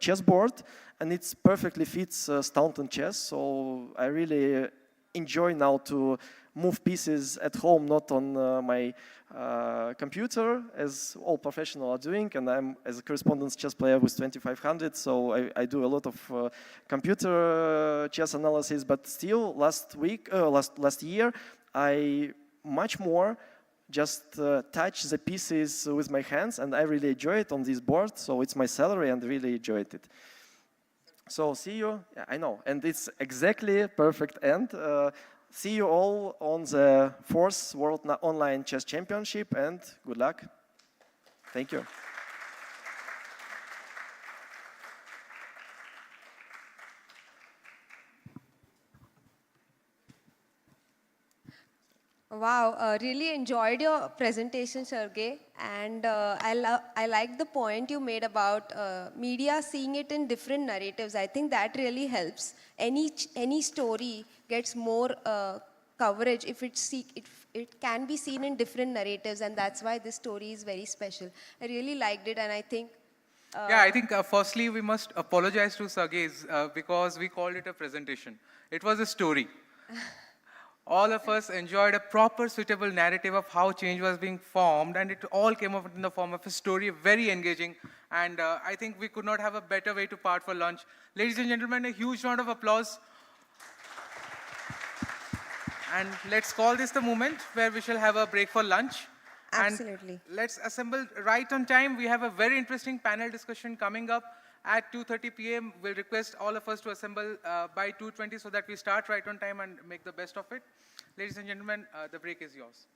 chessboard, and it perfectly fits Staunton chess. So I really enjoy now to move pieces at home, not on my computer, as all professionals are doing. And I'm as a correspondence chess player with 2500, so I do a lot of computer chess analysis. But still, last year, I much more just touch the pieces with my hands, and I really enjoy it on this board. So it's my salary, and really enjoyed it. So see you. Yeah, I know, and it's exactly perfect end. See you all on the 4th World Online Chess Championship, and good luck. Thank you. Wow, really enjoyed your presentation, Sergey. And I like the point you made about media seeing it in different narratives. I think that really helps. Any story gets more coverage if it can be seen in different narratives, and that's why this story is very special. I really liked it, and I think yeah, I think firstly we must apologize to Sergey because we called it a presentation. It was a story. All of us enjoyed a proper, suitable narrative of how change was being formed, and it all came up in the form of a story, very engaging, and I think we could not have a better way to part for lunch. Ladies and gentlemen, a huge round of applause. And let's call this the moment where we shall have a break for lunch. Absolutely. And let's assemble right on time. We have a very interesting panel discussion coming up at 2:30 p.m. We'll request all of us to assemble by 2:20 so that we start right on time and make the best of it. Ladies and gentlemen, the break is yours.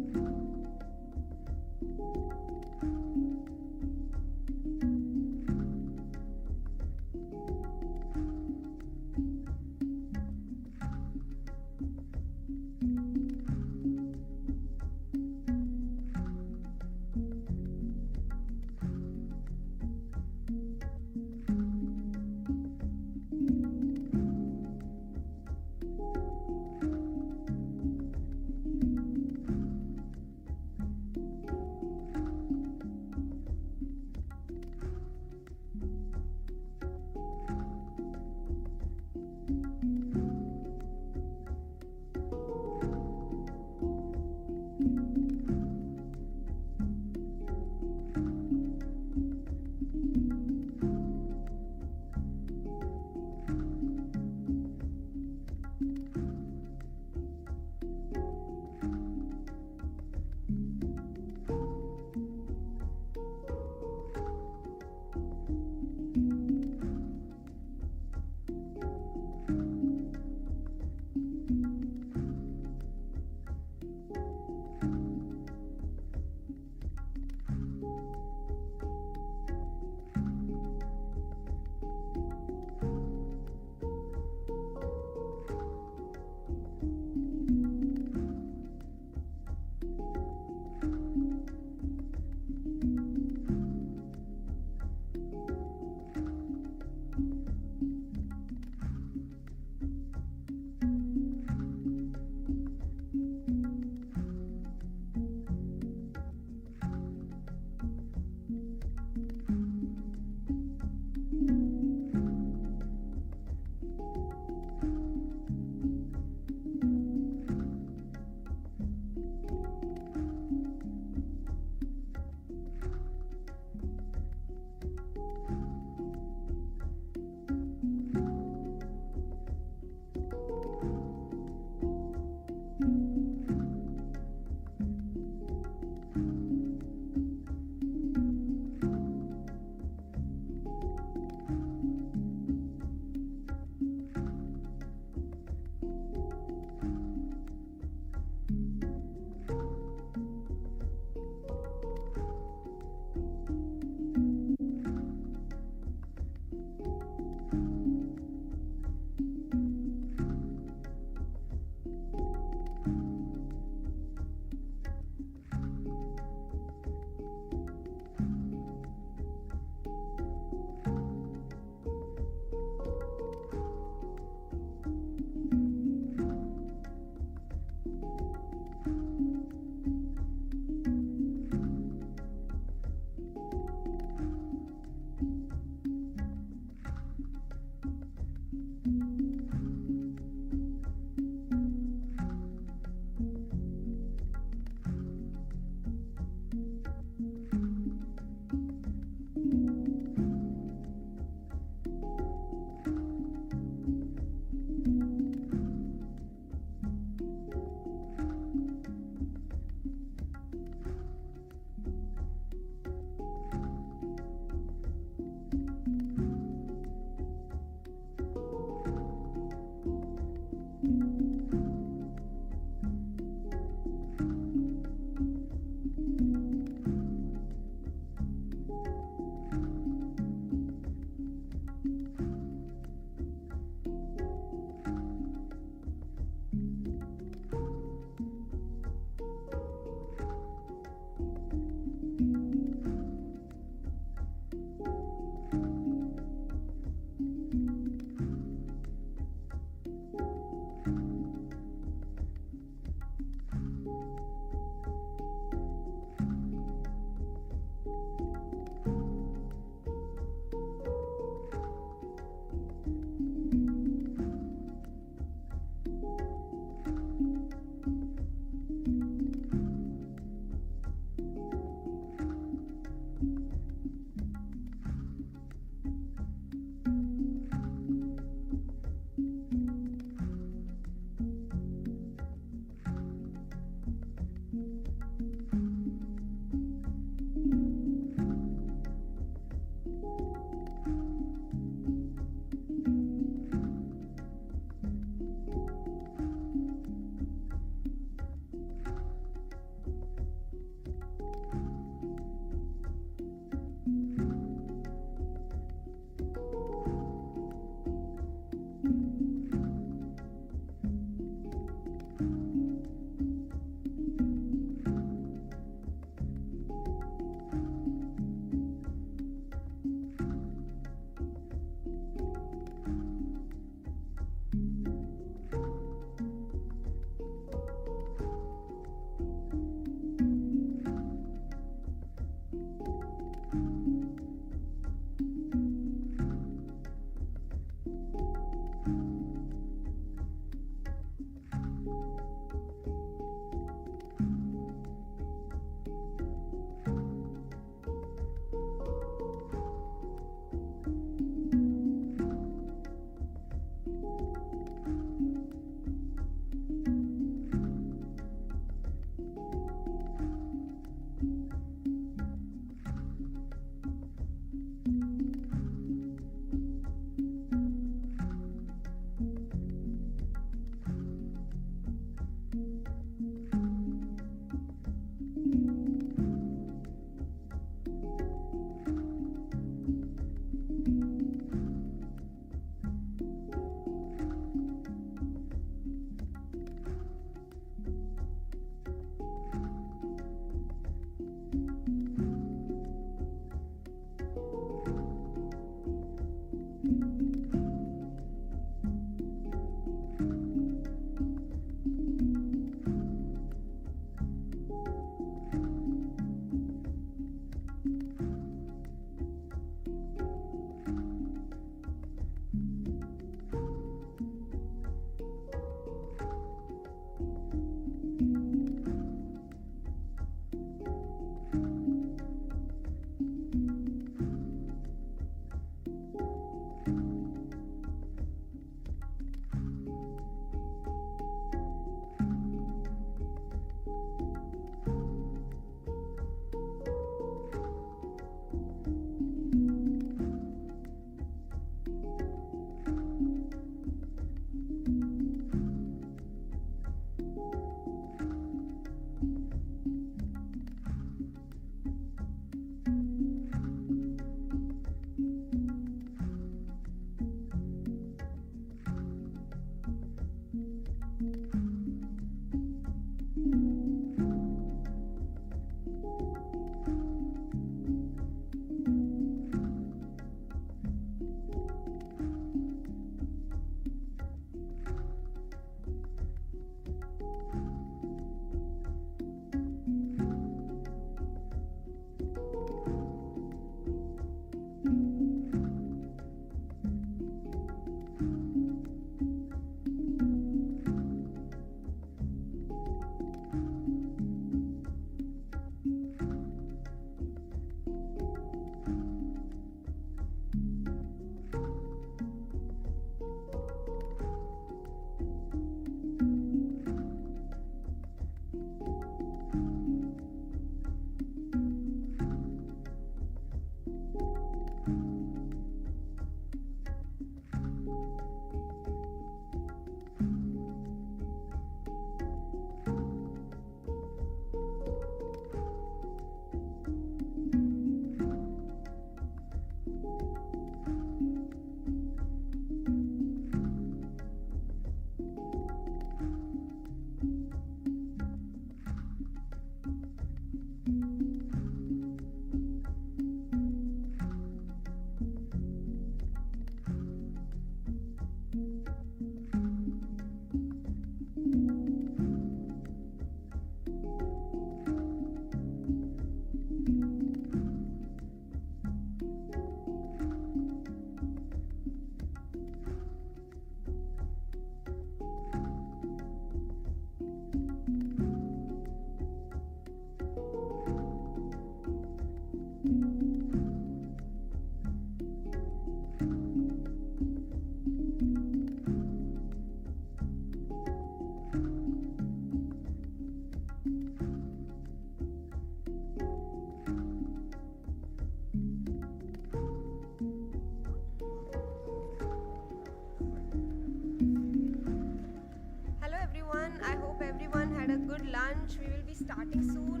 starting soon.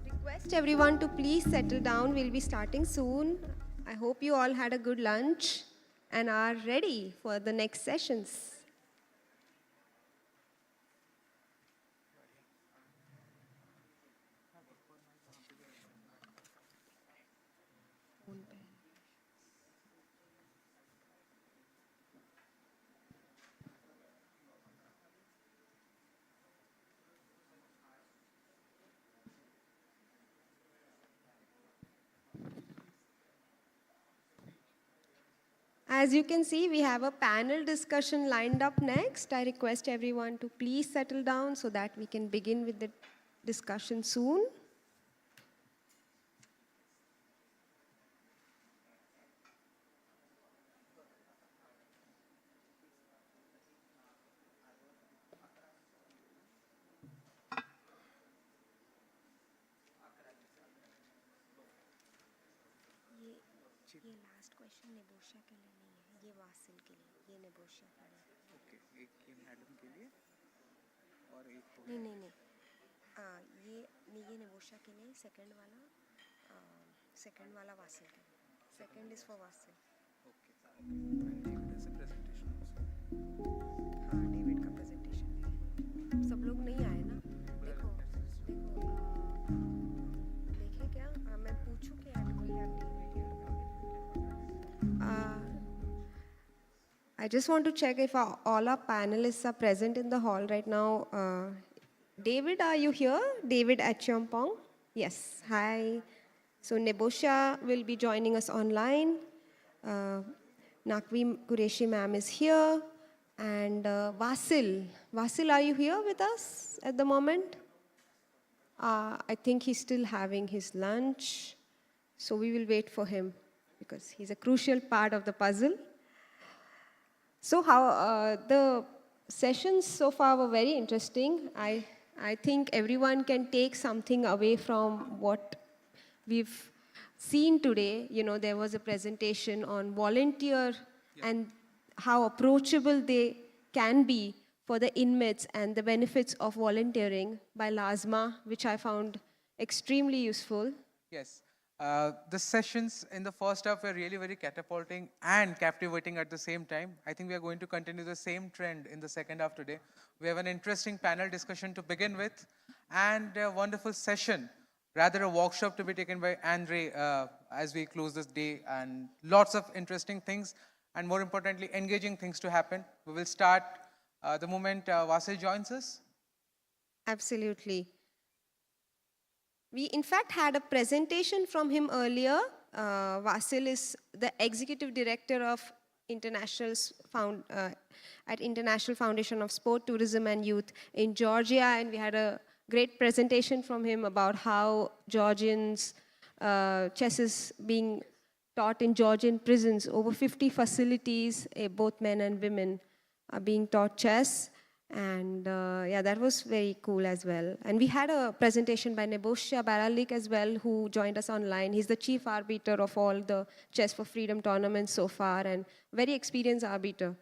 Request everyone to please settle down. We'll be starting soon. I hope you all had a good lunch and are ready for the next sessions. As you can see, we have a panel discussion lined up next. I request everyone to please settle down so that we can begin with the discussion soon. ये last question नेबोशा के लिए नहीं है, ये Vasil के लिए, ये नेबोशा के लिए। ओके, एक ये मैडम के लिए और एक नहीं, ये नेबोशा के लिए, सेकंड वाला वासिल के लिए। Second is for Wasil. Okay, David से प्रेजेंटेशन। हाँ, डेविड का प्रेजेंटेशन। सब लोग नहीं आए ना? देखो, देखे क्या? मैं पूछूं कि कोई है? I just want to check if all our panelists are present in the hall right now. David, are you here? David Achampong? Yes, hi. So Nebosha will be joining us online. Nakvi Qureshi ma'am is here. And Vasil, are you here with us at the moment? I think he's still having his lunch. So we will wait for him because he's a crucial part of the puzzle. So how the sessions so far were very interesting. I think everyone can take something away from what we've seen today. You know, there was a presentation on volunteer and how approachable they can be for the inmates and the benefits of volunteering by LASMA, which I found extremely useful. Yes. The sessions in the first half were really very catapulting and captivating at the same time. I think we are going to continue the same trend in the second half today. We have an interesting panel discussion to begin with and a wonderful session, rather a workshop to be taken by Andre as we close this day, and lots of interesting things and more importantly, engaging things to happen. We will start the moment Vasil joins us. Absolutely. We, in fact, had a presentation from him earlier. Vasil is the executive director of at International Foundation of Sport, Tourism and Youth in Georgia, and we had a great presentation from him about how Georgians chess is being taught in Georgian prisons. Over 50 facilities, both men and women, are being taught chess. And yeah, that was very cool as well. And we had a presentation by Nebosha Baralik as well, who joined us online. He's the chief arbiter of all the Chess for Freedom tournaments so far, and very experienced arbiter.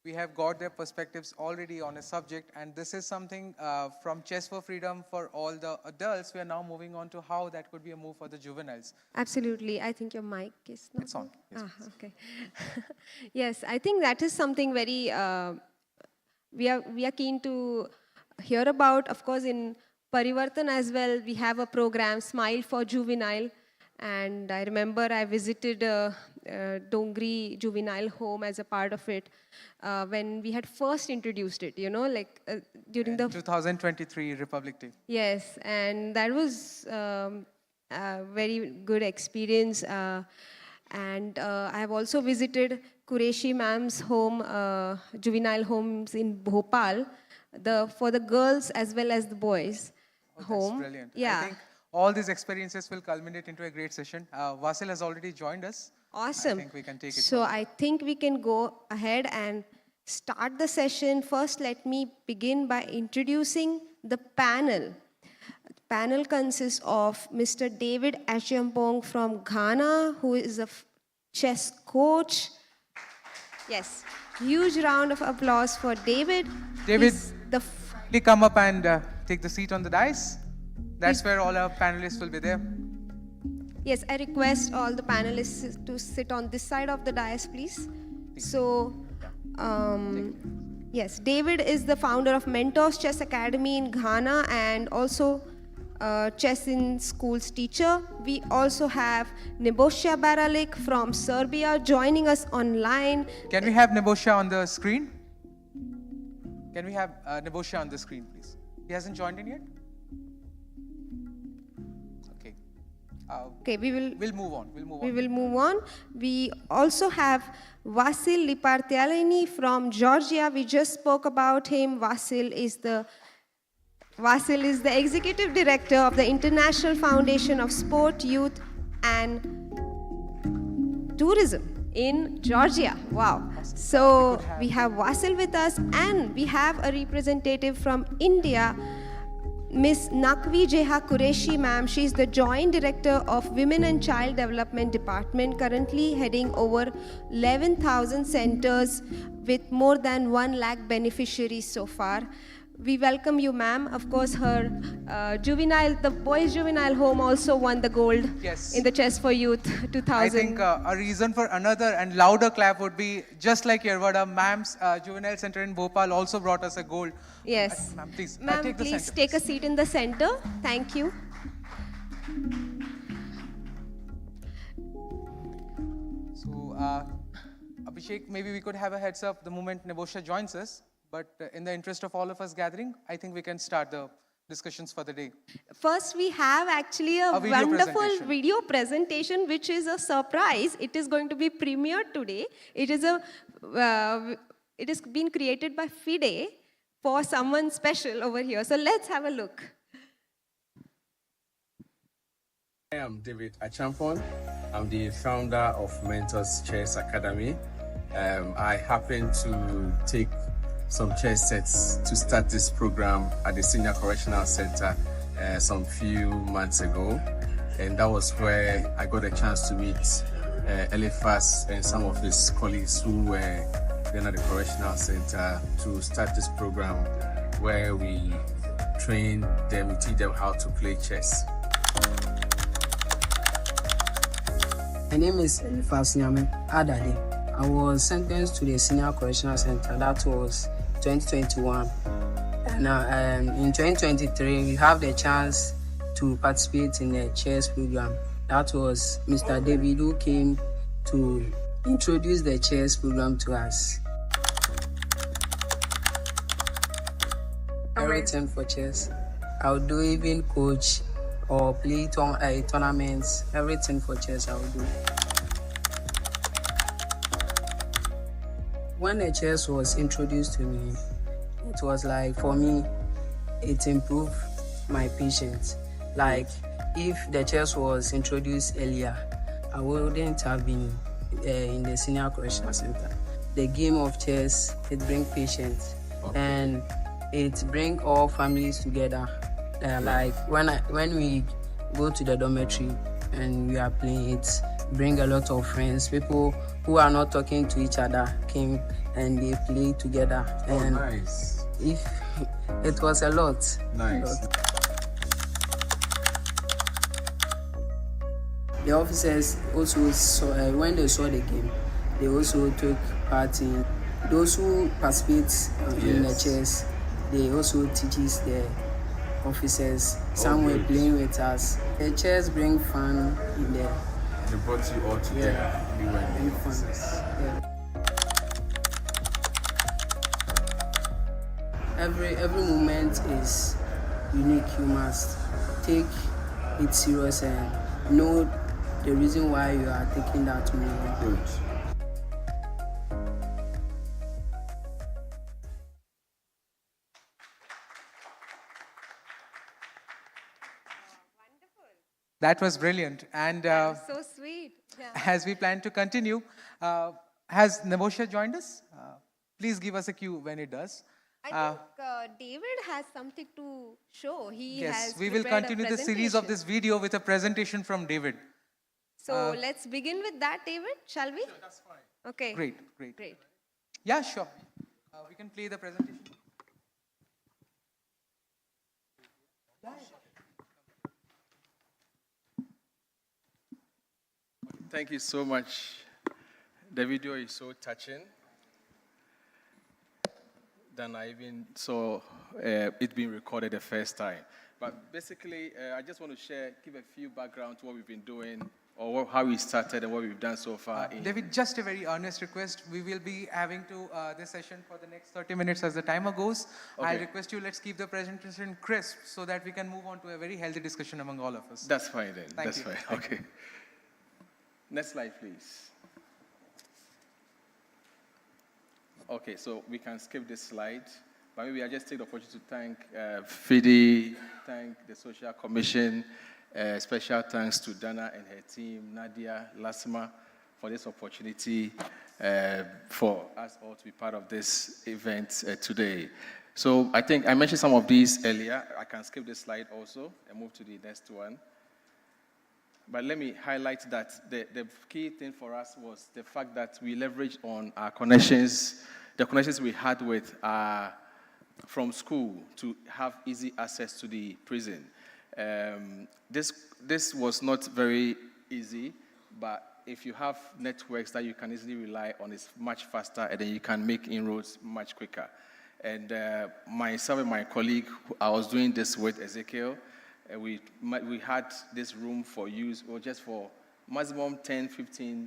We have got their perspectives already on a subject, and this is something from Chess for Freedom for all the adults. We are now moving on to how that could be a move for the juveniles. Absolutely. I think your mic is not... It's on. Yes, okay. Yes, I think that is something very... we are keen to hear about. Of course, in Parivartan as well, we have a program, Smile for Juvenile. And I remember I visited Dongri Juvenile Home as a part of it when we had first introduced it, you know, like during the 2023 Republic Day. Yes, and that was a very good experience. And I have also visited Qureshi ma'am's home, juvenile homes in Bhopal, for the girls as well as the boys home. That's brilliant. Yeah. I think all these experiences will culminate into a great session. Vasil has already joined us. Awesome. I think we can take it So forward. I think we can go ahead and start the session. First, let me begin by introducing the panel. The panel consists of Mr. David Achampong from Ghana, who is a chess coach. Yes, huge round of applause for David. David, He's the please come up and take the seat on the dais. That's where all our panelists will be there. Yes, I request all the panelists to sit on this side of the dais, please. So, yes, David is the founder of Mentors Chess Academy in Ghana and also chess in schools teacher. We also have Nebojša Baralik from Serbia joining us online. Can we have Nebojša on the screen? Can we have Nebojša on the screen, please? He hasn't joined in yet? Okay. Okay, We'll move on. We will move on. We also have Vasil Lipartyalini from Georgia. We just spoke about him. Vasil is the executive director of the International Foundation of Sport, Youth and Tourism in Georgia. Wow. So we have Vasil with us, and we have a representative from India, Miss Nakvi Jeha Qureshi, ma'am. She's the Joint Director of Women and Child Development Department, currently heading over 11,000 centers with more than 1 lakh beneficiaries so far. We welcome you, ma'am. Of course, her the boys' juvenile home also won the gold in the Chess for Youth 2000. I think a reason for another and louder clap would be, just like Yerwada, ma'am's juvenile center in Bhopal also brought us a gold. Yes. Ma'am, please, Ma'am, take the please center. take a seat in the center. Thank you. So, Abhishek, maybe we could have a heads up the moment Nebojša joins us. But in the interest of all of us gathering, I think we can start the discussions for the day. First, we have actually a video wonderful video presentation, which is a surprise. It is going to be premiered today. It is been created by FIDE for someone special over here. So let's have a look. I am David Achampon. I'm the founder of Mentors Chess Academy. I happen to take some chess sets to start this program at the Senior Correctional Center some few months ago. And that was where I got a chance to meet Eliphas and some of his colleagues who were then at the Correctional Center to start this program where we train them, we teach them how to play chess. My name is Eliphas Nyame Adade. I was sentenced to the Senior Correctional Center. That was 2021. And in 2023, we have the chance to participate in the chess program. That was Mr. David who came to introduce the chess program to us. Everything for chess. I'll do even coach or play tournaments. Everything for chess I'll do. When the chess was introduced to me, it was like, for me, it improved my patience. Like, if the chess was introduced earlier, I wouldn't have been in the Senior Correctional Center. The game of chess, it brings patience, and it brings all families together. Like, when we go to the dormitory and we are playing, it brings a lot of friends, people who are not talking to each other came and they play together. And nice. It was a lot. Nice. The officers also saw, when they saw the game, they also took part in. Those who participate in the chess, they also teaches the officers. Some were playing with us. The chess bring fun in there. They brought you all together. Yeah. You were the Fun. officers. Yeah. Every moment is unique. You must take it serious and know the reason why you are taking that moment. Good. That was brilliant. And So sweet. Yeah. as we plan to continue, has Nebojša joined us? Please give us a cue when it does. I think David has something to show. He Yes, has we will prepared a continue the series of presentation. this video with a presentation from David. So let's begin with that, David, shall we? Sure, that's fine. Okay. Great. Yeah, sure. We can play the presentation. Thank you so much. The video is so touching. Than I even saw it being recorded the first time. But basically, I just want to give a few background to what we've been doing, or how we started and what we've done so far. David, just a very earnest request. We will be having this session for the next 30 minutes as the timer goes. Okay. I request you, let's keep the presentation crisp so that we can move on to a very healthy discussion among all of us. That's fine then. Thank you. Fine. Okay. Next slide, please. Okay, so we can skip this slide, but maybe I just take the opportunity to thank FIDE, thank the Social Commission, special thanks to Dana and her team, Nadia, Lasma, for this opportunity for us all to be part of this event today. So I think I mentioned some of these earlier. I can skip this slide also and move to the next one. But let me highlight that the key thing for us was the fact that we leveraged on our connections, the connections we had with from school to have easy access to the prison. This was not very easy, but if you have networks that you can easily rely on, it's much faster, and then you can make inroads much quicker. And myself and my colleague, I was doing this with Ezekiel. We had this room for use, or just for maximum 10, 15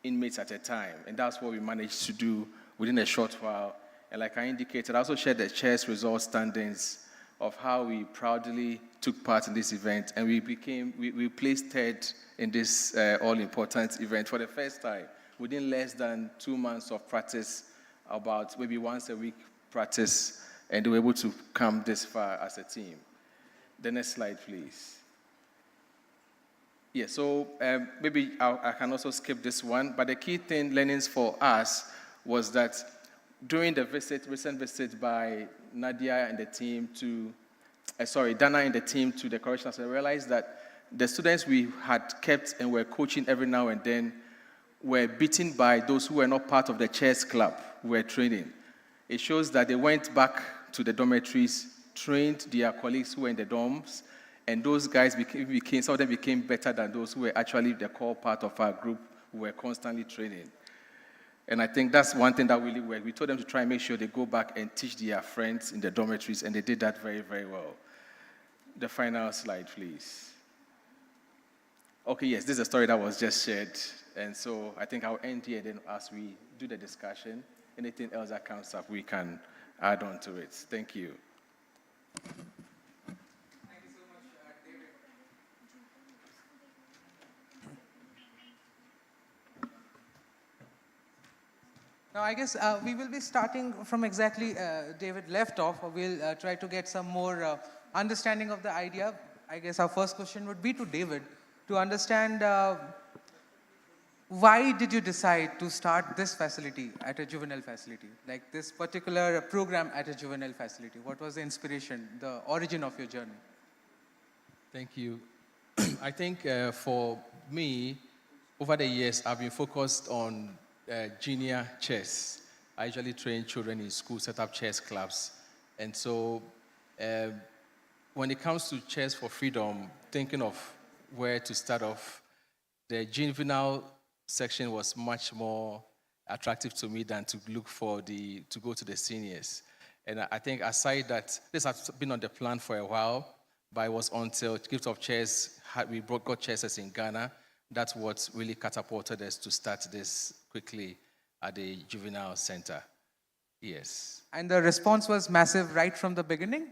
inmates at a time. And that's what we managed to do within a short while. And like I indicated, I also shared the chair's results standings of how we proudly took part in this event. And we placed third in this all-important event for the first time. Within less than 2 months of practice, about maybe once a week practice, and they were able to come this far as a team. The next slide, please. Yeah, so maybe I can also skip this one, but the key learnings for us was that during the recent visit by Nadia and the team to, Dana and the team to the correctional center, we realized that the students we had kept and were coaching every now and then were beaten by those who were not part of the chess club who were training. It shows that they went back to the dormitories, trained their colleagues who were in the dorms, and those guys some of them became better than those who were actually the core part of our group who were constantly training. And I think that's one thing that really worked. We told them to try and make sure they go back and teach their friends in the dormitories, and they did that very, very well. The final slide, please. Okay, yes, this is a story that was just shared. And so I think I'll end here, then as we do the discussion, anything else that comes up, we can add on to it. Thank you. Now, I guess we will be starting from exactly David left off. We'll try to get some more understanding of the idea. I guess our first question would be to David to understand why did you decide to start this facility at a juvenile facility, like this particular program at a juvenile facility? What was the inspiration, the origin of your journey? Thank you. I think for me, over the years, I've been focused on junior chess. I usually train children in school, set up chess clubs. And so when it comes to Chess for Freedom, thinking of where to start off, the juvenile section was much more attractive to me than to look for to go to the seniors. And I think aside that, this has been on the plan for a while, but it was until Gift of Chess, we got chesses in Ghana. That's what really catapulted us to start this quickly at the juvenile center. Yes. And the response was massive right from the beginning?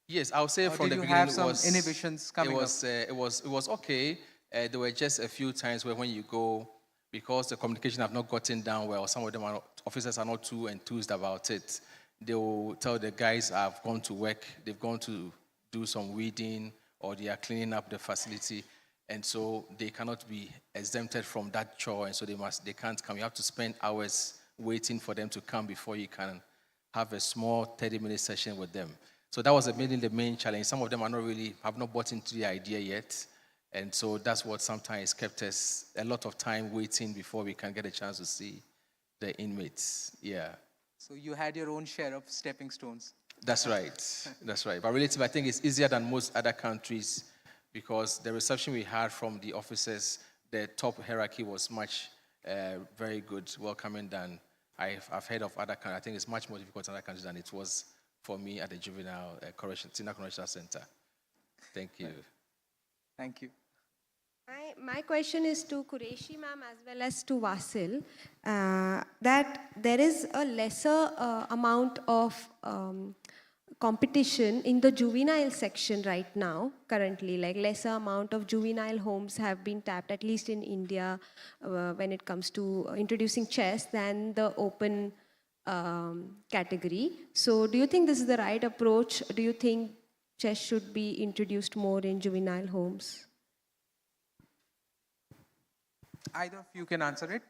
Yes, I would say from the beginning have some inhibitions coming up? It was okay. There were just a few times where when you go, because the communication have not gotten down well, some of them officers are not too enthused about it. They will tell the guys have gone to work, they've gone to do some weeding, or they are cleaning up the facility. And so they cannot be exempted from that chore, and so they can't come. You have to spend hours waiting for them to come before you can have a small 30-minute session with them. So that was mainly the main challenge. Some of them have not bought into the idea yet, and so that's what sometimes kept us a lot of time waiting before we can get a chance to see the inmates. Yeah. So you had your own share of stepping stones. That's right. That's right. But relative, I think it's easier than most other countries because the reception we had from the officers, the top hierarchy was much very good, welcoming than I've heard of other countries. I think it's much more difficult in other countries than it was for me at the juvenile senior correctional center. Thank you. Thank you. My question is to Qureshi ma'am as well as to Vasil, that there is a lesser amount of competition in the juvenile section right now, currently, like lesser amount of juvenile homes have been tapped, at least in India, when it comes to introducing chess than the open category. So do you think this is the right approach? Do you think chess should be introduced more in juvenile homes? Either of you can answer it.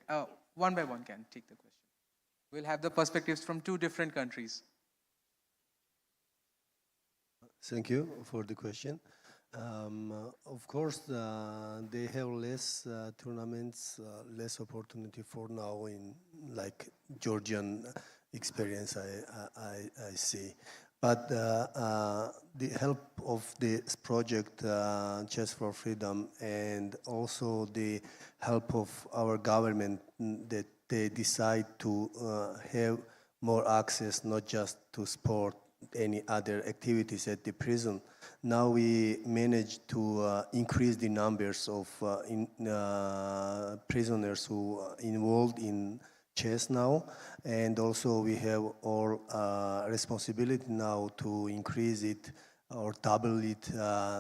One by one can take the question. We'll have the perspectives from two different countries. Thank you for the question. Of course, they have less tournaments, less opportunity for now in like Georgian experience I see. But the help of this project, Chess for Freedom, and also the help of our government, that they decide to have more access, not just to sport, any other activities at the prison. Now we managed to increase the numbers of prisoners who are involved in chess now, and also we have all responsibility now to increase it or double it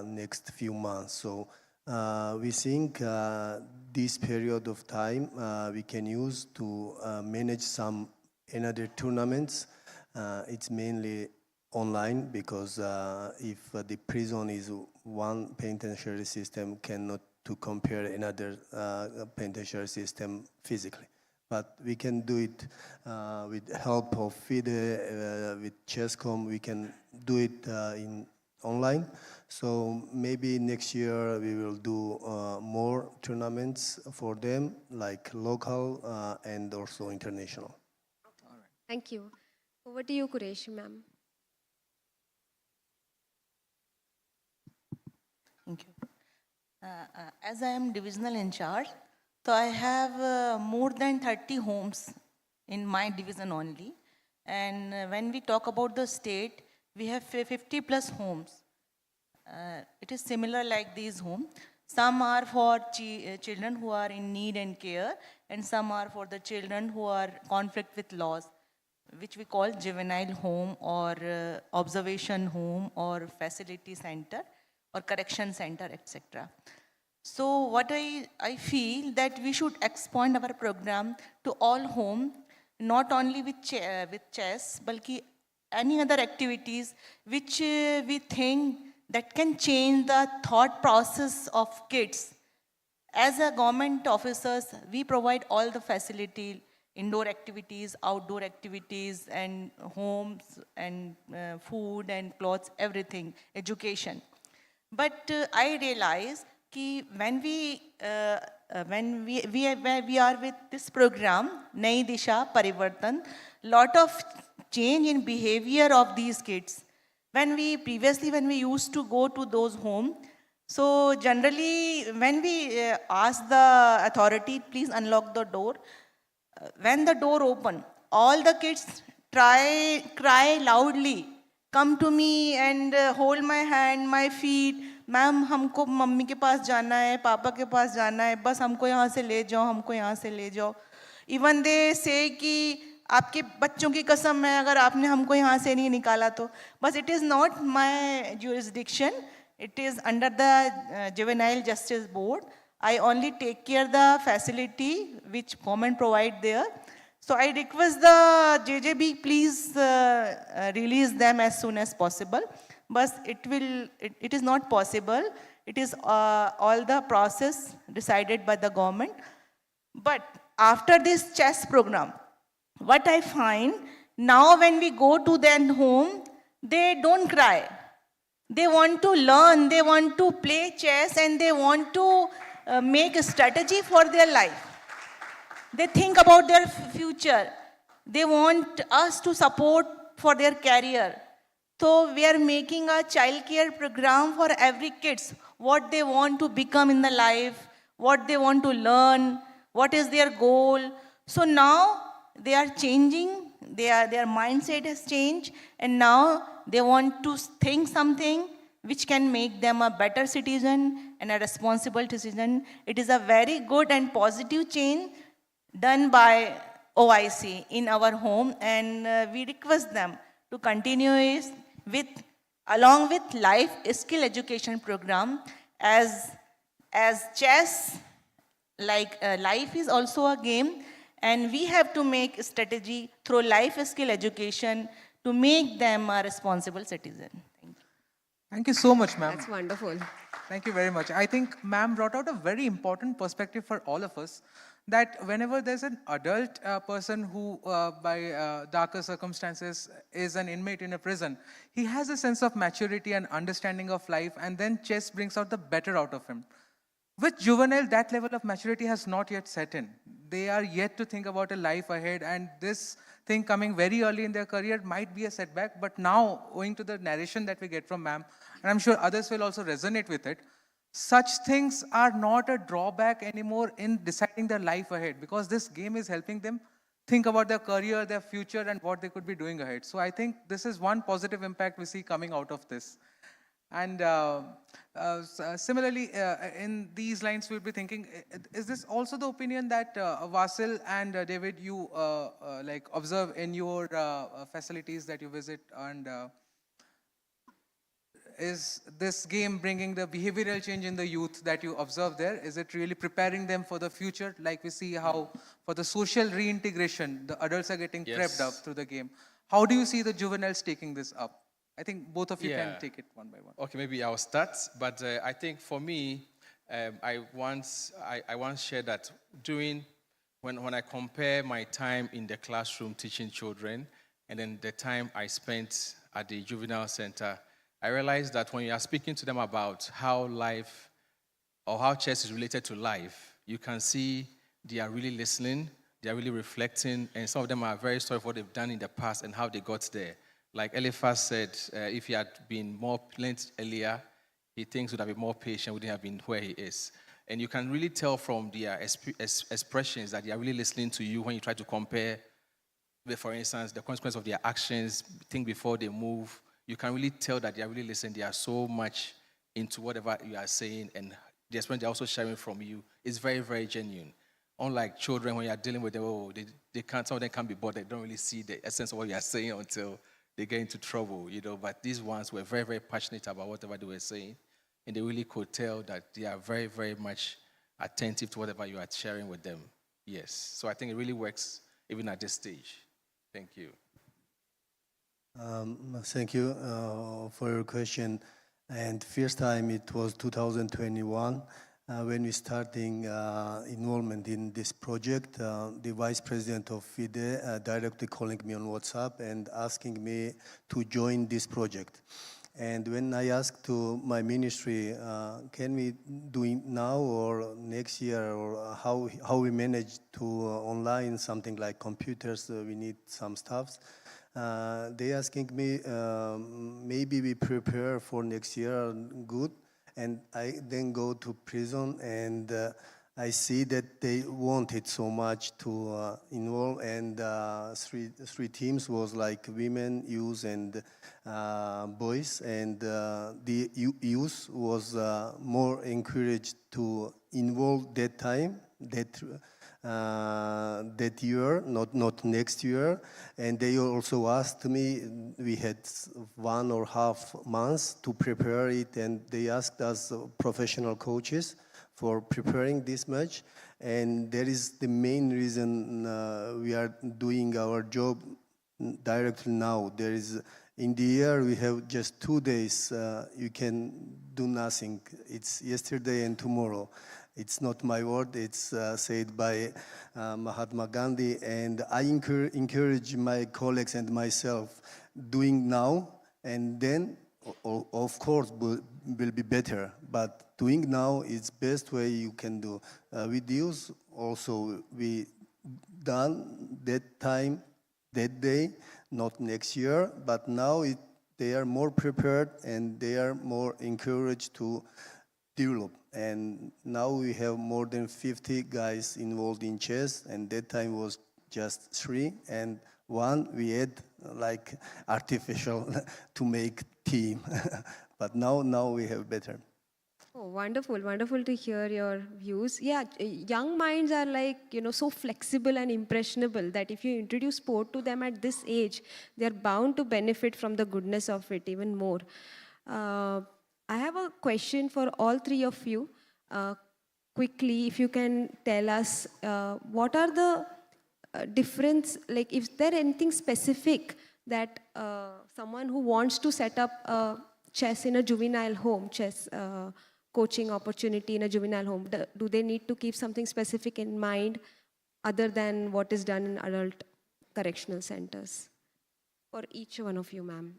next few months. So we think this period of time we can use to manage some another tournaments. It's mainly online because if the prison is one penitentiary system, cannot to compare another penitentiary system physically. But we can do it with help of FIDE, with Chesscom, we can do it in online. So maybe next year we will do more tournaments for them, like local and also international. All right. Thank you. Over to you, Qureshi ma'am. Thank you. As I am divisional in charge, so I have more than 30 homes in my division only. And when we talk about the state, we have 50 plus homes. It is similar like these homes. Some are for children who are in need and care, and some are for the children who are conflict with laws, which we call juvenile home or observation home or facility center or correction center, etc. So what I feel that we should expand our program to all home, not only with chess, but any other activities which we think that can change the thought process of kids. As a government officers, we provide all the facility, indoor activities, outdoor activities, and homes, and food and clothes, everything, education. But I realize when we are with this program, Nai Disha Parivartan, lot of change in behavior of these kids. When we used to go to those homes, so generally when we ask the authority, please unlock the door, when the door open, all the kids cry loudly, come to me and hold my hand, my feet. Ma'am हमको mummy के पास जाना है, पापा के पास जाना है, बस हमको यहाँ से ले जाओ, हमको यहाँ से ले जाओ. Even they say कि आपके बच्चों की कसम है अगर आपने हमको यहाँ से नहीं निकाला तो. But it is not my jurisdiction. It is under the Juvenile Justice Board. I only take care of the facility which government provide there. So I request the JJB please release them as soon as possible. But it is not possible. It is all the process decided by the government. But after this chess program, what I find, now when we go to their home, they don't cry. They want to learn, they want to play chess, and they want to make a strategy for their life. They think about their future. They want us to support for their career. So we are making a childcare program for every kids, what they want to become in the life, what they want to learn, what is their goal. So now they are changing, their mindset has changed, and now they want to think something which can make them a better citizen and a responsible citizen. It is a very good and positive change done by OIC in our home, and we request them to continue it with, along with life skill education program, as chess, like life is also a game, and we have to make strategy through life skill education to make them a responsible citizen. Thank you so much, ma'am. That's wonderful. Thank you very much. I think ma'am brought out a very important perspective for all of us, that whenever there's an adult person who, by darker circumstances, is an inmate in a prison, he has a sense of maturity and understanding of life, and then chess brings out the better out of him. With juvenile, that level of maturity has not yet set in. They are yet to think about a life ahead, and this thing coming very early in their career might be a setback, but now, owing to the narration that we get from ma'am, and I'm sure others will also resonate with it, such things are not a drawback anymore in deciding their life ahead, because this game is helping them think about their career, their future, and what they could be doing ahead. So I think this is one positive impact we see coming out of this. And similarly, in these lines, we'll be thinking, is this also the opinion that Vasil and David, you like observe in your facilities that you visit, and is this game bringing the behavioral change in the youth that you observe there? Is it really preparing them for the future? Like we see how for the social reintegration, the adults are getting prepped up through the game. How do you see the juveniles taking this up? I think both of you can take it one by one. Okay, maybe I'll start, but I think for me, I once shared that when I compare my time in the classroom teaching children and then the time I spent at the juvenile center, I realized that when you are speaking to them about how life or how chess is related to life, you can see they are really listening, they are really reflecting, and some of them are very sorry for what they've done in the past and how they got there. Like Eliphaz said, if he had been more plain earlier, he thinks he would have been more patient, wouldn't have been where he is. And you can really tell from their expressions that they are really listening to you when you try to compare, for instance, the consequence of their actions, think before they move. You can really tell that they are really listening. They are so much into whatever you are saying, and the experience they're also sharing from you is very, very genuine. Unlike children, when you are dealing with them, they can't, some of them can't be bothered. They don't really see the essence of what you are saying until they get into trouble, But these ones were very, very passionate about whatever they were saying, and they really could tell that they are very, very much attentive to whatever you are sharing with them. Yes. So I think it really works even at this stage. Thank you. Thank you for your question. And first time it was 2021 when we starting involvement in this project. The vice president of FIDE directly calling me on WhatsApp and asking me to join this project. And when I asked to my ministry, can we do it now or next year, or how we manage to online something like computers, we need some stuffs. They asking me, maybe we prepare for next year, good. And I then go to prison, and I see that they wanted so much to involve, and three teams was like women, youth, and boys, and the youth was more encouraged to involve that time, that year, not next year. And they also asked me, we had 1.5 months to prepare it, and they asked us professional coaches for preparing this much. And that is the main reason we are doing our job directly now. There is, in the year we have just 2 days, you can do nothing. It's yesterday and tomorrow. It's not my word, it's said by Mahatma Gandhi, and I encourage my colleagues and myself doing now, and then of course will be better, but doing now is best way you can do. With youth also, we done that time, that day, not next year, but now they are more prepared and they are more encouraged to develop. And now we have more than 50 guys involved in chess, and that time was just 3, and 1 we had like artificial to make team. But now we have better. Oh, wonderful, wonderful to hear your views. Yeah, young minds are like, so flexible and impressionable that if you introduce sport to them at this age, they're bound to benefit from the goodness of it even more. I have a question for all 3 of you. Quickly, if you can tell us, what are the difference, like is there anything specific that someone who wants to set up chess in a juvenile home, chess coaching opportunity in a juvenile home, do they need to keep something specific in mind other than what is done in adult correctional centers? For each one of you, ma'am,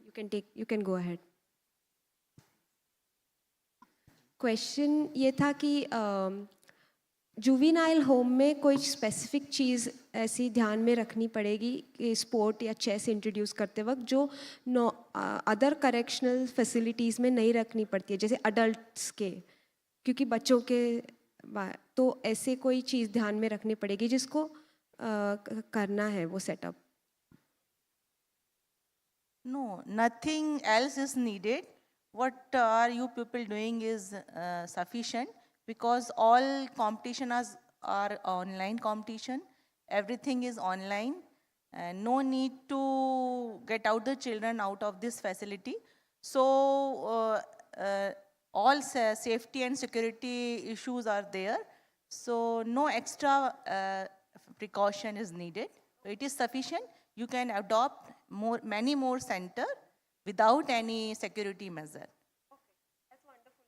you can go ahead. Question ये था कि juvenile home में कोई specific चीज़ ऐसी ध्यान में रखनी पड़ेगी कि स्पोर्ट या चेस इंट्रोड्यूस करते वक्त जो अदर करेक्शनल फैसिलिटीज़ में नहीं रखनी पड़ती है, जैसे अडल्ट्स के, क्योंकि बच्चों के, तो ऐसे कोई चीज़ ध्यान में रखनी पड़ेगी जिसको करना है वो setup? No, nothing else is needed. What are you people doing is sufficient, because all competitions are online competition. Everything is online. No need to get out the children out of this facility. So all safety and security issues are there. So no extra precaution is needed. It is sufficient. You can adopt many more centers without any security measure. Okay, that's wonderful.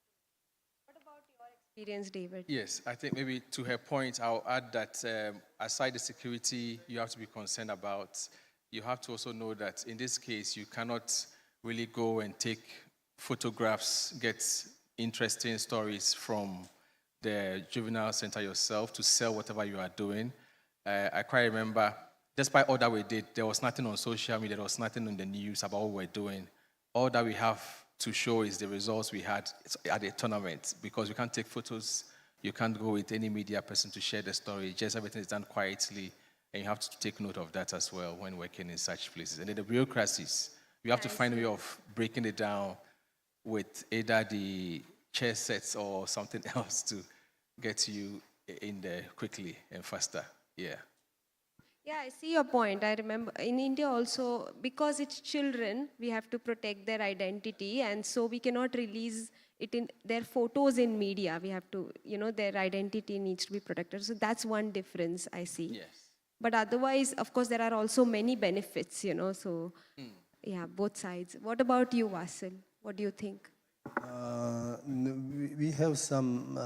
What about your experience, David? Yes, I think maybe to her point, I'll add that aside the security you have to be concerned about, you have to also know that in this case, you cannot really go and take photographs, get interesting stories from the juvenile center yourself to sell whatever you are doing. I quite remember, despite all that we did, there was nothing on social media, there was nothing on the news about what we're doing. All that we have to show is the results we had at the tournament, because you can't take photos, you can't go with any media person to share the story, just everything is done quietly, and you have to take note of that as well when working in such places. And then the bureaucracies, you have to find a way of breaking it down with either the chair sets or something else to get you in there quickly and faster. Yeah. Yeah, I see your point. I remember in India also, because it's children, we have to protect their identity, and so we cannot release it in their photos in media. We have to, their identity needs to be protected. So that's one difference I see. Yes. But otherwise, of course, there are also many benefits, so yeah, both sides. What about you, Vasil? What do you think? We have some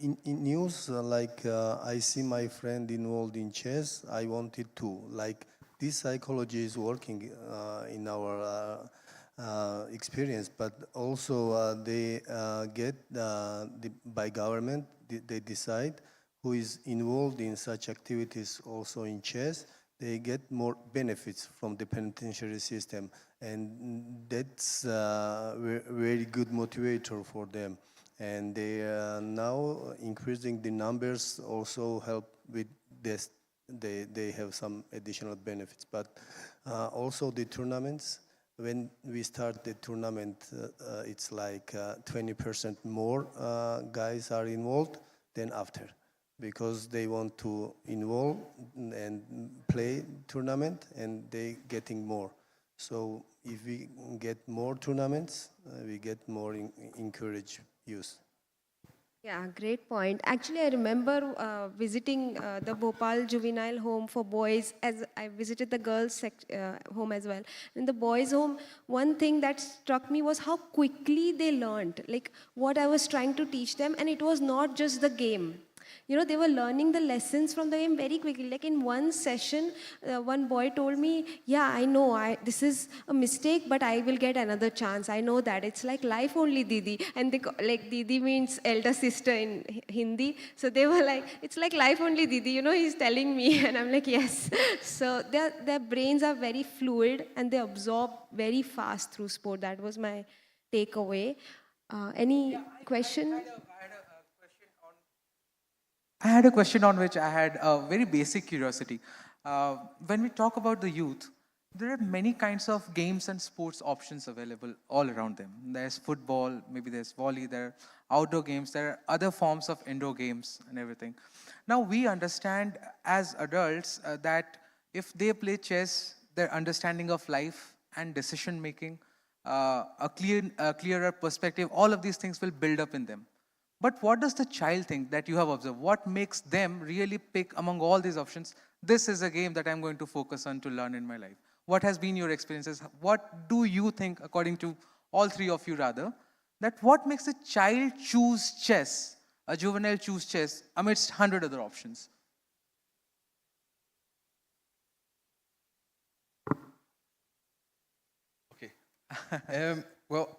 in news, I see my friend involved in chess. I wanted to, this psychology is working in our experience, but also they get, by government, they decide who is involved in such activities also in chess. They get more benefits from the penitentiary system, and that's a very good motivator for them. And they are now increasing the numbers, also help with this. They have some additional benefits, but also the tournaments. When we start the tournament, it's 20% more guys are involved than after, because they want to involve and play tournament, and they getting more. So if we get more tournaments, we get more encourage use. Yeah, great point. Actually, I remember visiting the Bhopal Juvenile Home for boys, as I visited the girls' home as well. In the boys' home, one thing that struck me was how quickly they learned, what I was trying to teach them, and it was not just the game. you know, they were learning the lessons from the game very quickly. Like in one session, one boy told me, yeah, I know, this is a mistake, but I will get another chance. I know that. It's like life only, Didi. And they, like Didi means elder sister in Hindi. So they were like, it's like life only, Didi. You know, he's telling me. And I'm like, yes. So their brains are very fluid and they absorb very fast through sport. That was my takeaway. Any question? I had a question on which I had a very basic curiosity. When we talk about the youth, there are many kinds of games and sports options available all around them. There's football, maybe there's volley, there are outdoor games, there are other forms of indoor games and everything. Now we understand as adults that if they play chess, their understanding of life and decision making, a clearer perspective, all of these things will build up in them. But what does the child think that you have observed? What makes them really pick among all these options, this is a game that I'm going to focus on to learn in my life? What has been your experiences? What do you think, according to all three of you rather, that what makes a child choose chess, a juvenile choose chess amidst 100 other options? Okay. Well,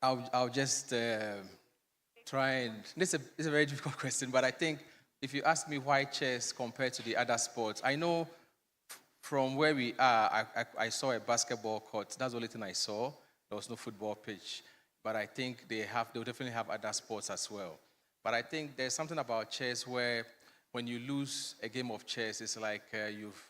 I'll just try and, this is a very difficult question, but I think if you ask me why chess compared to the other sports, I know from where we are, I saw a basketball court. That's the only thing I saw. There was no football pitch. But I think they'll definitely have other sports as well. But I think there's something about chess where when you lose a game of chess, it's like you've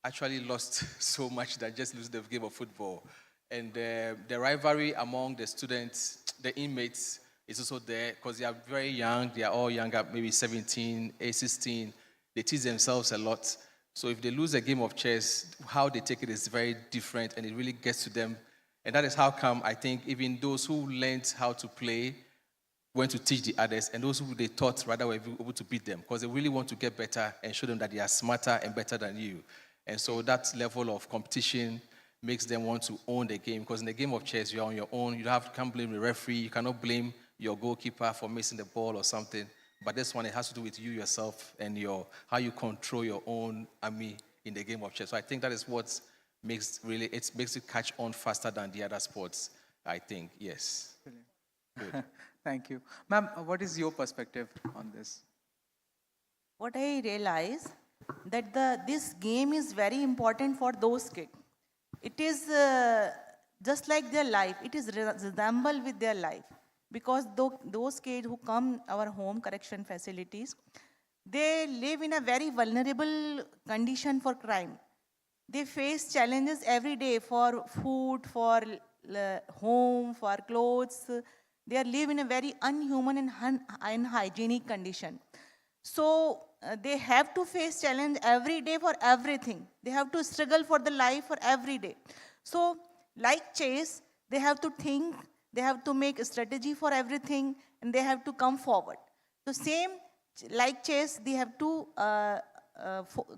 actually lost so much than just lose the game of football. And the rivalry among the students, the inmates, is also there because they are very young. They are all younger, maybe 17, 16. They tease themselves a lot. So if they lose a game of chess, how they take it is very different and it really gets to them. And that is how come I think even those who learned how to play went to teach the others, and those who they taught rather were able to beat them because they really want to get better and show them that they are smarter and better than you. And so that level of competition makes them want to own the game, because in the game of chess, you're on your own. You can't blame the referee. You cannot blame your goalkeeper for missing the ball or something. But this one, it has to do with you yourself and how you control your own army in the game of chess. So I think that is what makes it catch on faster than the other sports, I think. Yes. Good. Thank you. Ma'am, what is your perspective on this? What I realize that this game is very important for those kids. It is just like their life. It is resemble with their life. Because those kids who come our home correction facilities, they live in a very vulnerable condition for crime. They face challenges every day for food, for home, for clothes. They live in a very unhuman and unhygienic condition. So they have to face challenge every day for everything. They have to struggle for the life for every day. So like chess, they have to think, they have to make a strategy for everything, and they have to come forward. So same like chess, they have to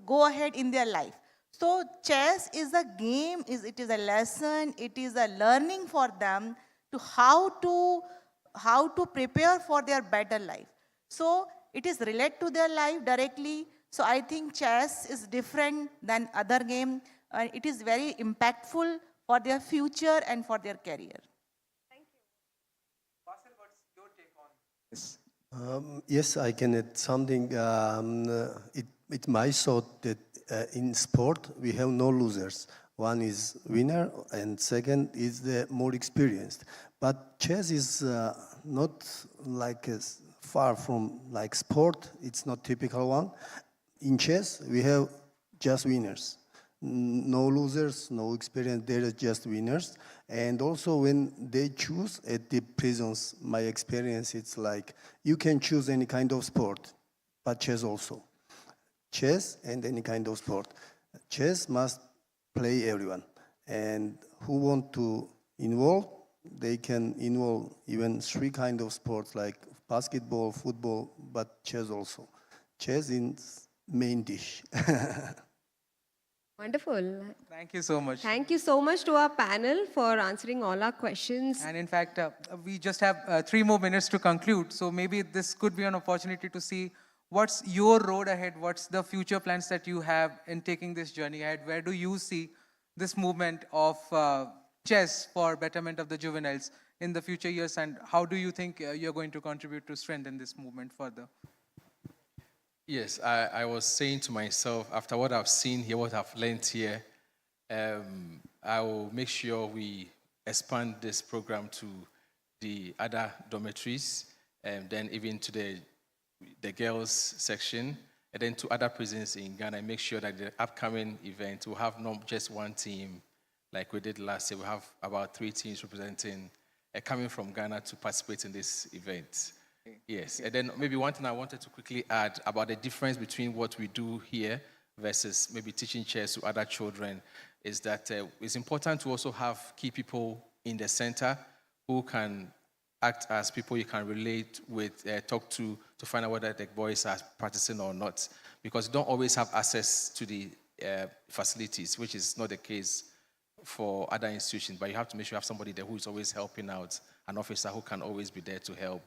go ahead in their life. So chess is a game, it is a lesson, it is a learning for them to how to prepare for their better life. So it is related to their life directly. So I think chess is different than other game. It is very impactful for their future and for their career. Thank you. Basil, what's your take on this? Yes, I can add something. It my thought that in sport we have no losers. One is winner, and second is the more experienced. But chess is not like far from like sport. It's not typical one. In chess, we have just winners. No losers, no experience, there are just winners. And also when they choose at the prisons, my experience, it's like you can choose any kind of sport, but chess also. Chess and any kind of sport. Chess must play everyone. And who want to involve, they can involve even 3 kind of sports like basketball, football, but chess also. Chess is main dish. Wonderful. Thank you so much. Thank you so much to our panel for answering all our questions. And in fact, we just have 3 more minutes to conclude. So maybe this could be an opportunity to see what's your road ahead, what's the future plans that you have in taking this journey ahead. Where do you see this movement of chess for betterment of the juveniles in the future years, and how do you think you're going to contribute to strengthen this movement further? Yes, I was saying to myself, after what I've seen here, what I've learned here, I will make sure we expand this program to the other dormitories, and then even to the girls section, and then to other prisons in Ghana, and make sure that the upcoming event will have not just one team like we did last year. We have about 3 teams representing, coming from Ghana to participate in this event. Yes, and then maybe one thing I wanted to quickly add about the difference between what we do here versus maybe teaching chess to other children is that it's important to also have key people in the center who can act as people you can relate with, talk to find out whether the boys are practicing or not, because you don't always have access to the facilities, which is not the case for other institutions, but you have to make sure you have somebody there who is always helping out, an officer who can always be there to help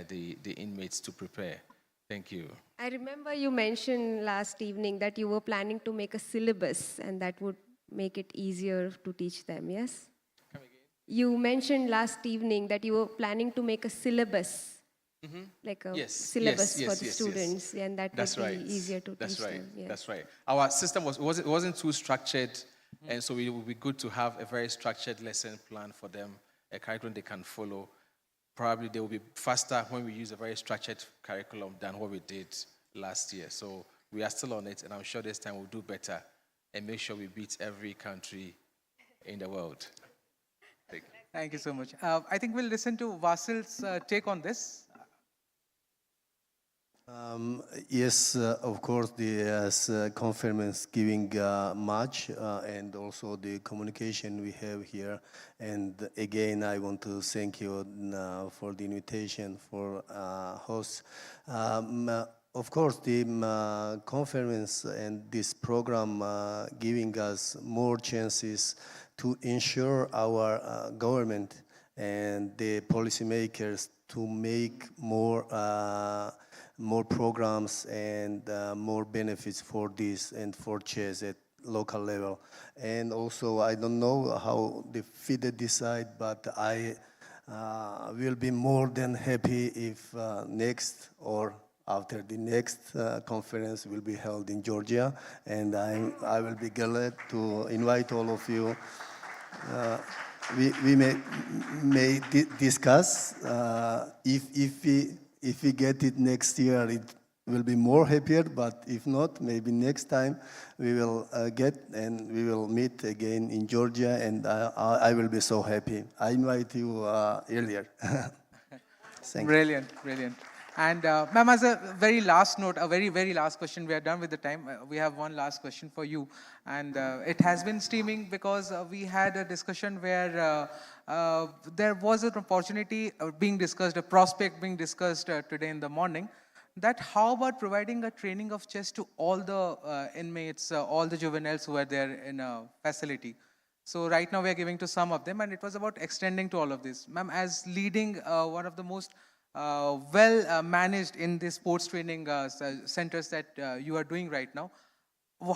the inmates to prepare. Thank you. I remember you mentioned last evening that you were planning to make a syllabus and that would make it easier to teach them, yes? Come again? You mentioned last evening that you were planning to make a syllabus, like a syllabus for the students, and that would be easier to teach them. Yes. That's right. Our system wasn't too structured, and so it would be good to have a very structured lesson plan for them, a curriculum they can follow. Probably they will be faster when we use a very structured curriculum than what we did last year. So we are still on it, and I'm sure this time we'll do better and make sure we beat every country in the world. Thank you so much. I think we'll listen to Vasil's take on this. Yes, of course, the conference giving much, and also the communication we have here. And again, I want to thank you for the invitation for host. Of course, the conference and this program giving us more chances to ensure our government and the policymakers to make more programs and more benefits for this and for chess at local level. And also, I don't know how the FIDE decide, but I will be more than happy if next or after the next conference will be held in Georgia, and I will be glad to invite all of you. We may discuss if we get it next year, it will be more happier, but if not, maybe next time we will get and we will meet again in Georgia, and I will be so happy. I invite you earlier. Thank Brilliant, brilliant. And ma'am, as a very last note, a very, very last question, we are done with the time. We have one last question for you. And it has been steaming because we had a discussion where there was an opportunity being discussed, a prospect being discussed today in the morning, that how about providing a training of chess to all the inmates, all the juveniles who are there in a facility. So right now we are giving to some of them, and it was about extending to all of this. Ma'am, as leading one of the most well managed in the sports training centers that you are doing right now,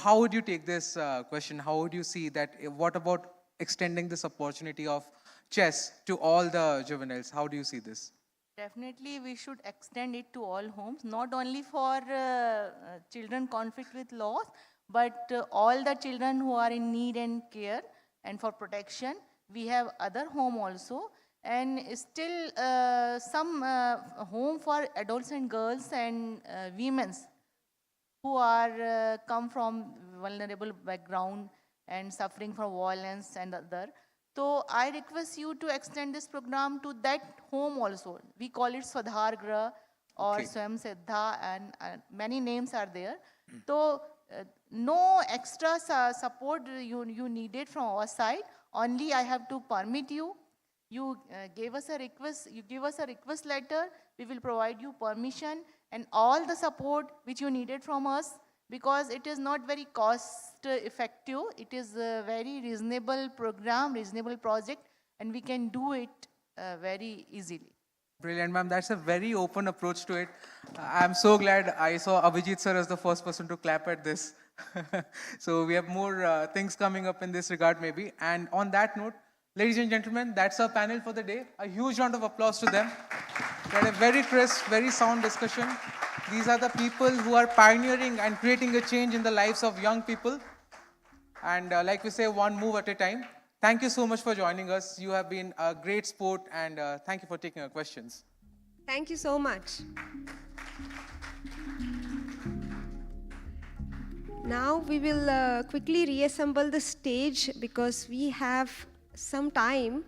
how would you take this question? How would you see that? What about extending this opportunity of chess to all the juveniles? How do you see this? Definitely, we should extend it to all homes, not only for children conflict with laws, but all the children who are in need and care and for protection. We have other home also, and still some home for adults and girls and women who are come from vulnerable background and suffering from violence and other. So I request you to extend this program to that home also. We call it Swadhar Grah or Swam Siddha, and many names are there. So no extra support you needed from our side. Only I have to permit you. You gave us a request. You give us a request letter. We will provide you permission and all the support which you needed from us. because it is not very cost effective. It is a very reasonable program, reasonable project, and we can do it very easily. Brilliant, ma'am. That's a very open approach to it. I'm so glad I saw Abhijit sir as the first person to clap at this. So we have more things coming up in this regard maybe. And on that note, ladies and gentlemen, that's our panel for the day. A huge round of applause to them. We had a very crisp, very sound discussion. These are the people who are pioneering and creating a change in the lives of young people. And like we say, one move at a time. Thank you so much for joining us. You have been a great sport, and thank you for taking our questions. Thank you so much. Now we will quickly reassemble the stage because we have some time.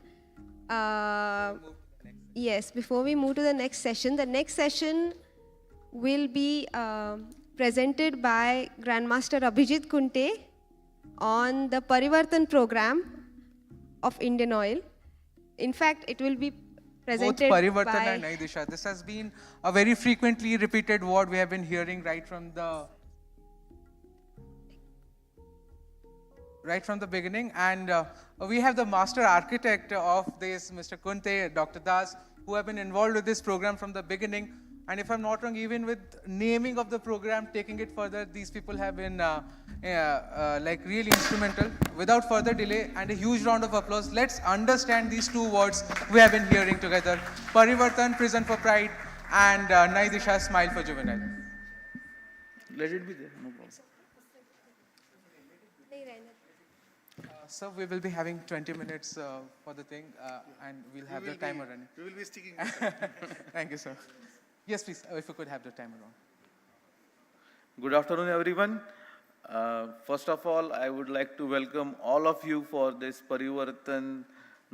Yes, before we move to the next session. The next session will be presented by Grandmaster Abhijit Kunte on the Parivartan program of Indian Oil. In fact, it will be presented Both Parivartan by and Naidisha. This has been a very frequently repeated word we have been hearing right from the beginning. And we have the master architect of this, Mr. Kunte, Dr. Das, who have been involved with this program from the beginning. And if I'm not wrong, even with naming of the program, taking it further, these people have been like really instrumental. Without further delay, and a huge round of applause, let's understand these two words we have been hearing together. Parivartan, Prison for Pride, and Naidisha, Smile for Juvenile. Let it be there, no problem. So we will be having 20 minutes for the thing, and we'll have the timer running. We will be sticking. Thank you, sir. Yes, please, if you could have the timer on. Good afternoon, everyone. First of all, I would like to welcome all of you for this Parivartan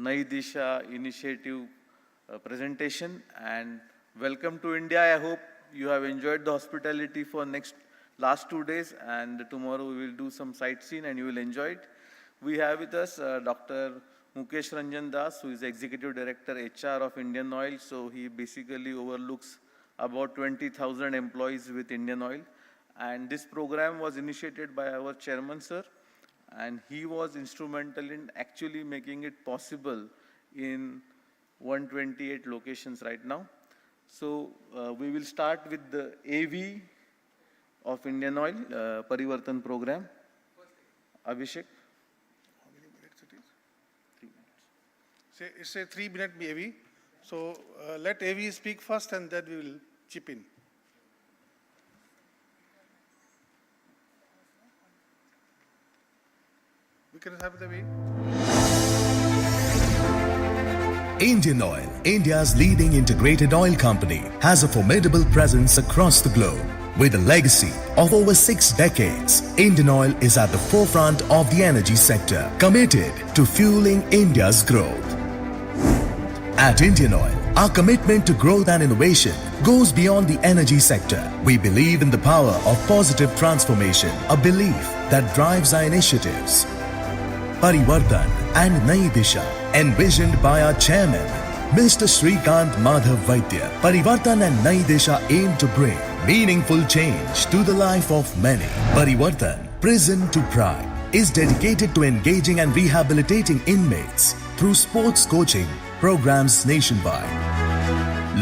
Naidisha initiative presentation, and welcome to India. I hope you have enjoyed the hospitality for last 2 days, and tomorrow we will do some sightseeing and you will enjoy it. We have with us Dr. Mukesh Ranjan Das, who is Executive Director HR of Indian Oil. So he basically overlooks about 20,000 employees with Indian Oil. And this program was initiated by our chairman, sir. And he was instrumental in actually making it possible in 128 locations right now. So we will start with the AV of Indian Oil, Parivartan program. Abhishek. It's a 3-minute AV. So let AV speak first and then we will chip in. We can have the AV. Indian Oil, India's leading integrated oil company, has a formidable presence across the globe. With a legacy of over 6 decades, Indian Oil is at the forefront of the energy sector, committed to fueling India's growth. At Indian Oil, our commitment to growth and innovation goes beyond the energy sector. We believe in the power of positive transformation, a belief that drives our initiatives. Parivartan and Naidisha, envisioned by our chairman, Mr. Shrikant Madhav Vaidya. Parivartan and Naidisha aim to bring meaningful change to the life of many. Parivartan, Prison to Pride, is dedicated to engaging and rehabilitating inmates through sports coaching programs nationwide.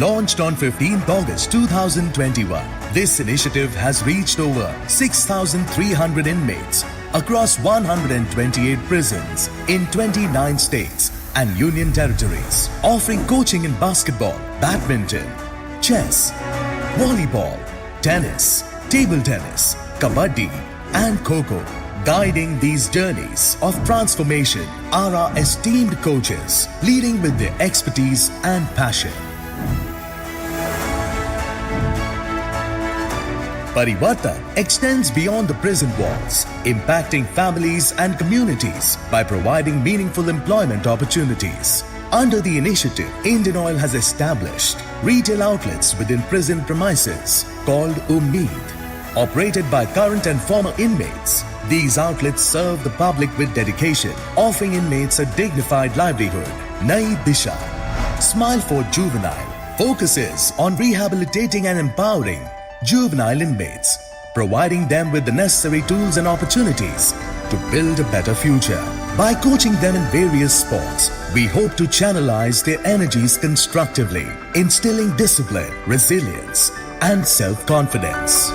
Launched on 15th August 2021, this initiative has reached over 6,300 inmates across 128 prisons in 29 states and union territories, offering coaching in basketball, badminton, chess, volleyball, tennis, table tennis, kabaddi, and kho-kho. Guiding these journeys of transformation are our esteemed coaches, leading with their expertise and passion. Parivartan extends beyond the prison walls, impacting families and communities by providing meaningful employment opportunities. Under the initiative, Indian Oil has established retail outlets within prison premises called Ummeed, operated by current and former inmates. These outlets serve the public with dedication, offering inmates a dignified livelihood. Naidisha, Smile for Juvenile, focuses on rehabilitating and empowering juvenile inmates. providing them with the necessary tools and opportunities to build a better future. By coaching them in various sports, we hope to channelize their energies constructively, instilling discipline, resilience, and self-confidence.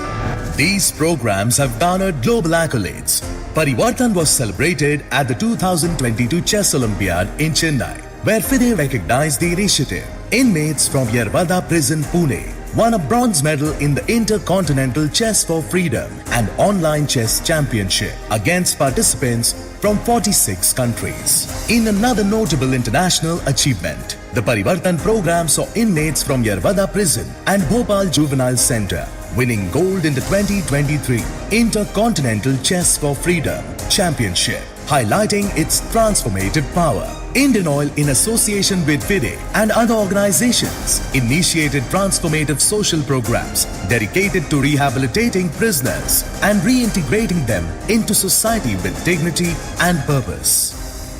These programs have garnered global accolades. Parivartan was celebrated at the 2022 Chess Olympiad in Chennai, where FIDE recognized the initiative. Inmates from Yerwada Prison, Pune, won a bronze medal in the Intercontinental Chess for Freedom and Online Chess Championship against participants from 46 countries. In another notable international achievement, the Parivartan program saw inmates from Yerwada Prison and Bhopal Juvenile Center winning gold in the 2023 Intercontinental Chess for Freedom Championship, highlighting its transformative power. Indian Oil, in association with FIDE and other organizations, initiated transformative social programs dedicated to rehabilitating prisoners and reintegrating them into society with dignity and purpose.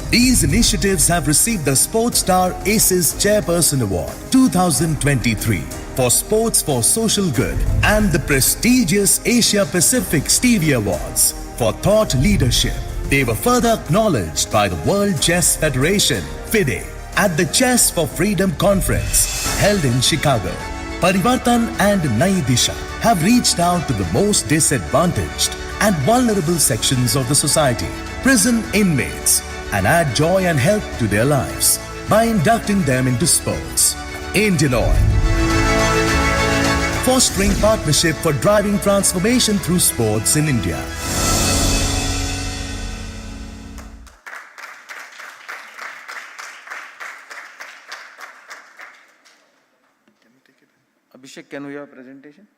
These initiatives have received the Sports Star ACES Chairperson Award 2023 for Sports for Social Good and the prestigious Asia Pacific Stevie Awards for Thought Leadership. They were further acknowledged by the World Chess Federation, FIDE, at the Chess for Freedom Conference held in Chicago. Parivartan and Nai Disha have reached out to the most disadvantaged and vulnerable sections of the society, prison inmates, and add joy and health to their lives by inducting them into sports. Indian Oil, fostering partnership for driving transformation through sports in India. Abhishek, can we have a presentation?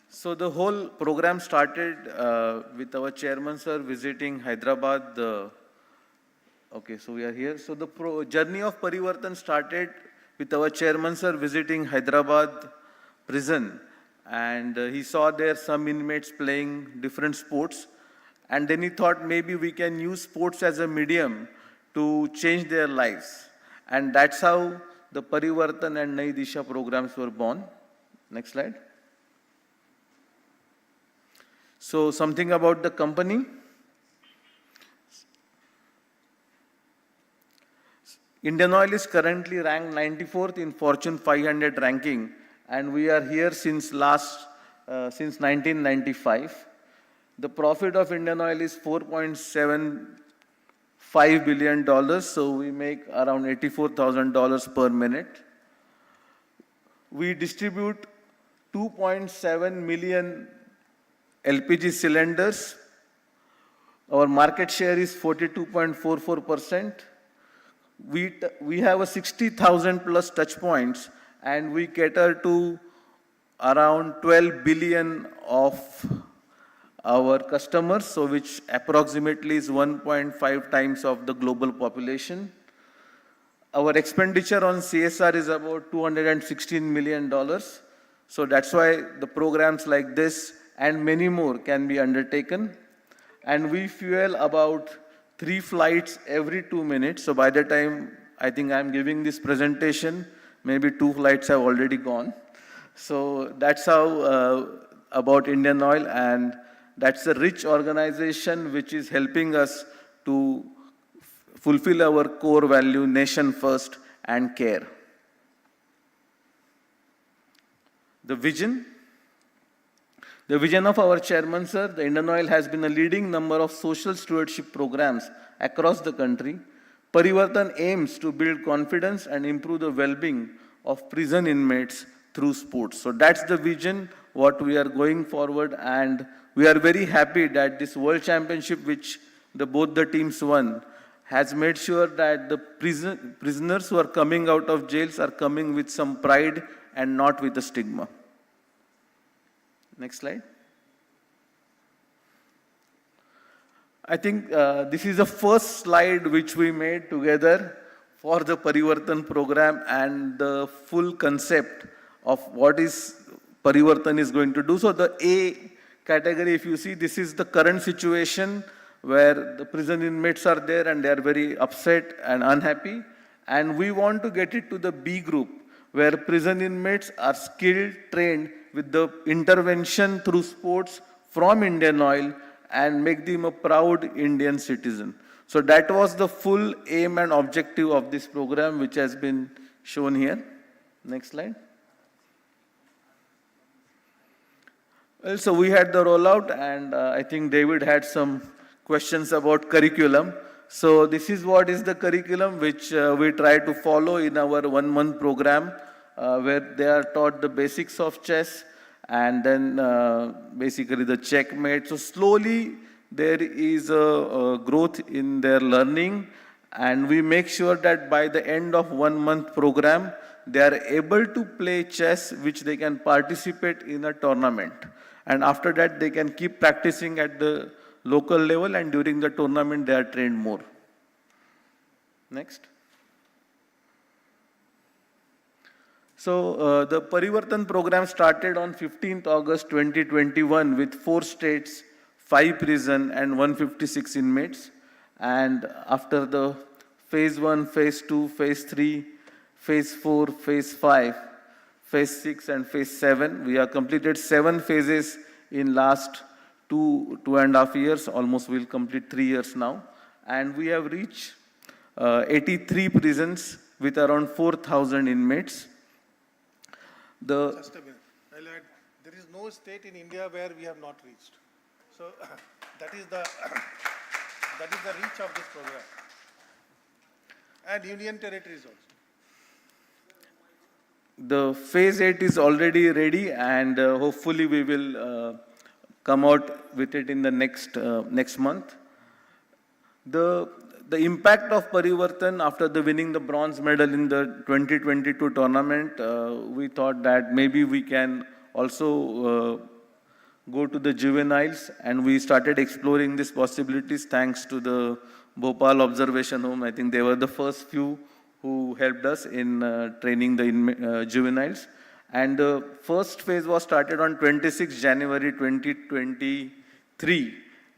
So the whole program started with our chairman sir visiting Hyderabad. Okay, so we are here. So the journey of Parivartan started with our chairman sir visiting Hyderabad prison, and he saw there some inmates playing different sports, and then he thought maybe we can use sports as a medium to change their lives, and that's how the Parivartan and Nai Disha programs were born. Next slide. So something about the company. Indian Oil is currently ranked 94th in Fortune 500 ranking, and we are here since 1995. The profit of Indian Oil is $4.75 billion, so we make around $84,000 per minute. We distribute 2.7 million LPG cylinders. Our market share is 42.44%. We have a 60,000 plus touch points, and we cater to around 12 billion of our customers, so which approximately is 1.5 times of the global population. Our expenditure on CSR is about $216 million. So that's why the programs like this and many more can be undertaken. And we fuel about 3 flights every 2 minutes. So by the time I think I'm giving this presentation, maybe 2 flights have already gone. So that's how about Indian Oil, and that's a rich organization which is helping us to fulfill our core value, nation first and care. The vision. The vision of our chairman, sir, the Indian Oil has been a leading number of social stewardship programs across the country. Parivartan aims to build confidence and improve the well-being of prison inmates through sports. So that's the vision, what we are going forward, and we are very happy that this World Championship, which both the teams won, has made sure that the prisoners who are coming out of jails are coming with some pride and not with a stigma. Next slide. I think this is the first slide which we made together for the Parivartan program and the full concept of what is Parivartan is going to do. So the A category, if you see, this is the current situation where the prison inmates are there and they are very upset and unhappy. And we want to get it to the B group, where prison inmates are skilled, trained with the intervention through sports from Indian Oil and make them a proud Indian citizen. So that was the full aim and objective of this program, which has been shown here. Next slide. Well, so we had the rollout, and I think David had some questions about curriculum. So this is what is the curriculum which we try to follow in our 1-month program, where they are taught the basics of chess and then basically the checkmate. So slowly there is a growth in their learning, and we make sure that by the end of 1-month program, they are able to play chess, which they can participate in a tournament. And after that, they can keep practicing at the local level, and during the tournament, they are trained more. Next. So the Parivartan program started on 15th August 2021 with 4 states, 5 prison and 156 inmates. And after the phase 1, phase 2, phase 3, phase 4, phase 5, phase 6 and phase 7, we have completed 7 phases in last 2.5 years. Almost we'll complete 3 years now. And we have reached 83 prisons with around 4,000 inmates. Just a minute. I'll add, there is no state in India where we have not reached. So that is the reach of this program. And union territories also. The phase 8 is already ready, and hopefully we will come out with it in the next month. The impact of Parivartan after the winning the bronze medal in the 2022 tournament, we thought that maybe we can also go to the juveniles, and we started exploring these possibilities thanks to the Bhopal Observation Home. I think they were the first few who helped us in training the juveniles. And the first phase was started on 26 January 2023,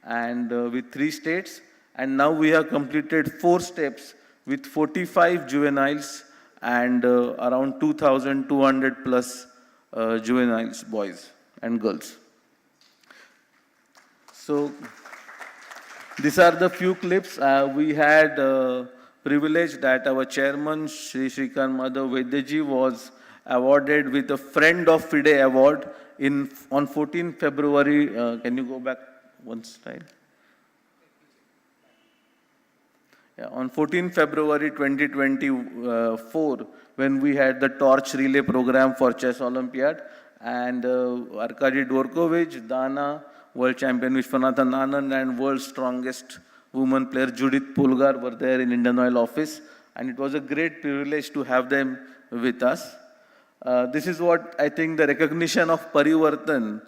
and with 3 states. And now we have completed 4 steps with 45 juveniles and around 2,200 plus juveniles, boys and girls. So these are the few clips. We had privilege that our chairman, Shri Shrikant Madhav Vaidyaji, was awarded with a Friend of FIDE award on 14 February. Can you go back one slide? Yeah, on 14 February 2024, when we had the torch relay program for Chess Olympiad, and Arkady Dvorkovich, Dana, world champion Vishwanathan Anand, and world's strongest woman player Judith Pulgar were there in Indian Oil office, and it was a great privilege to have them with us. This is what I think the recognition of Parivartan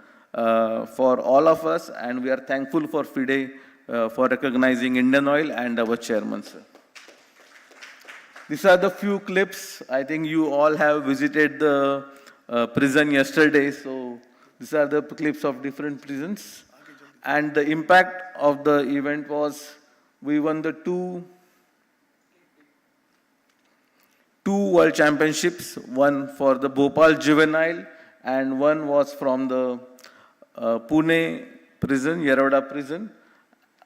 for all of us, and we are thankful for FIDE for recognizing Indian Oil and our chairman, sir. These are the few clips. I think you all have visited the prison yesterday, so these are the clips of different prisons. And the impact of the event was, we won the two world championships, one for the Bhopal juvenile and one was from the Pune prison, Yeravada prison.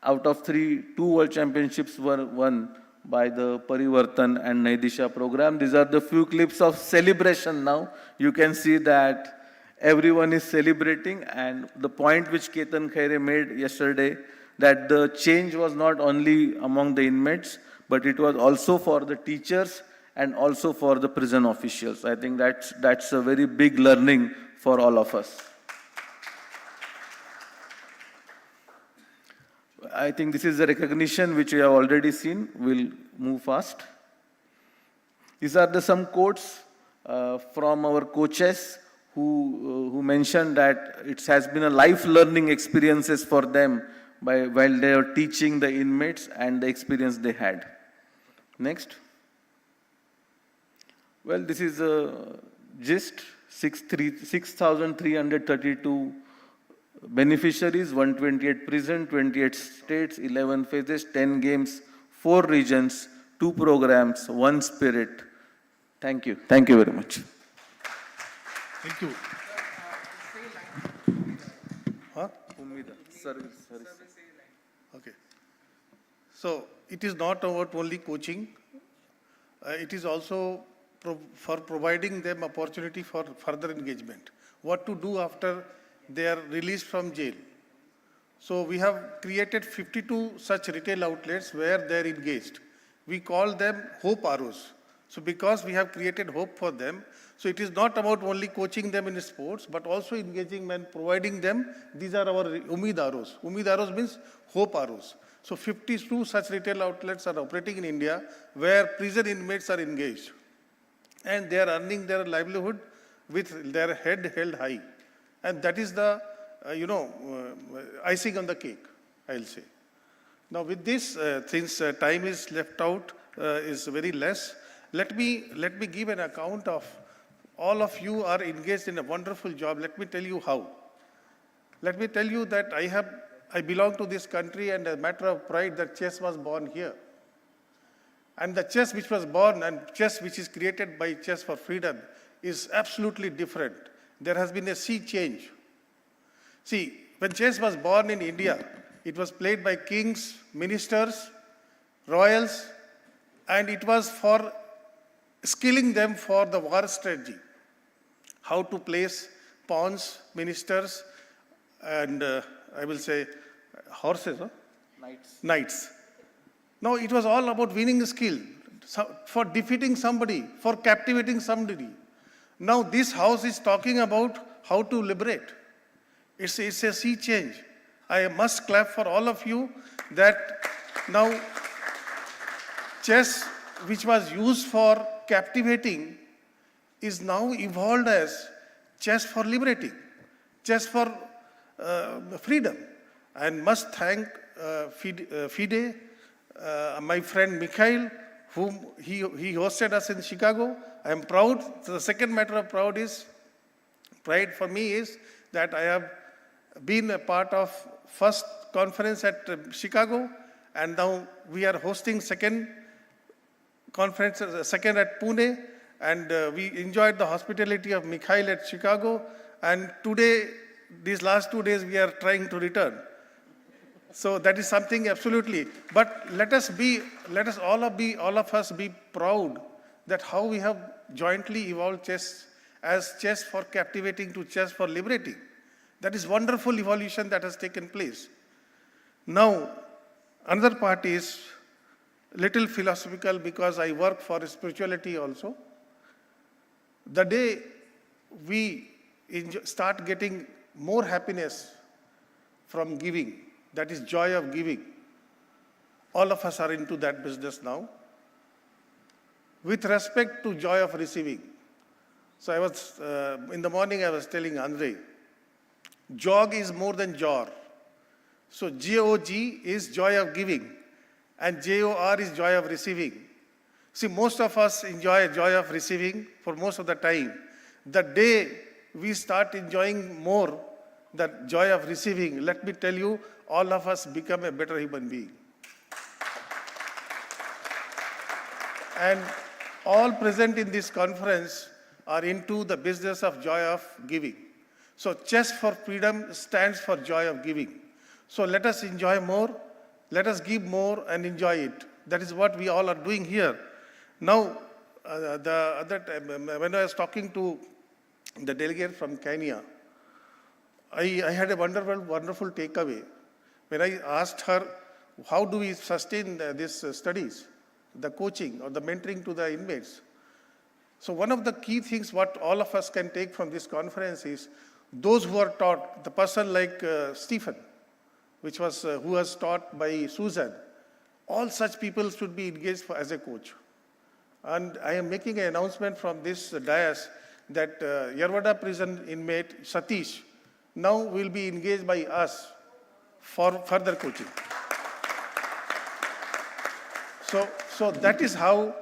Out of 3, 2 world championships were won by the Parivartan and Naidisha program. These are the few clips of celebration now. You can see that everyone is celebrating, and the point which Ketan Khaire made yesterday, that the change was not only among the inmates, but it was also for the teachers and also for the prison officials. I think that's a very big learning for all of us. I think this is the recognition which we have already seen. We'll move fast. These are some quotes from our coaches who mentioned that it has been a life learning experiences for them while they are teaching the inmates and the experience they had. Next. Well, this is a gist, 6,332 Beneficiaries 128 prison, 28 states, 11 phases, 10 games, 4 regions, 2 programs, 1 spirit. Thank you. Thank you very much. Thank you. Huh? Service. Okay. So it is not about only coaching. It is also for providing them opportunity for further engagement. What to do after they are released from jail. So we have created 52 such retail outlets where they are engaged. We call them hope arrows. So because we have created hope for them, so it is not about only coaching them in sports, but also engaging and providing them. These are our Umid arrows. Umid arrows means hope arrows. So 52 such retail outlets are operating in India where prison inmates are engaged. And they are earning their livelihood with their head held high. And that is the, icing on the cake, I'll say. Now with this, since time is left out, is very less, let me give an account of all of you are engaged in a wonderful job. Let me tell you how. Let me tell you that I belong to this country, and a matter of pride that chess was born here. And the chess which was born and chess which is created by Chess for Freedom is absolutely different. There has been a sea change. See, when chess was born in India, it was played by kings, ministers, royals, and it was for skilling them for the war strategy. How to place pawns, ministers, and I will say horses, huh? Knights. Now it was all about winning skill, for defeating somebody, for captivating somebody. Now this house is talking about how to liberate. It's a sea change. I must clap for all of you that now chess, which was used for captivating, is now evolved as chess for liberating, chess for freedom. And must thank FIDE, my friend Mikhail, whom he hosted us in Chicago. I am proud. So the second matter of pride for me is that I have been a part of first conference at Chicago, and now we are hosting second conference, second at Pune, and we enjoyed the hospitality of Mikhail at Chicago, and today, these last 2 days, we are trying to return. So that is something absolutely. But let all of us be proud that how we have jointly evolved chess as chess for captivating to chess for liberating. That is wonderful evolution that has taken place. Now, another part is little philosophical because I work for spirituality also. The day we start getting more happiness from giving, that is joy of giving. All of us are into that business now. With respect to joy of receiving. So I was, in the morning I was telling Andre, jog is more than jor. So G-O-G is joy of giving and J-O-R is joy of receiving. See, most of us enjoy joy of receiving for most of the time. The day we start enjoying more the joy of receiving, let me tell you, all of us become a better human being. And all present in this conference are into the business of joy of giving. So Chess for Freedom stands for joy of giving. So let us enjoy more, let us give more and enjoy it. That is what we all are doing here. Now, the other time, when I was talking to the delegate from Kenya, I had a wonderful takeaway. When I asked her, how do we sustain these studies, the coaching or the mentoring to the inmates? So one of the key things what all of us can take from this conference is those who are taught, the person like Stephen, who was taught by Susan, all such people should be engaged as a coach. And I am making an announcement from this dais that Yerwada prison inmate Satish now will be engaged by us for further coaching. So that is how,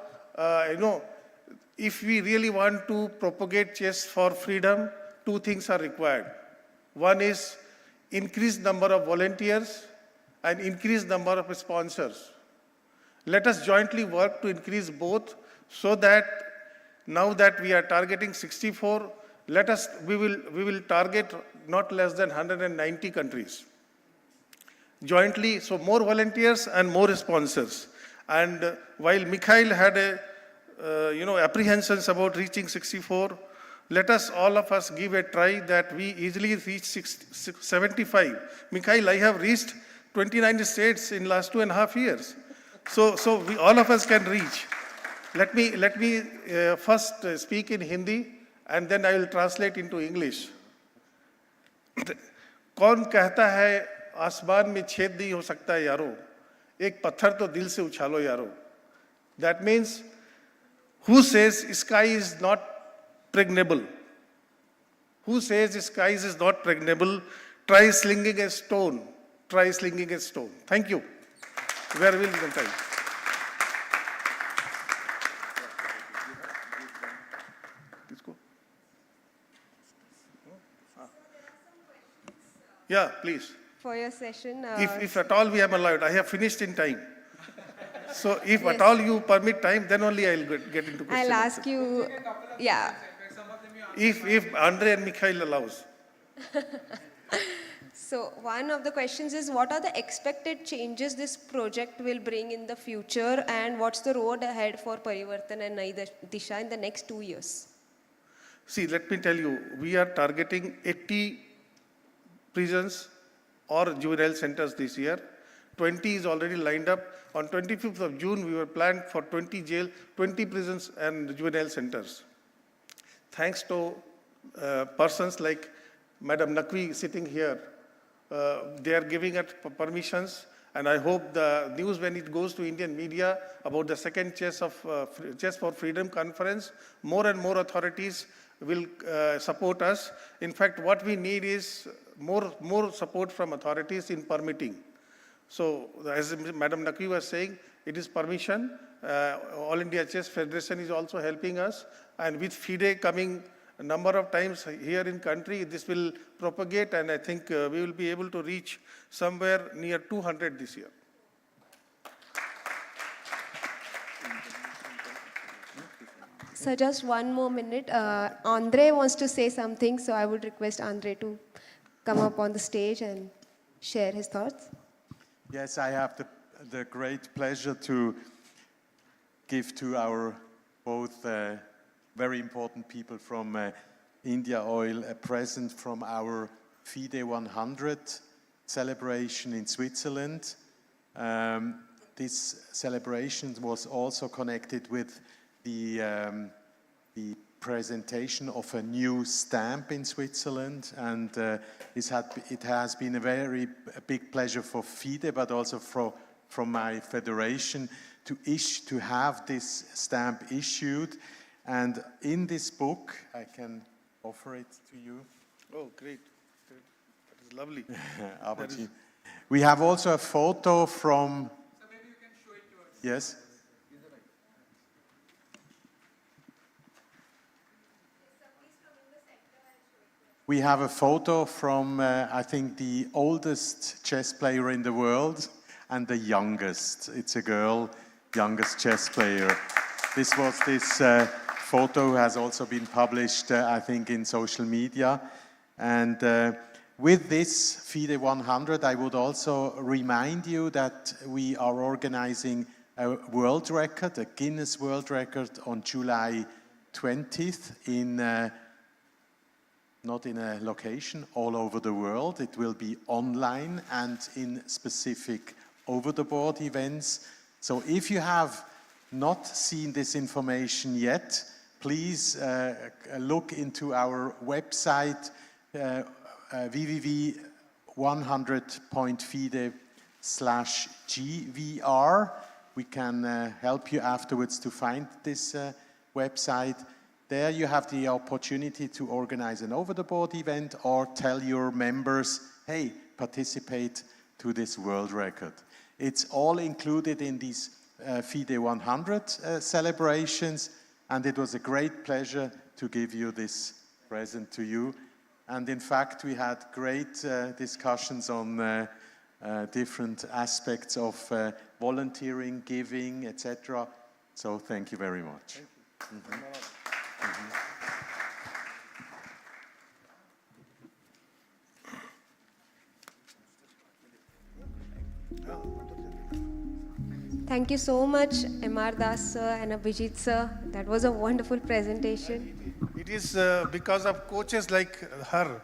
if we really want to propagate chess for freedom, two things are required. One is increased number of volunteers, and increased number of sponsors. Let us jointly work to increase both so that now that we are targeting 64, we will target not less than 190 countries. Jointly, so more volunteers and more sponsors. And while Mikhail had apprehensions about reaching 64, let us, all of us, give a try that we easily reach 75. Mikhail, I have reached 29 states in last 2.5 years. So we, all of us can reach. Let me first speak in Hindi and then I will translate into English. कौन कहता है आसमान में छेद नहीं हो सकता यारो, एक पत्थर तो दिल से उछालो यारो. That means, who says sky is not pregnable? Who says sky is not pregnable? Try slinging a stone. Try slinging a stone. Thank you. Where will the time? Yeah, please. For your session. If at all we am allowed, I have finished in time. So if Yes. at all you permit time, then only I'll get into question. I'll ask you, yeah. If Andre and Mikhail allows. So one of the questions is, what are the expected changes this project will bring in the future, and what's the road ahead for Parivartan and Nayi Disha in the next 2 years? See, let me tell you, we are targeting 80 prisons or juvenile centers this year. 20 is already lined up. On 25th of June, we were planned for 20 prisons and juvenile centers. Thanks to persons like Madam Naqvi sitting here, they are giving us permissions, and I hope the news, when it goes to Indian media about the second Chess for Freedom conference, more and more authorities will support us. In fact, what we need is more support from authorities in permitting. So, as Madam Naqvi was saying, it is permission. All India Chess Federation is also helping us, and with FIDE coming a number of times here in country, this will propagate, and I think we will be able to reach somewhere near 200 this year. So just one more minute. Andre wants to say something, so I would request Andre to come up on the stage and share his thoughts. Yes, I have the great pleasure to give to our both very important people from India Oil a present from our FIDE 100 celebration in Switzerland. This celebration was also connected with the presentation of a new stamp in Switzerland, and it has been a very big pleasure for FIDE, but also from my federation to have this stamp issued. And in this book, I can offer it to you. Oh, great. That is lovely. We have also a photo from... So maybe you can show it to us. Yes. We have a photo from, I think, the oldest chess player in the world and the youngest. It's a girl, youngest chess player. This photo has also been published, I think, in social media. And with this FIDE 100, I would also remind you that we are organizing a world record, a Guinness World Record, on July 20th in not in a location, all over the world. It will be online and in specific over-the-board events. So if you have not seen this information yet, please look into our website, www.100.fide/GVR. We can help you afterwards to find this website. There you have the opportunity to organize an over-the-board event or tell your members, hey, participate to this world record. It's all included in these FIDE 100 celebrations, and it was a great pleasure to give you this present to you. And in fact, we had great discussions on different aspects of volunteering, giving, etc. So thank you very much. Thank you so much, M.R. Das sir and Abhijit sir. That was a wonderful presentation. It is because of coaches like her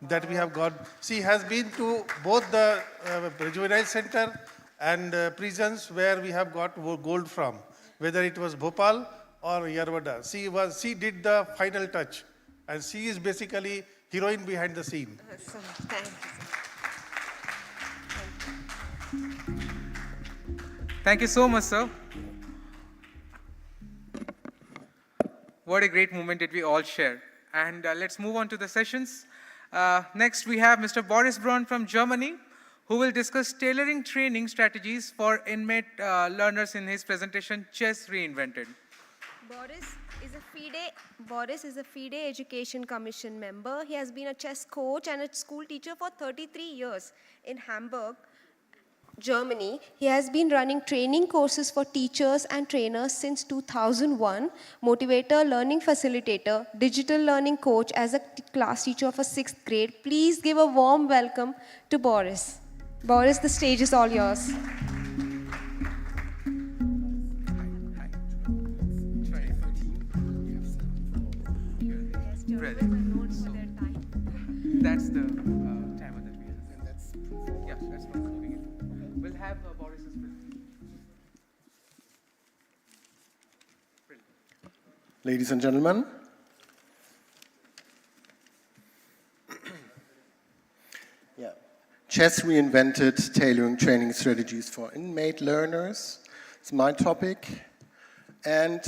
that we have got. She has been to both the juvenile center and prisons where we have got gold from, whether it was Bhopal or Yerwada. She did the final touch, and she is basically heroine behind the scene. So, thank you. Thank you so much, sir. What a great moment did we all share. And let's move on to the sessions. Next, we have Mr. Boris Braun from Germany, who will discuss tailoring training strategies for inmate learners in his presentation, Chess Reinvented. Boris is a FIDE Education Commission member. He has been a chess coach and a school teacher for 33 years in Hamburg, Germany. He has been running training courses for teachers and trainers since 2001, motivator, learning facilitator, digital learning coach as a class teacher of a 6th grade. Please give a warm welcome to Boris. Boris, the stage is all yours. That's the timer that we have. And that's, yeah, that's not moving it. We'll have Boris's presentation. Ladies and gentlemen, Chess Reinvented, Tailoring Training Strategies for Inmate Learners. It's my topic. And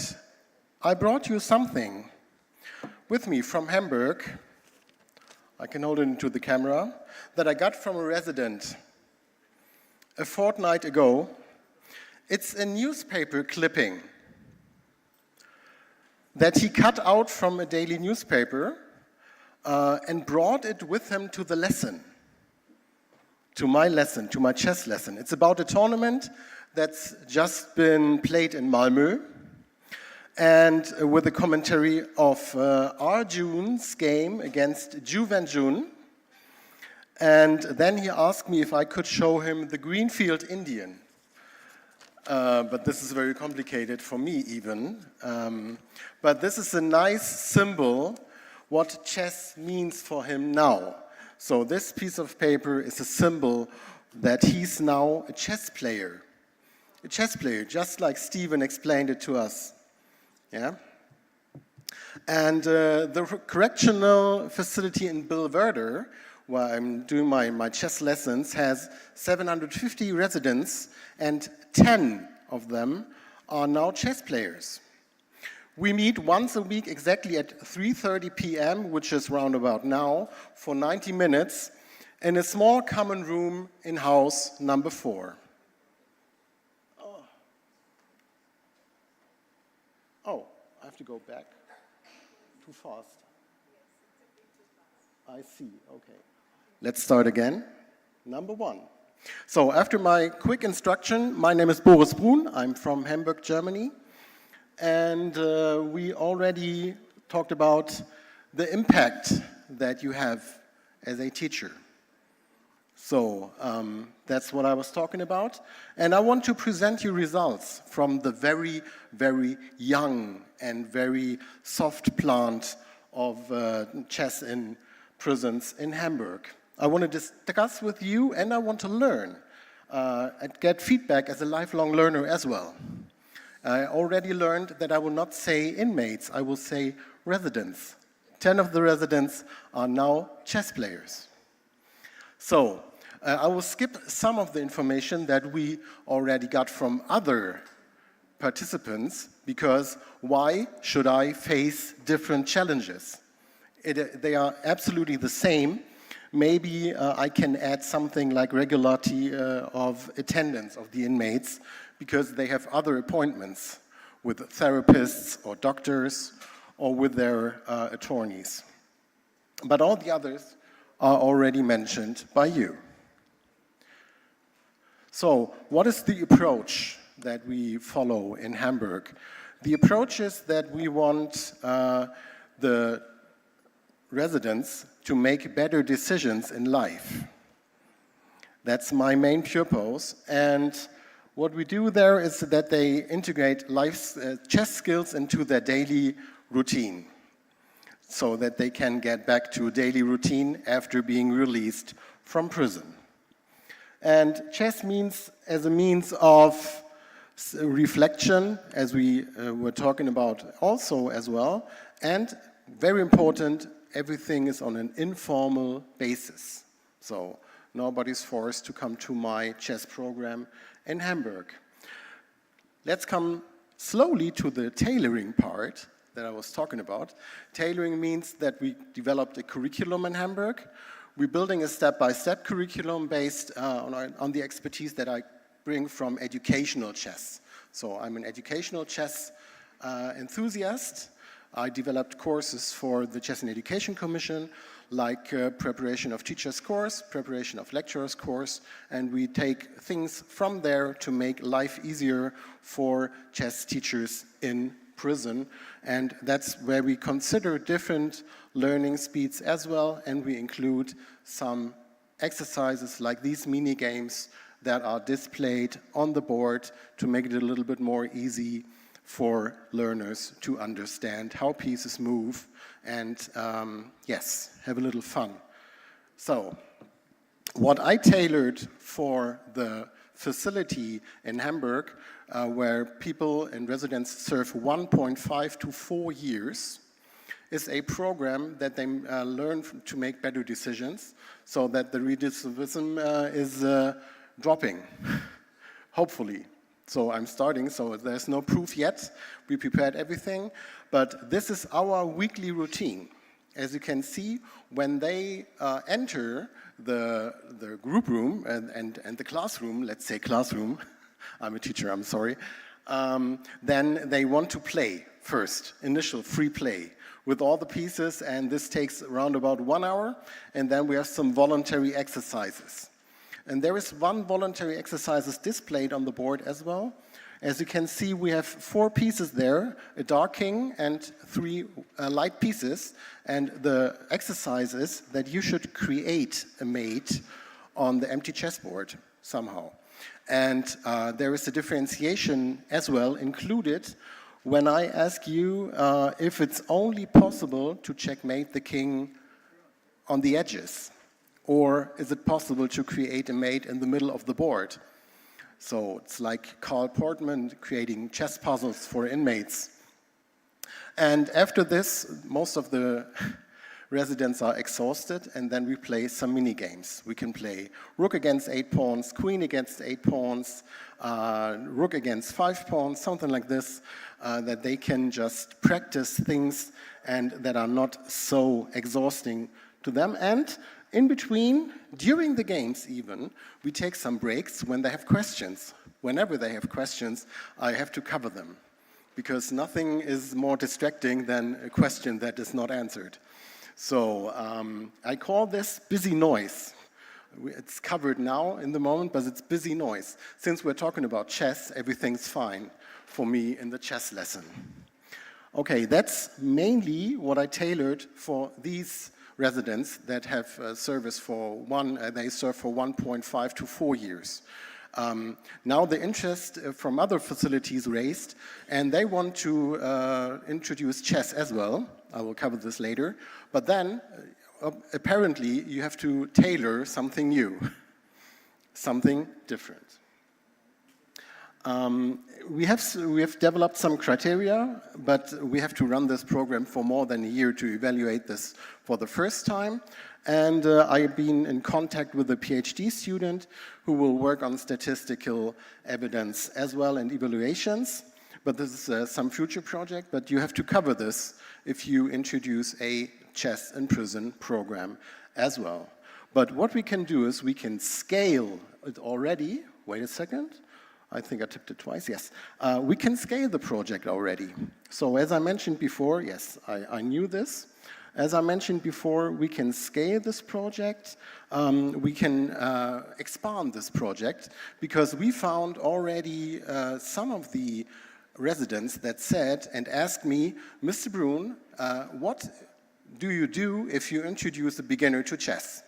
I brought you something with me from Hamburg. I can hold it into the camera, that I got from a resident a fortnight ago. It's a newspaper clipping that he cut out from a daily newspaper and brought it with him to the lesson, to my chess lesson. It's about a tournament that's just been played in Malmö, and with a commentary of Arjun's game against Juvenjun. And then he asked me if I could show him the Greenfield Indian. But this is very complicated for me even. But this is a nice symbol what chess means for him now. So this piece of paper is a symbol that he's now a chess player. A chess player, just like Stephen explained it to us. Yeah? And the correctional facility in Bilwerder, where I'm doing my chess lessons, has 750 residents, and 10 of them are now chess players. We meet once a week exactly at 3:30 p.m., which is round about now, for 90 minutes, in a small common room in house number 4. Oh, I have to go back. Too fast. I see, okay. Let's start again. Number 1. So after my quick instruction, my name is Boris Braun. I'm from Hamburg, Germany. And we already talked about the impact that you have as a teacher. So that's what I was talking about. And I want to present you results from the very, very young and very soft plant of chess in prisons in Hamburg. I want to discuss with you, and I want to learn and get feedback as a lifelong learner as well. I already learned that I will not say inmates, I will say residents. 10 of the residents are now chess players. So I will skip some of the information that we already got from other participants, because why should I face different challenges? They are absolutely the same. Maybe I can add something like regularity of attendance of the inmates, because they have other appointments with therapists or doctors or with their attorneys. but all the others are already mentioned by you. So, what is the approach that we follow in Hamburg? The approach is that we want the residents to make better decisions in life. That's my main purpose, and what we do there is that they integrate chess skills into their daily routine, so that they can get back to daily routine after being released from prison. And chess means as a means of reflection, as we were talking about also as well, and very important, everything is on an informal basis. So nobody's forced to come to my chess program in Hamburg. Let's come slowly to the tailoring part that I was talking about. Tailoring means that we developed a curriculum in Hamburg. We're building a step-by-step curriculum based on the expertise that I bring from educational chess. So I'm an educational chess enthusiast. I developed courses for the Chess and Education Commission, like preparation of teachers' course, preparation of lecturers' course, and we take things from there to make life easier for chess teachers in prison. And that's where we consider different learning speeds as well, and we include some exercises like these mini games that are displayed on the board to make it a little bit more easy for learners to understand how pieces move and, yes, have a little fun. So, what I tailored for the facility in Hamburg, where people and residents serve 1.5 to 4 years, is a program that they learn to make better decisions so that the recidivism is dropping, hopefully. So I'm starting, so there's no proof yet. We prepared everything, but this is our weekly routine. As you can see, when they enter the group room and the classroom, let's say classroom, I'm a teacher, I'm sorry, then they want to play first, initial free play with all the pieces, and this takes around about 1 hour, and then we have some voluntary exercises. And there is one voluntary exercise displayed on the board as well. As you can see, we have 4 pieces there, a dark king and 3 light pieces. And the exercise is that you should create a mate on the empty chessboard somehow. And there is a differentiation as well included when I ask you if it's only possible to checkmate the king on the edges. Or is it possible to create a mate in the middle of the board? So it's like Carl Portman creating chess puzzles for inmates. And after this, most of the residents are exhausted, and then we play some mini games. We can play rook against 8 pawns, queen against 8 pawns, rook against 5 pawns, something like this, that they can just practice things and that are not so exhausting to them. And in between, during the games even, we take some breaks when they have questions. Whenever they have questions, I have to cover them, because nothing is more distracting than a question that is not answered. So I call this busy noise. It's covered now in the moment, but it's busy noise. Since we're talking about chess, everything's fine for me in the chess lesson. Okay, that's mainly what I tailored for these residents that have service for they serve for 1.5 to 4 years. Now the interest from other facilities raised, and they want to introduce chess as well. I will cover this later. But then, apparently, you have to tailor something new, something different. We have developed some criteria, but we have to run this program for more than a year to evaluate this for the first time. And I've been in contact with a PhD student who will work on statistical evidence as well and evaluations. But this is some future project, but you have to cover this if you introduce a chess in prison program as well. But what we can do is we can scale it already. Wait a second. I think I tipped it twice, yes. We can scale the project already. So as I mentioned before, yes, I knew this. As I mentioned before, we can scale this project, we can expand this project, because we found already some of the residents that said and asked me, Mr. Brun, what do you do if you introduce a beginner to chess?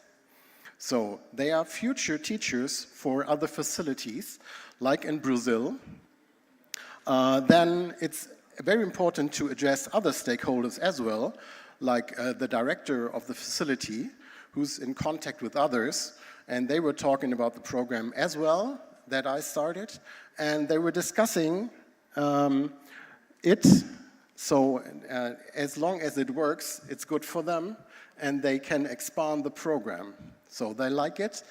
So they are future teachers for other facilities, like in Brazil. Then it's very important to address other stakeholders as well, like the director of the facility, who's in contact with others, and they were talking about the program as well that I started, and they were discussing it. So as long as it works, it's good for them, and they can expand the program. So they like it.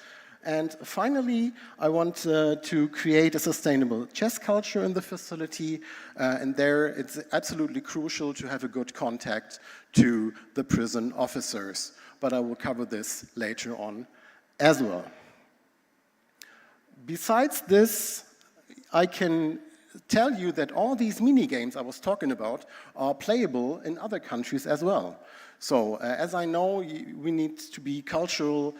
And finally, I want to create a sustainable chess culture in the facility, and there it's absolutely crucial to have a good contact to the prison officers. But I will cover this later on as well. Besides this, I can tell you that all these mini games I was talking about are playable in other countries as well. So as I know, we need to be cultural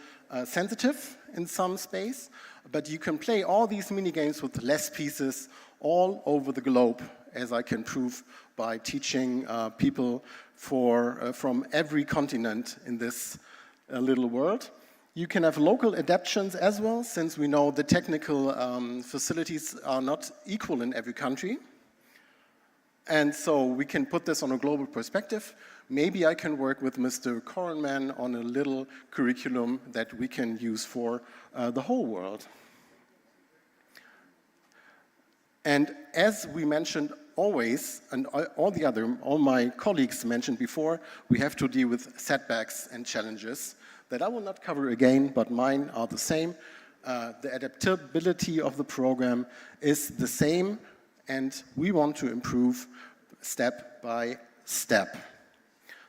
sensitive in some space, but you can play all these mini games with less pieces all over the globe, as I can prove by teaching people from every continent in this little world. You can have local adaptations as well, since we know the technical facilities are not equal in every country. And so we can put this on a global perspective. Maybe I can work with Mr. Korenman on a little curriculum that we can use for the whole world. And as we mentioned always, and all my colleagues mentioned before, we have to deal with setbacks and challenges that I will not cover again, but mine are the same. The adaptability of the program is the same, and we want to improve step by step.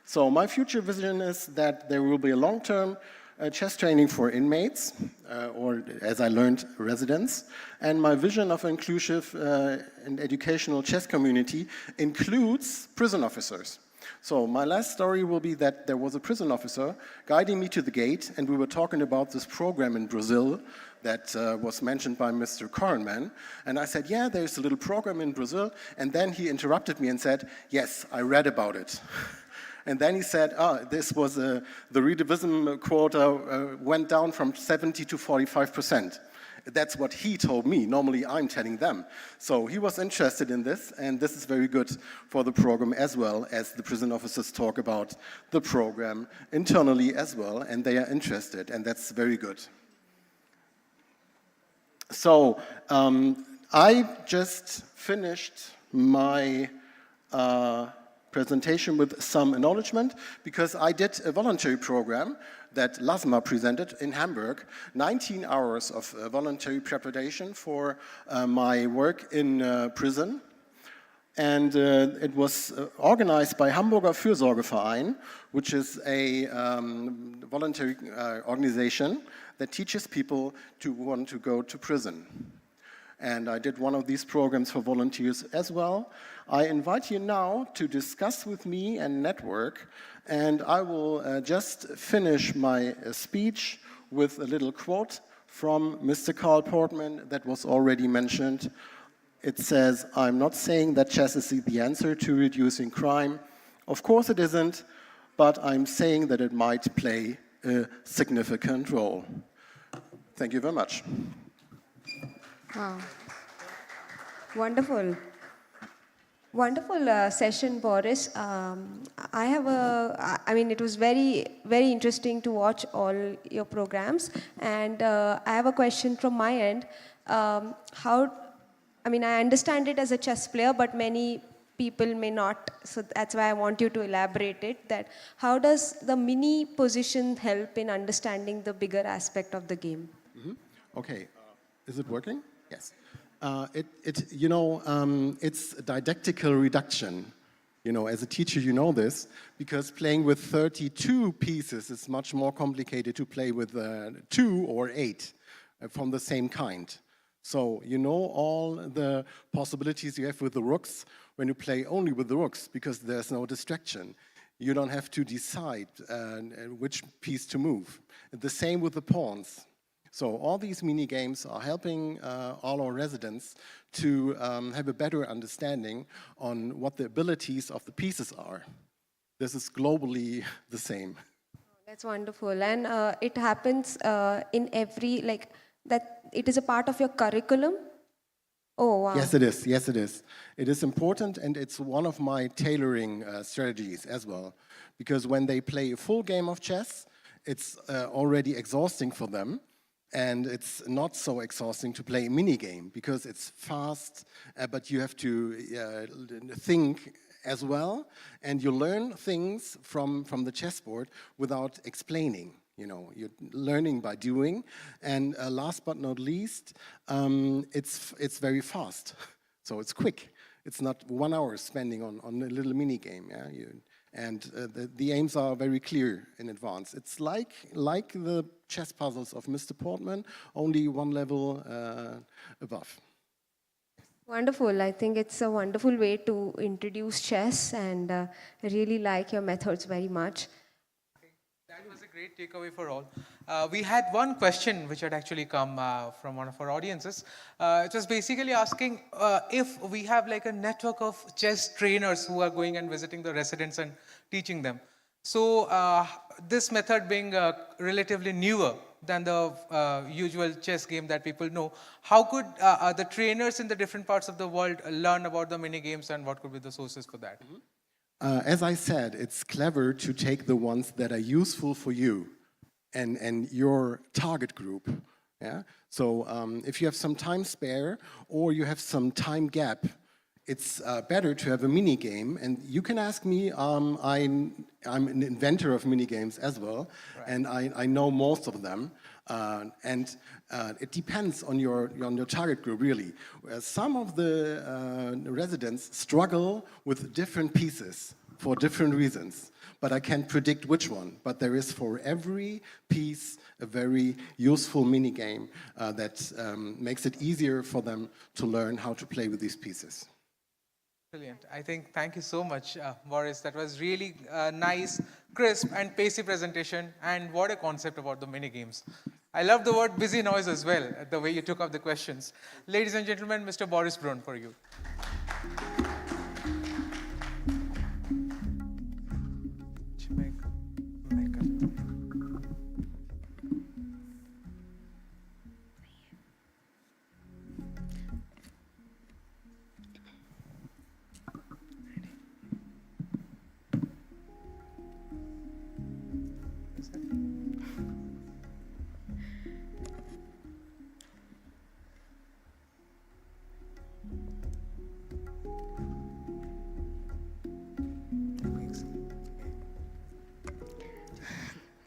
So my future vision is that there will be a long-term chess training for inmates, or as I learned, residents. And my vision of inclusive and educational chess community includes prison officers. So my last story will be that there was a prison officer guiding me to the gate, and we were talking about this program in Brazil that was mentioned by Mr. Korenman. And I said, yeah, there's a little program in Brazil. And then he interrupted me and said, yes, I read about it. And then he said, this was the recidivism quota went down from 70 to 45%. That's what he told me. Normally, I'm telling them. So he was interested in this, and this is very good for the program as well, as the prison officers talk about the program internally as well, and they are interested, and that's very good. So I just finished my presentation with some acknowledgement, because I did a voluntary program that Lasma presented in Hamburg, 19 hours of voluntary preparation for my work in prison. And it was organized by Hamburger Fürsorgeverein, which is a voluntary organization that teaches people to want to go to prison. And I did one of these programs for volunteers as well. I invite you now to discuss with me and network, and I will just finish my speech with a little quote from Mr. Carl Portman that was already mentioned. It says, I'm not saying that chess is the answer to reducing crime. Of course it isn't, but I'm saying that it might play a significant role. Thank you very much. Wow. Wonderful. Wonderful session, Boris. I mean, it was very, very interesting to watch all your programs. And I have a question from my end. I understand it as a chess player, but many people may not. So that's why I want you to elaborate it, that how does the mini position help in understanding the bigger aspect of the game? Mm-hmm. Okay. Is it working? Yes. It's didactical reduction. As a teacher, you know this, because playing with 32 pieces is much more complicated to play with 2 or 8 from the same kind. So you know all the possibilities you have with the rooks when you play only with the rooks, because there's no distraction. You don't have to decide which piece to move. The same with the pawns. So all these mini games are helping all our residents to have a better understanding on what the abilities of the pieces are. This is globally the same. That's wonderful. And it happens in every, like, that it is a part of your curriculum? Oh, wow. Yes, it is. Yes, it is. It is important, and it's one of my tailoring strategies as well. Because when they play a full game of chess, it's already exhausting for them. And it's not so exhausting to play a mini game because it's fast, but you have to think as well, and you learn things from the chessboard without explaining. You know, you're learning by doing, and last but not least, it's very fast, so it's quick. It's not 1 hour spending on a little mini game. Yeah, and the aims are very clear in advance. It's like the chess puzzles of Mr. Portman, only one level above. Wonderful. I think it's a wonderful way to introduce chess, and I really like your methods very much. That was a great takeaway for all. We had one question which had actually come from one of our audiences. It was basically asking if we have like a network of chess trainers who are going and visiting the residents and teaching them. So this method being relatively newer than the usual chess game that people know, how could the trainers in the different parts of the world learn about the mini games, and what could be the sources for that? As I said, it's clever to take the ones that are useful for you and your target group. Yeah? So if you have some time spare or you have some time gap, it's better to have a mini game. And you can ask me, I'm an inventor of mini games as well, right. And I know most of them. And it depends on your target group, really. Some of the residents struggle with different pieces for different reasons, but I can't predict which one. But there is for every piece a very useful mini game that makes it easier for them to learn how to play with these pieces. Brilliant. I think, thank you so much, Boris. That was really nice, crisp and pacey presentation, and what a concept about the mini games. I love the word busy noise as well, the way you took up the questions. Ladies and gentlemen, Mr. Boris Brun for you.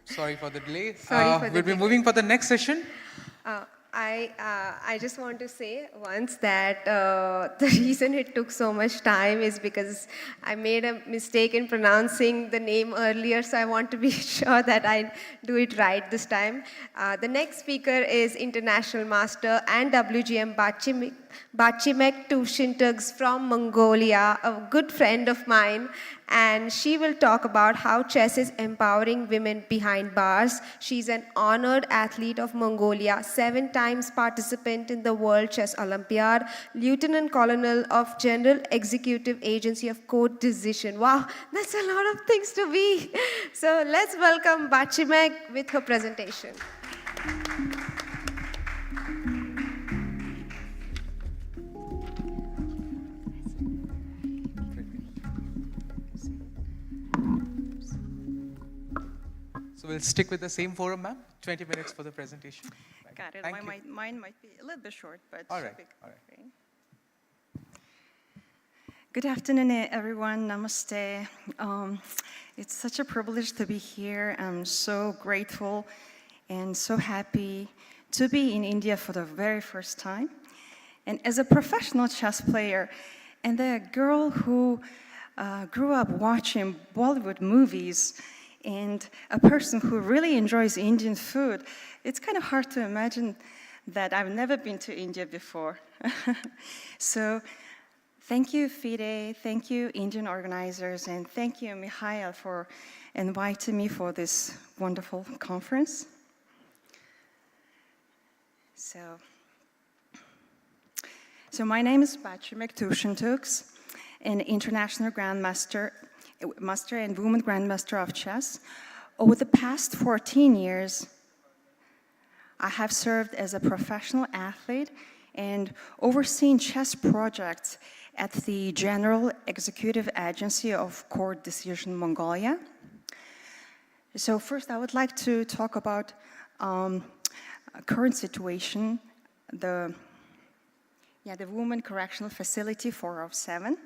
Sorry for the delay. We'll be moving for the next session. I just want to say once that the reason it took so much time is because I made a mistake in pronouncing the name earlier, so I want to be sure that I do it right this time. The next speaker is International Master and WGM Bachimek Tushintugs from Mongolia, a good friend of mine, and she will talk about how chess is empowering women behind bars. She's an honored athlete of Mongolia, 7 times participant in the World Chess Olympiad, Lieutenant Colonel of General Executive Agency of Court Decision. Wow, that's a lot of things to be. So let's welcome Bachimek with her presentation. So we'll stick with the same forum, ma'am. 20 minutes for the presentation. Right. Got it. Mine might be a little bit short, but all right. All right. Good afternoon, everyone. Namaste. It's such a privilege to be here. I'm so grateful and so happy to be in India for the very first time. And as a professional chess player and a girl who grew up watching Bollywood movies, and a person who really enjoys Indian food, it's kind of hard to imagine that I've never been to India before. So Thank you, FIDE. Thank you, Indian organizers, and thank you, Mikhail, for inviting me for this wonderful conference. So my name is Batri Mektushentuks, an international grandmaster, master and woman grandmaster of chess. Over the past 14 years, I have served as a professional athlete and overseen chess projects at the General Executive Agency of Court Decision Mongolia. So first, I would like to talk about current situation, the Women Correctional Facility 407.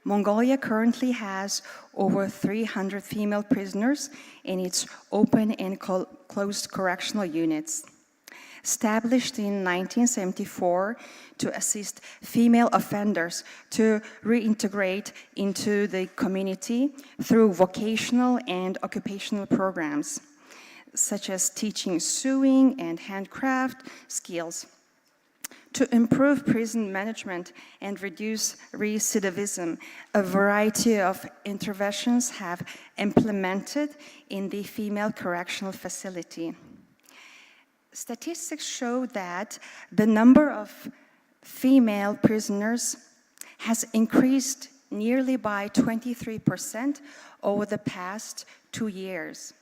Mongolia currently has over 300 female prisoners in its open and closed correctional units. Established in 1974 to assist female offenders to reintegrate into the community through vocational and occupational programs, such as teaching sewing and handcraft skills. To improve prison management and reduce recidivism, a variety of interventions have implemented in the female correctional facility. Statistics show that the number of female prisoners has increased nearly by 23% over the past 2 years.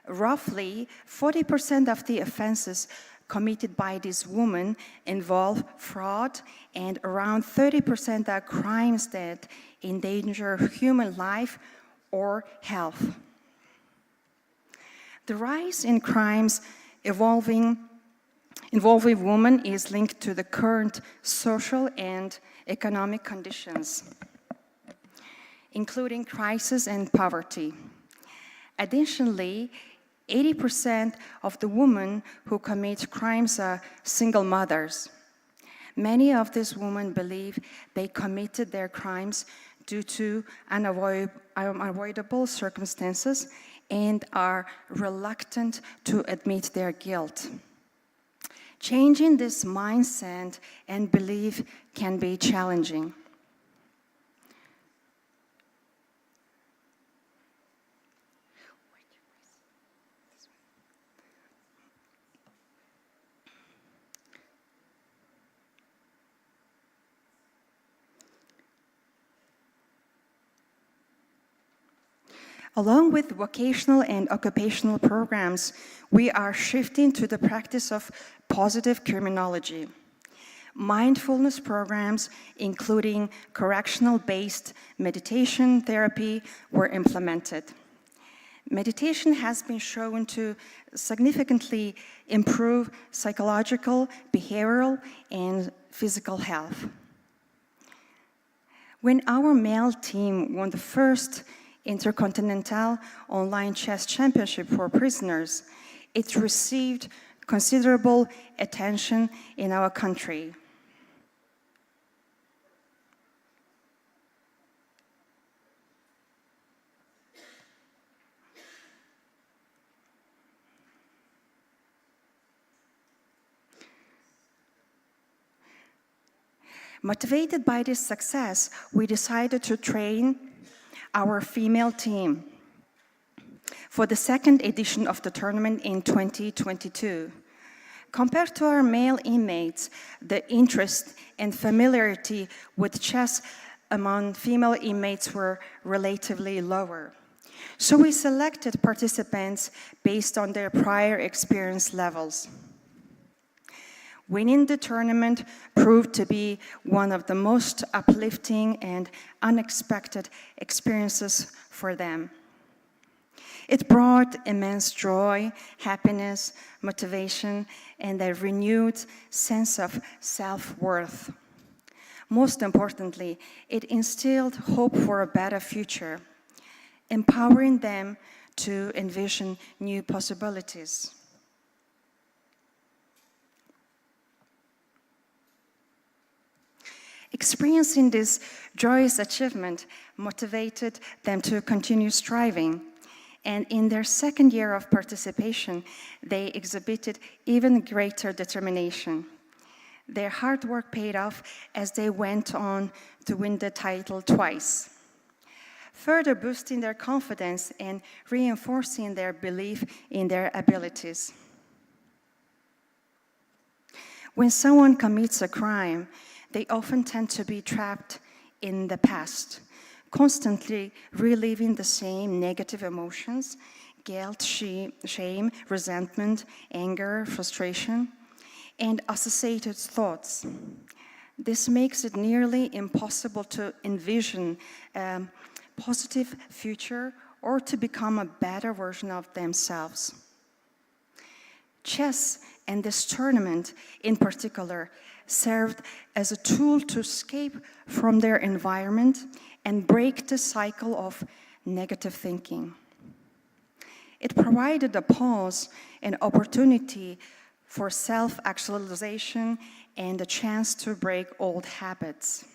Roughly 40% of the offenses committed by these women involve fraud, and around 30% are crimes that endanger human life or health. The rise in crimes involving women is linked to the current social and economic conditions, including crisis and poverty. Additionally, 80% of the women who commit crimes are single mothers. Many of these women believe they committed their crimes due to unavoidable circumstances and are reluctant to admit their guilt. Changing this mindset and belief can be challenging. Along with vocational and occupational programs, we are shifting to the practice of positive criminology. Mindfulness programs, including correctional-based meditation therapy, were implemented. Meditation has been shown to significantly improve psychological, behavioral, and physical health. When our male team won the first Intercontinental Online Chess Championship for prisoners, it received considerable attention in our country. Motivated by this success, we decided to train our female team for the second edition of the tournament in 2022. Compared to our male inmates, the interest and familiarity with chess among female inmates were relatively lower. So we selected participants based on their prior experience levels. Winning the tournament proved to be one of the most uplifting and unexpected experiences for them. It brought immense joy, happiness, motivation, and a renewed sense of self-worth. Most importantly, it instilled hope for a better future, empowering them to envision new possibilities. Experiencing this joyous achievement motivated them to continue striving, and in their second year of participation, they exhibited even greater determination. Their hard work paid off as they went on to win the title twice, further boosting their confidence and reinforcing their belief in their abilities. When someone commits a crime, they often tend to be trapped in the past, constantly reliving the same negative emotions, guilt, shame, resentment, anger, frustration, and associated thoughts. This makes it nearly impossible to envision a positive future or to become a better version of themselves. Chess and this tournament in particular served as a tool to escape from their environment and break the cycle of negative thinking. It provided a pause and opportunity for self-actualization and a chance to break old habits.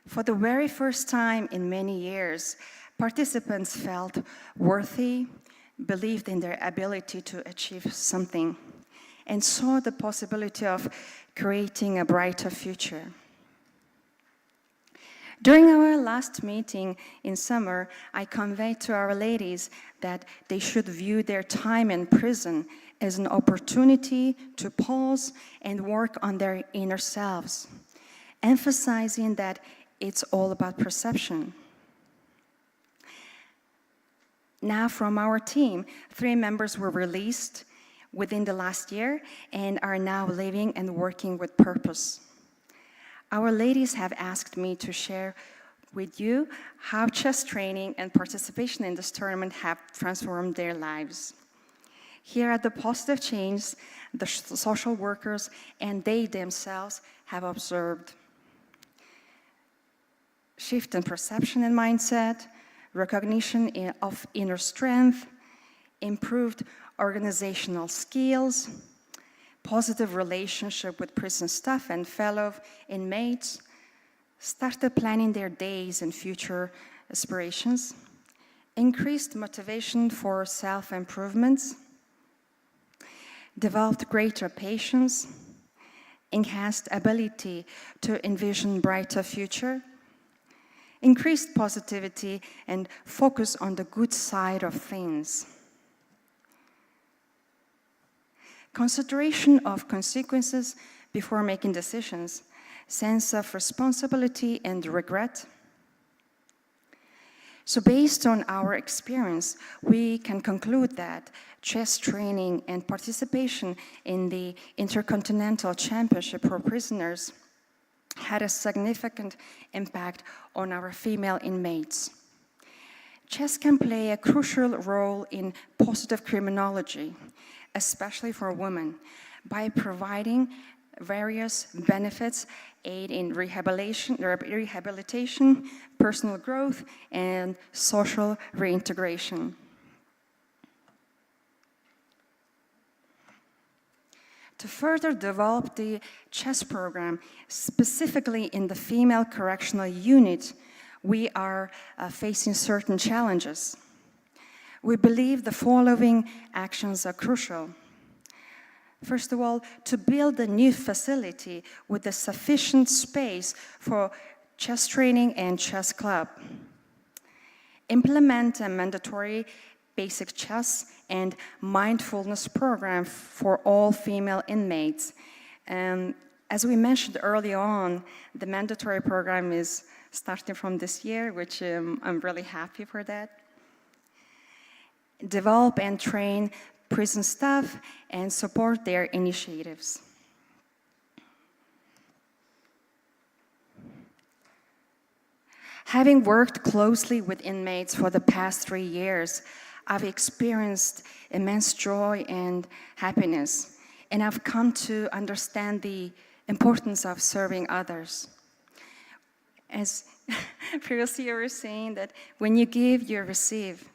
For the very first time in many years, participants felt worthy, believed in their ability to achieve something, and saw the possibility of creating a brighter future. During our last meeting in summer, I conveyed to our ladies that they should view their time in prison as an opportunity to pause and work on their inner selves, emphasizing that it's all about perception. Now from our team, 3 members were released within the last year and are now living and working with purpose. Our ladies have asked me to share with you how chess training and participation in this tournament have transformed their lives. Here are the positive changes the social workers and they themselves have observed. Shift in perception and mindset, recognition of inner strength, improved organizational skills, positive relationship with prison staff and fellow inmates, started planning their days and future aspirations, increased motivation for self-improvements, developed greater patience, enhanced ability to envision brighter future, increased positivity and focus on the good side of things. Consideration of consequences before making decisions, sense of responsibility and regret. So based on our experience, we can conclude that chess training and participation in the Intercontinental Championship for prisoners had a significant impact on our female inmates. Chess can play a crucial role in positive criminology, especially for women, by providing various benefits, aid in rehabilitation, personal growth, and social reintegration. To further develop the chess program, specifically in the female correctional unit, we are facing certain challenges. We believe the following actions are crucial. First of all, to build a new facility with a sufficient space for chess training and chess club. Implement a mandatory basic chess and mindfulness program for all female inmates. And as we mentioned early on, the mandatory program is starting from this year, which I'm really happy for that. Develop and train prison staff and support their initiatives. Having worked closely with inmates for the past 3 years, I've experienced immense joy and happiness, and I've come to understand the importance of serving others. As previously you were saying that when you give, you receive.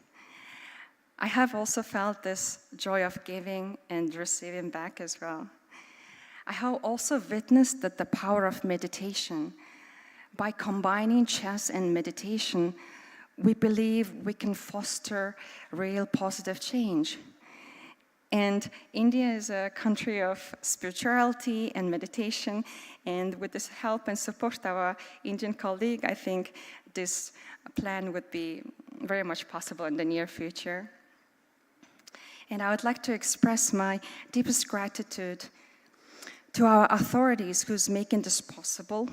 I have also felt this joy of giving and receiving back as well. I have also witnessed that the power of meditation. By combining chess and meditation, we believe we can foster real positive change. And India is a country of spirituality and meditation, and with this help and support of our Indian colleague, I think this plan would be very much possible in the near future. And I would like to express my deepest gratitude to our authorities who's making this possible,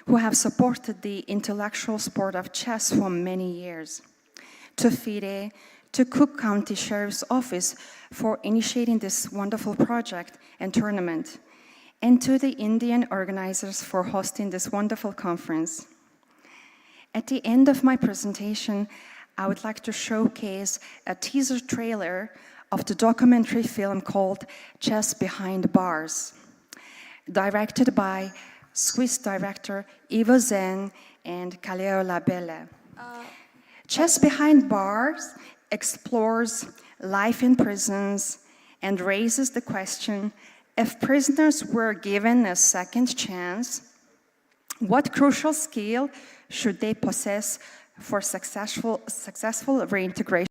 who have supported the intellectual sport of chess for many years, to FIDE, to Cook County Sheriff's Office for initiating this wonderful project and tournament, and to the Indian organizers for hosting this wonderful conference. At the end of my presentation, I would like to showcase a teaser trailer of the documentary film called Chess Behind Bars, directed by Swiss director Ivo Zen and Kaleo Labelle. Chess Behind Bars explores life in prisons and raises the question, if prisoners were given a second chance, what crucial skill should they possess for successful reintegration?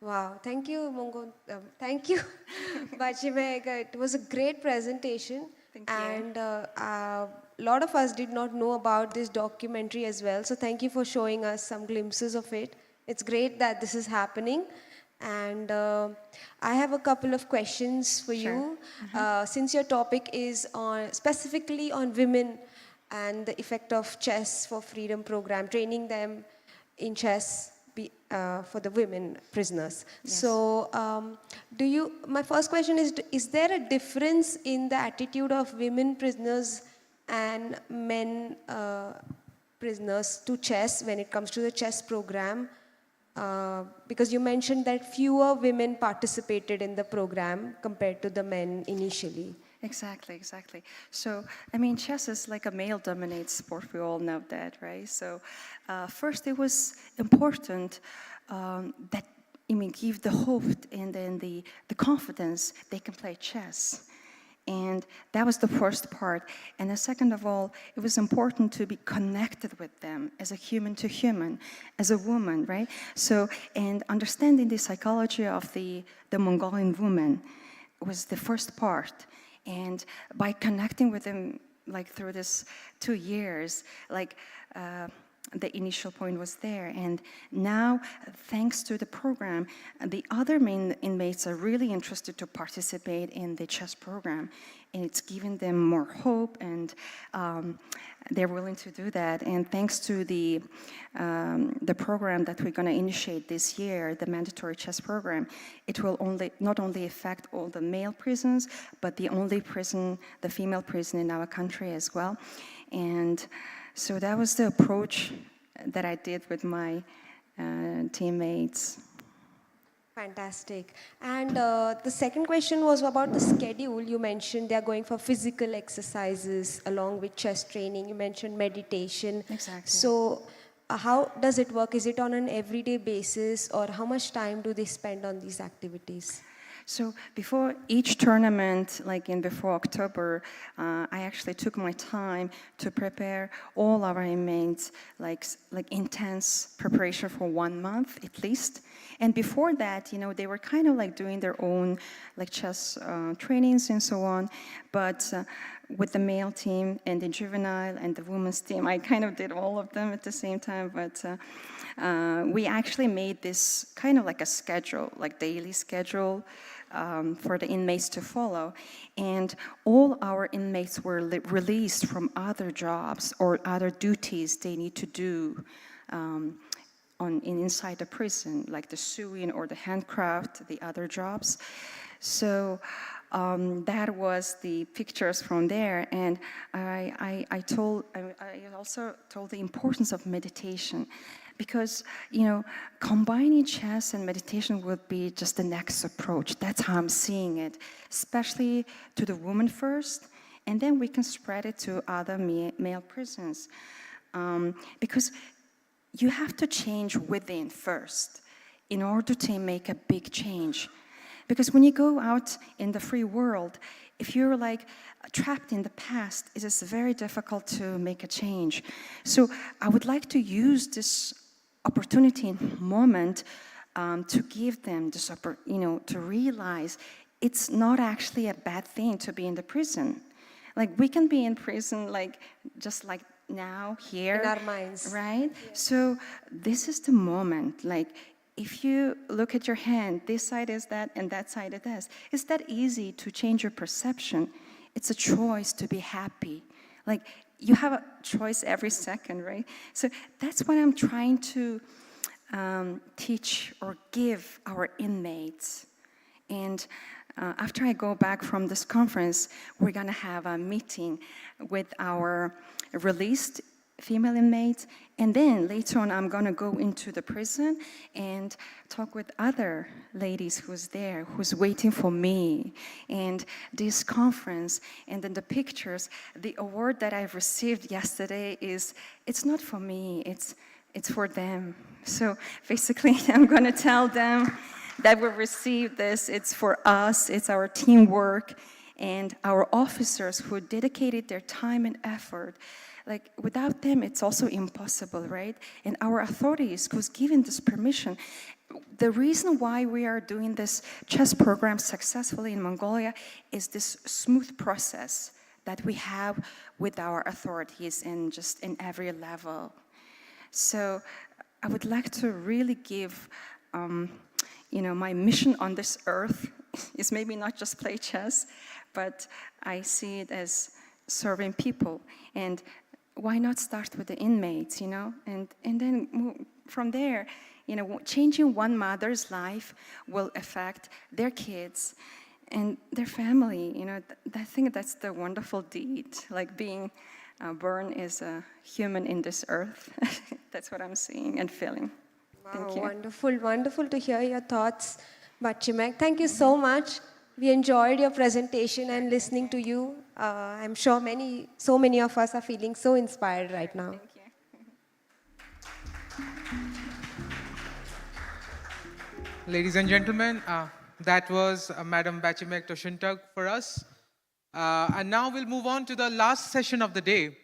Wow, thank you, Mongo. Thank you, Bachimek. It was a great presentation. Thank you. And a lot of us did not know about this documentary as well. So thank you for showing us some glimpses of it. It's great that this is happening. And I have a couple of questions for you. Since your topic is specifically on women and the effect of Chess for Freedom program, training them in chess for the women prisoners. Yes. So my first question is there a difference in the attitude of women prisoners and men prisoners to chess when it comes to the chess program? Because you mentioned that fewer women participated in the program compared to the men initially. Exactly, exactly. So, I mean, chess is like a male-dominated sport. We all know that, right? So, first it was important that, give the hope and then the confidence they can play chess. And that was the first part. And the second of all, it was important to be connected with them as a human to human, as a woman, right? So, and understanding the psychology of the Mongolian woman was the first part. And by connecting with them, like through this 2 years, like the initial point was there. And now, thanks to the program, the other main inmates are really interested to participate in the chess program. And it's giving them more hope, and they're willing to do that. And thanks to the program that we're going to initiate this year, the mandatory chess program, it will not only affect all the male prisons, but the female prison in our country as well. And so that was the approach that I did with my teammates. Fantastic. And the second question was about the schedule. You mentioned they're going for physical exercises along with chess training. You mentioned meditation. Exactly. So how does it work? Is it on an everyday basis, or how much time do they spend on these activities? So before each tournament, before October, I actually took my time to prepare all our inmates, like intense preparation for 1 month at least. And before that, they were kind of like doing their own chess trainings and so on. But with the male team and the juvenile and the women's team, I kind of did all of them at the same time. But we actually made this kind of like a schedule, like daily schedule, for the inmates to follow. And all our inmates were released from other jobs or other duties they need to do inside the prison, like the sewing or the handcraft, the other jobs. So that was the pictures from there. And I also told the importance of meditation. Because, combining chess and meditation would be just the next approach. That's how I'm seeing it, especially to the women first, and then we can spread it to other male prisons. Because you have to change within first in order to make a big change. Because when you go out in the free world, if you're trapped in the past, it is very difficult to make a change. So I would like to use this opportunity and moment to give them this, to realize it's not actually a bad thing to be in the prison. We can be in prison just like now, here. In our minds. Right? Yeah. So this is the moment. If you look at your hand, this side is that and that side it is. It's that easy to change your perception. It's a choice to be happy. You have a choice every second, right? So that's what I'm trying to teach or give our inmates. And after I go back from this conference, we're going to have a meeting with our released female inmates, and then later on I'm going to go into the prison and talk with other ladies who's there, who's waiting for me, and this conference, and then the pictures. The award that I've received yesterday it's not for me, it's for them. So basically I'm going to tell them that we received this, it's for us, it's our teamwork, and our officers who dedicated their time and effort. Without them, it's also impossible, right? And our authorities who's given this permission. the reason why we are doing this chess program successfully in Mongolia is this smooth process that we have with our authorities in just in every level. So I would like to really give, my mission on this earth is maybe not just play chess, but I see it as serving people. And why not start with the inmates, and then from there, changing one mother's life will affect their kids and their family. I think that's the wonderful deed, like being born as a human in this earth. That's what I'm seeing and feeling. Thank you. Wonderful, wonderful to hear your thoughts, Bachimek. Thank you so much. We enjoyed your presentation and listening to you. I'm sure so many of us are feeling so inspired right now. Thank you. Ladies and gentlemen, that was Madam Bachimek Toshintag for us. And now we'll move on to the last session of the day.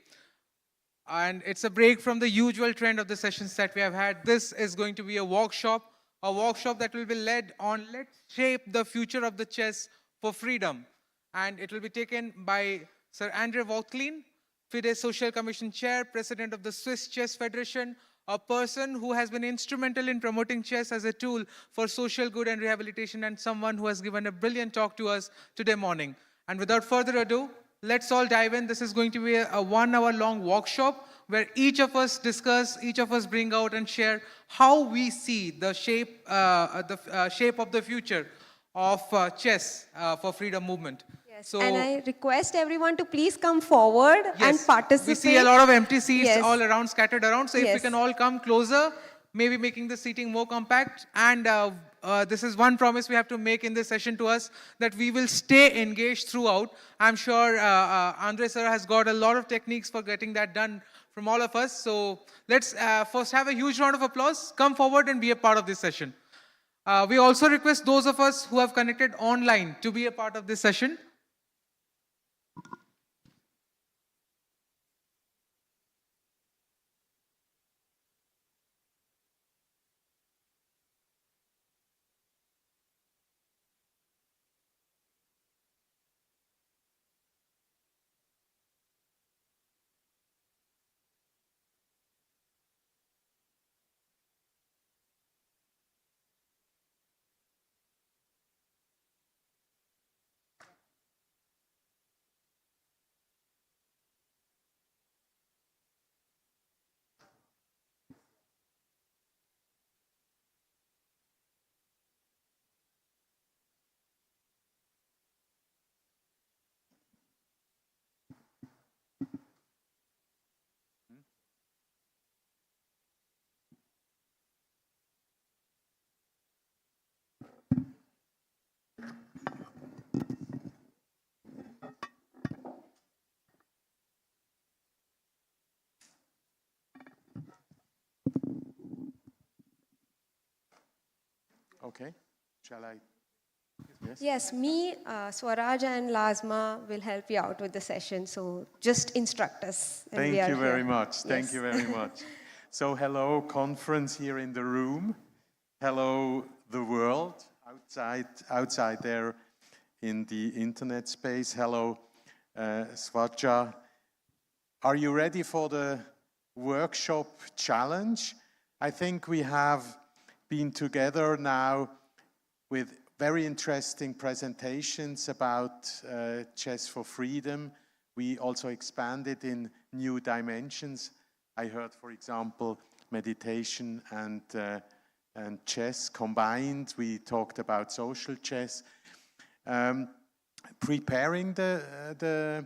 And it's a break from the usual trend of the sessions that we have had. This is going to be a workshop that will be led on Let's Shape the Future of the Chess for Freedom. And it will be taken by Sir Andre Vauclin, FIDE Social Commission Chair, President of the Swiss Chess Federation, a person who has been instrumental in promoting chess as a tool for social good and rehabilitation, and someone who has given a brilliant talk to us today morning. And without further ado, let's all dive in. This is going to be a 1 hour long workshop where each of us discuss, each of us bring out and share how we see the shape of the future of chess for freedom movement. Yes. So, and I request everyone to please come forward and participate. We see a lot of empty seats all around, scattered around. So if we can all come closer, maybe making the seating more compact. And this is one promise we have to make in this session to us, that we will stay engaged throughout. I'm sure Andre sir has got a lot of techniques for getting that done from all of us. So let's first have a huge round of applause. Come forward and be a part of this session. We also request those of us who have connected online to be a part of this session. Okay, shall I? Yes, me, Swaraj and Lazma will help you out with the session. So just instruct us. Thank you very much. Thank you very much. So hello, conference here in the room. Hello, the world outside there in the internet space. Hello, Svaja. Are you ready for the workshop challenge? I think we have been together now with very interesting presentations about chess for freedom. We also expanded in new dimensions. I heard, for example, meditation and chess combined. We talked about social chess. Preparing the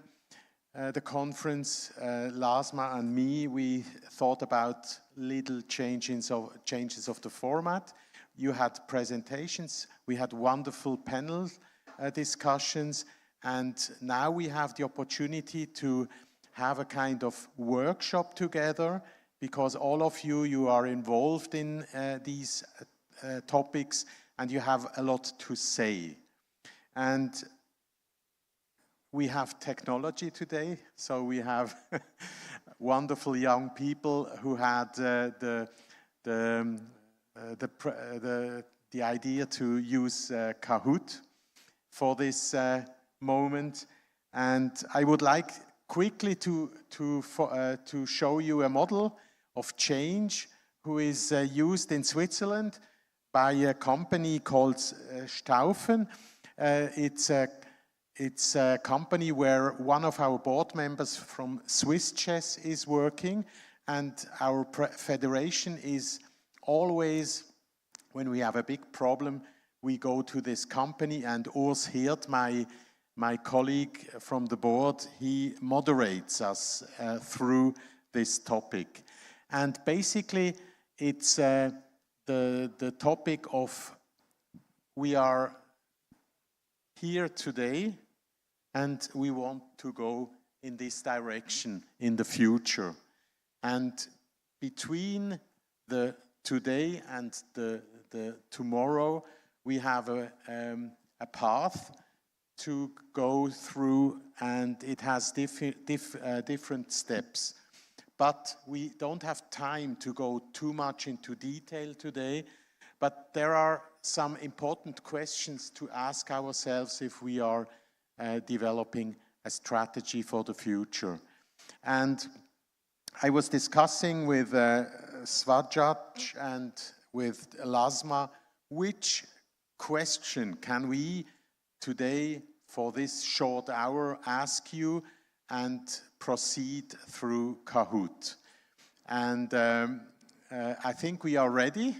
conference, Lasma and me, we thought about little changes of the format. You had presentations, we had wonderful panel discussions, and now we have the opportunity to have a kind of workshop together, because all of you are involved in these topics and you have a lot to say. And we have technology today, so we have wonderful young people who had the the idea to use Kahoot for this moment. And I would like quickly to show you a model of change who is used in Switzerland by a company called Staufen. It's a company where one of our board members from Swiss Chess is working, and our federation is always, when we have a big problem, we go to this company, and Urs Hirt, my colleague from the board, he moderates us through this topic. And basically, it's the topic of we are here today, and we want to go in this direction in the future. And between the today and the tomorrow, we have a path to go through, and it has different steps. But we don't have time to go too much into detail today, but there are some important questions to ask ourselves if we are developing a strategy for the future. And I was discussing with Svajat and with Lasma, which question can we today for this short hour ask you and proceed through Kahoot. And I think we are ready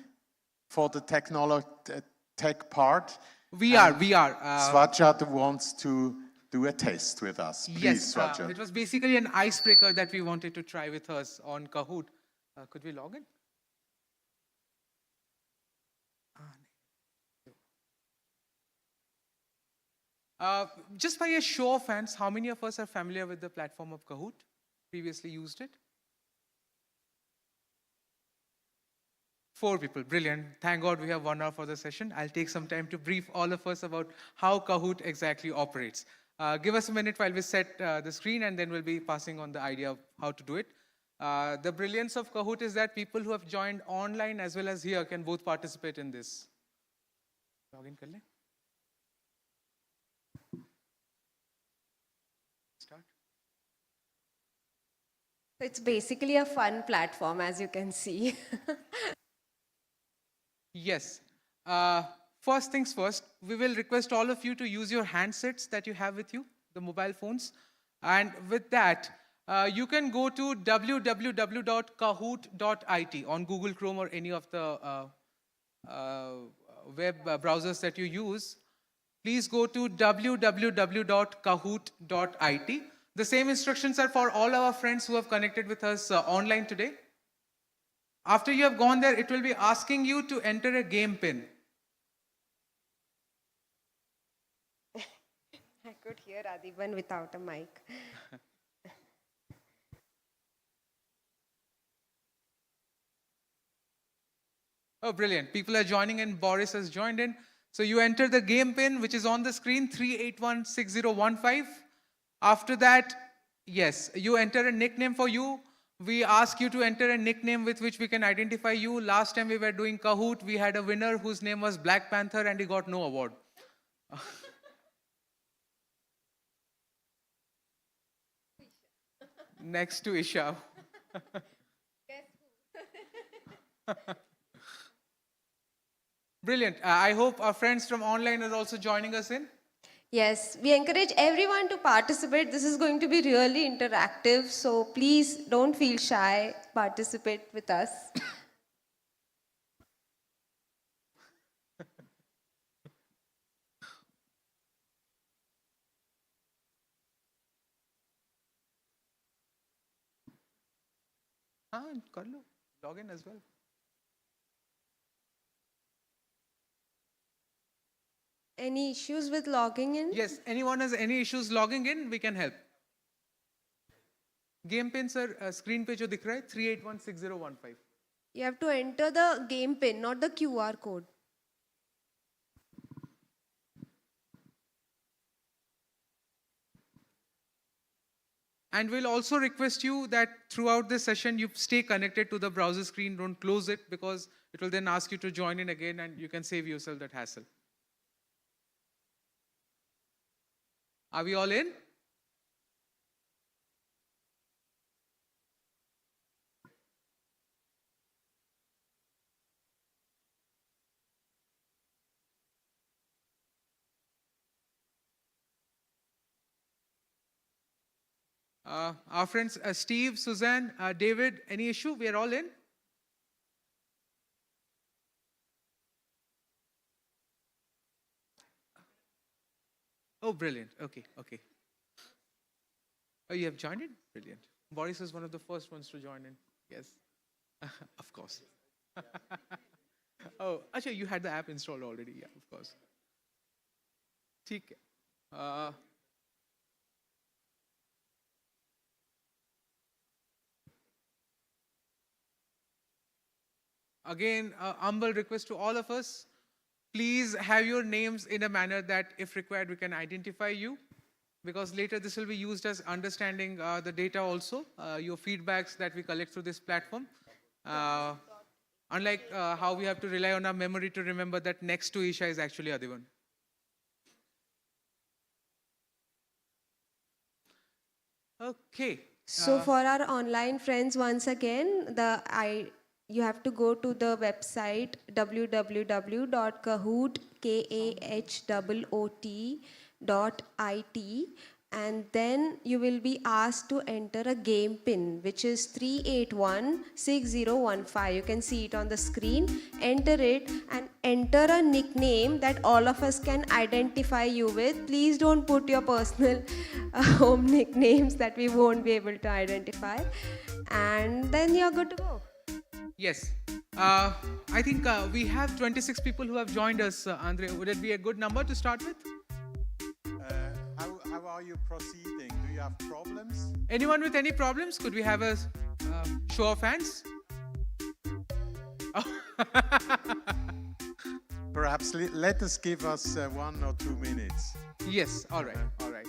for the tech part. We are. Svajat wants to do a test with us. Please, Yes, Svajat. it was basically an icebreaker that we wanted to try with us on Kahoot. Could we log in? Just by a show of hands, how many of us are familiar with the platform of Kahoot? Previously used it? 4 people, brilliant. Thank God we have 1 hour for the session. I'll take some time to brief all of us about how Kahoot exactly operates. Give us a minute while we set the screen, and then we'll be passing on the idea of how to do it. The brilliance of Kahoot is that people who have joined online as well as here can both participate in this. Log in kar le. Start. So it's basically a fun platform, as you can see. Yes. First things first, we will request all of you to use your handsets that you have with you, the mobile phones. And with that, you can go to www.kahoot.it on Google Chrome or any of the web browsers that you use. Please go to www.kahoot.it. The same instructions are for all our friends who have connected with us online today. After you have gone there, it will be asking you to enter a game pin. I could hear Adiban without a mic. Oh, brilliant. People are joining in. Boris has joined in. So you enter the game pin, which is on the screen, 3816015. After that, yes, you enter a nickname for you. We ask you to enter a nickname with which we can identify you. Last time we were doing Kahoot, we had a winner whose name was Black Panther, and he got no award. Next to Isha. Brilliant. I hope our friends from online are also joining us in. Yes, we encourage everyone to participate. This is going to be really interactive, so please don't feel shy. Participate with us. Kar lo. Log in as well. Any issues with logging in? Yes, anyone has any issues logging in, we can help. Game pin, sir, screen pe jo dikh raha hai, 3816015. You have to enter the game pin, not the QR code. And we'll also request you that throughout this session, you stay connected to the browser screen. Don't close it because it will then ask you to join in again and you can save yourself that hassle. Are we all in? Our friends Steve, Suzanne, David, any issue? We are all in? Oh, brilliant. Okay, okay. Oh, you have joined in? Brilliant. Boris is one of the first ones to join in. Yes, of course. Oh, actually, you had the app installed already. Yeah, of course. Okay. Again, humble request to all of us, please have your names in a manner that if required, we can identify you, because later this will be used as understanding the data also, your feedbacks that we collect through this platform. Unlike how we have to rely on our memory to remember that next to Isha is actually Adivan. Okay. So for our online friends, once again, you have to go to the website www.kahoot.it, and then you will be asked to enter a game pin, which is 3816015. You can see it on the screen. Enter it and enter a nickname that all of us can identify you with. Please don't put your personal home nicknames that we won't be able to identify. And then you're good to go. Yes. I think we have 26 people who have joined us, Andre. Would it be a good number to start with? How are you proceeding? Do you have problems? Anyone with any problems? Could we have a show of hands? Oh. Perhaps let us give us 1 or 2 minutes. Yes, all right, all right.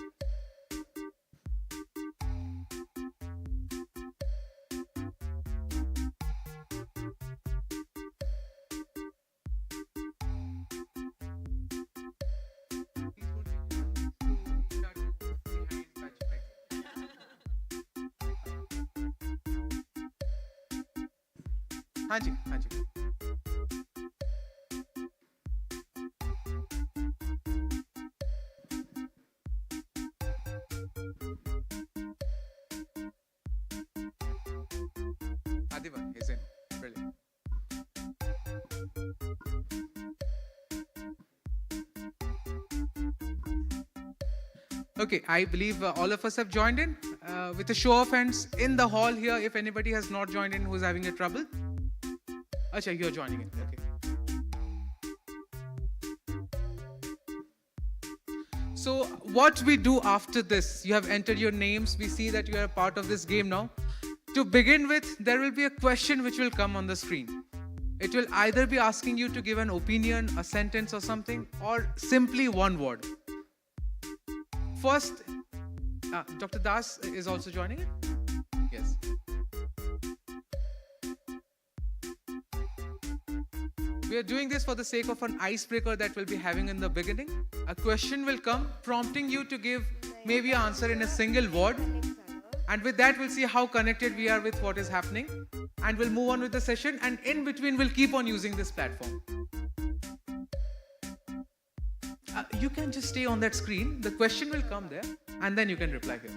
हाँ जी, हाँ जी. Adivan is in. Brilliant. Okay, I believe all of us have joined in. With a show of hands in the hall here, if anybody has not joined in who's having a trouble. Acha, you're joining in. Okay. So what we do after this, you have entered your names. We see that you are a part of this game now. To begin with, there will be a question which will come on the screen. It will either be asking you to give an opinion, a sentence or something, or simply one word. First, Dr. Das is also joining in? Yes. We are doing this for the sake of an icebreaker that we'll be having in the beginning. A question will come prompting you to give maybe an answer in a single word. And with that, we'll see how connected we are with what is happening. And we'll move on with the session. And in between, we'll keep on using this platform. You can just stay on that screen. The question will come there. And then you can reply here.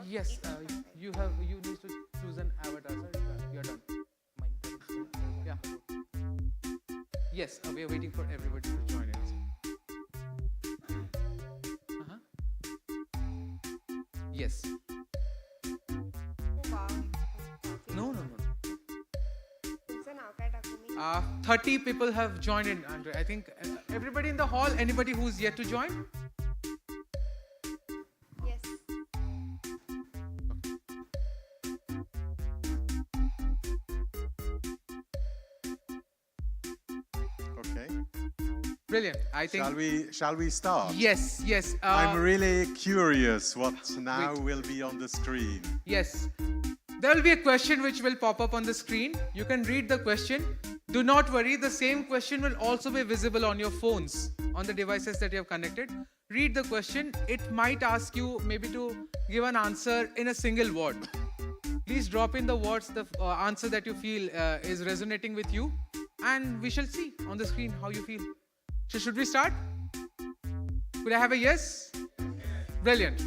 Yes, you need to choose an avatar. You're done. Yeah. Yes, we are waiting for everybody to join in. Yes. No. 30 people have joined in, Andre. I think everybody in the hall, anybody who's yet to join? Yes. Okay. Brilliant. I think. Shall we start? Yes, yes. I'm really curious what now will be on the screen. Yes. There will be a question which will pop up on the screen. You can read the question. Do not worry, the same question will also be visible on your phones, on the devices that you have connected. Read the question. It might ask you maybe to give an answer in a single word. Please drop in the words, the answer that you feel is resonating with you, and we shall see on the screen how you feel. So should we start? Could I have a yes? Brilliant.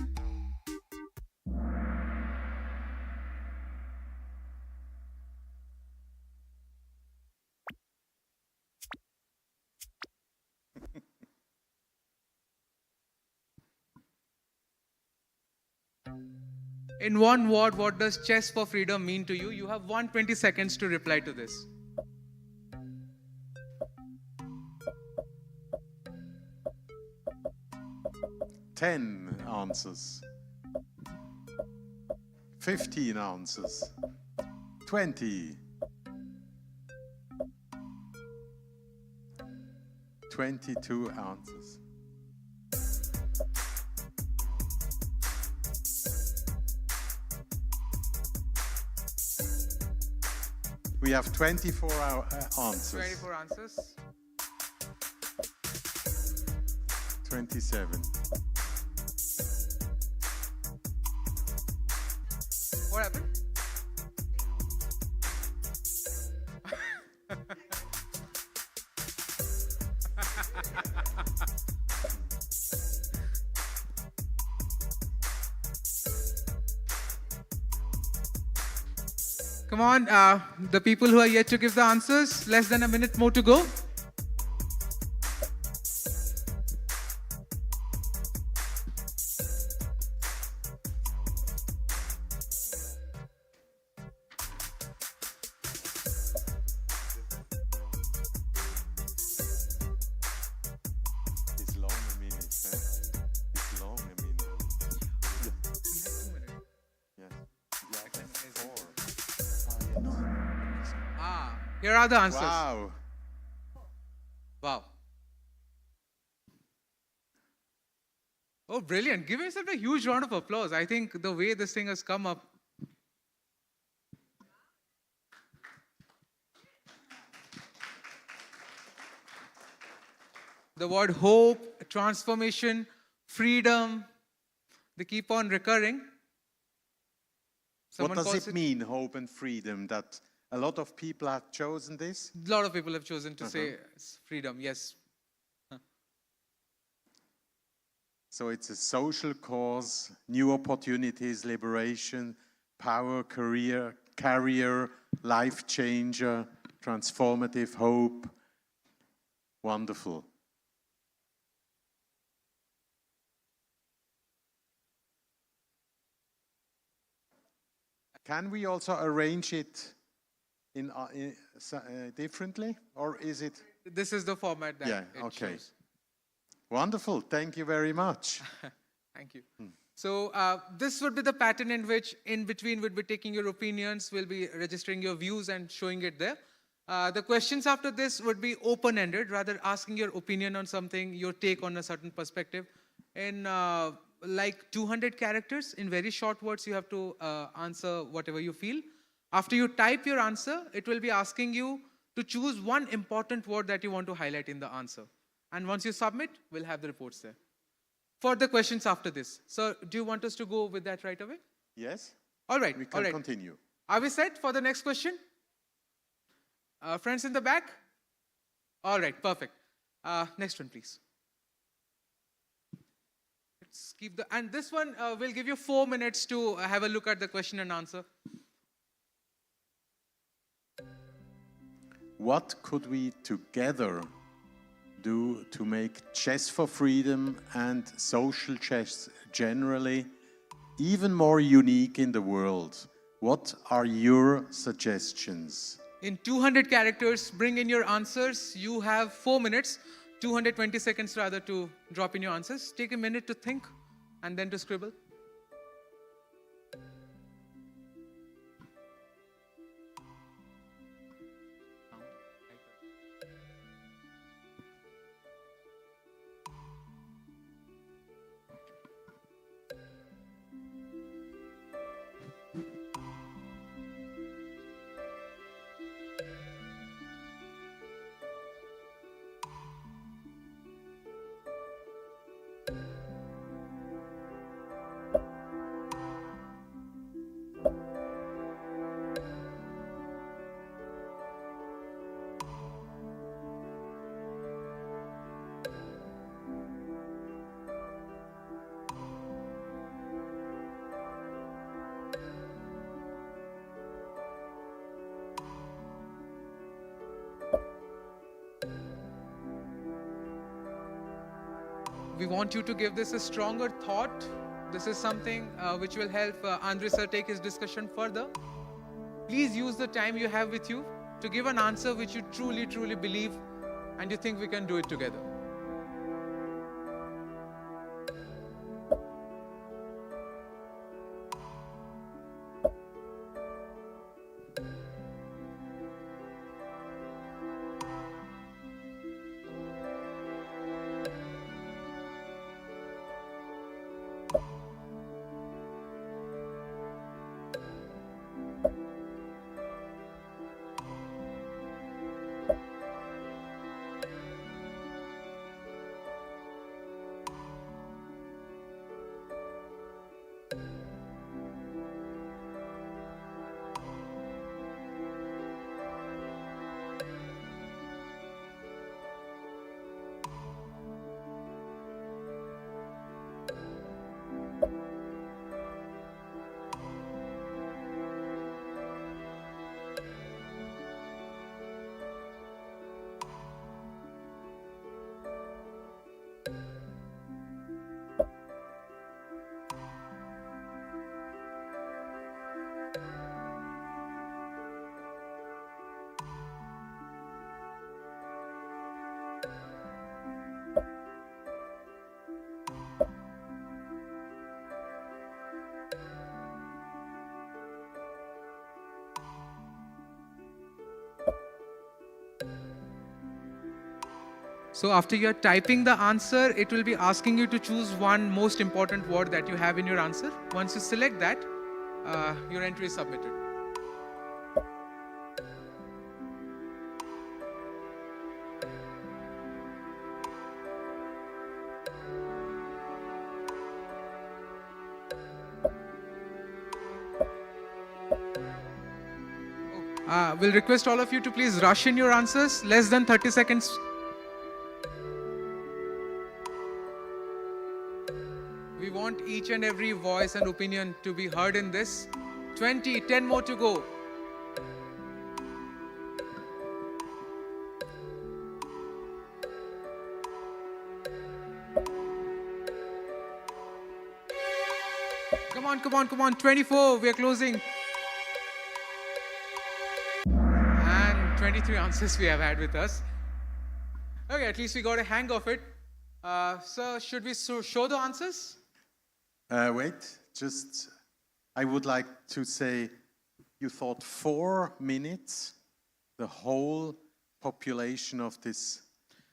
In one word, what does chess for freedom mean to you? You have 120 seconds to reply to this. Ten answers. 15 answers. 20. 22 answers. We have 24 answers. 24 answers. 27. What happened? Come on, the people who are yet to give the answers, less than a minute more to go. It's long a minute, eh? It's long a minute. Yes. Here are the answers. Wow. Wow. Oh, brilliant. Give yourself a huge round of applause. I think the way this thing has come up. The word hope, transformation, freedom, they keep on recurring. What does it mean, hope and freedom, that a lot of people have chosen this? A lot of people have chosen to say freedom, yes. So it's a social cause, new opportunities, liberation, power, career, life changer, transformative hope. Wonderful. Can we also arrange it in differently, or is it? This is the format that it shows. Wonderful. Thank you very much. Thank you. So this would be the pattern in which in between we'll be taking your opinions, we'll be registering your views and showing it there. The questions after this would be open-ended, rather asking your opinion on something, your take on a certain perspective. In like 200 characters, in very short words, you have to answer whatever you feel. After you type your answer, it will be asking you to choose one important word that you want to highlight in the answer. And once you submit, we'll have the reports there. For the questions after this. So do you want us to go with that right away? Yes. All right. We can continue. Are we set for the next question? Friends in the back? All right, perfect. Next one, please. Let's keep the, and this one will give you 4 minutes to have a look at the question and answer. What could we together do to make chess for freedom and social chess generally even more unique in the world? What are your suggestions? In 200 characters, bring in your answers. You have 4 minutes, 220 seconds rather, to drop in your answers. Take a minute to think and then to scribble. We want you to give this a stronger thought. This is something which will help Andre sir take his discussion further. Please use the time you have with you to give an answer which you truly, truly believe and you think we can do it together. So after you're typing the answer, it will be asking you to choose one most important word that you have in your answer. Once you select that, your entry is submitted. We'll request all of you to please rush in your answers. Less than 30 seconds. We want each and every voice and opinion to be heard in this. 20, 10 more to go. Come on, come on, come on. 24, we are closing. And 23 answers we have had with us. Okay, at least we got a hang of it. So should we show the answers? Wait, I would like to say, you thought 4 minutes, the whole population of this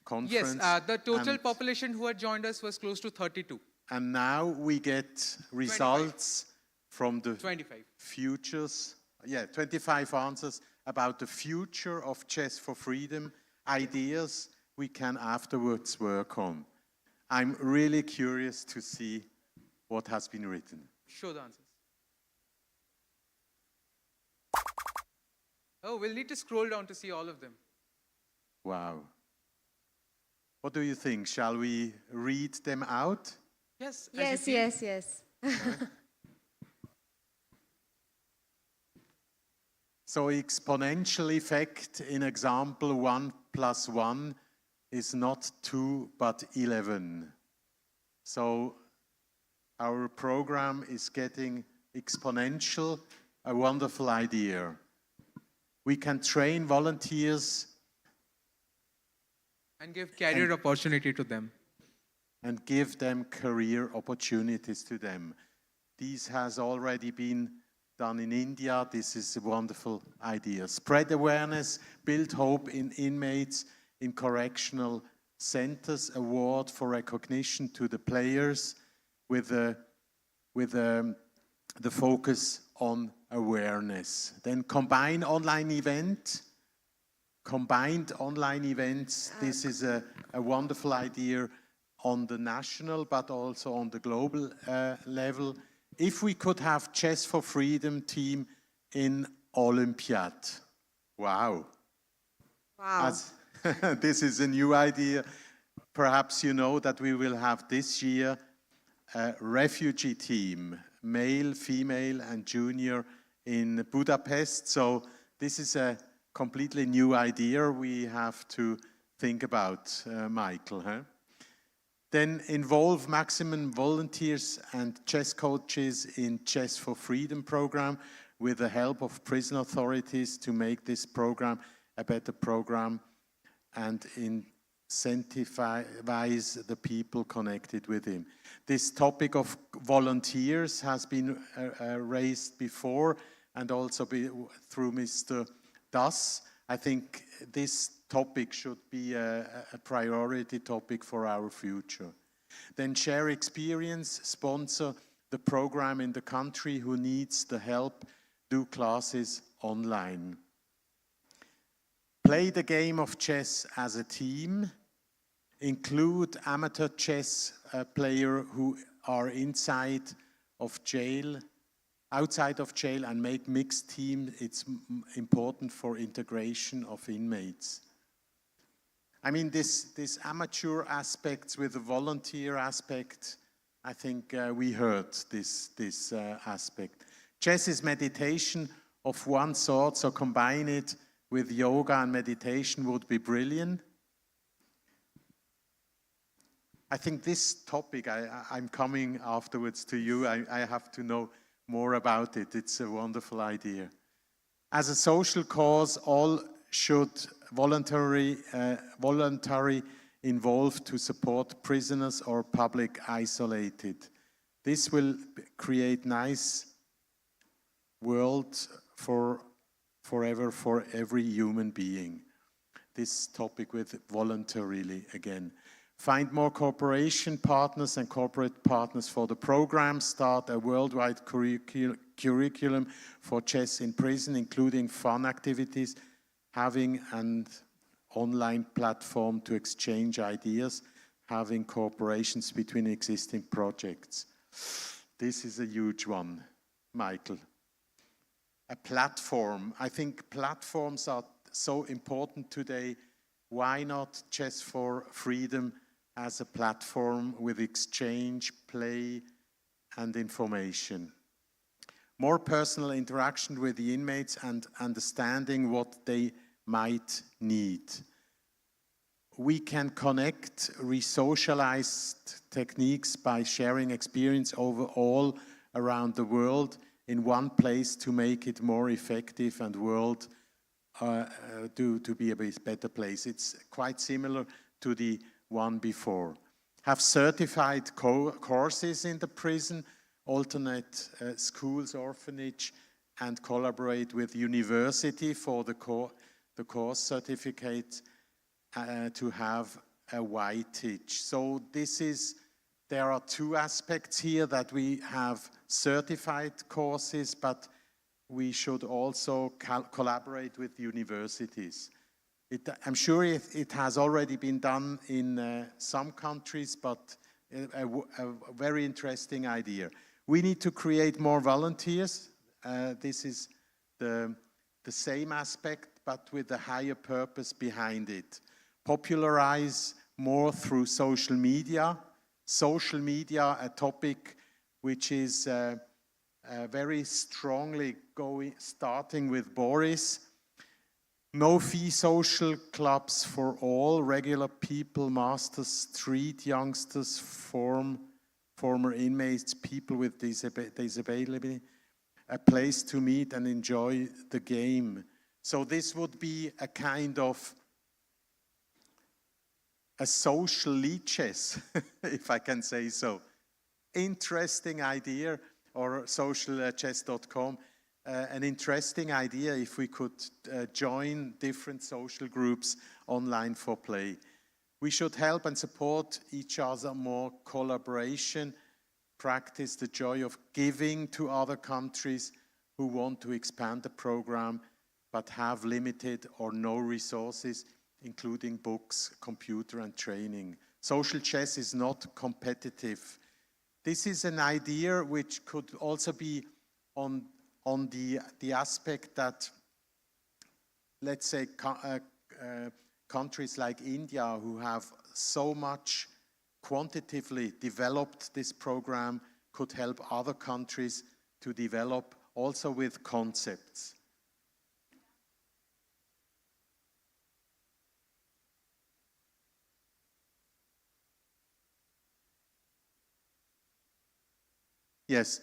conference. Yes, the total population who had joined us was close to 32. And now we get results 25. From the 25. futures. Yeah, 25 answers about the future of chess for freedom, ideas we can afterwards work on. I'm really curious to see what has been written. Show the answers. Oh, we'll need to scroll down to see all of them. Wow. What do you think? Shall we read them out? Yes. Yes. So exponential effect in example 1 + 1 is not 2 but 11. So our program is getting exponential, a wonderful idea. We can train volunteers and give career opportunity to them. And give them career opportunities to them. This has already been done in India. This is a wonderful idea. Spread awareness, build hope in inmates, in correctional centers, award for recognition to the players with the focus on awareness. Then combined online events. This is a wonderful idea on the national but also on the global level. If we could have Chess for Freedom team in Olympiad. Wow. This is a new idea. Perhaps you know that we will have this year a refugee team, male, female, and junior in Budapest. So this is a completely new idea we have to think about, Michael. Huh? Then involve maximum volunteers and chess coaches in Chess for Freedom program with the help of prison authorities to make this program a better program and incentivize the people connected with him. This topic of volunteers has been raised before and also through Mr. Das. I think this topic should be a priority topic for our future. Then share experience, sponsor the program in the country who needs the help, do classes online. Play the game of chess as a team, include amateur chess players who are outside of jail, and make mixed teams. It's important for integration of inmates. I mean, this amateur aspects with the volunteer aspect, I think we heard this aspect. Chess is meditation of one sort, so combine it with yoga and meditation would be brilliant. I think this topic, I'm coming afterwards to you, I have to know more about it. It's a wonderful idea. As a social cause, all should voluntarily involve to support prisoners or public isolated. This will create nice world forever for every human being. This topic with voluntarily again. Find more cooperation partners and corporate partners for the program. Start a worldwide curriculum for chess in prison, including fun activities, having an online platform to exchange ideas, having cooperations between existing projects. This is a huge one, Michael. A platform. I think platforms are so important today. Why not Chess for Freedom as a platform with exchange, play, and information? More personal interaction with the inmates and understanding what they might need. We can connect re-socialized techniques by sharing experience over all around the world in one place to make it more effective and world to be a better place. It's quite similar to the one before. Have certified courses in the prison, alternate schools, orphanage, and collaborate with university for the course certificate to have a whiteage. So there are two aspects here, that we have certified courses, but we should also collaborate with universities. I'm sure it has already been done in some countries, but a very interesting idea. We need to create more volunteers. This is the same aspect, but with a higher purpose behind it. Popularize more through social media. Social media, a topic which is very strongly starting with Boris. No-fee social clubs for all, regular people, masters, street youngsters, former inmates, people with disability, a place to meet and enjoy the game. So this would be a kind of a social leeches, if I can say so. Interesting idea, or socialchess.com. An interesting idea if we could join different social groups online for play. We should help and support each other more, collaboration, practice the joy of giving to other countries who want to expand the program but have limited or no resources, including books, computer, and training. Social chess is not competitive. This is an idea which could also be on the aspect that, let's say, countries like India, who have so much quantitatively developed this program, could help other countries to develop also with concepts. Yes.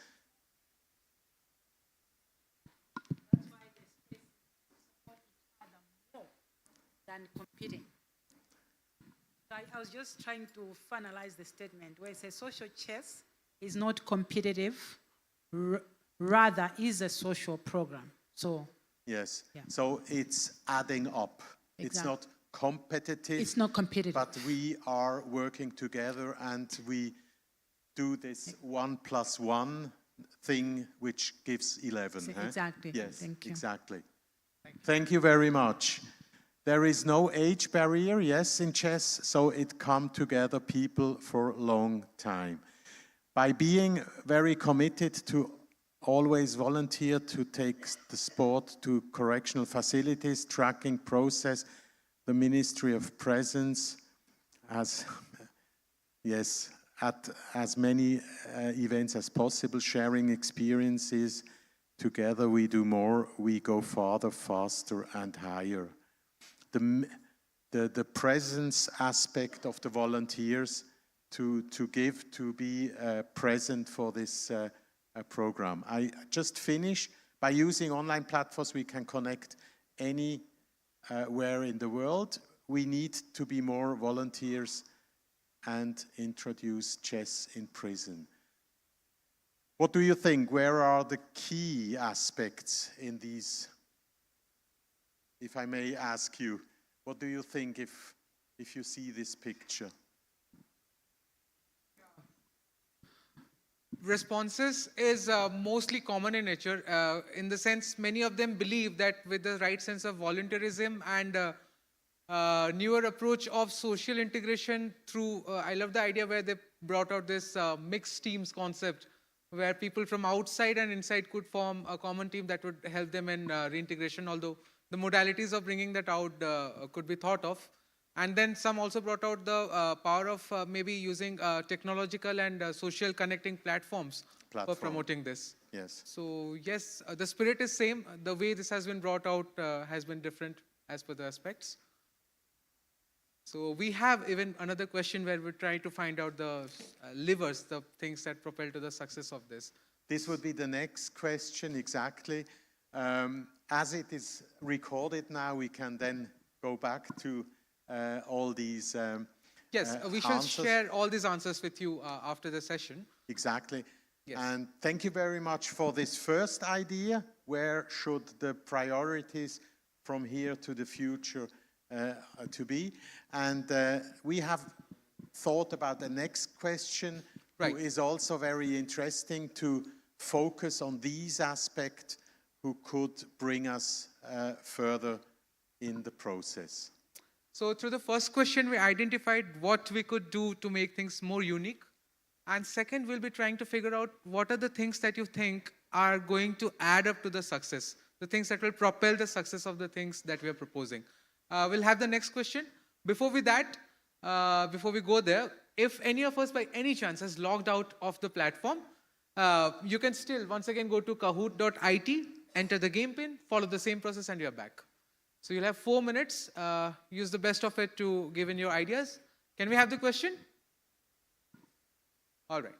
Than competing. I was just trying to finalize the statement where it says social chess is not competitive, rather is a social program. So yes, so it's adding up. Exactly. It's not competitive. It's not competitive. But we are working together and we do this 1 + 1 thing which gives 11. Exactly. Yes, Thank you. exactly. Thank you very much. There is no age barrier, yes, in chess, so it come together people for a long time. By being very committed to always volunteer to take the sport to correctional facilities, tracking process, the Ministry of Presence has, yes, at as many events as possible, sharing experiences. Together we do more, we go farther, faster and higher. The presence aspect of the volunteers to give, to be present for this program. I just finish. By using online platforms, we can connect anywhere in the world. We need to be more volunteers and introduce chess in prison. What do you think? Where are the key aspects in these? If I may ask you, what do you think if you see this picture? Responses is mostly common in nature, in the sense many of them believe that with the right sense of volunteerism and newer approach of social integration through, I love the idea where they brought out this mixed teams concept, where people from outside and inside could form a common team that would help them in reintegration, although the modalities of bringing that out could be thought of. And then some also brought out the power of maybe using technological and social connecting platforms for promoting this. Yes. So yes, the spirit is same. The way this has been brought out has been different as per the aspects. So we have even another question where we're trying to find out the levers, the things that propel to the success of this. This would be the next question, exactly. As it is recorded now, we can then go back to all these yes, we shall answers. share all these answers with you after the session. Exactly. Yes. And thank you very much for this first idea. Where should the priorities from here to the future to be? And we have thought about the next question, who is also very interesting, to focus on these aspects who could bring us further in the process. So through the first question, we identified what we could do to make things more unique. And second, we'll be trying to figure out what are the things that you think are going to add up to the success, the things that will propel the success of the things that we are proposing. We'll have the next question. Before we go there, if any of us by any chance has logged out of the platform, you can still once again go to kahoot.it, enter the game pin, follow the same process, and you're back. So you'll have 4 minutes. Use the best of it to give in your ideas. Can we have the question? All right.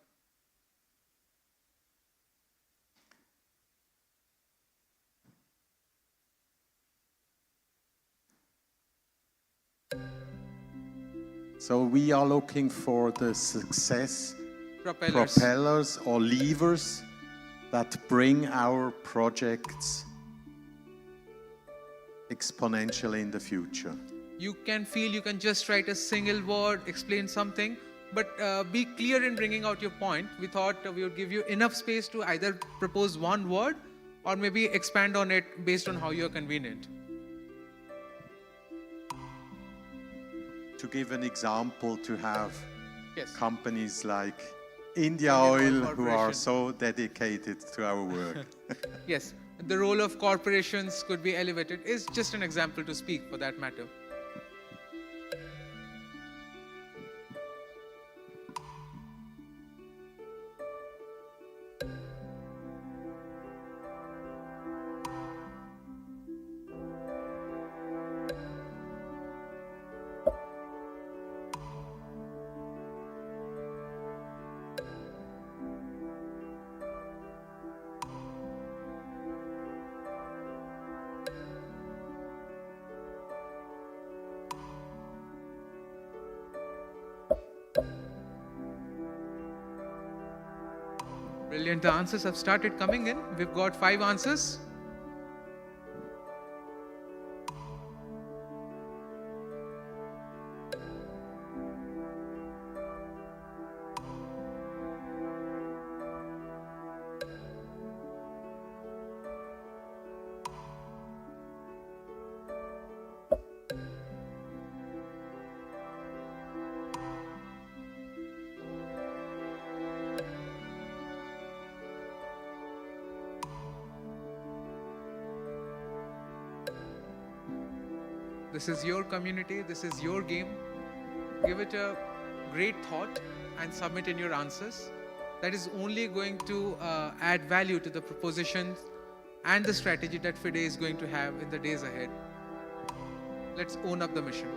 So we are looking for the success propellers or levers that bring our projects exponentially in the future. You can feel you can just write a single word, explain something, but be clear in bringing out your point. We thought we would give you enough space to either propose one word or maybe expand on it based on how you're convenient. To give an example, to have Yes. companies like India Oil who are so dedicated to our work. Yes, the role of corporations could be elevated is just an example to speak for that matter. Brilliant. The answers have started coming in. We've got 5 answers. This is your community, this is your game. Give it a great thought and submit in your answers. That is only going to add value to the propositions and the strategy that FIDE is going to have in the days ahead. Let's own up the mission.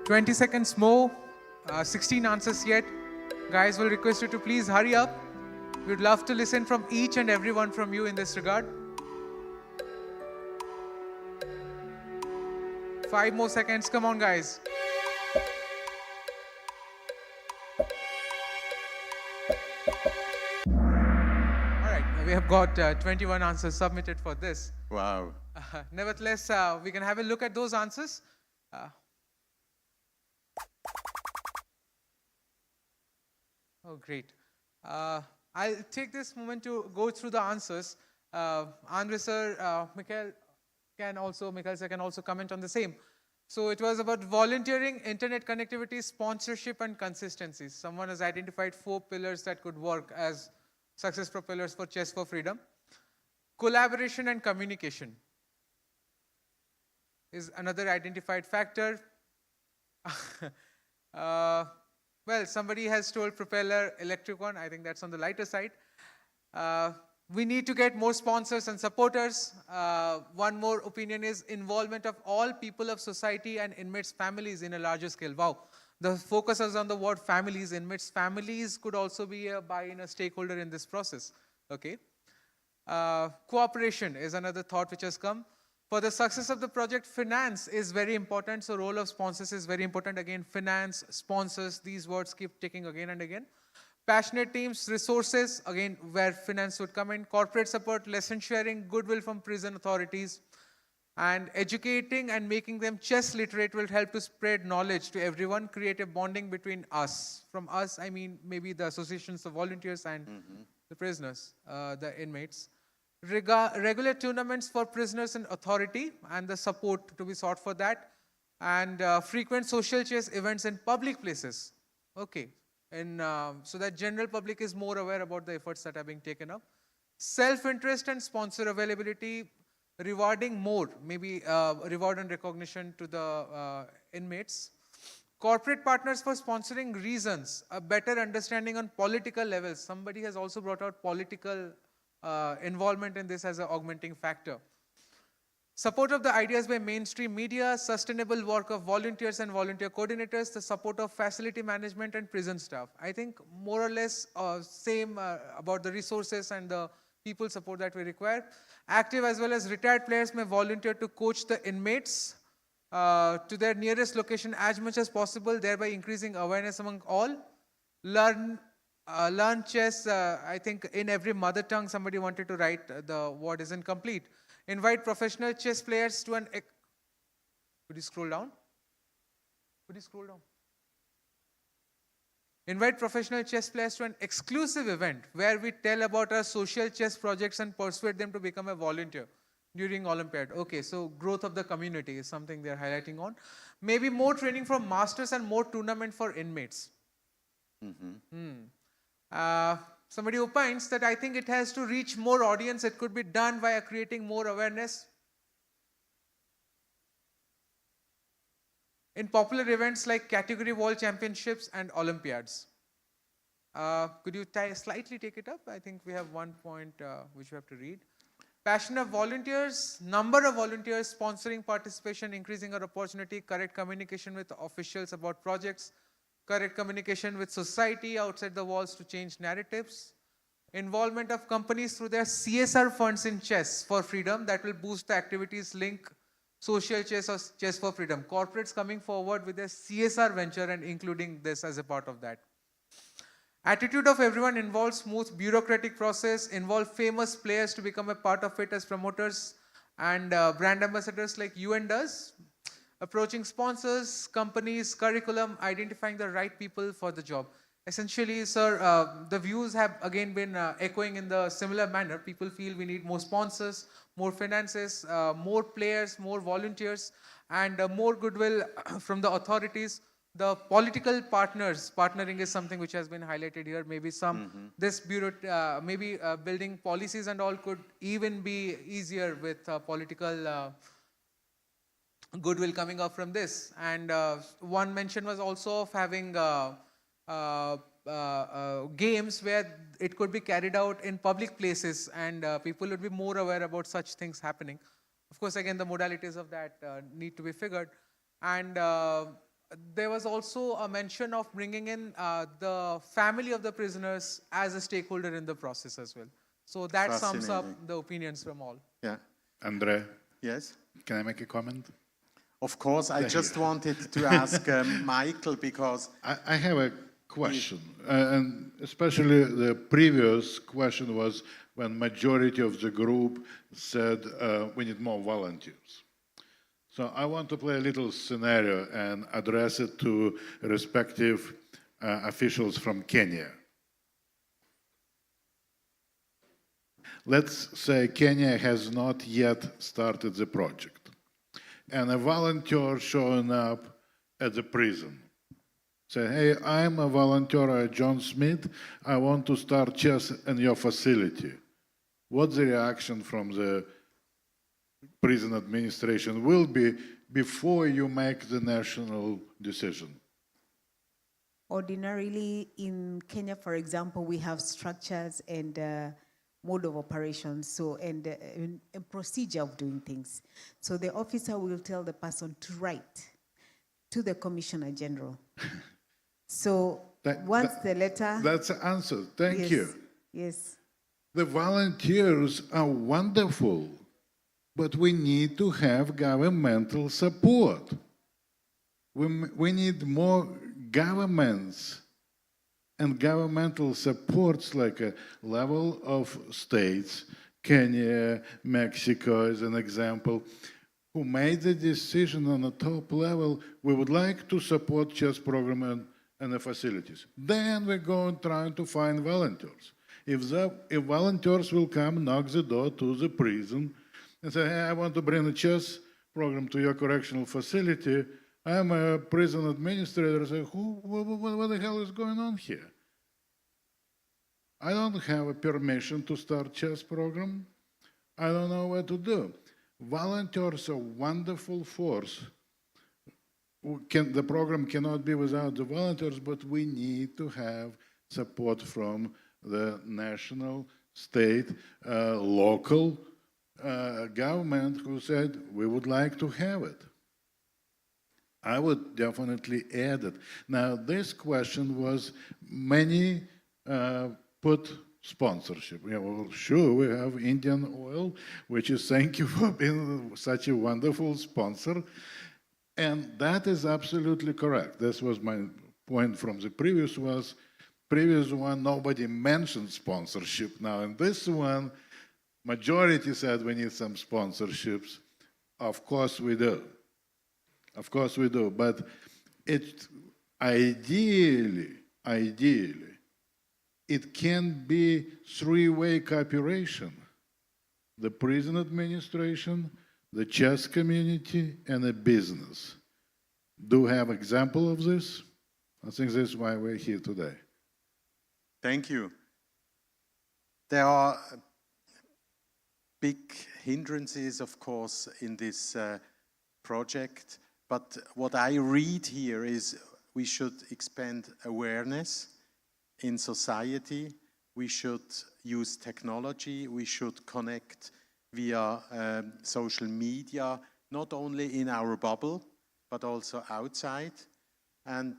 "20 seconds more, 16 answers yet. Guys, will request you to please hurry up. We'd love to listen from each and every one from you in this regard. 5 more seconds, come on guys. All right, we have got 21 answers submitted for this. Wow. Nevertheless, we can have a look at those answers. Oh, great. I'll take this moment to go through the answers. Andre sir, Mikhail sir can also comment on the same. So it was about volunteering, internet connectivity, sponsorship, and consistency. Someone has identified 4 pillars that could work as success propellers for Chess for Freedom. Collaboration and communication is another identified factor. Well, somebody has told propeller, electric one. I think that's on the lighter side. We need to get more sponsors and supporters. One more opinion is involvement of all people of society and inmates' families in a larger scale. Wow. The focus is on the word families. Inmates' families could also be a buy-in, a stakeholder in this process. Okay. Cooperation is another thought which has come. For the success of the project, finance is very important. So role of sponsors is very important. Again, finance, sponsors, these words keep ticking again and again. Passionate teams, resources, again, where finance would come in. Corporate support, lesson sharing, goodwill from prison authorities. And educating and making them chess literate will help to spread knowledge to everyone, create a bonding between us. From us, I mean maybe the associations of volunteers and the prisoners, the inmates. Regular tournaments for prisoners and authority and the support to be sought for that. And frequent social chess events in public places. Okay. And so that general public is more aware about the efforts that are being taken up. Self-interest and sponsor availability, rewarding more, maybe reward and recognition to the inmates. Corporate partners for sponsoring reasons, a better understanding on political levels. Somebody has also brought out political involvement in this as an augmenting factor. Support of the ideas by mainstream media, sustainable work of volunteers and volunteer coordinators, the support of facility management and prison staff. I think more or less same about the resources and the people support that we require. Active as well as retired players may volunteer to coach the inmates to their nearest location as much as possible, thereby increasing awareness among all. Learn chess, I think in every mother tongue somebody wanted to write the word isn't complete. Invite professional chess players to an... Could you scroll down? Could you scroll down? Invite professional chess players to an exclusive event where we tell about our social chess projects and persuade them to become a volunteer during Olympiad. Okay, so growth of the community is something they're highlighting on. Maybe more training for masters and more tournament for inmates. Somebody opines that I think it has to reach more audience. It could be done via creating more awareness. In popular events like category world championships and Olympiads. Could you slightly take it up? I think we have one point which we have to read. Passion of volunteers, number of volunteers, sponsoring participation, increasing our opportunity, correct communication with officials about projects, correct communication with society outside the walls to change narratives, involvement of companies through their CSR funds in chess for freedom that will boost the activities link social chess or chess for freedom. Corporates coming forward with a CSR venture and including this as a part of that. Attitude of everyone involves smooth bureaucratic process, involve famous players to become a part of it as promoters and brand ambassadors like UN does. Approaching sponsors, companies, curriculum, identifying the right people for the job. Essentially, sir, the views have again been echoing in the similar manner. People feel we need more sponsors, more finances, more players, more volunteers, and more goodwill from the authorities. The political partnering is something which has been highlighted here. Maybe this bureau, maybe building policies and all could even be easier with political goodwill coming up from this. And one mention was also of having games where it could be carried out in public places and people would be more aware about such things happening. Of course, again, the modalities of that need to be figured. And there was also a mention of bringing in the family of the prisoners as a stakeholder in the process as well. So that sums up the opinions from all. Yeah. Andre? Yes? Can I make a comment? Of course, I just wanted to ask Michael because... I have a question, and especially the previous question was when majority of the group said we need more volunteers. So I want to play a little scenario and address it to respective officials from Kenya. Let's say Kenya has not yet started the project, and a volunteer showing up at the prison. Say, hey, I'm a volunteer, John Smith. I want to start chess in your facility. What's the reaction from the prison administration will be before you make the national decision? Ordinarily, in Kenya, for example, we have structures and mode of operations, so and a procedure of doing things. So the officer will tell the person to write to the Commissioner General. So once the letter... That's the answer. Thank you. Yes. The volunteers are wonderful, but we need to have governmental support. We need more governments and governmental supports like a level of states, Kenya, Mexico as an example, who made the decision on the top level, we would like to support chess program and the facilities. Then we're going trying to find volunteers. If volunteers will come, knock the door to the prison and say, hey, I want to bring a chess program to your correctional facility, I'm a prison administrator, I say, what the hell is going on here? I don't have a permission to start chess program. I don't know what to do. Volunteers are a wonderful force. The program cannot be without the volunteers, but we need to have support from the national, state, local government who said, we would like to have it. I would definitely add it. Now, this question was, many put sponsorship. Yeah, well, sure, we have Indian Oil, which is thank you for being such a wonderful sponsor. And that is absolutely correct. This was my point from the previous one, nobody mentioned sponsorship. Now, in this one, majority said we need some sponsorships. Of course we do. Of course we do. But it ideally, it can be three-way cooperation. The prison administration, the chess community, and the business. Do we have example of this? I think this is why we're here today. Thank you. There are big hindrances, of course, in this project, but what I read here is we should expand awareness in society, we should use technology, we should connect via social media, not only in our bubble, but also outside. And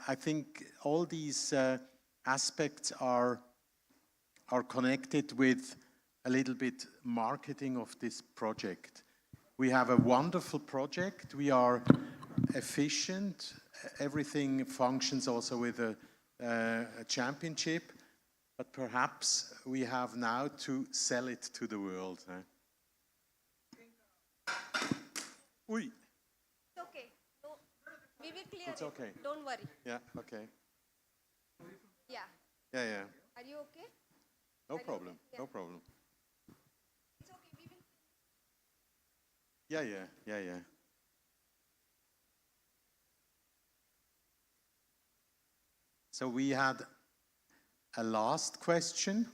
I think all these aspects are connected with a little bit marketing of this project. We have a wonderful project. We are efficient. Everything functions also with a championship. But perhaps we have now to sell it to the world. Oui. It's okay. No, we will clear It's it. okay. Don't worry. Yeah, okay. Yeah. Yeah, yeah. Are you okay? No problem. No problem. It's okay. We will. Yeah, yeah, yeah, yeah. So we had a last question.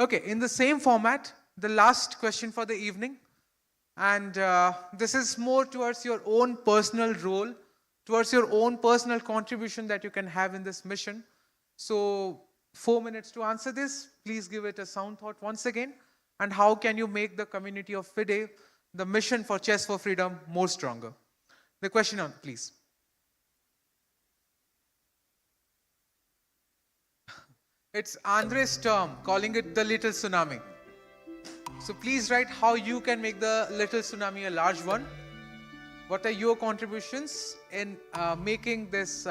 Okay, in the same format, the last question for the evening. And this is more towards your own personal role, towards your own personal contribution that you can have in this mission. So 4 minutes to answer this. Please give it a sound thought once again. And how can you make the community of FIDE, the mission for Chess for Freedom, more stronger? The question on, please. It's Andre's term, calling it the little tsunami. So please write how you can make the little tsunami a large one. What are your contributions in making this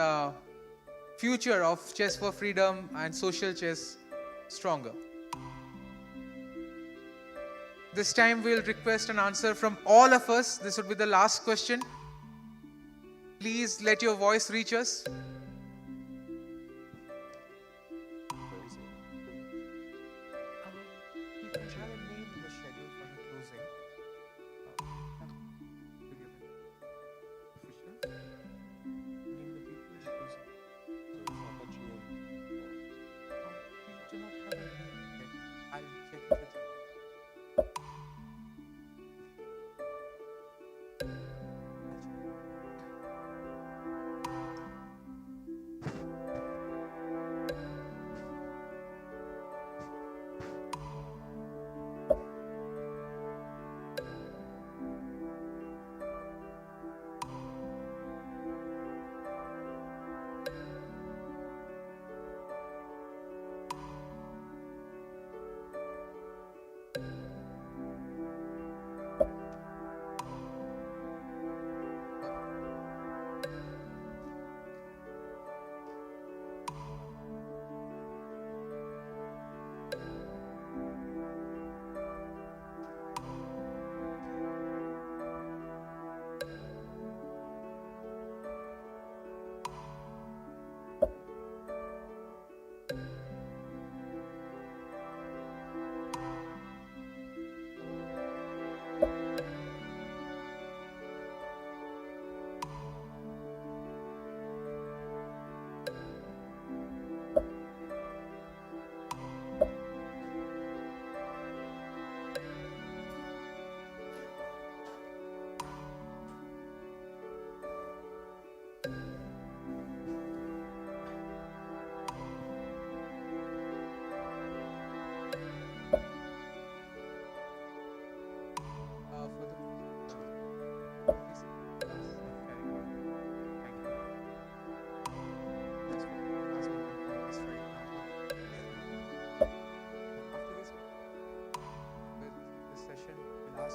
future of chess for freedom and social chess stronger? This time we'll request an answer from all of us. This would be the last question. Please let your voice reach us.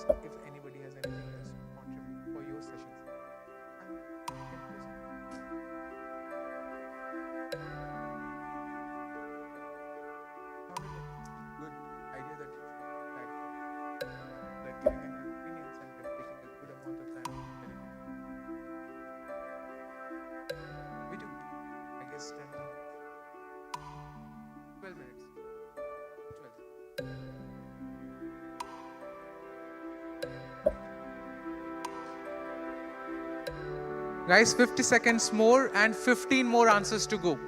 ask if anybody has anything else to contribute for your sessions. Good idea that you like giving an opinions and taking a good amount of time. We do. I guess 10 minutes. 12 minutes. 12. Guys, 50 seconds more and 15 more answers to go.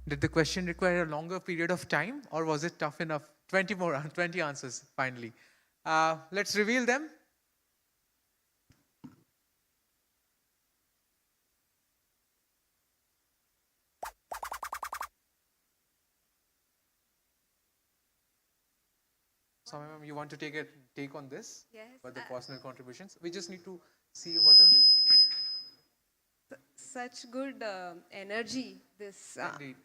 Did the question require a longer period of time, or was it tough enough? 20 answers, finally. Let's reveal them. Soumya ma'am, you want to take on this? Yes. For the personal contributions? We just need to see what are the... Such good energy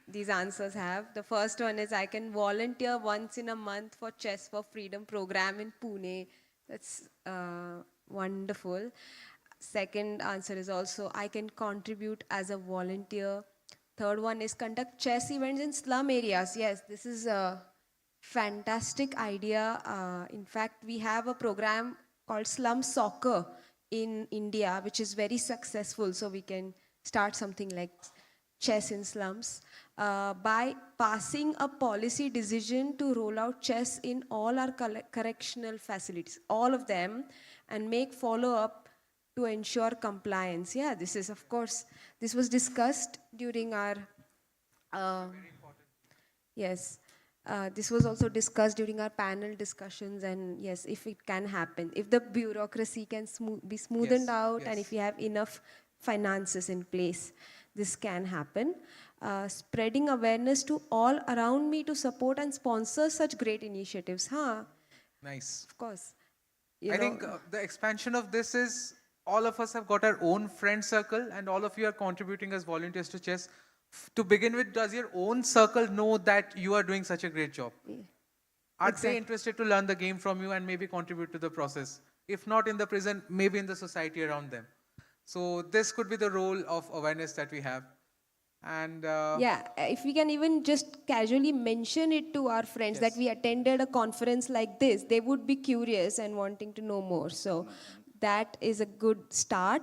these answers have. The first one is I can volunteer once in a month for Chess for Freedom program in Pune. That's wonderful. Second answer is also I can contribute as a volunteer. Third one is conduct chess events in slum areas. Yes, this is a fantastic idea. In fact, we have a program called Slum Soccer in India, which is very successful. So we can start something like chess in slums. By passing a policy decision to roll out chess in all our correctional facilities, all of them, and make follow-up to ensure compliance. Yeah, this is, of course, this was discussed during our... yes. This was also discussed during our panel discussions, and yes, if it can happen, if the bureaucracy can be smoothened out, and if we have enough finances in place, this can happen. Spreading awareness to all around me to support and sponsor such great initiatives. Nice. Of course. I think the expansion of this is all of us have got our own friend circle, and all of you are contributing as volunteers to chess. To begin with, does your own circle know that you are doing such a great job? Yeah. Are they interested to learn the game from you and maybe contribute to the process? If not in the prison, maybe in the society around them. So this could be the role of awareness that we have. And yeah, if we can even just casually mention it to our friends that we attended a conference like this, they would be curious and wanting to know more. So that is a good start.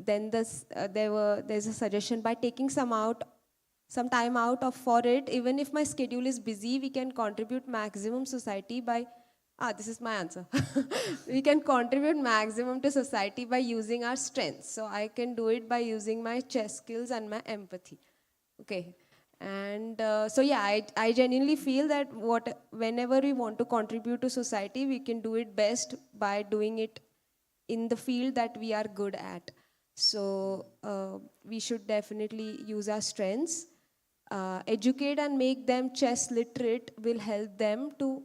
Then there's a suggestion by taking some time out for it. Even if my schedule is busy, we can contribute maximum society by... this is my answer. We can contribute maximum to society by using our strengths. So I can do it by using my chess skills and my empathy. Okay. And so yeah, I genuinely feel that whenever we want to contribute to society, we can do it best by doing it in the field that we are good at. So we should definitely use our strengths. Educate and make them chess literate will help them to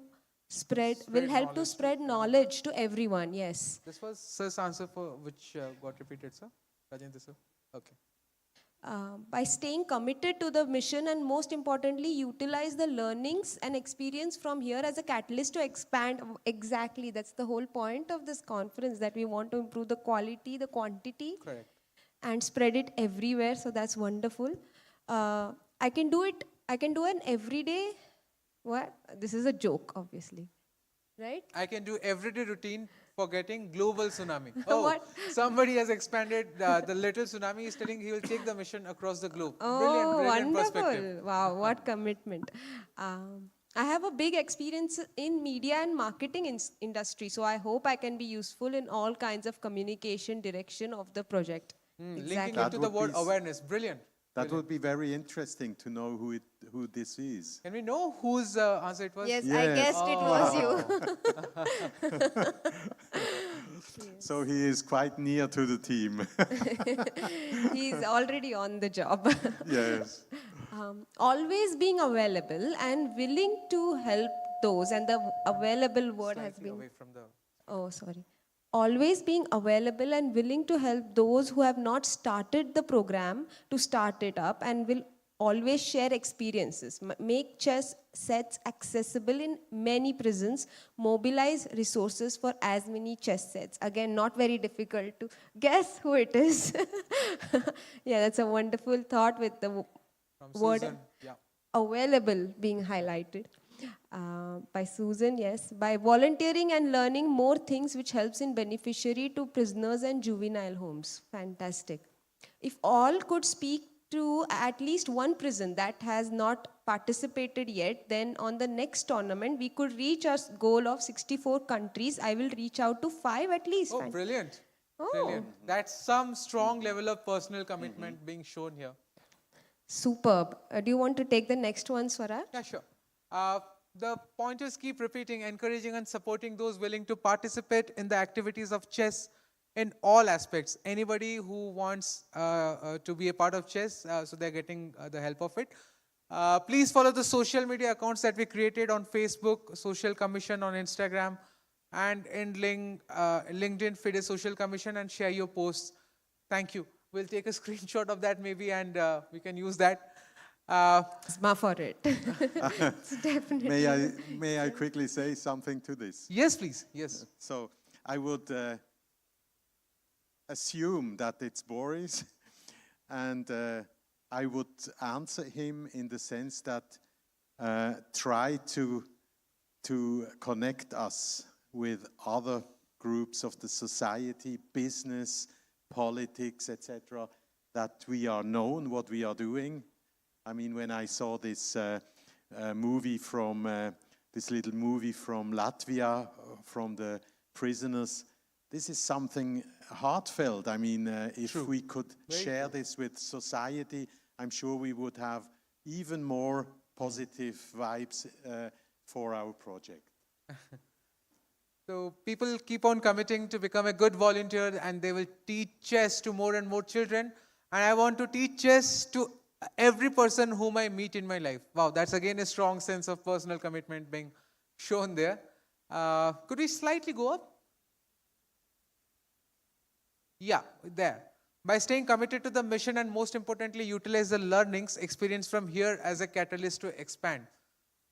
spread knowledge to everyone. Yes. This was Sir's answer for which got repeated, sir? Rajendra sir? Okay. By staying committed to the mission and most importantly, utilize the learnings and experience from here as a catalyst to expand. Exactly, that's the whole point of this conference, that we want to improve the quality, the quantity. Correct. And spread it everywhere, so that's wonderful. I can do an everyday, what? This is a joke, obviously, right? I can do everyday routine forgetting global tsunami. Oh, What? somebody has expanded the little tsunami is telling he will take the mission across the globe. Brilliant, Oh, brilliant wonderful. perspective. Wow, what commitment. I have a big experience in media and marketing industry, so I hope I can be useful in all kinds of communication direction of the project. Linking That it to the would word be awareness. Brilliant. That would be very interesting to know who this is. Can we know whose answer it was? Yes, I guessed it was you. So he is quite near to the team. He's already on the job. Yes. Always being available and willing to help those, and the available word has been. Away from the... Oh, sorry. Always being available and willing to help those who have not started the program to start it up, and will always share experiences, make chess sets accessible in many prisons, mobilize resources for as many chess sets. Again, not very difficult to guess who it is. Yeah, that's a wonderful thought with the word Susan, yeah. available being highlighted. By Susan, yes. By volunteering and learning more things, which helps in beneficiary to prisoners and juvenile homes. Fantastic. If all could speak to at least one prison that has not participated yet, then on the next tournament, we could reach our goal of 64 countries. I will reach out to 5 at least. Oh, brilliant. Oh. Brilliant. That's some strong level of personal commitment being shown here. Superb. Do you want to take the next one, Swaraj? Yeah, sure. The pointers keep repeating, encouraging and supporting those willing to participate in the activities of chess in all aspects. Anybody who wants to be a part of chess, so they're getting the help of it. Please follow the social media accounts that we created on Facebook, Social Commission on Instagram, and in LinkedIn, FIDE Social Commission, and share your posts. Thank you. We'll take a screenshot of that maybe, and we can use that. Smart for it. It's definitely. May I quickly say something to this? Yes, please. Yes. So I would assume that it's Boris, and I would answer him in the sense that try to connect us with other groups of the society, business, politics, etc., that we are known what we are doing. I mean, when I saw this movie from this little movie from Latvia, from the prisoners, this is something heartfelt. I mean, if we could share this with society, I'm sure we would have even more positive vibes for our project. So people keep on committing to become a good volunteer, and they will teach chess to more and more children. And I want to teach chess to every person whom I meet in my life. Wow, that's again a strong sense of personal commitment being shown there. Could we slightly go up? Yeah, there. By staying committed to the mission and most importantly, utilize the learnings experienced from here as a catalyst to expand.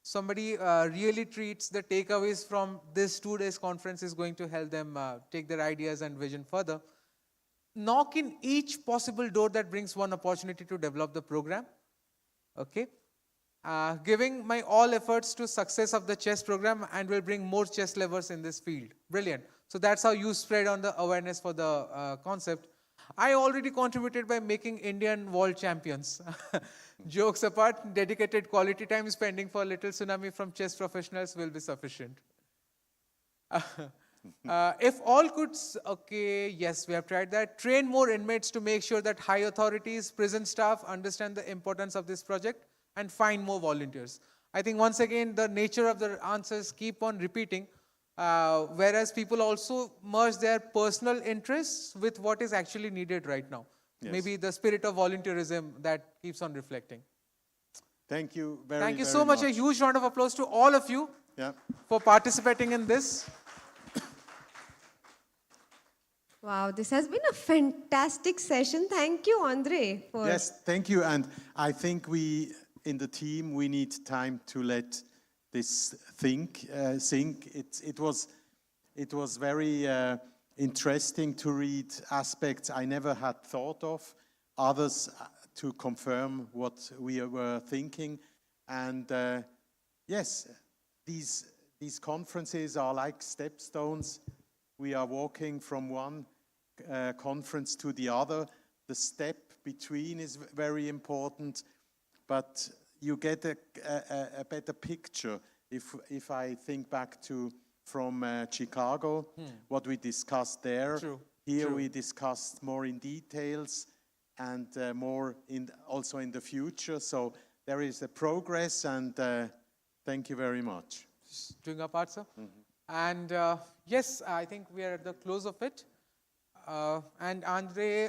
Somebody really treats the takeaways from this 2 days conference is going to help them take their ideas and vision further. Knock in each possible door that brings one opportunity to develop the program. Okay. Giving my all efforts to success of the chess program and will bring more chess lovers in this field. Brilliant. So that's how you spread on the awareness for the concept. I already contributed by making Indian world champions. Jokes apart, dedicated quality time spending for Little Tsunami from chess professionals will be sufficient. If all could, okay, yes, we have tried that. Train more inmates to make sure that high authorities, prison staff understand the importance of this project and find more volunteers. I think once again, the nature of the answers keep on repeating, whereas people also merge their personal interests with what is actually needed right now. Yes. Maybe the spirit of volunteerism that keeps on reflecting. Thank you very, Thank you very so much. A huge round of applause to all of you for participating in this. Wow, this has been a fantastic session. Thank you, Andre. Yes, thank you. And I think we, in the team, we need time to let this sink. It was very interesting to read aspects I never had thought of, others to confirm what we were thinking. And yes, these conferences are like stepstones. we are walking from one conference to the other. The step between is very important, but you get a better picture if I think back to from Chicago, what we discussed there. True. Here True. we discussed more in details and more also in the future. So there is a progress, and thank you very much. Doing our part, sir. And yes, I think we are at the close of it. And Andre,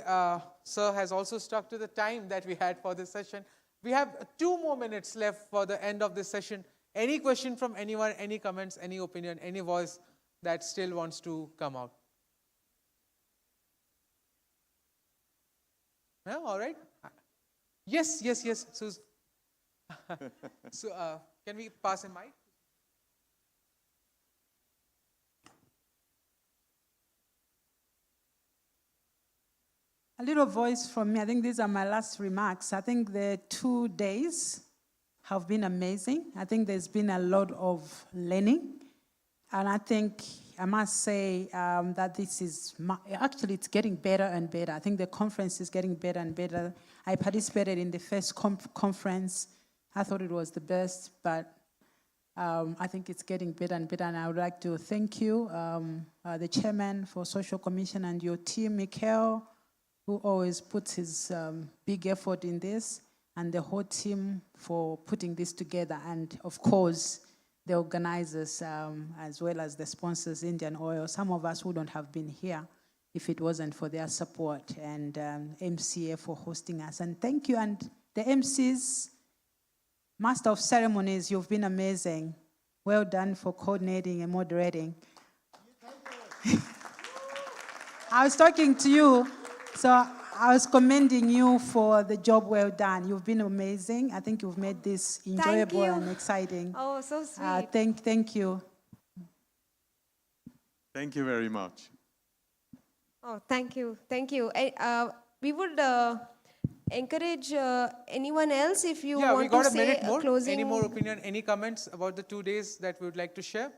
sir, has also stuck to the time that we had for this session. We have 2 more minutes left for the end of this session. Any question from anyone, any comments, any opinion, any voice that still wants to come out? Yeah, all right. Yes, yes, yes. So, can we pass in mic? A little voice from me. I think these are my last remarks. I think the 2 days have been amazing. I think there's been a lot of learning. And I think I must say that this is, actually it's getting better and better. I think the conference is getting better and better. I participated in the first conference. I thought it was the best, but I think it's getting better and better. And I would like to thank you, the chairman for Social Commission and your team, Mikhail, who always puts his big effort in this, and the whole team for putting this together. And of course, the organizers, as well as the sponsors, Indian Oil. Some of us wouldn't have been here if it wasn't for their support, and MCA for hosting us. And thank you, and the MCs, Master of Ceremonies, you've been amazing. Well done for coordinating and moderating. I was talking to you, so I was commending you for the job well done. You've been amazing. I think you've made this enjoyable and exciting. Oh, so sweet. Thank you. Thank you very much. Oh, thank you. Thank you. We would encourage anyone else if you Yeah, we want got to a say minute more. closing. Any more opinion, any comments about the 2 days that we would like to share?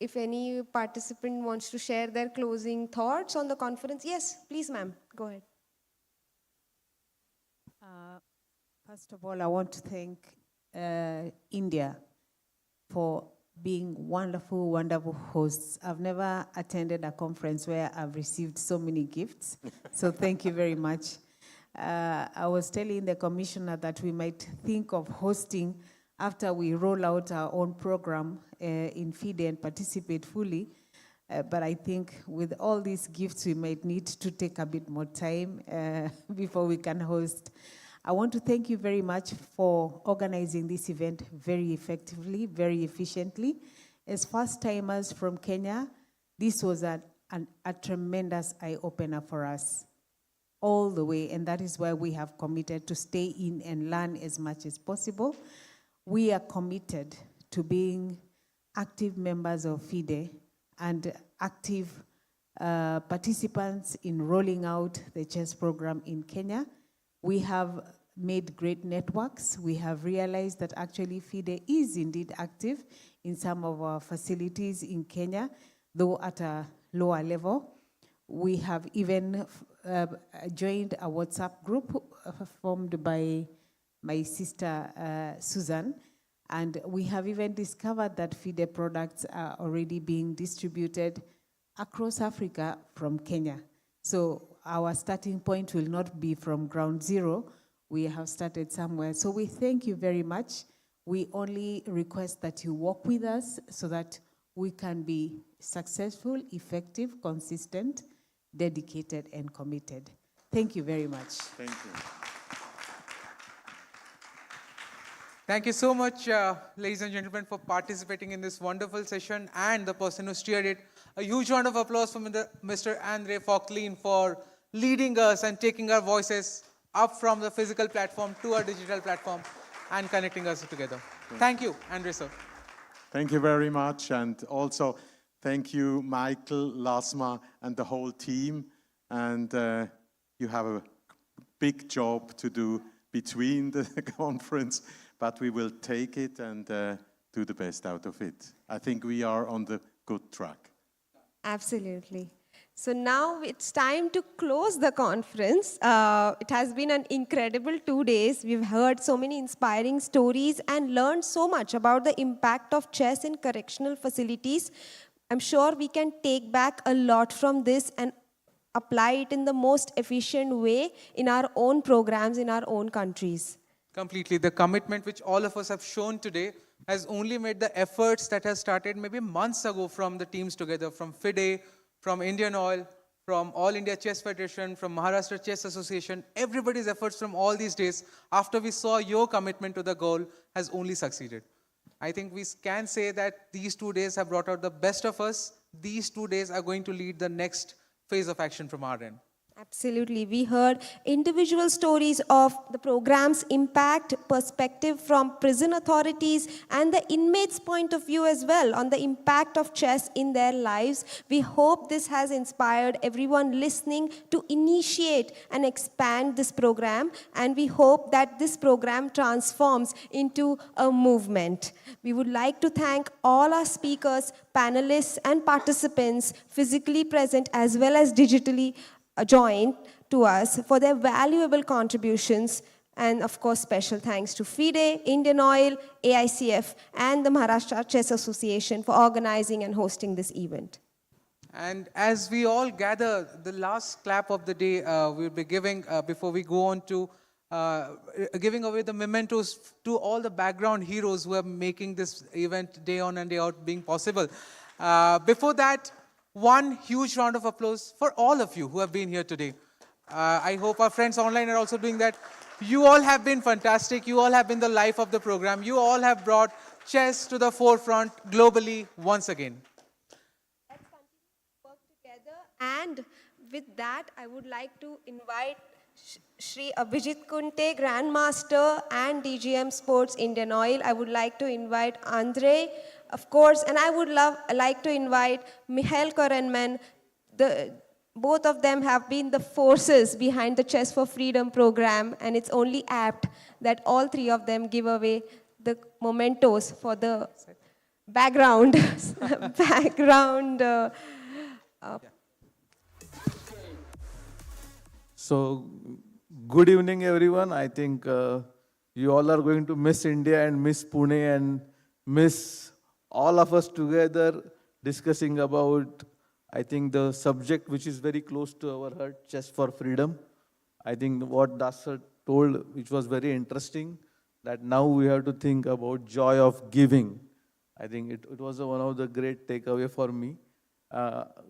If any participant wants to share their closing thoughts on the conference, yes, please, ma'am, go ahead. First of all, I want to thank India for being wonderful, wonderful hosts. I've never attended a conference where I've received so many gifts, so thank you very much. I was telling the commissioner that we might think of hosting after we roll out our own program in FIDE and participate fully. But I think with all these gifts, we might need to take a bit more time before we can host. I want to thank you very much for organizing this event very effectively, very efficiently. As first-timers from Kenya, this was a tremendous eye-opener for us all the way, and that is why we have committed to stay in and learn as much as possible. We are committed to being active members of FIDE and active participants in rolling out the chess program in Kenya. We have made great networks. We have realized that actually FIDE is indeed active in some of our facilities in Kenya, though at a lower level. We have even joined a WhatsApp group formed by my sister Susan, and we have even discovered that FIDE products are already being distributed across Africa from Kenya. So our starting point will not be from ground zero. We have started somewhere. So we thank you very much. We only request that you work with us so that we can be successful, effective, consistent, dedicated, and committed. Thank you very much. Thank you. Thank you so much, ladies and gentlemen, for participating in this wonderful session, and the person who steered it. A huge round of applause for Mr. Andre Fauchlin for leading us and taking our voices up from the physical platform to our digital platform and connecting us together. Thank you, Andre, sir. Thank you very much, and also thank you, Michael, Lasma, and the whole team. And you have a big job to do between the conference, but we will take it and do the best out of it. I think we are on the good track. Absolutely. So now it's time to close the conference. It has been an incredible 2 days. We've heard so many inspiring stories and learned so much about the impact of chess in correctional facilities. I'm sure we can take back a lot from this and apply it in the most efficient way in our own programs, in our own countries. Completely. The commitment which all of us have shown today has only made the efforts that have started maybe months ago from the teams together, from FIDE, from Indian Oil, from All India Chess Federation, from Maharashtra Chess Association. Everybody's efforts from all these days, after we saw your commitment to the goal, has only succeeded. I think we can say that these 2 days have brought out the best of us. These 2 days are going to lead the next phase of action from our end. Absolutely. We heard individual stories of the program's impact, perspective from prison authorities and the inmates' point of view as well on the impact of chess in their lives. We hope this has inspired everyone listening to initiate and expand this program, and we hope that this program transforms into a movement. We would like to thank all our speakers, panelists, and participants physically present as well as digitally joined to us for their valuable contributions, and of course special thanks to FIDE, Indian Oil, AICF and the Maharashtra Chess Association for organizing and hosting this event. And as we all gather, the last clap of the day we'll be giving before we go on to giving away the mementos to all the background heroes who are making this event day on and day out being possible. Before that, one huge round of applause for all of you who have been here today. I hope our friends online are also doing that. You all have been fantastic. You all have been the life of the program. You all have brought chess to the forefront globally once again. Let's continue to work together, and with that, I would like to invite Shri Abhijit Kunte, Grandmaster and DGM Sports Indian Oil. I would like to invite Andre, of course, and I would like to invite Michael Korenman. Both of them have been the forces behind the Chess for Freedom program, and it's only apt that all three of them give away the mementos for the background. So, good evening, everyone. I think you all are going to miss India and miss Pune and miss all of us together discussing about, I think, the subject which is very close to our heart, Chess for Freedom. I think what Das sir told, which was very interesting, that now we have to think about joy of giving. I think it was one of the great takeaway for me.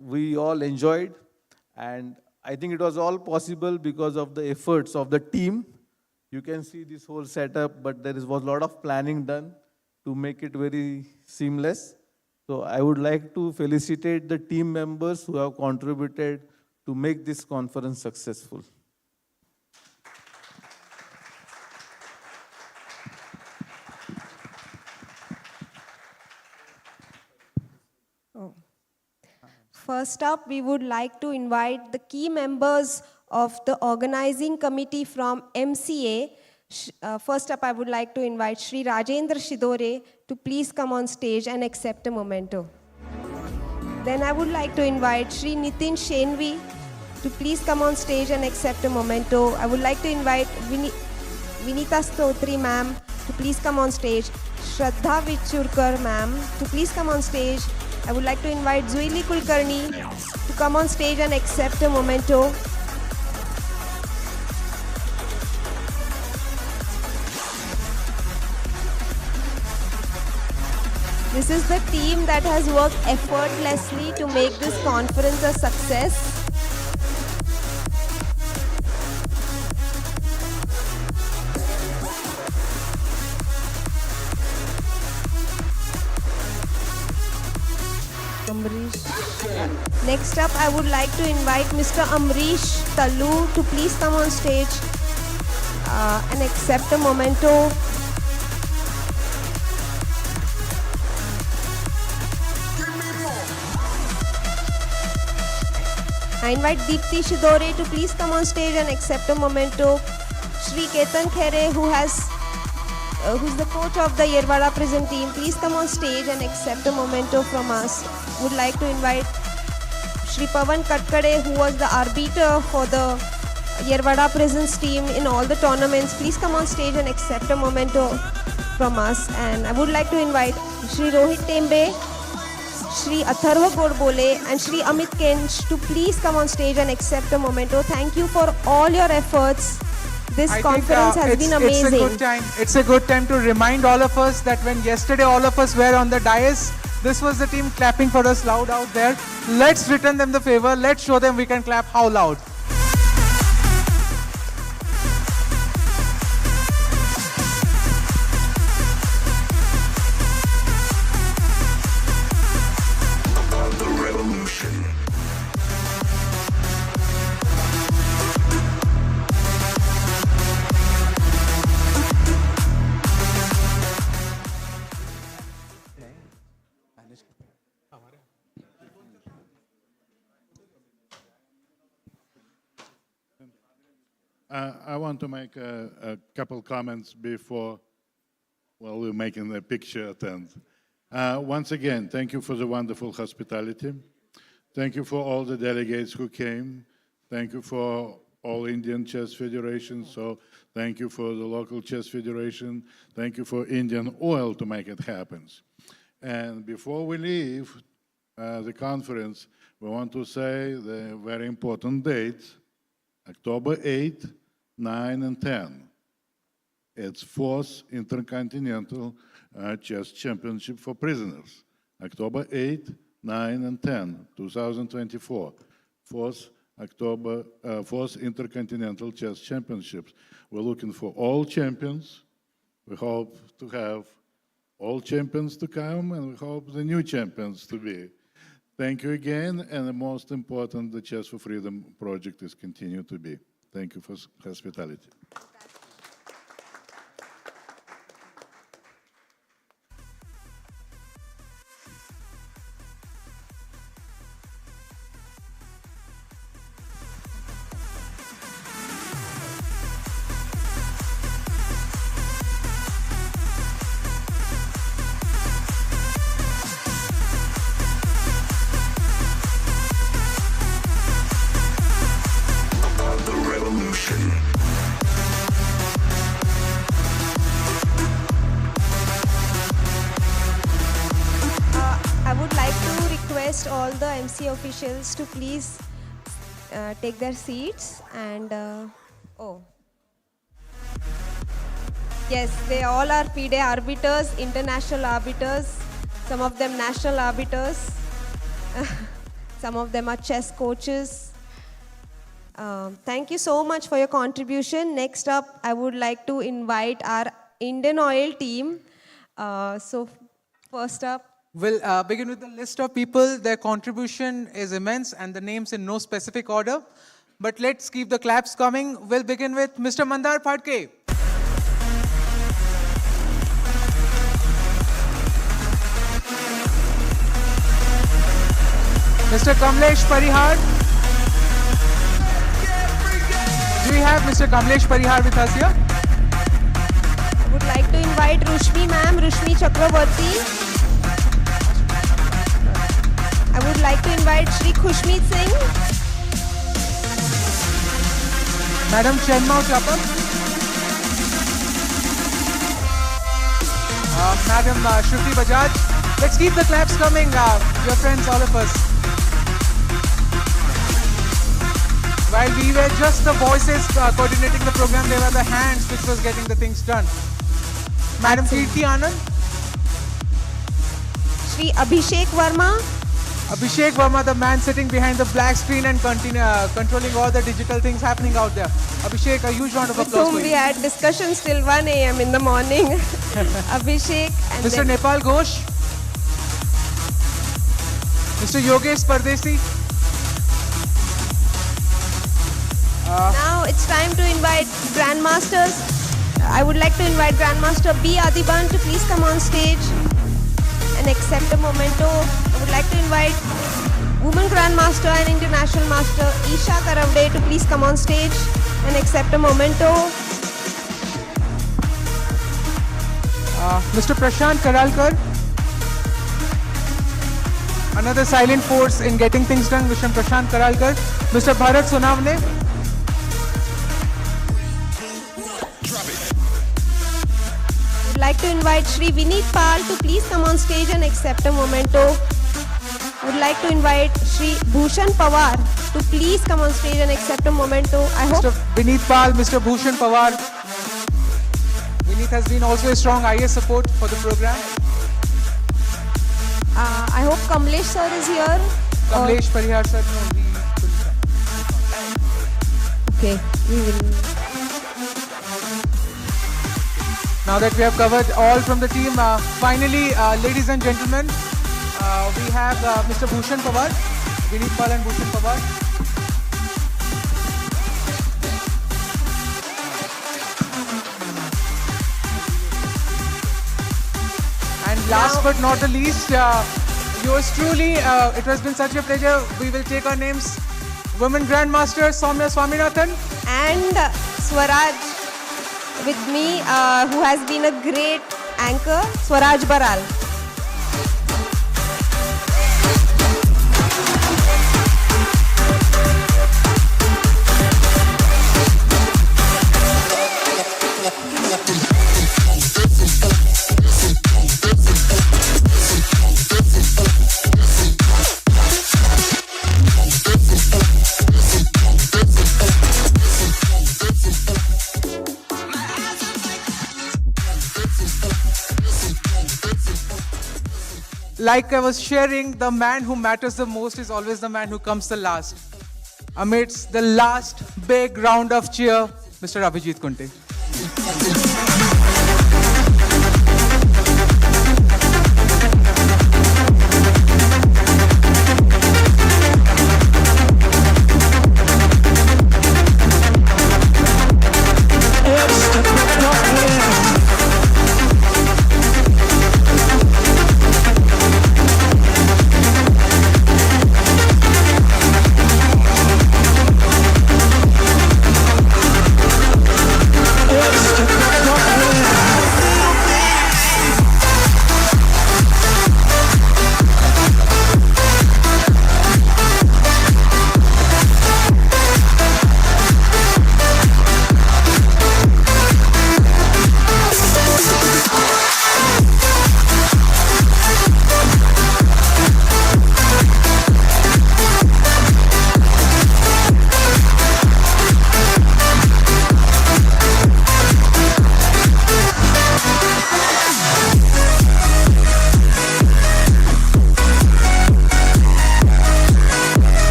We all enjoyed, and I think it was all possible because of the efforts of the team. You can see this whole setup, but there was a lot of planning done to make it very seamless. So I would like to felicitate the team members who have contributed to make this conference successful. First up, we would like to invite the key members of the organizing committee from MCA. First up, I would like to invite Shri Rajendra Shidore to please come on stage and accept a memento. Then I would like to invite Shri Nitin Shenvi to please come on stage and accept a memento. I would like to invite Vinita Stotri ma'am to please come on stage. Shraddha Vichurkar ma'am to please come on stage. I would like to invite Zuili Kulkarni to come on stage and accept a memento. This is the team that has worked effortlessly to make this conference a success. Next up, I would like to invite Mr. Amrish Tallu to please come on stage and accept a memento. I invite Deepthi Shidore to please come on stage and accept a memento. Shri Ketan Khere, who's the coach of the Yerwada prison team, please come on stage and accept a memento from us. Would like to invite Shri Pavan Katkade, who was the arbiter for the Yerwada Prisons team in all the tournaments. Please come on stage and accept a memento from us. And I would like to invite Shri Rohit Tembe, Shri Atharva Gorbole and Shri Amit Kench to please come on stage and accept a memento. Thank you for all your efforts. This conference has been amazing. It's a good time to remind all of us that when yesterday all of us were on the dais, this was the team clapping for us loud out there. Let's return them the favor. Let's show them we can clap how loud. I want to make a couple comments before, well, we're making the picture attend. Once again, thank you for the wonderful hospitality. Thank you for all the delegates who came. Thank you for All Indian Chess Federation. So thank you for the local chess federation. Thank you for Indian Oil to make it happen. And before we leave the conference, we want to say the very important dates. October 8, 9, and 10. It's 4th Intercontinental Chess Championship for Prisoners. October 8, 9, and 10, 2024. 4th Intercontinental Chess Championships. We're looking for all champions. We hope to have all champions to come, and we hope the new champions to be. Thank you again, and the most important, the Chess for Freedom project is continue to be. Thank you for hospitality. All the MC officials to please take their seats and yes, they all are FIDE arbiters, international arbiters, some of them national arbiters, some of them are chess coaches. Thank you so much for your contribution. Next up, I would like to invite our Indian Oil team. So first up, We'll begin with the list of people. Their contribution is immense and the names in no specific order. But let's keep the claps coming. We'll begin with Mr. Mandar Phadke. Mr. Kamlesh Parihar. Do we have Mr. Kamlesh Parihar with us here? I would like to invite Rushmi ma'am, Rushmi Chakravarti. I would like to invite Shri Khushmeet Singh. Madam Chenmao Chapak. Madam Shruti Bajaj. Let's keep the claps coming, dear friends, all of us. While we were just the voices coordinating the program, they were the hands which was getting the things done. Madam Kirti Anand. Shri Abhishek Verma. Abhishek Verma, the man sitting behind the black screen and controlling all the digital things happening out there. Abhishek, a huge round of applause for you. We had discussions till 1 a.m. in the morning. Abhishek. And Mr. Nepal Ghosh. Mr. Yogesh Pardesi. Now it's time to invite Grandmasters. I would like to invite Grandmaster B. Adiban to please come on stage and accept a memento. I would like to invite Women Grandmaster and International Master Isha Karavde to please come on stage and accept a memento. Mr. Prashant Karalkar. Another silent force in getting things done, Mr. Prashant Karalkar, Mr. Bharat Sonavne. Would like to invite Shri Vineet Pal to please come on stage and accept a memento. Would like to invite Shri Bhushan Pawar to please come on stage and accept a memento. I hope Mr. Vineet Pal, Mr. Bhushan Pawar. Vineet has been also a strong IS support for the program. I hope Kamlesh sir is here. Kamlesh Parihar sir, no, we couldn't come. Okay, we will. Now that we have covered all from the team, finally, ladies and gentlemen, we have Mr. Bhushan Pawar, Vineet Pal and Bhushan Pawar. And last but not the least, yours truly, it has been such a pleasure. We will take our names. Women Grandmaster Soumya Swaminathan. And Swaraj with me, who has been a great anchor, Swaraj Baral. Like I was sharing, the man who matters the most is always the man who comes the last. Amidst the last big round of cheer, Mr. Abhijit Kunte.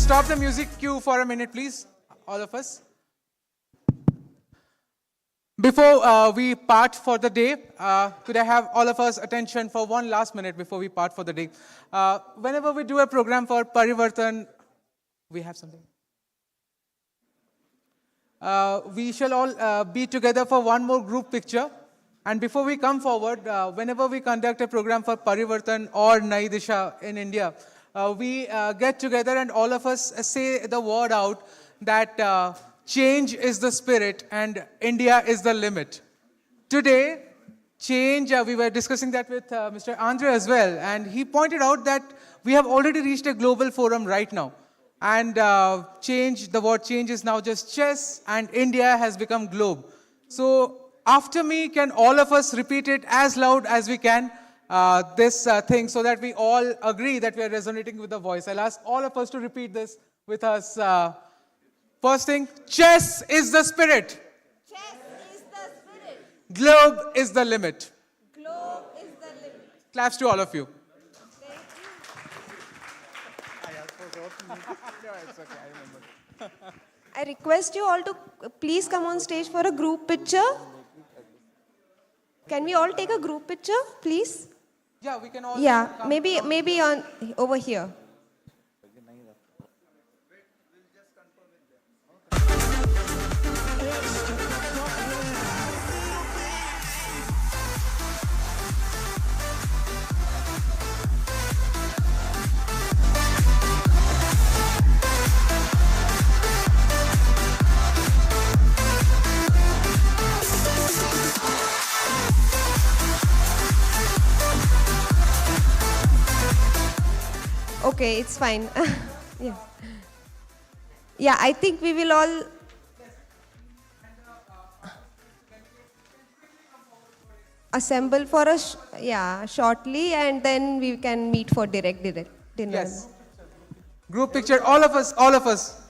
Stop the music cue for a minute, please, all of us. Before we part for the day, could I have all of us attention for one last minute before we part for the day? Whenever we do a program for Parivartan, we have something. We shall all be together for one more group picture. And before we come forward, whenever we conduct a program for Parivartan or Nai Disha in India, we get together and all of us say the word out that change is the spirit and India is the limit. Today, change, we were discussing that with Mr. Andre as well, and he pointed out that we have already reached a global forum right now. And change, the word change is now just chess, and India has become globe. So after me, can all of us repeat it as loud as we can, this thing, so that we all agree that we are resonating with the voice. I'll ask all of us to repeat this with us. First thing, chess is the spirit. Chess is the spirit. Globe is the limit. Globe is the limit. Claps to all of you. I request you all to please come on stage for a group picture. Can we all take a group picture, please? Yeah, we can all. Yeah, maybe on over here. Okay, it's fine. Yeah. Yeah, I think we will all. Assemble for us, shortly, and then we can meet for direct dinner. Yes. Group picture, all of us, all of us.